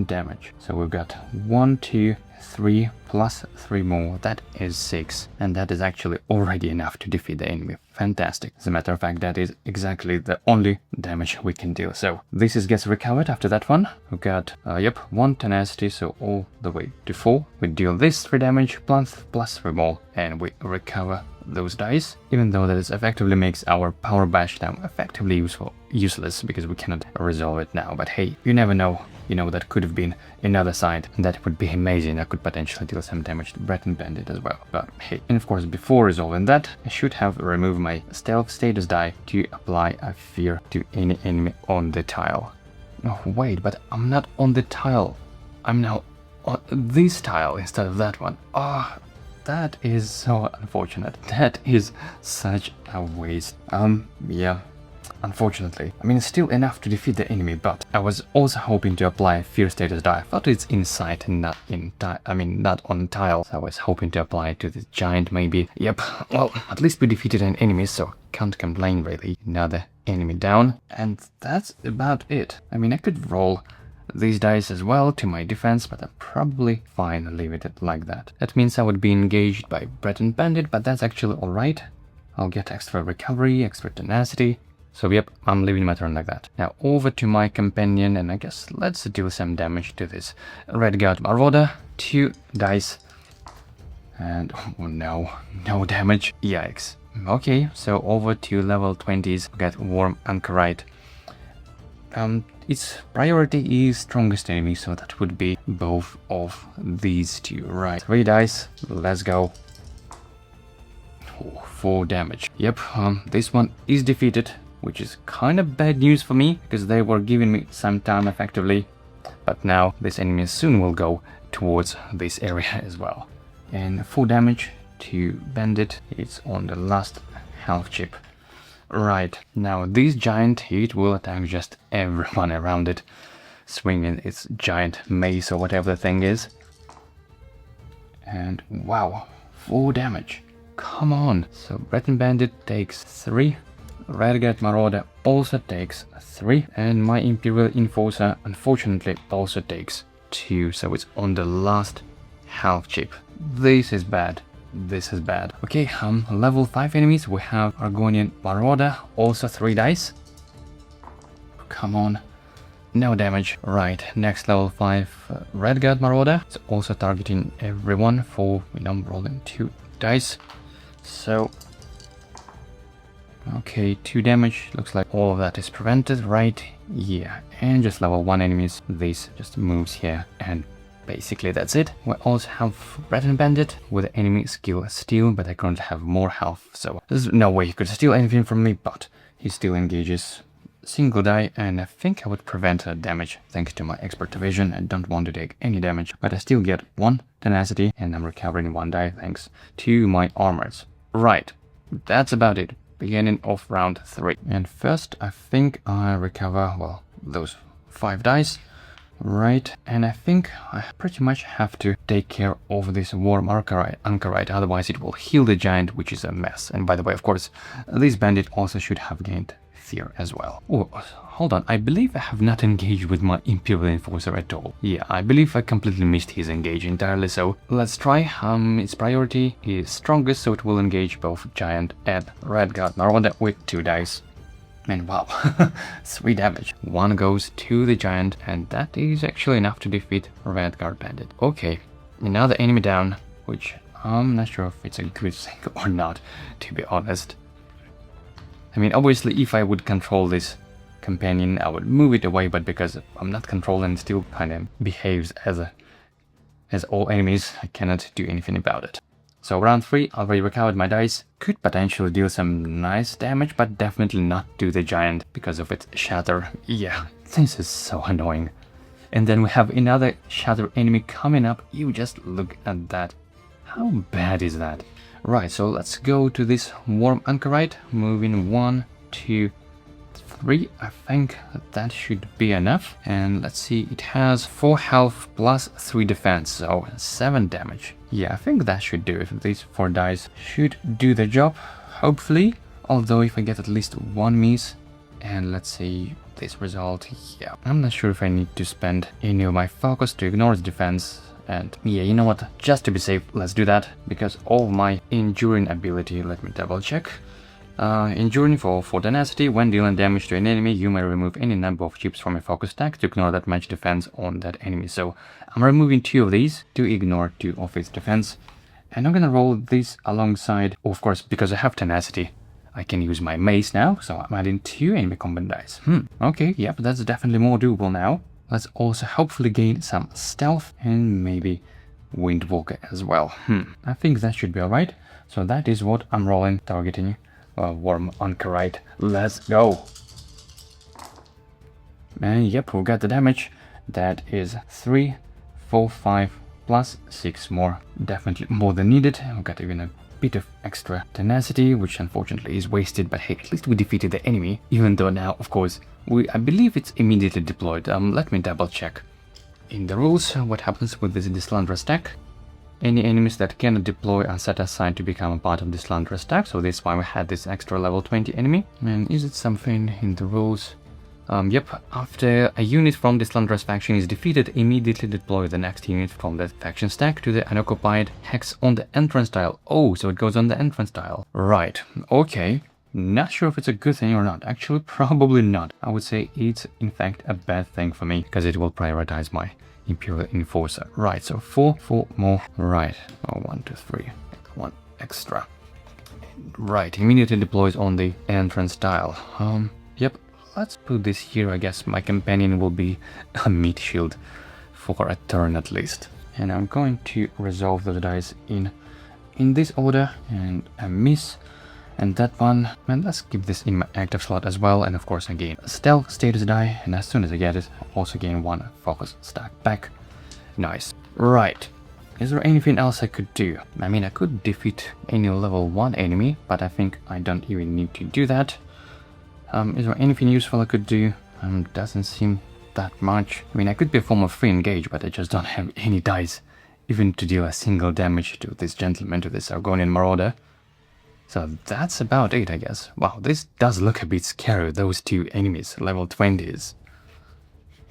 damage. So we've got 1, 2, 3 plus 3 more, that is 6. And that is actually already enough to defeat the enemy. Fantastic. As a matter of fact, that is exactly the only damage we can deal. So this is gets recovered after that one. We got, 1 tenacity, so all the way to 4. We deal this 3 damage plus 3 more, and we recover those dice, even though that is effectively makes our power bash down effectively useless because we cannot resolve it now. But hey, you never know. You know, that could have been another side, and that would be amazing. That could potentially deal some damage to Breton Bandit as well. But hey, and of course, before resolving that, I should have removed my stealth status die to apply a fear to any enemy on the tile. Oh wait, but I'm not on the tile. I'm now on this tile instead of that one. Ah, that is so unfortunate. That is such a waste. Yeah. Unfortunately, I mean, it's still enough to defeat the enemy, but I was also hoping to apply fear status die. I thought it's in sight and not in not on tile. So I was hoping to apply it to the giant maybe. Yep, well, at least we defeated an enemy, so can't complain really. Another enemy down, and that's about it. I mean, I could roll these dice as well to my defense, but I'm probably fine leaving it like that. That means I would be engaged by Breton Bandit, but that's actually alright. I'll get extra recovery, extra tenacity. So yep, I'm leaving my turn like that. Now over to my companion, and I guess let's deal some damage to this Redguard Marauder. 2 dice. And oh no, no damage. Yikes. Okay, so over to level 20s, we get Warm Anchorite. Its priority is strongest enemy, so that would be both of these two. Right, 3 dice, let's go. 4 damage. Yep, this one is defeated, which is kind of bad news for me, because they were giving me some time effectively. But now this enemy soon will go towards this area as well. And 4 damage to Bandit. It's on the last health chip. Right, now this giant, it will attack just everyone around it, swinging its giant mace or whatever the thing is. And wow, 4 damage. Come on. So Breton Bandit takes 3. Redguard Marauder also takes 3, and my Imperial Enforcer unfortunately also takes 2, so it's on the last health chip. This is bad. This is bad. Okay, level 5 enemies, we have Argonian Marauder, also 3 dice. Come on. No damage. Right, next level 5 Redguard Marauder. It's also targeting everyone for, rolling 2 dice. So okay, 2 damage. Looks like all of that is prevented, right? Yeah, and just level 1 enemies. This just moves here, and basically that's it. We also have Breton Bandit with the enemy skill steal, but I currently have more health, so there's no way he could steal anything from me, but he still engages. Single die, and I think I would prevent damage thanks to my expert vision. I don't want to take any damage, but I still get 1 tenacity, and I'm recovering 1 die thanks to my armors. Right, that's about it. Beginning of round 3. And first, I think I recover, well, those 5 dice. Right, and I think I pretty much have to take care of this Warm Anchorite, otherwise it will heal the giant, which is a mess. And by the way, of course, this bandit also should have gained fear as well. Oh, hold on, I believe I have not engaged with my Imperial Enforcer at all. Yeah, I believe I completely missed his engage entirely, so let's try. Its priority is strongest, so it will engage both Giant and Redguard Marauder with 2 dice. And wow, 3 damage. 1 goes to the Giant, and that is actually enough to defeat Redguard Bandit. Okay, another enemy down, which I'm not sure if it's a good thing or not, to be honest. I mean, obviously, if I would control this companion, I would move it away, but because I'm not controlling, it still kind of behaves as all enemies, I cannot do anything about it. So round 3, already recovered my dice, could potentially deal some nice damage, but definitely not to the giant because of its shatter. Yeah, this is so annoying. And then we have another shatter enemy coming up. You just look at that. How bad is that? Right, so let's go to this Warm Anchorite, moving 1, 2, 3. I think that should be enough. And let's see, it has 4 health plus 3 defense, so 7 damage. Yeah, I think that should do it. These 4 dice should do the job, hopefully. Although if I get at least 1 miss, and let's see this result, yeah. I'm not sure if I need to spend any of my focus to ignore its defense, And yeah, you know what, just to be safe, let's do that, because of my enduring ability. Let me double check. Enduring for tenacity. When dealing damage to an enemy, you may remove any number of chips from a focus stack to ignore that much defense on that enemy. So I'm removing 2 of these to ignore 2 of its defense. And I'm gonna roll this alongside, of course, because I have tenacity, I can use my mace now, so I'm adding 2 enemy combat dice. Okay, yep, that's definitely more doable now. Let's also hopefully gain some stealth and maybe Windwalker as well. I think that should be alright. So that is what I'm rolling, targeting Worm Anchorite. Let's go! And yep, we got the damage. That is 3, 4, 5, plus 6 more. Definitely more than needed. We got even a bit of extra tenacity, which unfortunately is wasted, but hey, at least we defeated the enemy, even though now, of course, I believe it's immediately deployed. Let me double check. In the rules, what happens with this Dislandra stack? Any enemies that cannot deploy are set aside to become a part of this Dislandra stack, so that's why we had this extra level 20 enemy. And is it something in the rules? Yep, after a unit from this Dislandra's faction is defeated, immediately deploy the next unit from that faction stack to the unoccupied hex on the entrance tile. Oh, so it goes on the entrance tile. Right, okay. Not sure if it's a good thing or not. Actually, probably not. I would say it's in fact a bad thing for me, because it will prioritize my Imperial Enforcer. Right, so 4 more. Right, 1, 2, 3. 1 extra. Right, immediately deploys on the entrance tile. Yep. Let's put this here. I guess my companion will be a meat shield for a turn at least. And I'm going to resolve those dice in this order, and a miss. And that one, and let's keep this in my active slot as well. And of course I gain a stealth status die, and as soon as I get it, I also gain 1 focus stack back. Nice. Right. Is there anything else I could do? I mean, I could defeat any level 1 enemy, but I think I don't even need to do that. Is there anything useful I could do? Doesn't seem that much. I mean, I could perform a free engage, but I just don't have any dice, even to deal a single damage to this gentleman, to this Argonian Marauder. So that's about it, I guess. Wow, this does look a bit scary, those 2 enemies, level 20s.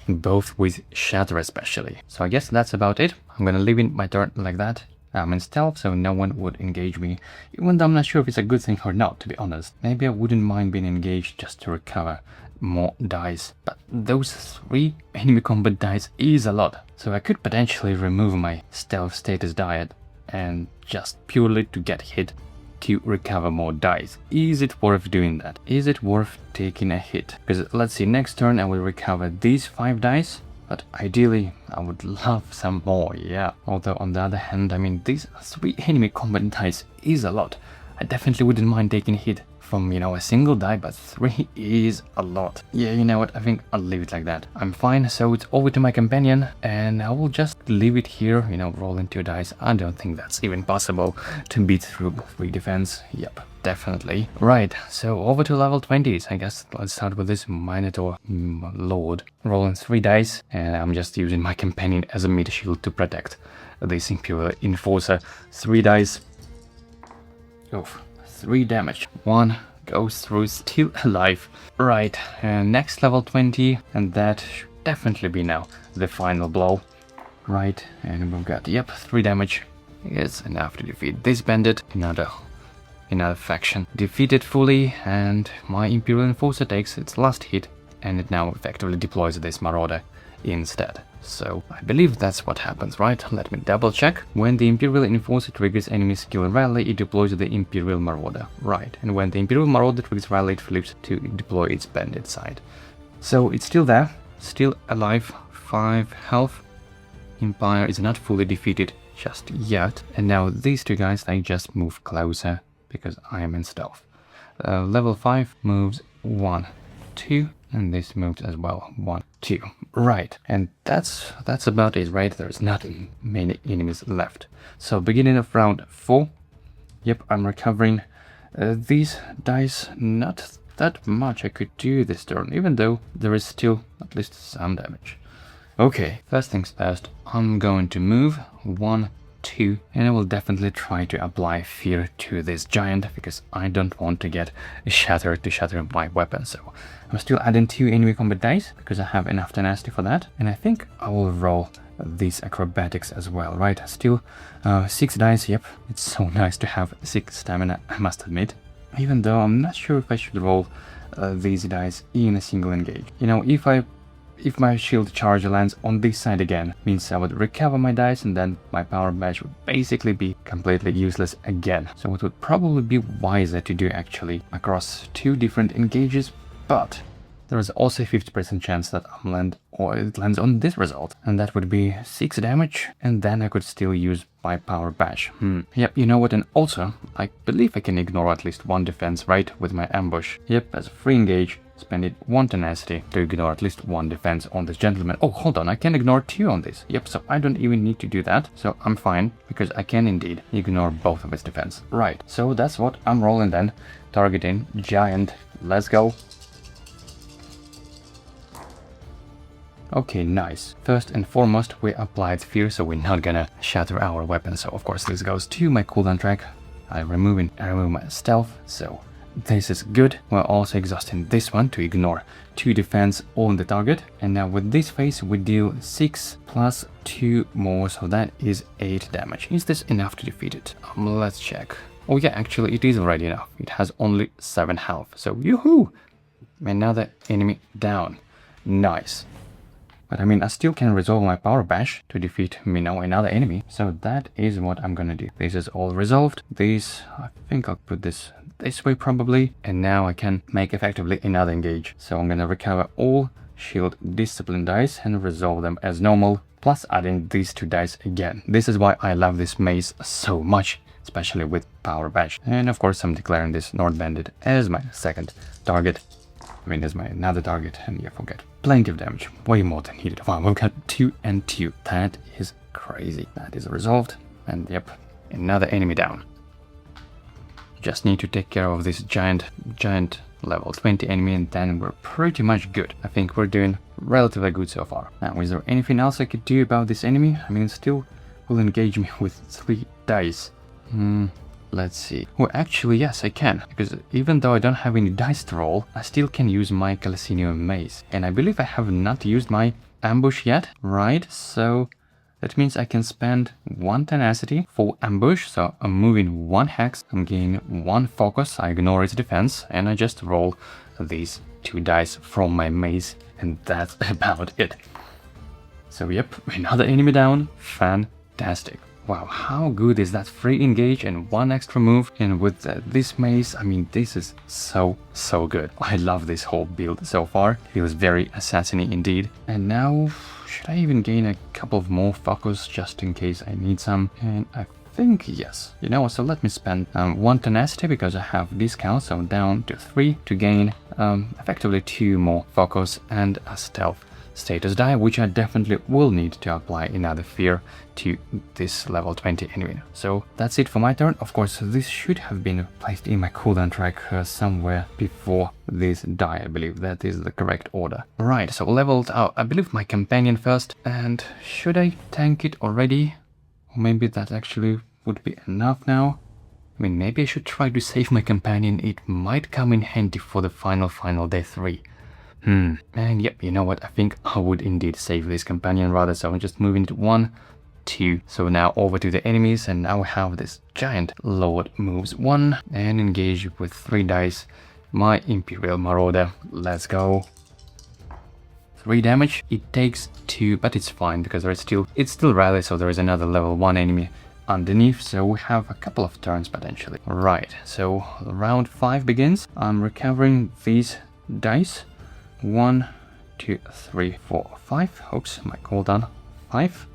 Both with Shatter especially. So I guess that's about it. I'm gonna leave in my turn like that. I'm in stealth, so no one would engage me, even though I'm not sure if it's a good thing or not, to be honest. Maybe I wouldn't mind being engaged just to recover more dice, but those 3 enemy combat dice is a lot, so I could potentially remove my stealth status die and just purely to get hit to recover more dice. Is it worth doing that? Is it worth taking a hit? Because let's see, next turn I will recover these 5 dice, but ideally I would love some more, yeah. Although on the other hand, I mean, these 3 enemy combat dice is a lot. I definitely wouldn't mind taking a hit from, you know, a single die, but 3 is a lot. Yeah, you know what, I think I'll leave it like that. I'm fine, so it's over to my companion, and I will just leave it here, you know, rolling 2 dice. I don't think that's even possible to beat through 3 defense. Yep, definitely. Right, so over to level 20s, I guess. Let's start with this Minotaur Lord. Rolling 3 dice, and I'm just using my companion as a meat shield to protect this Imperial Enforcer. 3 dice. Oof. 3 damage. 1 goes through, still alive. Right, and next level 20, and that should definitely be now the final blow. Right, and we've got, yep, 3 damage. It's enough to defeat this bandit. Another faction defeated fully, and my Imperial Enforcer takes its last hit, and it now effectively deploys this Marauder instead. So I believe that's what happens, right? Let me double check. When the Imperial Enforcer triggers enemy skill rally, it deploys the Imperial Marauder. Right, and when the Imperial Marauder triggers rally, it flips to deploy its bandit side. So it's still there, still alive, 5 health. Empire is not fully defeated just yet. And now these 2 guys, they just move closer because I am in stealth. Level 5 moves 1, 2. And this moves as well, 1, 2. Right, and that's about it, right? There's not many enemies left. So beginning of round 4. Yep, I'm recovering these dice. Not that much I could do this turn, even though there is still at least some damage. Okay, first things first, I'm going to move 1, 2, and I will definitely try to apply fear to this giant, because I don't want to get shattered to shatter my weapon. So I'm still adding 2 enemy combat dice because I have enough tenacity for that, and I think I will roll these acrobatics as well, right? Still 6 dice, yep. It's so nice to have 6 stamina, I must admit. Even though I'm not sure if I should roll these dice in a single engage. You know, if my shield charge lands on this side again, means I would recover my dice and then my power badge would basically be completely useless again. So it would probably be wiser to do actually across 2 different engages, but there is also a 50% chance that it lands on this result, and that would be 6 damage, and then I could still use my power badge. Yep, you know what, and also, I believe I can ignore at least 1 defense, right, with my ambush. Yep, as a free engage, spend it 1 tenacity to ignore at least 1 defense on this gentleman. Oh, hold on, I can ignore 2 on this. Yep, so I don't even need to do that, so I'm fine, because I can indeed ignore both of his defense. Right, so that's what I'm rolling then, targeting giant. Let's go. Okay, nice. First and foremost, we applied fear, so we're not gonna shatter our weapon. So of course this goes to my cooldown track. I remove my stealth, so this is good. We're also exhausting this one to ignore 2 defense on the target. And now with this phase, we deal 6 plus 2 more, so that is 8 damage. Is this enough to defeat it? Let's check. Oh yeah, actually it is already enough. It has only 7 health, so yoo-hoo! Another enemy down. Nice. But I mean, I still can resolve my power bash to defeat, you know, another enemy. So that is what I'm gonna do. This is all resolved. This, I think I'll put this way probably. And now I can make effectively another engage. So I'm gonna recover all shield discipline dice and resolve them as normal. Plus adding these 2 dice again. This is why I love this maze so much, especially with power bash. And of course I'm declaring this North Bandit as my second target. I mean, as my another target, and yeah, forget. Plenty of damage, way more than needed. Wow, we've got 2 and 2. That is crazy. That is resolved, and yep, another enemy down. Just need to take care of this giant level 20 enemy, and then we're pretty much good. I think we're doing relatively good so far. Now, is there anything else I could do about this enemy? I mean, it still will engage me with 3 dice. Let's see. Well, actually, yes, I can, because even though I don't have any dice to roll, I still can use my Calcinium Mace. And I believe I have not used my ambush yet, right? So that means I can spend 1 tenacity for ambush, so I'm moving 1 hex, I'm gaining 1 focus, I ignore its defense, and I just roll these 2 dice from my mace, and that's about it. So yep, another enemy down. Fantastic. Wow, how good is that free engage and 1 extra move? And with this mace, I mean, this is so good. I love this whole build so far. Feels very assassin-y indeed. And now, should I even gain a couple of more focus just in case I need some? And I think yes. You know, so let me spend 1 tenacity because I have discount, so down to 3 to gain effectively 2 more focus and a stealth status die, which I definitely will need to apply another fear to this level 20 enemy. So that's it for my turn. Of course, this should have been placed in my cooldown track somewhere before this die. I believe that is the correct order. Right, so leveled out, I believe, my companion first. And should I tank it already? Or maybe that actually would be enough now. I mean, maybe I should try to save my companion. It might come in handy for the final day 3. And yep, you know what, I think I would indeed save this companion rather, so I'm just moving it 1, 2. So now over to the enemies, and now we have this giant lord moves 1 and engage with 3 dice. My Imperial Marauder, let's go. 3 damage, it takes 2, but it's fine because it's still rally, so there is another level 1 enemy underneath, so we have a couple of turns potentially. Right, so round 5 begins. I'm recovering these dice. 1, 2, 3, 4, 5. Oops, my cooldown 5.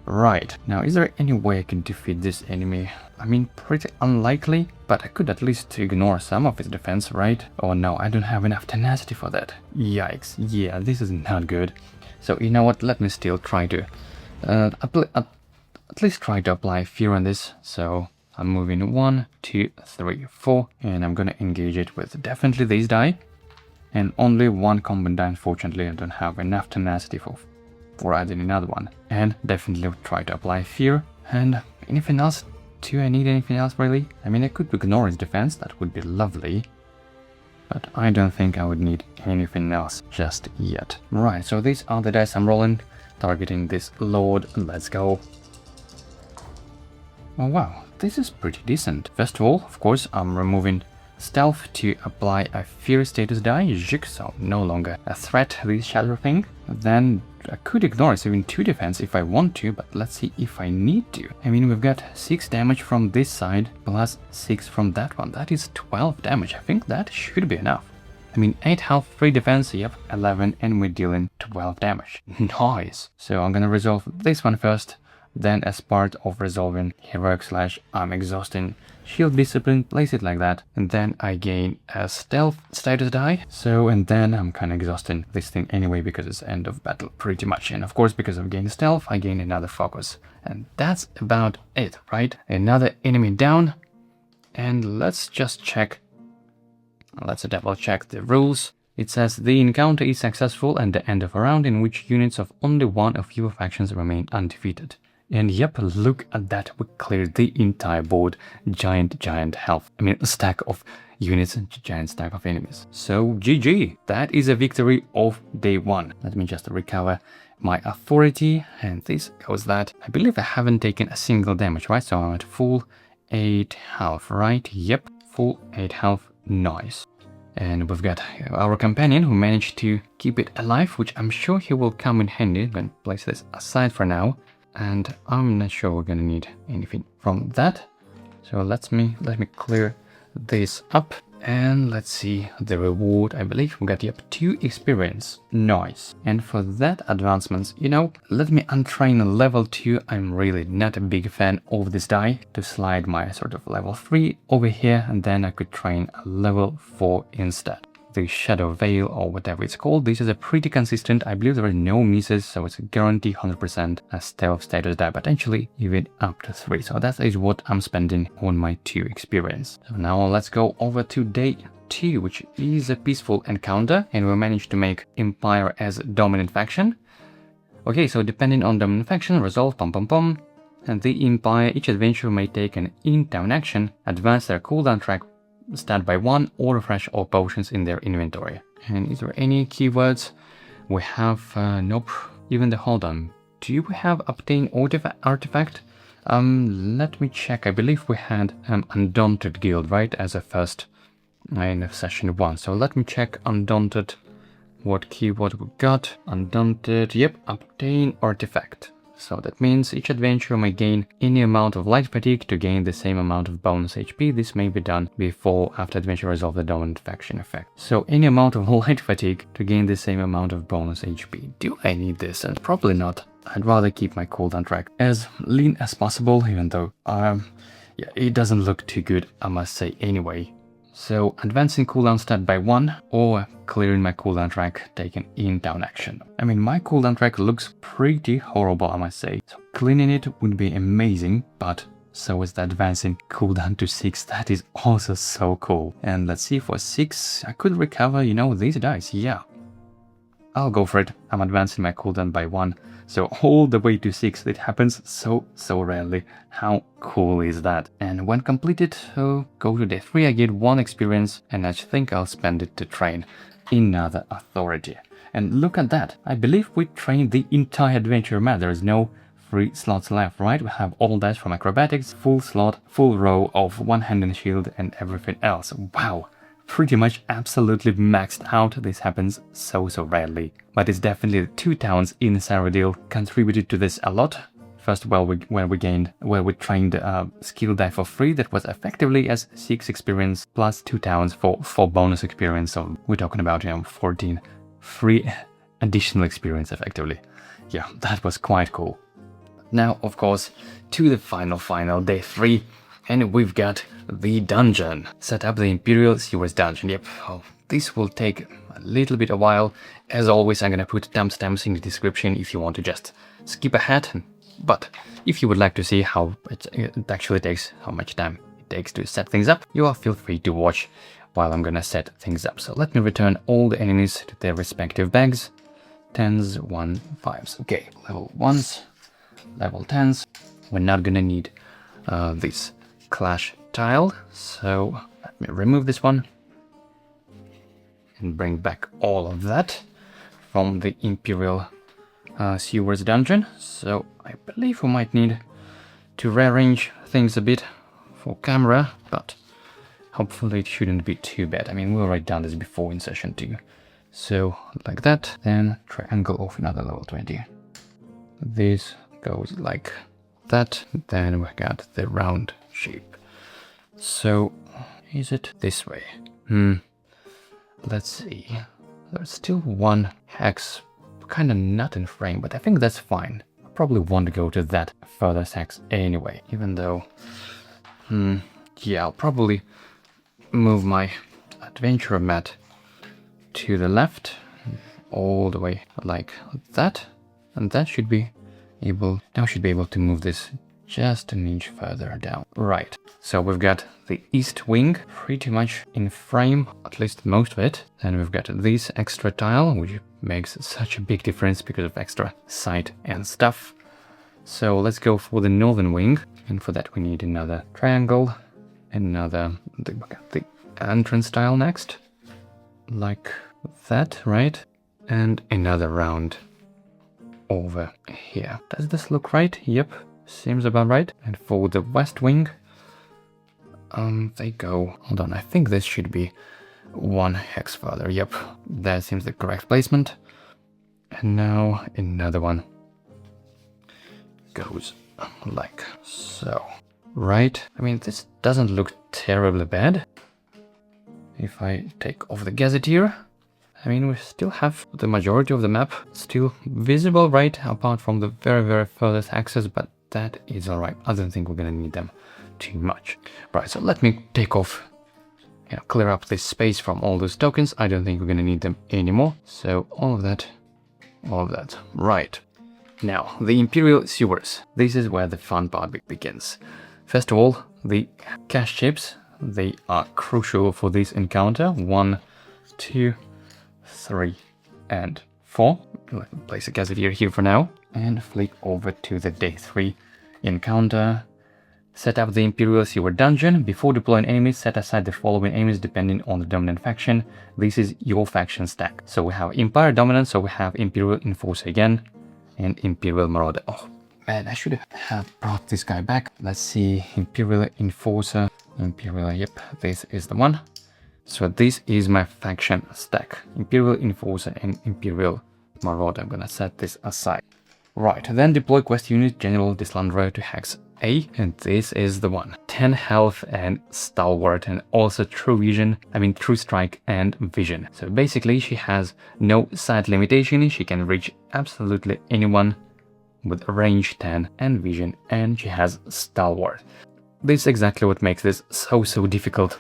Right, now is there any way I can defeat this enemy? I mean, pretty unlikely, but I could at least ignore some of his defense, right? Oh no, I don't have enough tenacity for that. Yikes, yeah, this is not good. So you know what, let me still try to at least try to apply fear on this. So I'm moving 1, 2, 3, 4, and I'm gonna engage it with definitely these die. And only 1 combat die, unfortunately. I don't have enough tenacity for adding another one. And definitely try to apply fear. And anything else? Do I need anything else really? I mean, I could ignore his defense, that would be lovely. But I don't think I would need anything else just yet. Right, so these are the dice I'm rolling. targeting this Lord. Let's go. Oh wow, this is pretty decent. First of all, of course, I'm removing Stealth to apply a Fear status die, so no longer a threat, this shadow thing. Then I could ignore even 2 defense if I want to, but let's see if I need to. I mean, we've got 6 damage from this side, plus 6 from that one. That is 12 damage. I think that should be enough. I mean, 8 health, 3 defense, yep, 11, and we're dealing 12 damage. Nice! So I'm gonna resolve this one first. Then as part of resolving heroic / I'm exhausting shield discipline, place it like that, and then I gain a stealth status die. So, and then I'm kind of exhausting this thing anyway because it's end of battle pretty much, and of course because I've gained stealth I gain another focus, and that's about it, right? Another enemy down, and let's just check, let's double check the rules. It says the encounter is successful at the end of a round in which units of only one of your factions remain undefeated. And yep, look at that, we cleared the entire board. Giant health. I mean, a stack of units and giant stack of enemies. So, GG. That is a victory of day 1. Let me just recover my authority, and this goes that. I believe I haven't taken a single damage, right? So I'm at full 8 health, right? Yep, full 8 health. Nice. And we've got our companion who managed to keep it alive, which I'm sure he will come in handy. I'm going to place this aside for now. And I'm not sure we're gonna need anything from that. So let me clear this up, and let's see the reward. I believe we got 2 experience. Nice. And for that advancements, you know, let me untrain level 2. I'm really not a big fan of this die, to slide my sort of level 3 over here, and then I could train a level 4 instead. The Shadow Veil, or whatever it's called. This is a pretty consistent, I believe there are no misses, so it's a guarantee 100% a stealth status die, potentially even up to 3. So that is what I'm spending on my 2 experience. So now let's go over to day 2, which is a peaceful encounter, and we managed to make Empire as dominant faction. Okay, so depending on dominant faction, resolve, and the Empire, each adventurer may take an in-town action, advance their cooldown track stat by 1, or refresh all potions in their inventory. And is there any keywords? We have, nope, even the hold on. Do we have obtain artifact? Let me check. I believe we had Undaunted Guild, right, as a first in session 1. So let me check Undaunted, what keyword we got. Undaunted, yep, obtain artifact. So that means each adventurer may gain any amount of light fatigue to gain the same amount of bonus HP. This may be done before after adventure resolve the dominant faction effect. So any amount of light fatigue to gain the same amount of bonus HP. Do I need this? And probably not. I'd rather keep my cooldown track as lean as possible, even though yeah, it doesn't look too good, I must say anyway. So advancing cooldown stat by 1, or clearing my cooldown track taking in-town action. I mean, my cooldown track looks pretty horrible, I must say. So cleaning it would be amazing, but so is the advancing cooldown to 6. That is also so cool. And let's see, for 6, I could recover, you know, these dice. Yeah, I'll go for it. I'm advancing my cooldown by 1. So all the way to 6, it happens so rarely. How cool is that? And when completed, go to day 3, I get 1 experience, and I think I'll spend it to train another authority. And look at that, I believe we trained the entire adventure map. There is no free slots left, right? We have all that from acrobatics, full slot, full row of one-handed shield and everything else. Wow! Pretty much absolutely maxed out. This happens so rarely. But it's definitely the 2 towns in Cyrodiil contributed to this a lot. First, where we trained skill die for free, that was effectively as 6 experience plus 2 towns for 4 bonus experience. So we're talking about, you know, 14 free additional experience effectively. Yeah, that was quite cool. Now, of course, to the final day 3. And we've got the dungeon. Set up the Imperial Sewers dungeon. Yep, oh, this will take a little bit a while. As always, I'm gonna put timestamps in the description if you want to just skip ahead. But if you would like to see how it actually takes, how much time it takes to set things up, you are feel free to watch while I'm gonna set things up. So let me return all the enemies to their respective bags. 10s, 1, 5s. Okay, level 1s, level 10s. We're not gonna need this clash tile, so let me remove this one and bring back all of that from the Imperial sewers dungeon, so I believe we might need to rearrange things a bit for camera, but hopefully it shouldn't be too bad. I mean, we already done this before in session 2. So, like that, then triangle of another level 20. This goes like that, then we got the round shape. So, is it this way? Let's see. There's still one hex, kind of not in frame, but I think that's fine. I probably won't go to that further hex anyway, even though... yeah, I'll probably move my adventurer mat to the left, all the way like that, and that should be able... now should be able to move this just an inch further down. Right, so we've got the east wing pretty much in frame, at least most of it. Then we've got this extra tile, which makes such a big difference because of extra sight and stuff. So let's go for the northern wing, and for that we need another triangle, another the entrance tile next, like that, right? And another round over here. Does this look right? Yep. Seems about right. And for the west wing, they go... hold on, I think this should be one hex further. Yep, that seems the correct placement. And now another one goes like so. Right? I mean, this doesn't look terribly bad. If I take off the gazetteer, I mean, we still have the majority of the map still visible, right? Apart from the very, very furthest axis, but that is alright. I don't think we're gonna need them too much. Right, so let me take off, clear up this space from all those tokens. I don't think we're gonna need them anymore. So all of that. Right. Now, the Imperial sewers. This is where the fun part begins. First of all, the cache chips. They are crucial for this encounter. 1, 2, 3, and 4. Let me place a gazetteer here for now. And flick over to the day 3 encounter. Set up the Imperial Sewer Dungeon. Before deploying enemies, set aside the following enemies depending on the dominant faction. This is your faction stack. So we have Empire Dominant, so we have Imperial Enforcer again, and Imperial Marauder. Oh man, I should have brought this guy back. Let's see, Imperial Enforcer, Imperial, yep, this is the one. So this is my faction stack. Imperial Enforcer and Imperial Marauder. I'm gonna set this aside. Right, then deploy quest unit General Dislanderer to Hex A, and this is the one. 10 health and Stalwart, and also True Vision, True Strike and Vision. So basically she has no sight limitation, she can reach absolutely anyone with range 10 and Vision, and she has Stalwart. This is exactly what makes this so difficult,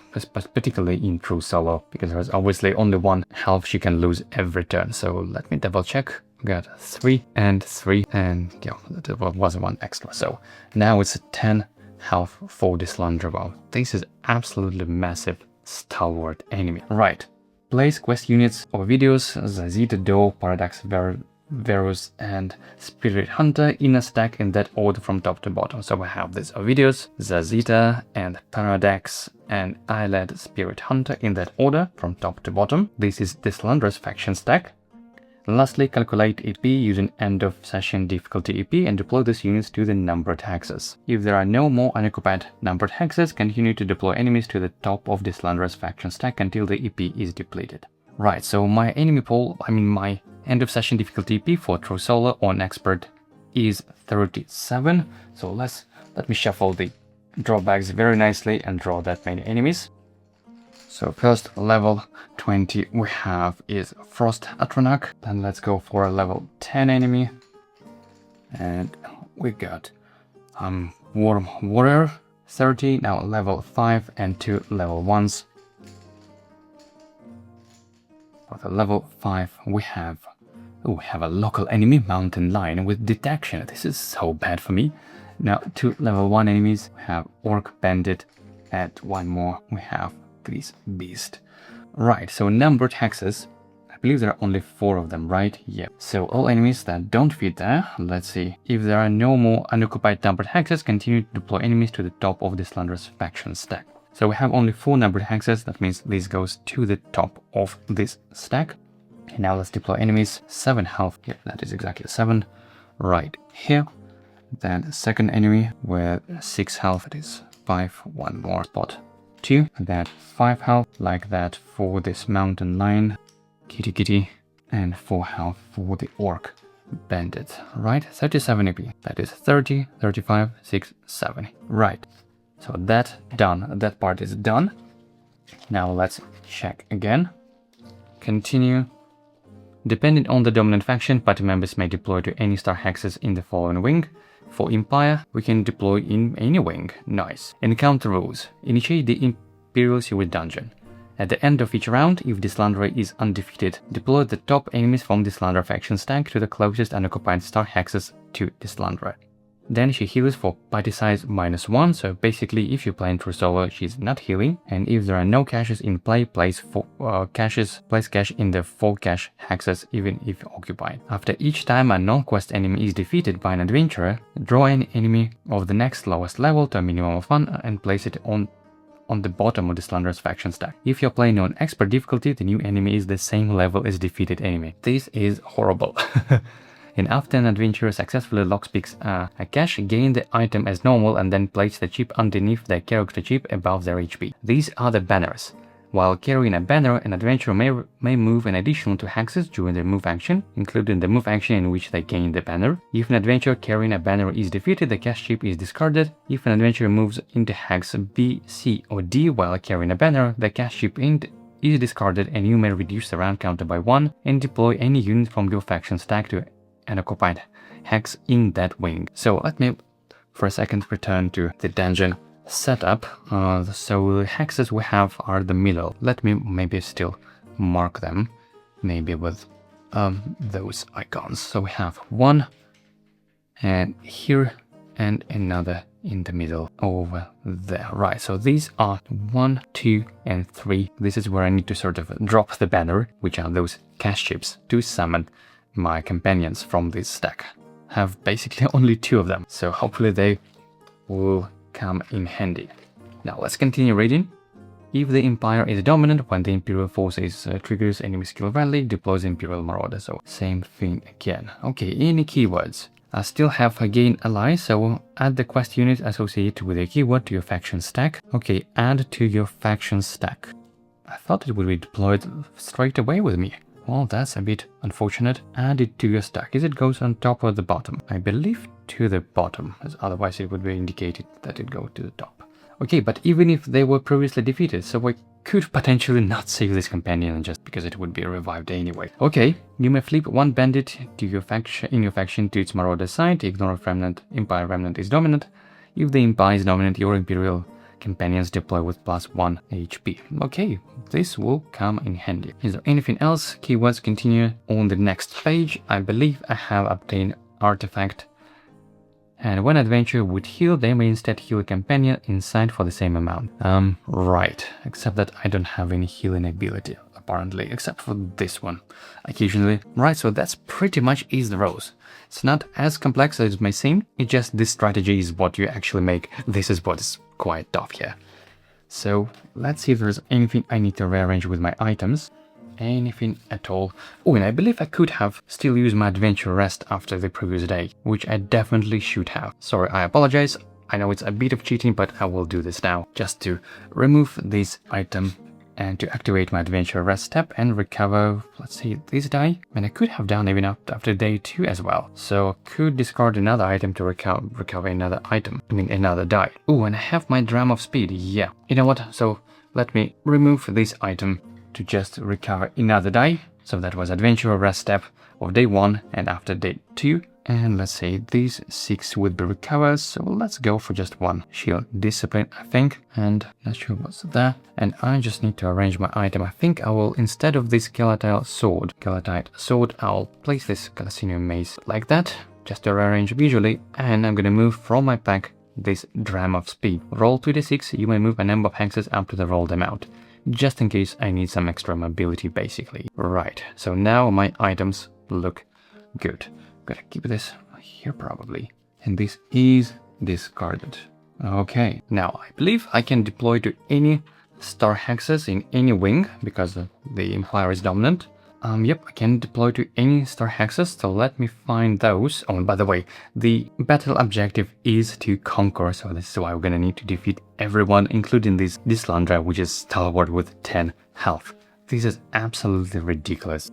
particularly in True Solo, because there's obviously only one health she can lose every turn. So let me double check. Got 3 and 3, and yeah, there was one extra. So now it's a 10 health for Dislanderer. Wow, this is absolutely massive Stalwart enemy. Right, place quest units or videos Zazita, Do, Paradox, Verus, and Spirit Hunter in a stack in that order from top to bottom. So we have these videos, Zazita and Paradox, and I led Spirit Hunter in that order from top to bottom. This is Dislanderer's faction stack. Lastly, calculate EP using end of session difficulty EP and deploy these units to the numbered hexes. If there are no more unoccupied numbered hexes, continue to deploy enemies to the top of Dislanderer's faction stack until the EP is depleted. Right, so my enemy pool, my end of session difficulty EP for True Solo on Expert is 37. So let me shuffle the drawbacks very nicely and draw that many enemies. So first level 20 we have is Frost Atronach. Then let's go for a level 10 enemy. And we got Worm Warrior 30, now level 5 and 2 level 1s. For the level 5 we have a local enemy, Mountain Lion, with detection. This is so bad for me. Now 2 level 1 enemies, we have Orc Bandit, and one more we have this beast. Right, so numbered hexes, I believe there are only 4 of them, right? Yep. So all enemies that don't fit there, let's see. If there are no more unoccupied numbered hexes, continue to deploy enemies to the top of Dislanderer's faction stack. So we have only 4 numbered hexes, that means this goes to the top of this stack. And now let's deploy enemies. 7 health. Yeah, that is exactly 7. Right here. Then second enemy with 6 health. It is 5. One more spot. 2. And then 5 health. Like that for this mountain lion. Kitty. And 4 health for the orc bandit. Right? 37 AP. That is 30, 35, 6, 7. Right. So that done. That part is done. Now let's check again. Continue. Depending on the dominant faction, party members may deploy to any star hexes in the following wing. For Empire, we can deploy in any wing. Nice. Encounter rules. Initiate the Imperial Sewer Dungeon. At the end of each round, if the Slanderer is undefeated, deploy the top enemies from the Slanderer faction stack to the closest unoccupied star hexes to the Slanderer. Then she heals for party size -1, so basically if you play in true solo, she's not healing, and if there are no caches in play, place cache in the 4 cache hexes even if occupied. After each time a non-quest enemy is defeated by an adventurer, draw an enemy of the next lowest level to a minimum of 1 and place it on the bottom of the Slanderer's faction stack. If you're playing on expert difficulty, the new enemy is the same level as defeated enemy. This is horrible. And after an adventurer successfully lockpicks a cache, gain the item as normal and then place the chip underneath their character chip above their HP. These are the banners. While carrying a banner, an adventurer may move an additional 2 hexes during their move action, including the move action in which they gain the banner. If an adventurer carrying a banner is defeated, the cache chip is discarded. If an adventurer moves into hex B, C, or D while carrying a banner, the cache chip is discarded and you may reduce the round counter by 1 and deploy any unit from your faction stack to an occupied hex in that wing. So let me for a second return to the dungeon setup. So the hexes we have are the middle. Let me maybe still mark them, maybe with those icons. So we have 1 and here and another in the middle over there. Right, so these are 1, 2 and 3. This is where I need to sort of drop the banner, which are those cache chips, to summon my companions from this stack. Have basically only 2 of them, so hopefully they will come in handy. Now let's continue reading. If the Empire is dominant, when the Imperial forces triggers enemy skill rally, deploys Imperial Marauder. So same thing again. Okay, any keywords? I still have a gain ally, so add the quest unit associated with a keyword to your faction stack. Okay, add to your faction stack. I thought it would be deployed straight away with me. Well, that's a bit unfortunate. Add it to your stack. Is it goes on top or the bottom? I believe to the bottom, as otherwise it would be indicated that it goes to the top. Okay, but even if they were previously defeated, so I could potentially not save this companion just because it would be revived anyway. Okay, you may flip 1 bandit to your faction to its Marauder side. Ignore if Empire Remnant is dominant. If the Empire is dominant, your Imperial companions deploy with +1 HP. Okay, this will come in handy. Is there anything else? Keywords continue on the next page. I believe I have obtained artifact. And when adventurer would heal, they may instead heal a companion inside for the same amount. Right, except that I don't have any healing ability, apparently, except for this one, occasionally. Right, so that's pretty much is the rules. It's not as complex as it may seem, it's just this strategy is what you actually make. This is what is quite tough here. So let's see if there's anything I need to rearrange with my items. Anything at all. Oh, and I believe I could have still used my adventure rest after the previous day, which I definitely should have. Sorry, I apologize. I know it's a bit of cheating, but I will do this now, just to remove this item and to activate my adventure rest step and recover, let's see, this die. And I could have done even after day 2 as well. So could discard another item to recover another item, I mean another die. Oh, and I have my dram of speed, yeah. You know what, so let me remove this item to just recover another die. So that was adventure rest step of day 1 and after day 2. And let's say these 6 would be recovered, so let's go for just 1. Shield discipline, I think, and not sure what's there. And I just need to arrange my item. I think I will, instead of this Calatile sword, I'll place this Calasinium mace like that, just to rearrange visually, and I'm gonna move from my pack this dram of speed. Roll 2d6, you may move a number of hexes up to the rolled amount, just in case I need some extra mobility, basically. Right, so now my items look good. Gotta keep this here probably. And this is discarded. Okay, now I believe I can deploy to any star hexes in any wing, because the Empire is dominant. Yep, I can deploy to any star hexes, so let me find those. Oh, and by the way, the battle objective is to conquer, so this is why we're gonna need to defeat everyone, including this Lysandra, which is stalwart with 10 health. This is absolutely ridiculous.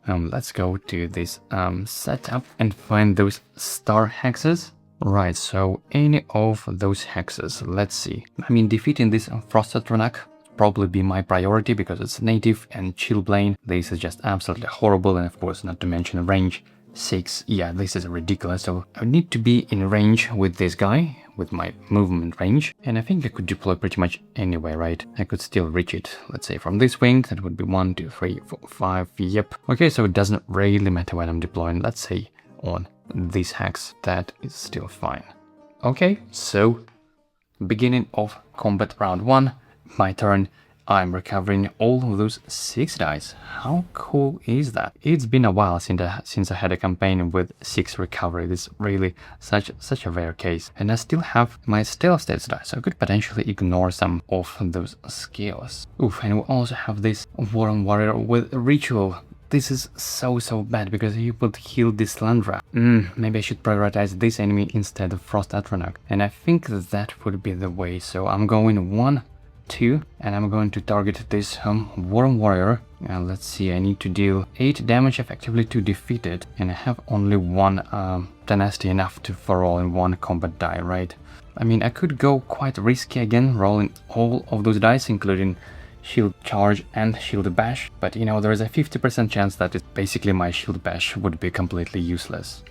Let's go to this setup and find those star hexes. Right, so any of those hexes, let's see. I mean, defeating this Frosted Renak probably be my priority because it's native and Chillblane. This is just absolutely horrible, and of course not to mention range 6. Yeah, this is ridiculous. So I need to be in range with this guy, with my movement range, and I think I could deploy pretty much anywhere, right? I could still reach it, let's say from this wing. That would be 1, 2, 3, 4, 5. Yep. Okay, so it doesn't really matter when I'm deploying, let's say on this hex. That is still fine. Okay, so beginning of combat round 1. My turn. I'm recovering all of those 6 dice. How cool is that? It's been a while since I had a campaign with 6 recovery. This is really such a rare case. And I still have my stealth stats dice, so I could potentially ignore some of those skills. Oof, and we also have this Warden Warrior with Ritual. This is so bad because he would heal this Lysandra. Maybe I should prioritize this enemy instead of Frost Atronach. And I think that would be the way. So I'm going 1, 2, and I'm going to target this Warden Warrior. Let's see, I need to deal 8 damage effectively to defeat it, and I have only 1 tenacity enough for all in 1 combat die, right? I mean, I could go quite risky again, rolling all of those dice, including Shield Charge and Shield Bash, but you know, there is a 50% chance that basically my Shield Bash would be completely useless.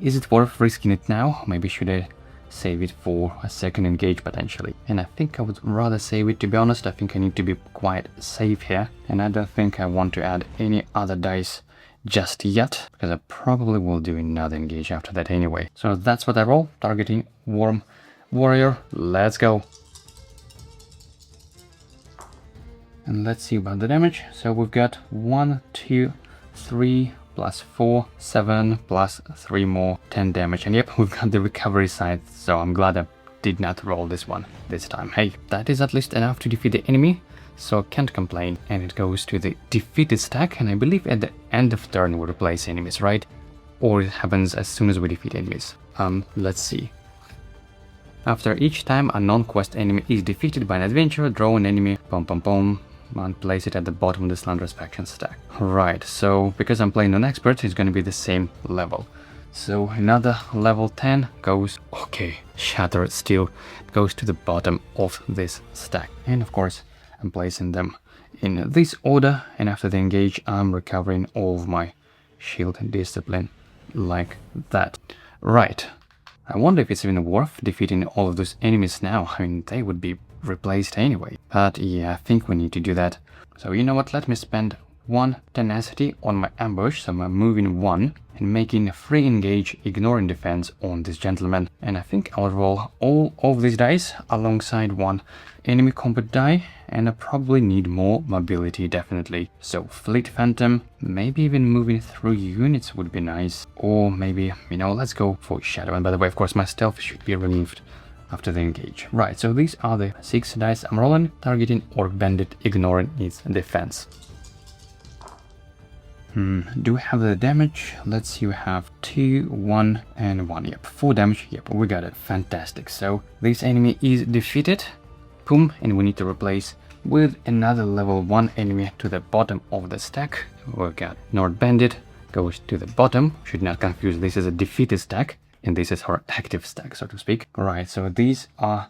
Is it worth risking it now? Maybe should I save it for a second engage potentially? And I think I would rather save it, to be honest. I think I need to be quite safe here, and I don't think I want to add any other dice just yet, because I probably will do another engage after that anyway. So that's what I roll, targeting Warm Warrior. Let's go. And let's see about the damage. So we've got 1, 2, 3 plus 4, 7 plus 3 more, 10 damage. And yep, we've got the recovery side, so I'm glad I did not roll this one this time. Hey, that is at least enough to defeat the enemy, so I can't complain. And it goes to the defeated stack, and I believe at the end of turn we replace enemies, right? Or it happens as soon as we defeat enemies. Let's see. After each time a non-quest enemy is defeated by an adventurer, draw an enemy, and place it at the bottom of the Slander's faction stack. Right, so because I'm playing non-expert, it's going to be the same level. So another level 10 goes, okay, Shatter still goes to the bottom of this stack. And of course, I'm placing them in this order, and after the engage, I'm recovering all of my shield discipline like that. Right, I wonder if it's even worth defeating all of those enemies now. I mean, they would be replaced anyway. But yeah, I think we need to do that. So you know what, let me spend 1 tenacity on my ambush, so I'm moving 1 and making a free engage, ignoring defense on this gentleman. And I think I'll roll all of these dice alongside 1 enemy combat die, and I probably need more mobility, definitely. So Fleet Phantom, maybe even moving through units would be nice. Or maybe, you know, let's go for Shadow. And by the way, of course, my stealth should be removed after the engage. Right, so these are the 6 dice I'm rolling, targeting Orc Bandit, ignoring its defense. Do we have the damage? Let's see, we have 2, 1, and 1. Yep, 4 damage. Yep, we got it. Fantastic. So this enemy is defeated. Boom, and we need to replace with another level 1 enemy to the bottom of the stack. We've got Nord Bandit, goes to the bottom. Should not confuse, this is a defeated stack, and this is our active stack, so to speak. Right, so these are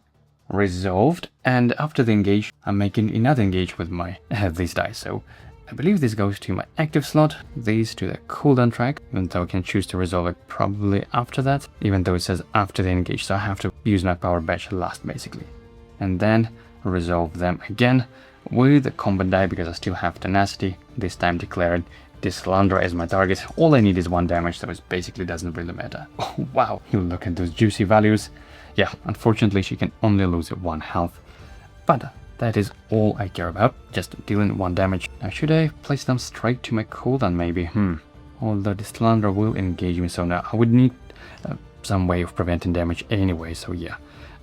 resolved, and after the engage, I'm making another engage with my these dice. So I believe this goes to my active slot, these to the cooldown track, even though I can choose to resolve it probably after that, even though it says after the engage, so I have to use my power badge last, basically. And then resolve them again with the combat die, because I still have tenacity, this time declared this Lysandra as my target. All I need is 1 damage, so it basically doesn't really matter. Oh, wow, you look at those juicy values. Yeah, unfortunately she can only lose 1 health, but that is all I care about, just dealing 1 damage. Now should I place them straight to my cooldown maybe? Although this Lysandra will engage me, so now I would need some way of preventing damage anyway, so yeah.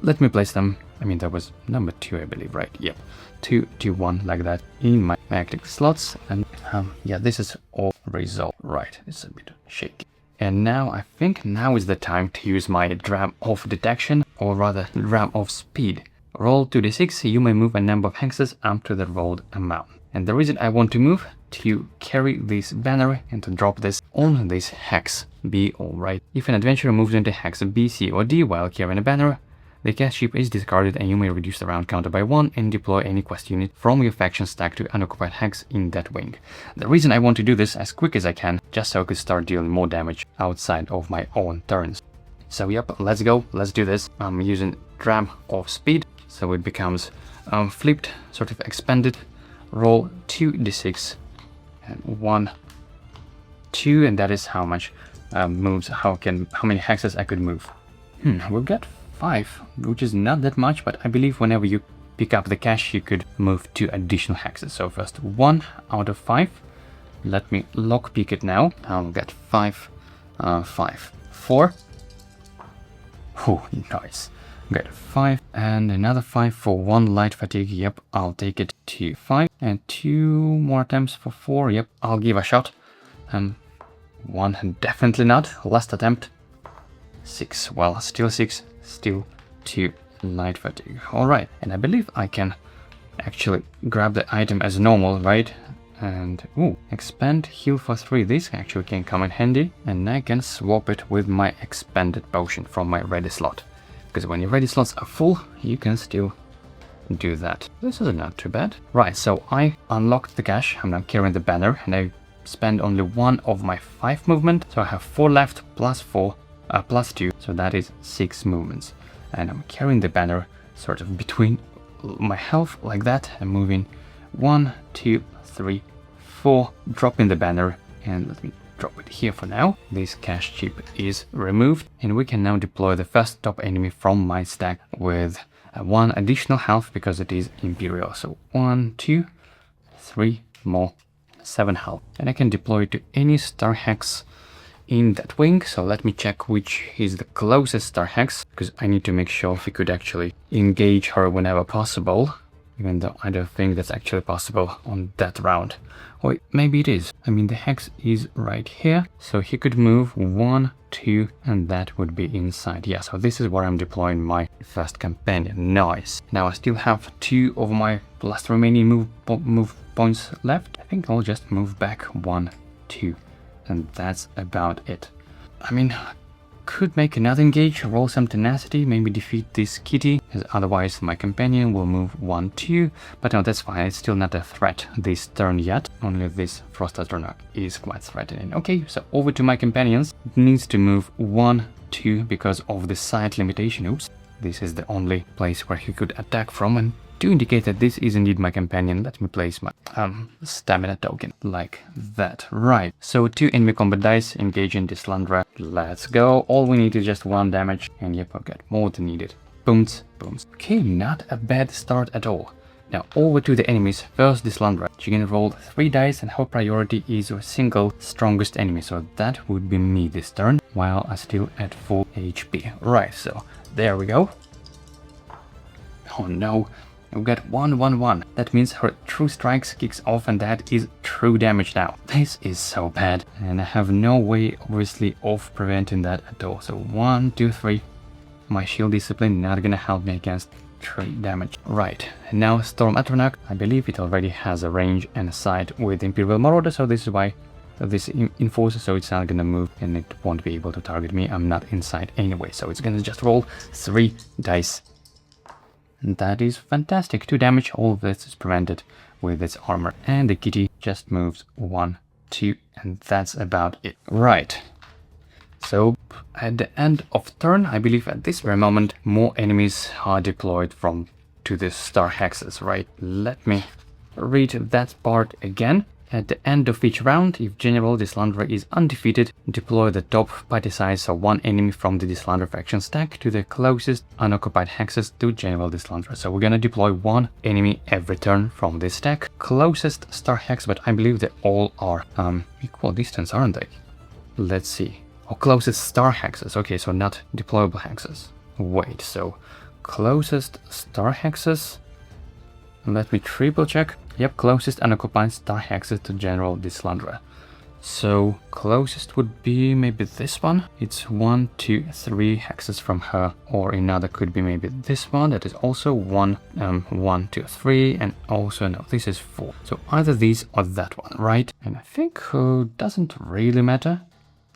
let me place them. I mean, that was number 2, I believe, right? Yep. 2, 2, 1, like that, in my active slots. And yeah, this is all resolved. Right, it's a bit shaky. And now, I think now is the time to use my dram of detection, or rather, dram of speed. Roll 2d6, you may move a number of hexes up to the rolled amount. And the reason I want to move, to carry this banner and to drop this on this hex B, alright. If an adventurer moves into hex B, C, or D while carrying a banner, the cast chip is discarded and you may reduce the round counter by 1 and deploy any quest unit from your faction stack to unoccupied hex in that wing. The reason I want to do this as quick as I can, just so I could start dealing more damage outside of my own turns. So yep, let's go, let's do this. I'm using dram of speed, so it becomes flipped, sort of expanded. Roll 2d6 and 1, 2, and that is how much moves, how many hexes I could move. We've got 5, which is not that much, but I believe whenever you pick up the cache, you could move 2 additional hexes. So first 1 out of 5. Let me lockpick it now. I'll get 5, 5, 4. Oh, nice. Get 5 and another 5 for 1 light fatigue. Yep, I'll take it to 5 and 2 more attempts for 4. Yep, I'll give a shot. 1 definitely not. Last attempt. 6. Well, still 6. Still 2 light fatigue. All right, and I believe I can actually grab the item as normal, right? And expand heal for 3. This actually can come in handy, and I can swap it with my expanded potion from my ready slot. Because when your ready slots are full, you can still do that. This is not too bad. Right, so I unlocked the cache. I'm now carrying the banner, and I spend only 1 of my 5 movement. So I have 4 left, plus 4, plus 2. So that is 6 movements. And I'm carrying the banner sort of between my health, like that. I'm moving 1, 2, 3, 4, dropping the banner, and let me drop it here for now. This cache chip is removed, and we can now deploy the first top enemy from my stack with 1 additional health because it is Imperial. So 1, 2, 3 more, 7 health. And I can deploy it to any star hex in that wing. So let me check which is the closest star hex, because I need to make sure if we could actually engage her whenever possible, even though I don't think that's actually possible on that round. Or maybe it is. I mean, the hex is right here, so he could move 1, 2, and that would be inside. Yeah, so this is where I'm deploying my first companion. Nice. Now I still have 2 of my last remaining move points left. I think I'll just move back 1, 2, and that's about it. I mean, could make another engage, roll some tenacity, maybe defeat this kitty, as otherwise my companion will move 1, 2, but no, that's fine, it's still not a threat this turn yet, only this Frost Atronach is quite threatening. Okay, so over to my companions. It needs to move 1, 2 because of the sight limitation. Oops, this is the only place where he could attack from, and to indicate that this is indeed my companion, let me place my stamina token, like that. Right, so 2 enemy combat dice, engaging this Landra. Let's go. All we need is just 1 damage, and yep, I've got more than needed. Booms, booms. Okay, not a bad start at all. Now over to the enemies. First, this Landra. She can roll 3 dice, and her priority is your single strongest enemy, so that would be me this turn, while I'm still at full HP. Right, so there we go. Oh no. We've got 1, 1, 1. That means her true strikes kicks off, and that is true damage now. This is so bad, and I have no way, obviously, of preventing that at all. So 1, 2, 3. My shield discipline not gonna help me against true damage. Right, and now Storm Atronach. I believe it already has a range and a sight with Imperial Marauder, so this is why this enforces, so it's not gonna move and it won't be able to target me. I'm not inside anyway, so it's gonna just roll 3 dice. And that is fantastic. 2 damage, all of this is prevented with its armor. And the kitty just moves 1, 2, and that's about it. Right. So at the end of turn, I believe at this very moment, more enemies are deployed to the star hexes, right? Let me read that part again. At the end of each round, if General Dislandra is undefeated, deploy the top party size of 1 enemy from the Dislandra faction stack to the closest unoccupied hexes to General Dislandra. So we're gonna deploy 1 enemy every turn from this stack. Closest star hex, but I believe they all are equal distance, aren't they? Let's see. Or closest star hexes. Okay, so not deployable hexes. Wait, so closest star hexes. Let me triple check. Yep, closest unoccupied star hexes to General Dislandra. So closest would be maybe this one. It's 1, 2, 3 hexes from her, or another could be maybe this one. That is also 1, 1, 2, 3, and also no, this is 4. So either these or that one, right? And I think doesn't really matter.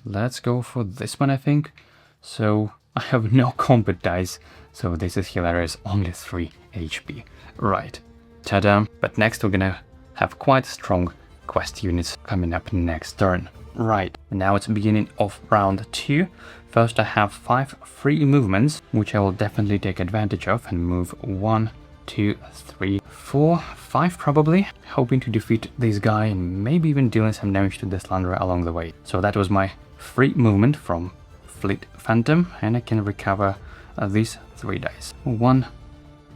Let's go for this one, I think. So I have no combat dice, so this is hilarious. Only 3 HP, right? Ta-da! But next we're gonna have quite strong quest units coming up next turn. Right, now it's beginning of round 2. First I have 5 free movements, which I will definitely take advantage of and move 1, 2, 3, 4, 5 probably, hoping to defeat this guy and maybe even dealing some damage to Dislandra along the way. So that was my free movement from Fleet Phantom, and I can recover these 3 dice. 1,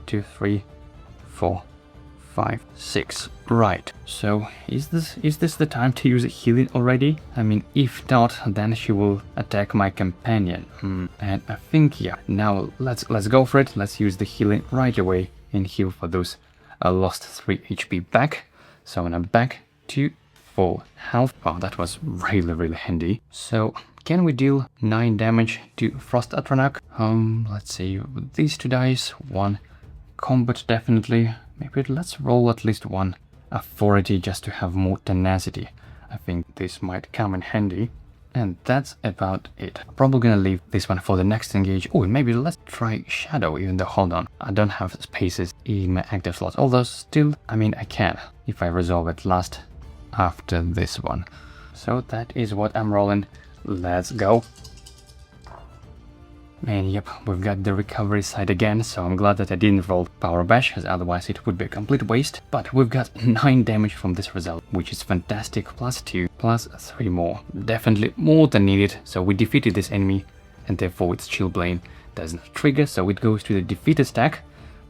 2, 3, 4, 5, 6. Right, so is this the time to use healing already? I mean, if not, then she will attack my companion. And I think, yeah, now let's go for it. Let's use the healing right away and heal for those lost 3 HP back. So now back to full health. Wow, that was really handy. So can we deal 9 damage to Frost Atronach? Let's see, with these 2 dice, 1 combat definitely. Maybe let's roll at least 1 authority just to have more tenacity. I think this might come in handy. And that's about it. I'm probably gonna leave this one for the next engage. Oh, maybe let's try Shadow, even though, hold on, I don't have spaces in my active slots. Although still, I mean, I can, if I resolve it last after this one. So that is what I'm rolling. Let's go. And yep, we've got the recovery side again, so I'm glad that I didn't roll Power Bash, as otherwise it would be a complete waste. But we've got 9 damage from this result, which is fantastic, plus 2, plus 3 more. Definitely more than needed, so we defeated this enemy, and therefore its Chillblade does not trigger, so it goes to the defeated stack.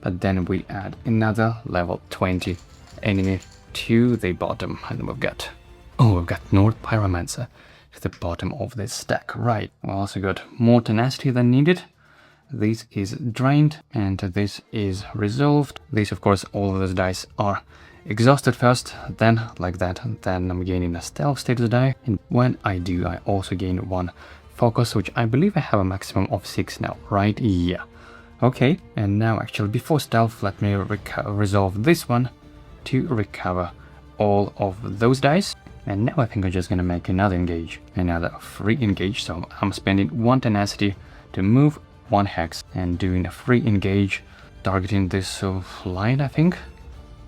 But then we add another level 20 enemy to the bottom, and we've got North Pyromancer to the bottom of this stack. Right, we also got more tenacity than needed. This is drained and this is resolved. These, of course, all of those dice are exhausted first, then like that, then I'm gaining a stealth status die, and when I do, I also gain 1 focus, which I believe I have a maximum of 6 now, right? Yeah. Okay, and now actually before stealth, let me resolve this one to recover all of those dice. And now I think I'm just gonna make another engage, another free engage, so I'm spending 1 tenacity to move 1 hex and doing a free engage, targeting this line, I think,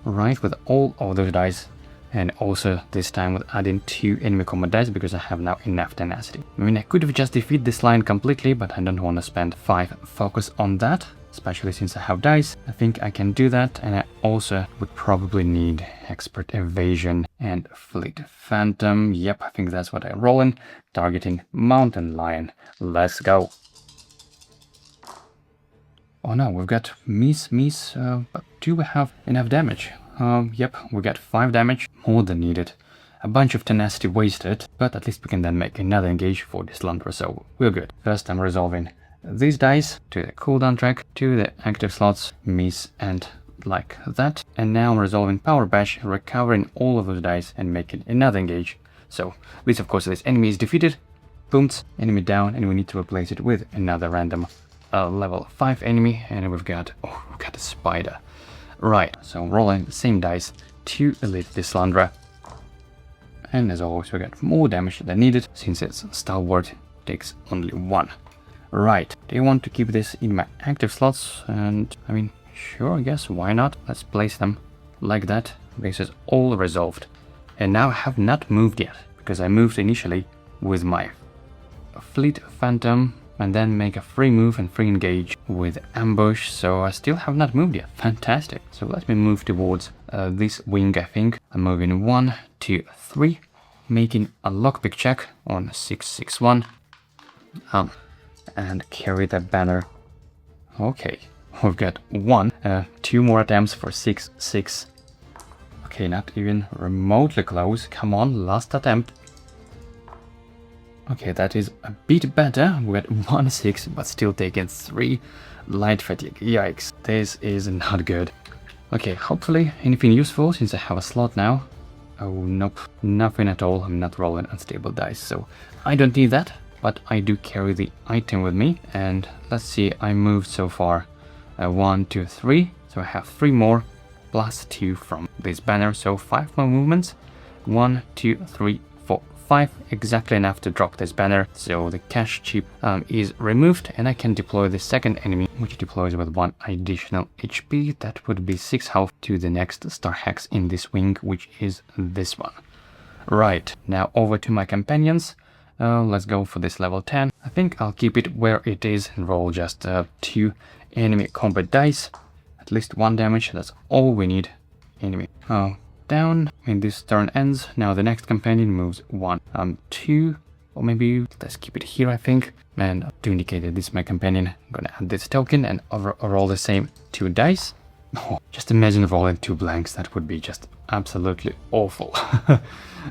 right, with all of those dice, and also this time with adding 2 enemy combat dice because I have now enough tenacity. I mean, I could have just defeated this line completely, but I don't want to spend 5 focus on that, especially since I have dice. I think I can do that, and I also would probably need Expert Evasion and Fleet Phantom. Yep, I think that's what I'm rolling, targeting Mountain Lion. Let's go. Oh no, we've got Miss, but do we have enough damage? Yep, we got 5 damage, more than needed. A bunch of tenacity wasted, but at least we can then make another engage for this Dislandra, so we're good. First I'm resolving these dice to the cooldown track, to the active slots, miss, and like that. And now I'm resolving Power Bash, recovering all of those dice and making another engage. So this, of course, this enemy is defeated, booms, enemy down, and we need to replace it with another random level 5 enemy, and we've got a spider. Right, so I'm rolling the same dice to elite Dislandra. And as always, we got more damage than needed, since its stalwart takes only 1. Right, do you want to keep this in my active slots? And I mean, sure, I guess, why not? Let's place them like that. This is all resolved. And now I have not moved yet, because I moved initially with my Fleet Phantom, and then make a free move and free engage with Ambush, so I still have not moved yet. Fantastic. So let me move towards this wing, I think. I'm moving 1, 2, 3, making a lockpick check on 661. And carry that banner. Okay, we've got 2 more attempts for 6, 6. Okay, not even remotely close. Come on, last attempt. Okay, that is a bit better. We're at 1-6, but still taking 3 light fatigue. Yikes, this is not good. Okay, hopefully anything useful since I have a slot now. Oh, nope, nothing at all. I'm not rolling unstable dice, so I don't need that. But I do carry the item with me, and let's see, I moved so far 1, 2, 3, so I have 3 more plus 2 from this banner, so 5 more movements. 1, 2, 3, 4, 5, exactly enough to drop this banner, so the cash chip is removed, and I can deploy the second enemy, which deploys with 1 additional HP. That would be 6 health to the next star hex in this wing, which is this one. Right, now over to my companions. Let's go for this level 10. I think I'll keep it where it is and roll just 2 enemy combat dice. At least 1 damage, that's all we need. Enemy down, and this turn ends. Now the next companion moves 1, 2, or maybe let's keep it here, I think. And to indicate that this is my companion, I'm gonna add this token and roll the same 2 dice. Oh, just imagine rolling 2 blanks, that would be just absolutely awful.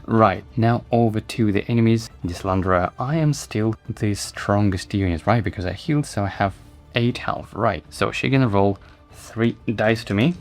Right, now over to the enemies. This Slanderer, I am still the strongest unit, right? Because I healed, so I have 8 health, right? So she's gonna roll 3 dice to me.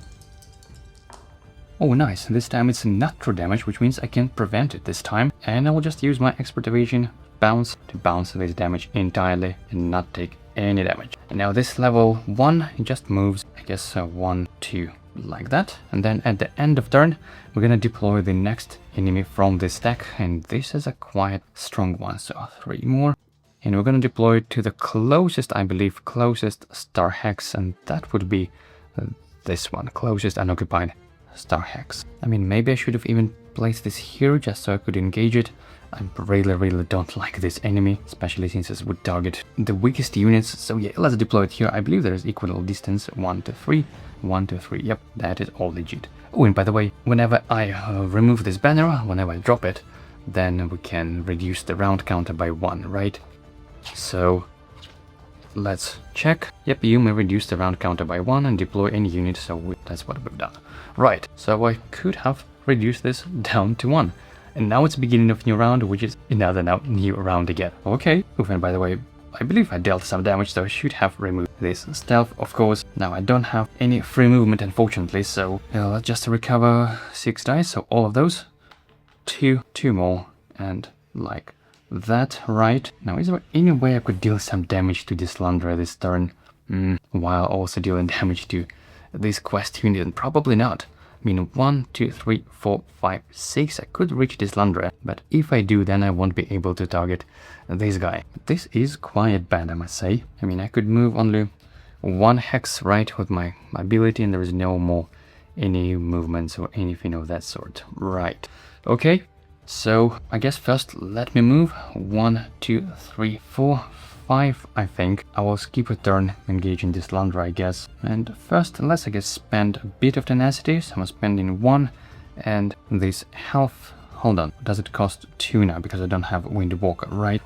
Oh, nice, this time it's not true damage, which means I can prevent it this time. And I will just use my expert evasion bounce to bounce this damage entirely and not take any damage. And now this level 1, it just moves, I guess 1, 2, like that. And then at the end of turn, we're gonna deploy the next enemy from this stack, and this is a quite strong one, so 3 more. And we're gonna deploy it to the closest, I believe, closest star hex, and that would be this one, closest unoccupied star hex. I mean, maybe I should have even placed this here just so I could engage it. I really don't like this enemy, especially since it would target the weakest units. So yeah, let's deploy it here. I believe there is equal distance, 1 to 3, 1 to 3. Yep, that is all legit. Oh, and by the way, whenever I remove this banner, whenever I drop it, then we can reduce the round counter by 1, right? So let's check. Yep, you may reduce the round counter by 1 and deploy any unit, so that's what we've done. Right, so I could have reduced this down to 1. And now it's the beginning of new round, which is another new round again. Okay. Oof, and by the way, I believe I dealt some damage, so I should have removed this stealth, of course. Now I don't have any free movement, unfortunately, so let's just recover 6 dice, so all of those. 2 more, and like that, right? Now, is there any way I could deal some damage to this Slanderer this turn, while also dealing damage to this quest unit? Probably not. I mean, 1, 2, 3, 4, 5, 6, I could reach this Slanderer, but if I do, then I won't be able to target this guy. This is quite bad, I must say. I mean, I could move only 1 hex, right, with my ability, and there is no more any movements or anything of that sort. Right. Okay, so I guess first let me move 1, 2, 3, 4, 5, I think. I will skip a turn engaging this Slanderer, I guess. And first, let's, I guess, spend a bit of tenacity. So I'm spending 1, and this health. Hold on, does it cost 2 now? Because I don't have Windwalker, right?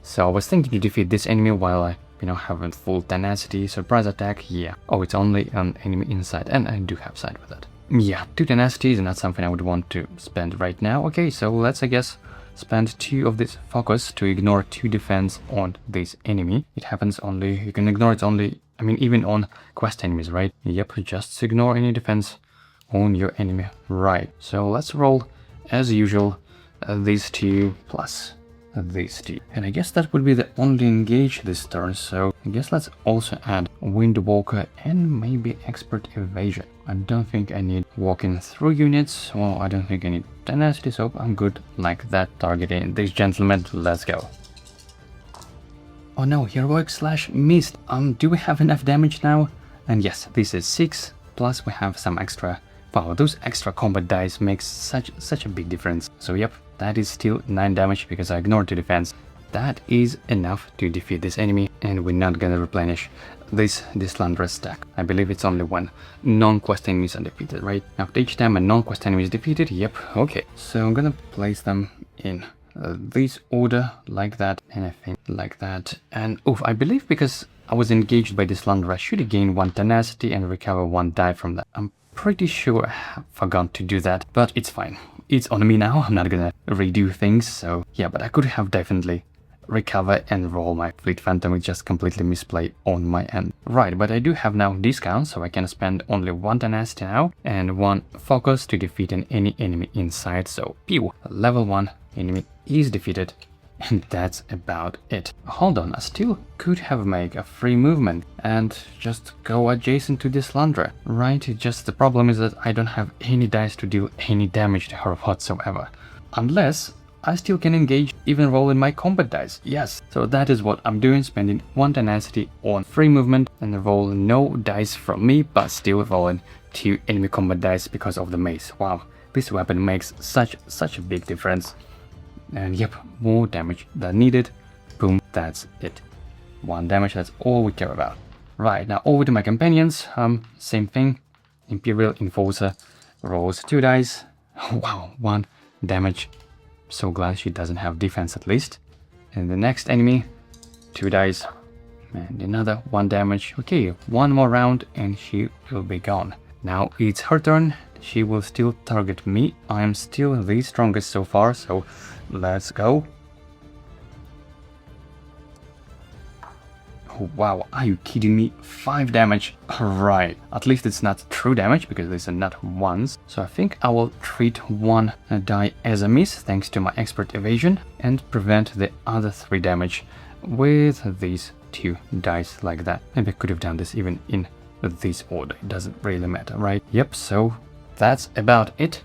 So I was thinking to defeat this enemy while I, have full tenacity. Surprise attack, yeah. Oh, it's only an enemy inside, and I do have sight with that. Yeah, 2 tenacity is not something I would want to spend right now. Okay, so let's, I guess, spend 2 of this focus to ignore 2 defense on this enemy. It happens only, you can ignore it only, even on quest enemies, right? Yep, just ignore any defense on your enemy. Right, so let's roll, as usual, these 2 plus these 2. And I guess that would be the only engage this turn, so I guess let's also add Windwalker and maybe Expert Evasion. I don't think I need walking through units, or I don't think I need tenacity, so I'm good like that, targeting this gentleman. Let's go. Oh no, heroic slash missed. Do we have enough damage now? And yes, this is 6, plus we have some extra. Wow, those extra combat dice makes such a big difference. So yep, that is still 9 damage because I ignored 2 defense. That is enough to defeat this enemy, and we're not gonna replenish this Slanderer stack. I believe it's only when non-quest enemies are defeated, right? After each time a non-quest enemy is defeated, yep, okay. So I'm gonna place them in this order, like that, and I think like that. And oof, I believe because I was engaged by this Slanderer, I should gain 1 tenacity and recover 1 die from that. I'm pretty sure I have forgotten to do that, but it's fine. it's on me now. I'm not gonna redo things, so yeah, but I could have definitely recover and roll my Fleet Phantom. It's just completely misplay on my end. Right, but I do have now discount, so I can spend only 1 tenacity now and 1 focus to defeat any enemy inside. So pew, level 1 enemy is defeated, and that's about it. Hold on, I still could have made a free movement and just go adjacent to this Slanderer, right? Just the problem is that I don't have any dice to deal any damage to her whatsoever, unless I still can engage, even rolling my combat dice. Yes, so that is what I'm doing, spending 1 tenacity on free movement and roll no dice from me, but still rolling 2 enemy combat dice because of the mace. Wow, this weapon makes such a big difference. And yep, more damage than needed. Boom, that's it. 1 damage, that's all we care about. Right, now over to my companions. Same thing. Imperial Enforcer rolls 2 dice. Wow, 1 damage. So glad she doesn't have defense at least. And the next enemy, 2 dice. And another 1 damage. Okay, 1 more round and she will be gone. Now it's her turn. She will still target me. I am still the strongest so far, so let's go. Oh, wow, are you kidding me? 5 damage. Right, at least it's not true damage because these are not ones. So I think I will treat 1 die as a miss thanks to my expert evasion and prevent the other 3 damage with these 2 dice like that. Maybe I could have done this even in this order. It doesn't really matter, right? Yep, so that's about it.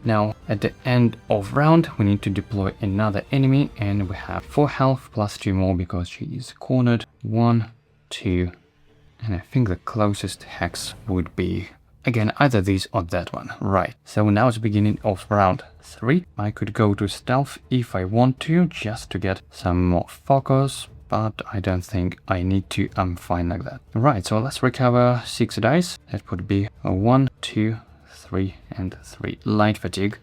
Now, at the end of round, we need to deploy another enemy, and we have 4 health plus 2 more because she is cornered. 1, 2, and I think the closest hex would be, again, either these or that one. Right, so now it's beginning of round 3. I could go to stealth if I want to, just to get some more focus, but I don't think I need to. I'm fine like that. Right, so let's recover 6 dice. That would be a 1, 2, 3 and 3 light fatigue.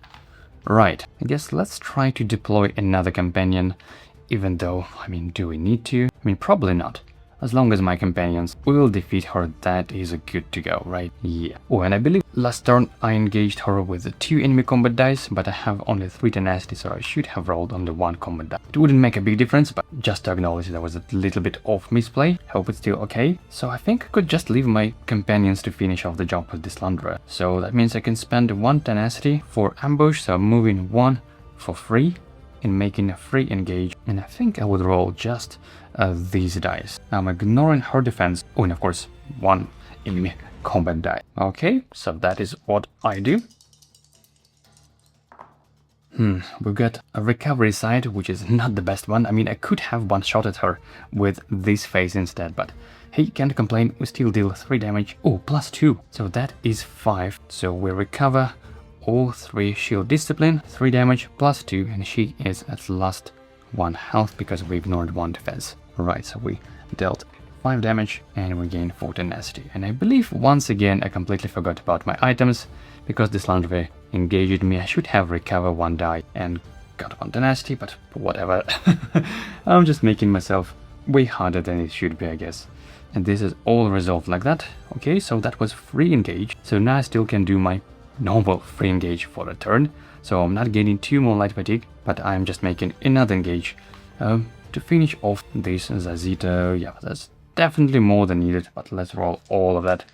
Right, I guess let's try to deploy another companion, even though, I mean, do we need to? I mean, probably not. As long as my companions will defeat her, that is good to go, right? Yeah. Oh, and I believe last turn I engaged her with 2 enemy combat dice, but I have only 3 tenacity, so I should have rolled only 1 combat die. It wouldn't make a big difference, but just to acknowledge there was a little bit of misplay. Hope it's still okay. So I think I could just leave my companions to finish off the job with this Slanderer. So that means I can spend 1 tenacity for ambush, so moving 1 for free and making a free engage. And I think I would roll just these dice. I'm ignoring her defense. Oh, and of course, 1 enemy combat die. Okay, so that is what I do. We've got a recovery side, which is not the best one. I mean, I could have one-shotted her with this phase instead, but hey, can't complain. We still deal 3 damage. Oh, plus 2. So that is 5. So we recover all 3 shield discipline, 3 damage, plus 2, and she is at last 1 health because we ignored 1 defense. Right, so we dealt 5 damage and we gained 4 tenacity. And I believe once again I completely forgot about my items because this Slanderer engaged me. I should have recovered 1 die and got 1 tenacity, but whatever. I'm just making myself way harder than it should be, I guess. And this is all resolved like that. Okay, so that was free engage. So now I still can do my normal free engage for a turn. So I'm not gaining 2 more light fatigue, but I'm just making another engage to finish off this Zazito. Yeah, that's definitely more than needed, but let's roll all of that.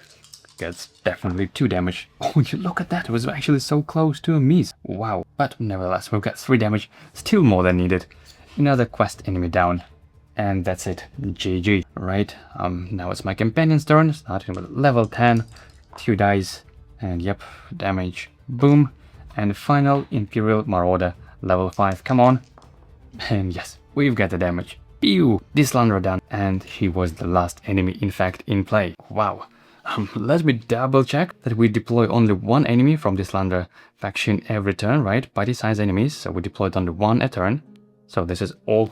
Gets definitely 2 damage. Oh, you look at that, it was actually so close to a miss. Wow, but nevertheless, we've got 3 damage, still more than needed. Another quest enemy down, and that's it. GG, right? Now it's my companion's turn, starting with level 10, 2 dice, and yep, damage, boom. And final Imperial Marauder, level 5, come on. And yes, we've got the damage. Pew! This Slanderer done, and he was the last enemy in fact in play. Wow. Let me double check that we deploy only 1 enemy from this Slanderer faction every turn, right? Party-size enemies, so we deployed only 1 a turn. So this is all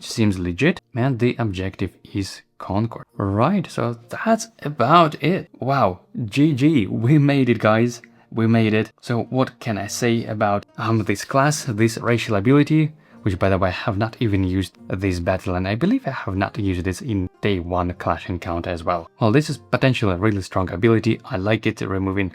seems legit, and the objective is Concord. Right, so that's about it. Wow, GG, we made it, guys. We made it. So what can I say about this class, this racial ability, which by the way I have not even used this battle, and I believe I have not used this in day 1 clash encounter as well. Well, this is potentially a really strong ability. I like it, removing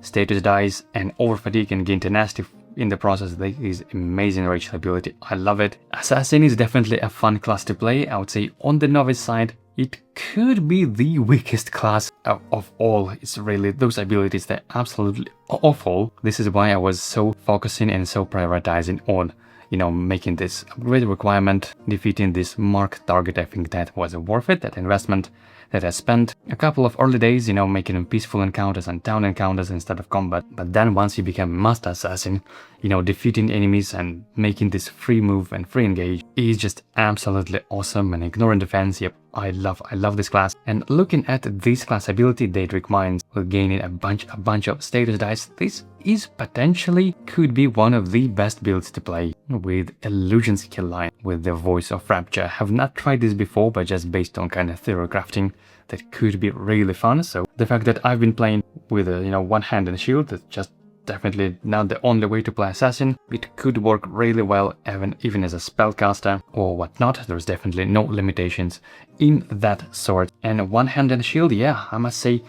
status dice and over fatigue and gain tenacity in the process. This is amazing rage ability. I love it. Assassin is definitely a fun class to play. I would say on the novice side, it could be the weakest class of all. It's really those abilities that are absolutely awful. This is why I was so focusing and so prioritizing on, you know, making this upgrade requirement, defeating this mark target. I think that was worth it, that investment that I spent a couple of early days, you know, making peaceful encounters and town encounters instead of combat. But then once you become a master assassin, you know, defeating enemies and making this free move and free engage is just absolutely awesome. And ignoring defense, yep, I love this class. And looking at this class ability, Daedric Minds, will gaining a bunch of status dice. This is potentially could be one of the best builds to play with Illusion skill line with the Voice of Rapture. I have not tried this before, but just based on kind of theory crafting, that could be really fun. So the fact that I've been playing with a, you know, one hand and shield, that's just definitely not the only way to play assassin. It could work really well even as a spellcaster or whatnot. There's definitely no limitations in that sort. And one hand and shield, yeah, I must say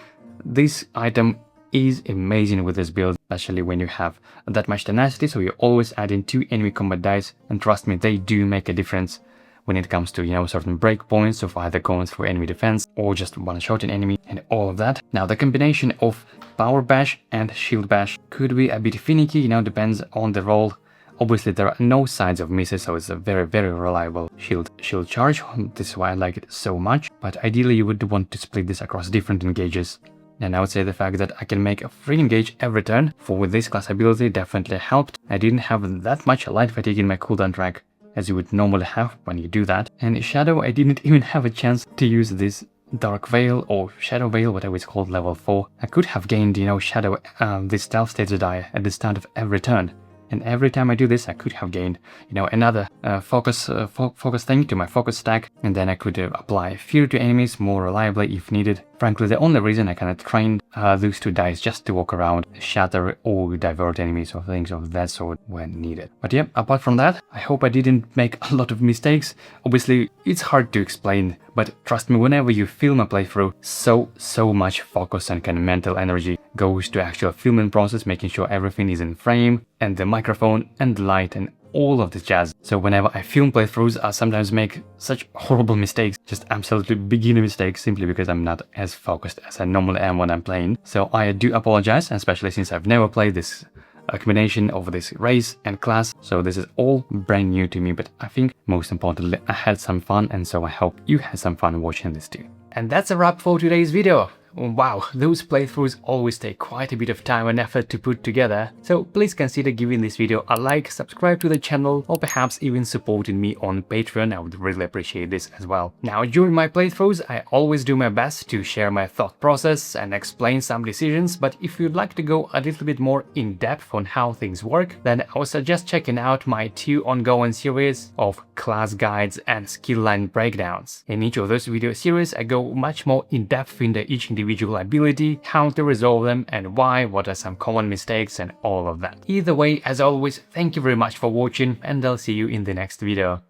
this item is amazing with this build, especially when you have that much tenacity. So you're always adding 2 enemy combat dice, and trust me, they do make a difference when it comes to, you know, certain breakpoints of either going for enemy defense or just one-shotting enemy and all of that. Now the combination of power bash and shield bash could be a bit finicky, you know, depends on the role. Obviously there are no signs of misses, so it's a very reliable shield charge. This is why I like it so much, but ideally you would want to split this across different engages. And I would say the fact that I can make a free engage every turn for this class ability definitely helped. I didn't have that much light fatigue in my cooldown track as you would normally have when you do that. And Shadow, I didn't even have a chance to use this Dark Veil or Shadow Veil, whatever it's called, level 4. I could have gained, you know, Shadow, this stealth status die at the start of every turn. And every time I do this, I could have gained, you know, another focus thing to my focus stack, and then I could apply fear to enemies more reliably if needed. Frankly, the only reason I kind of trained those 2 dice just to walk around, shatter or divert enemies or things of that sort when needed. But yeah, apart from that, I hope I didn't make a lot of mistakes. Obviously, it's hard to explain, but trust me, whenever you film a playthrough, so much focus and kind of mental energy goes to actual filming process, making sure everything is in frame, and the microphone and the light and all of this jazz. So whenever I film playthroughs, I sometimes make such horrible mistakes, just absolutely beginner mistakes, simply because I'm not as focused as I normally am when I'm playing. So I do apologize, especially since I've never played this combination of this race and class, so this is all brand new to me, but I think most importantly I had some fun, and so I hope you had some fun watching this too. And that's a wrap for today's video. Wow, those playthroughs always take quite a bit of time and effort to put together, so please consider giving this video a like, subscribe to the channel, or perhaps even supporting me on Patreon. I would really appreciate this as well. Now, during my playthroughs, I always do my best to share my thought process and explain some decisions, but if you'd like to go a little bit more in depth on how things work, then I would suggest checking out my 2 ongoing series of class guides and skill line breakdowns. In each of those video series, I go much more in depth into each individual ability, how to resolve them and why, what are some common mistakes and all of that. Either way, as always, thank you very much for watching, and I'll see you in the next video.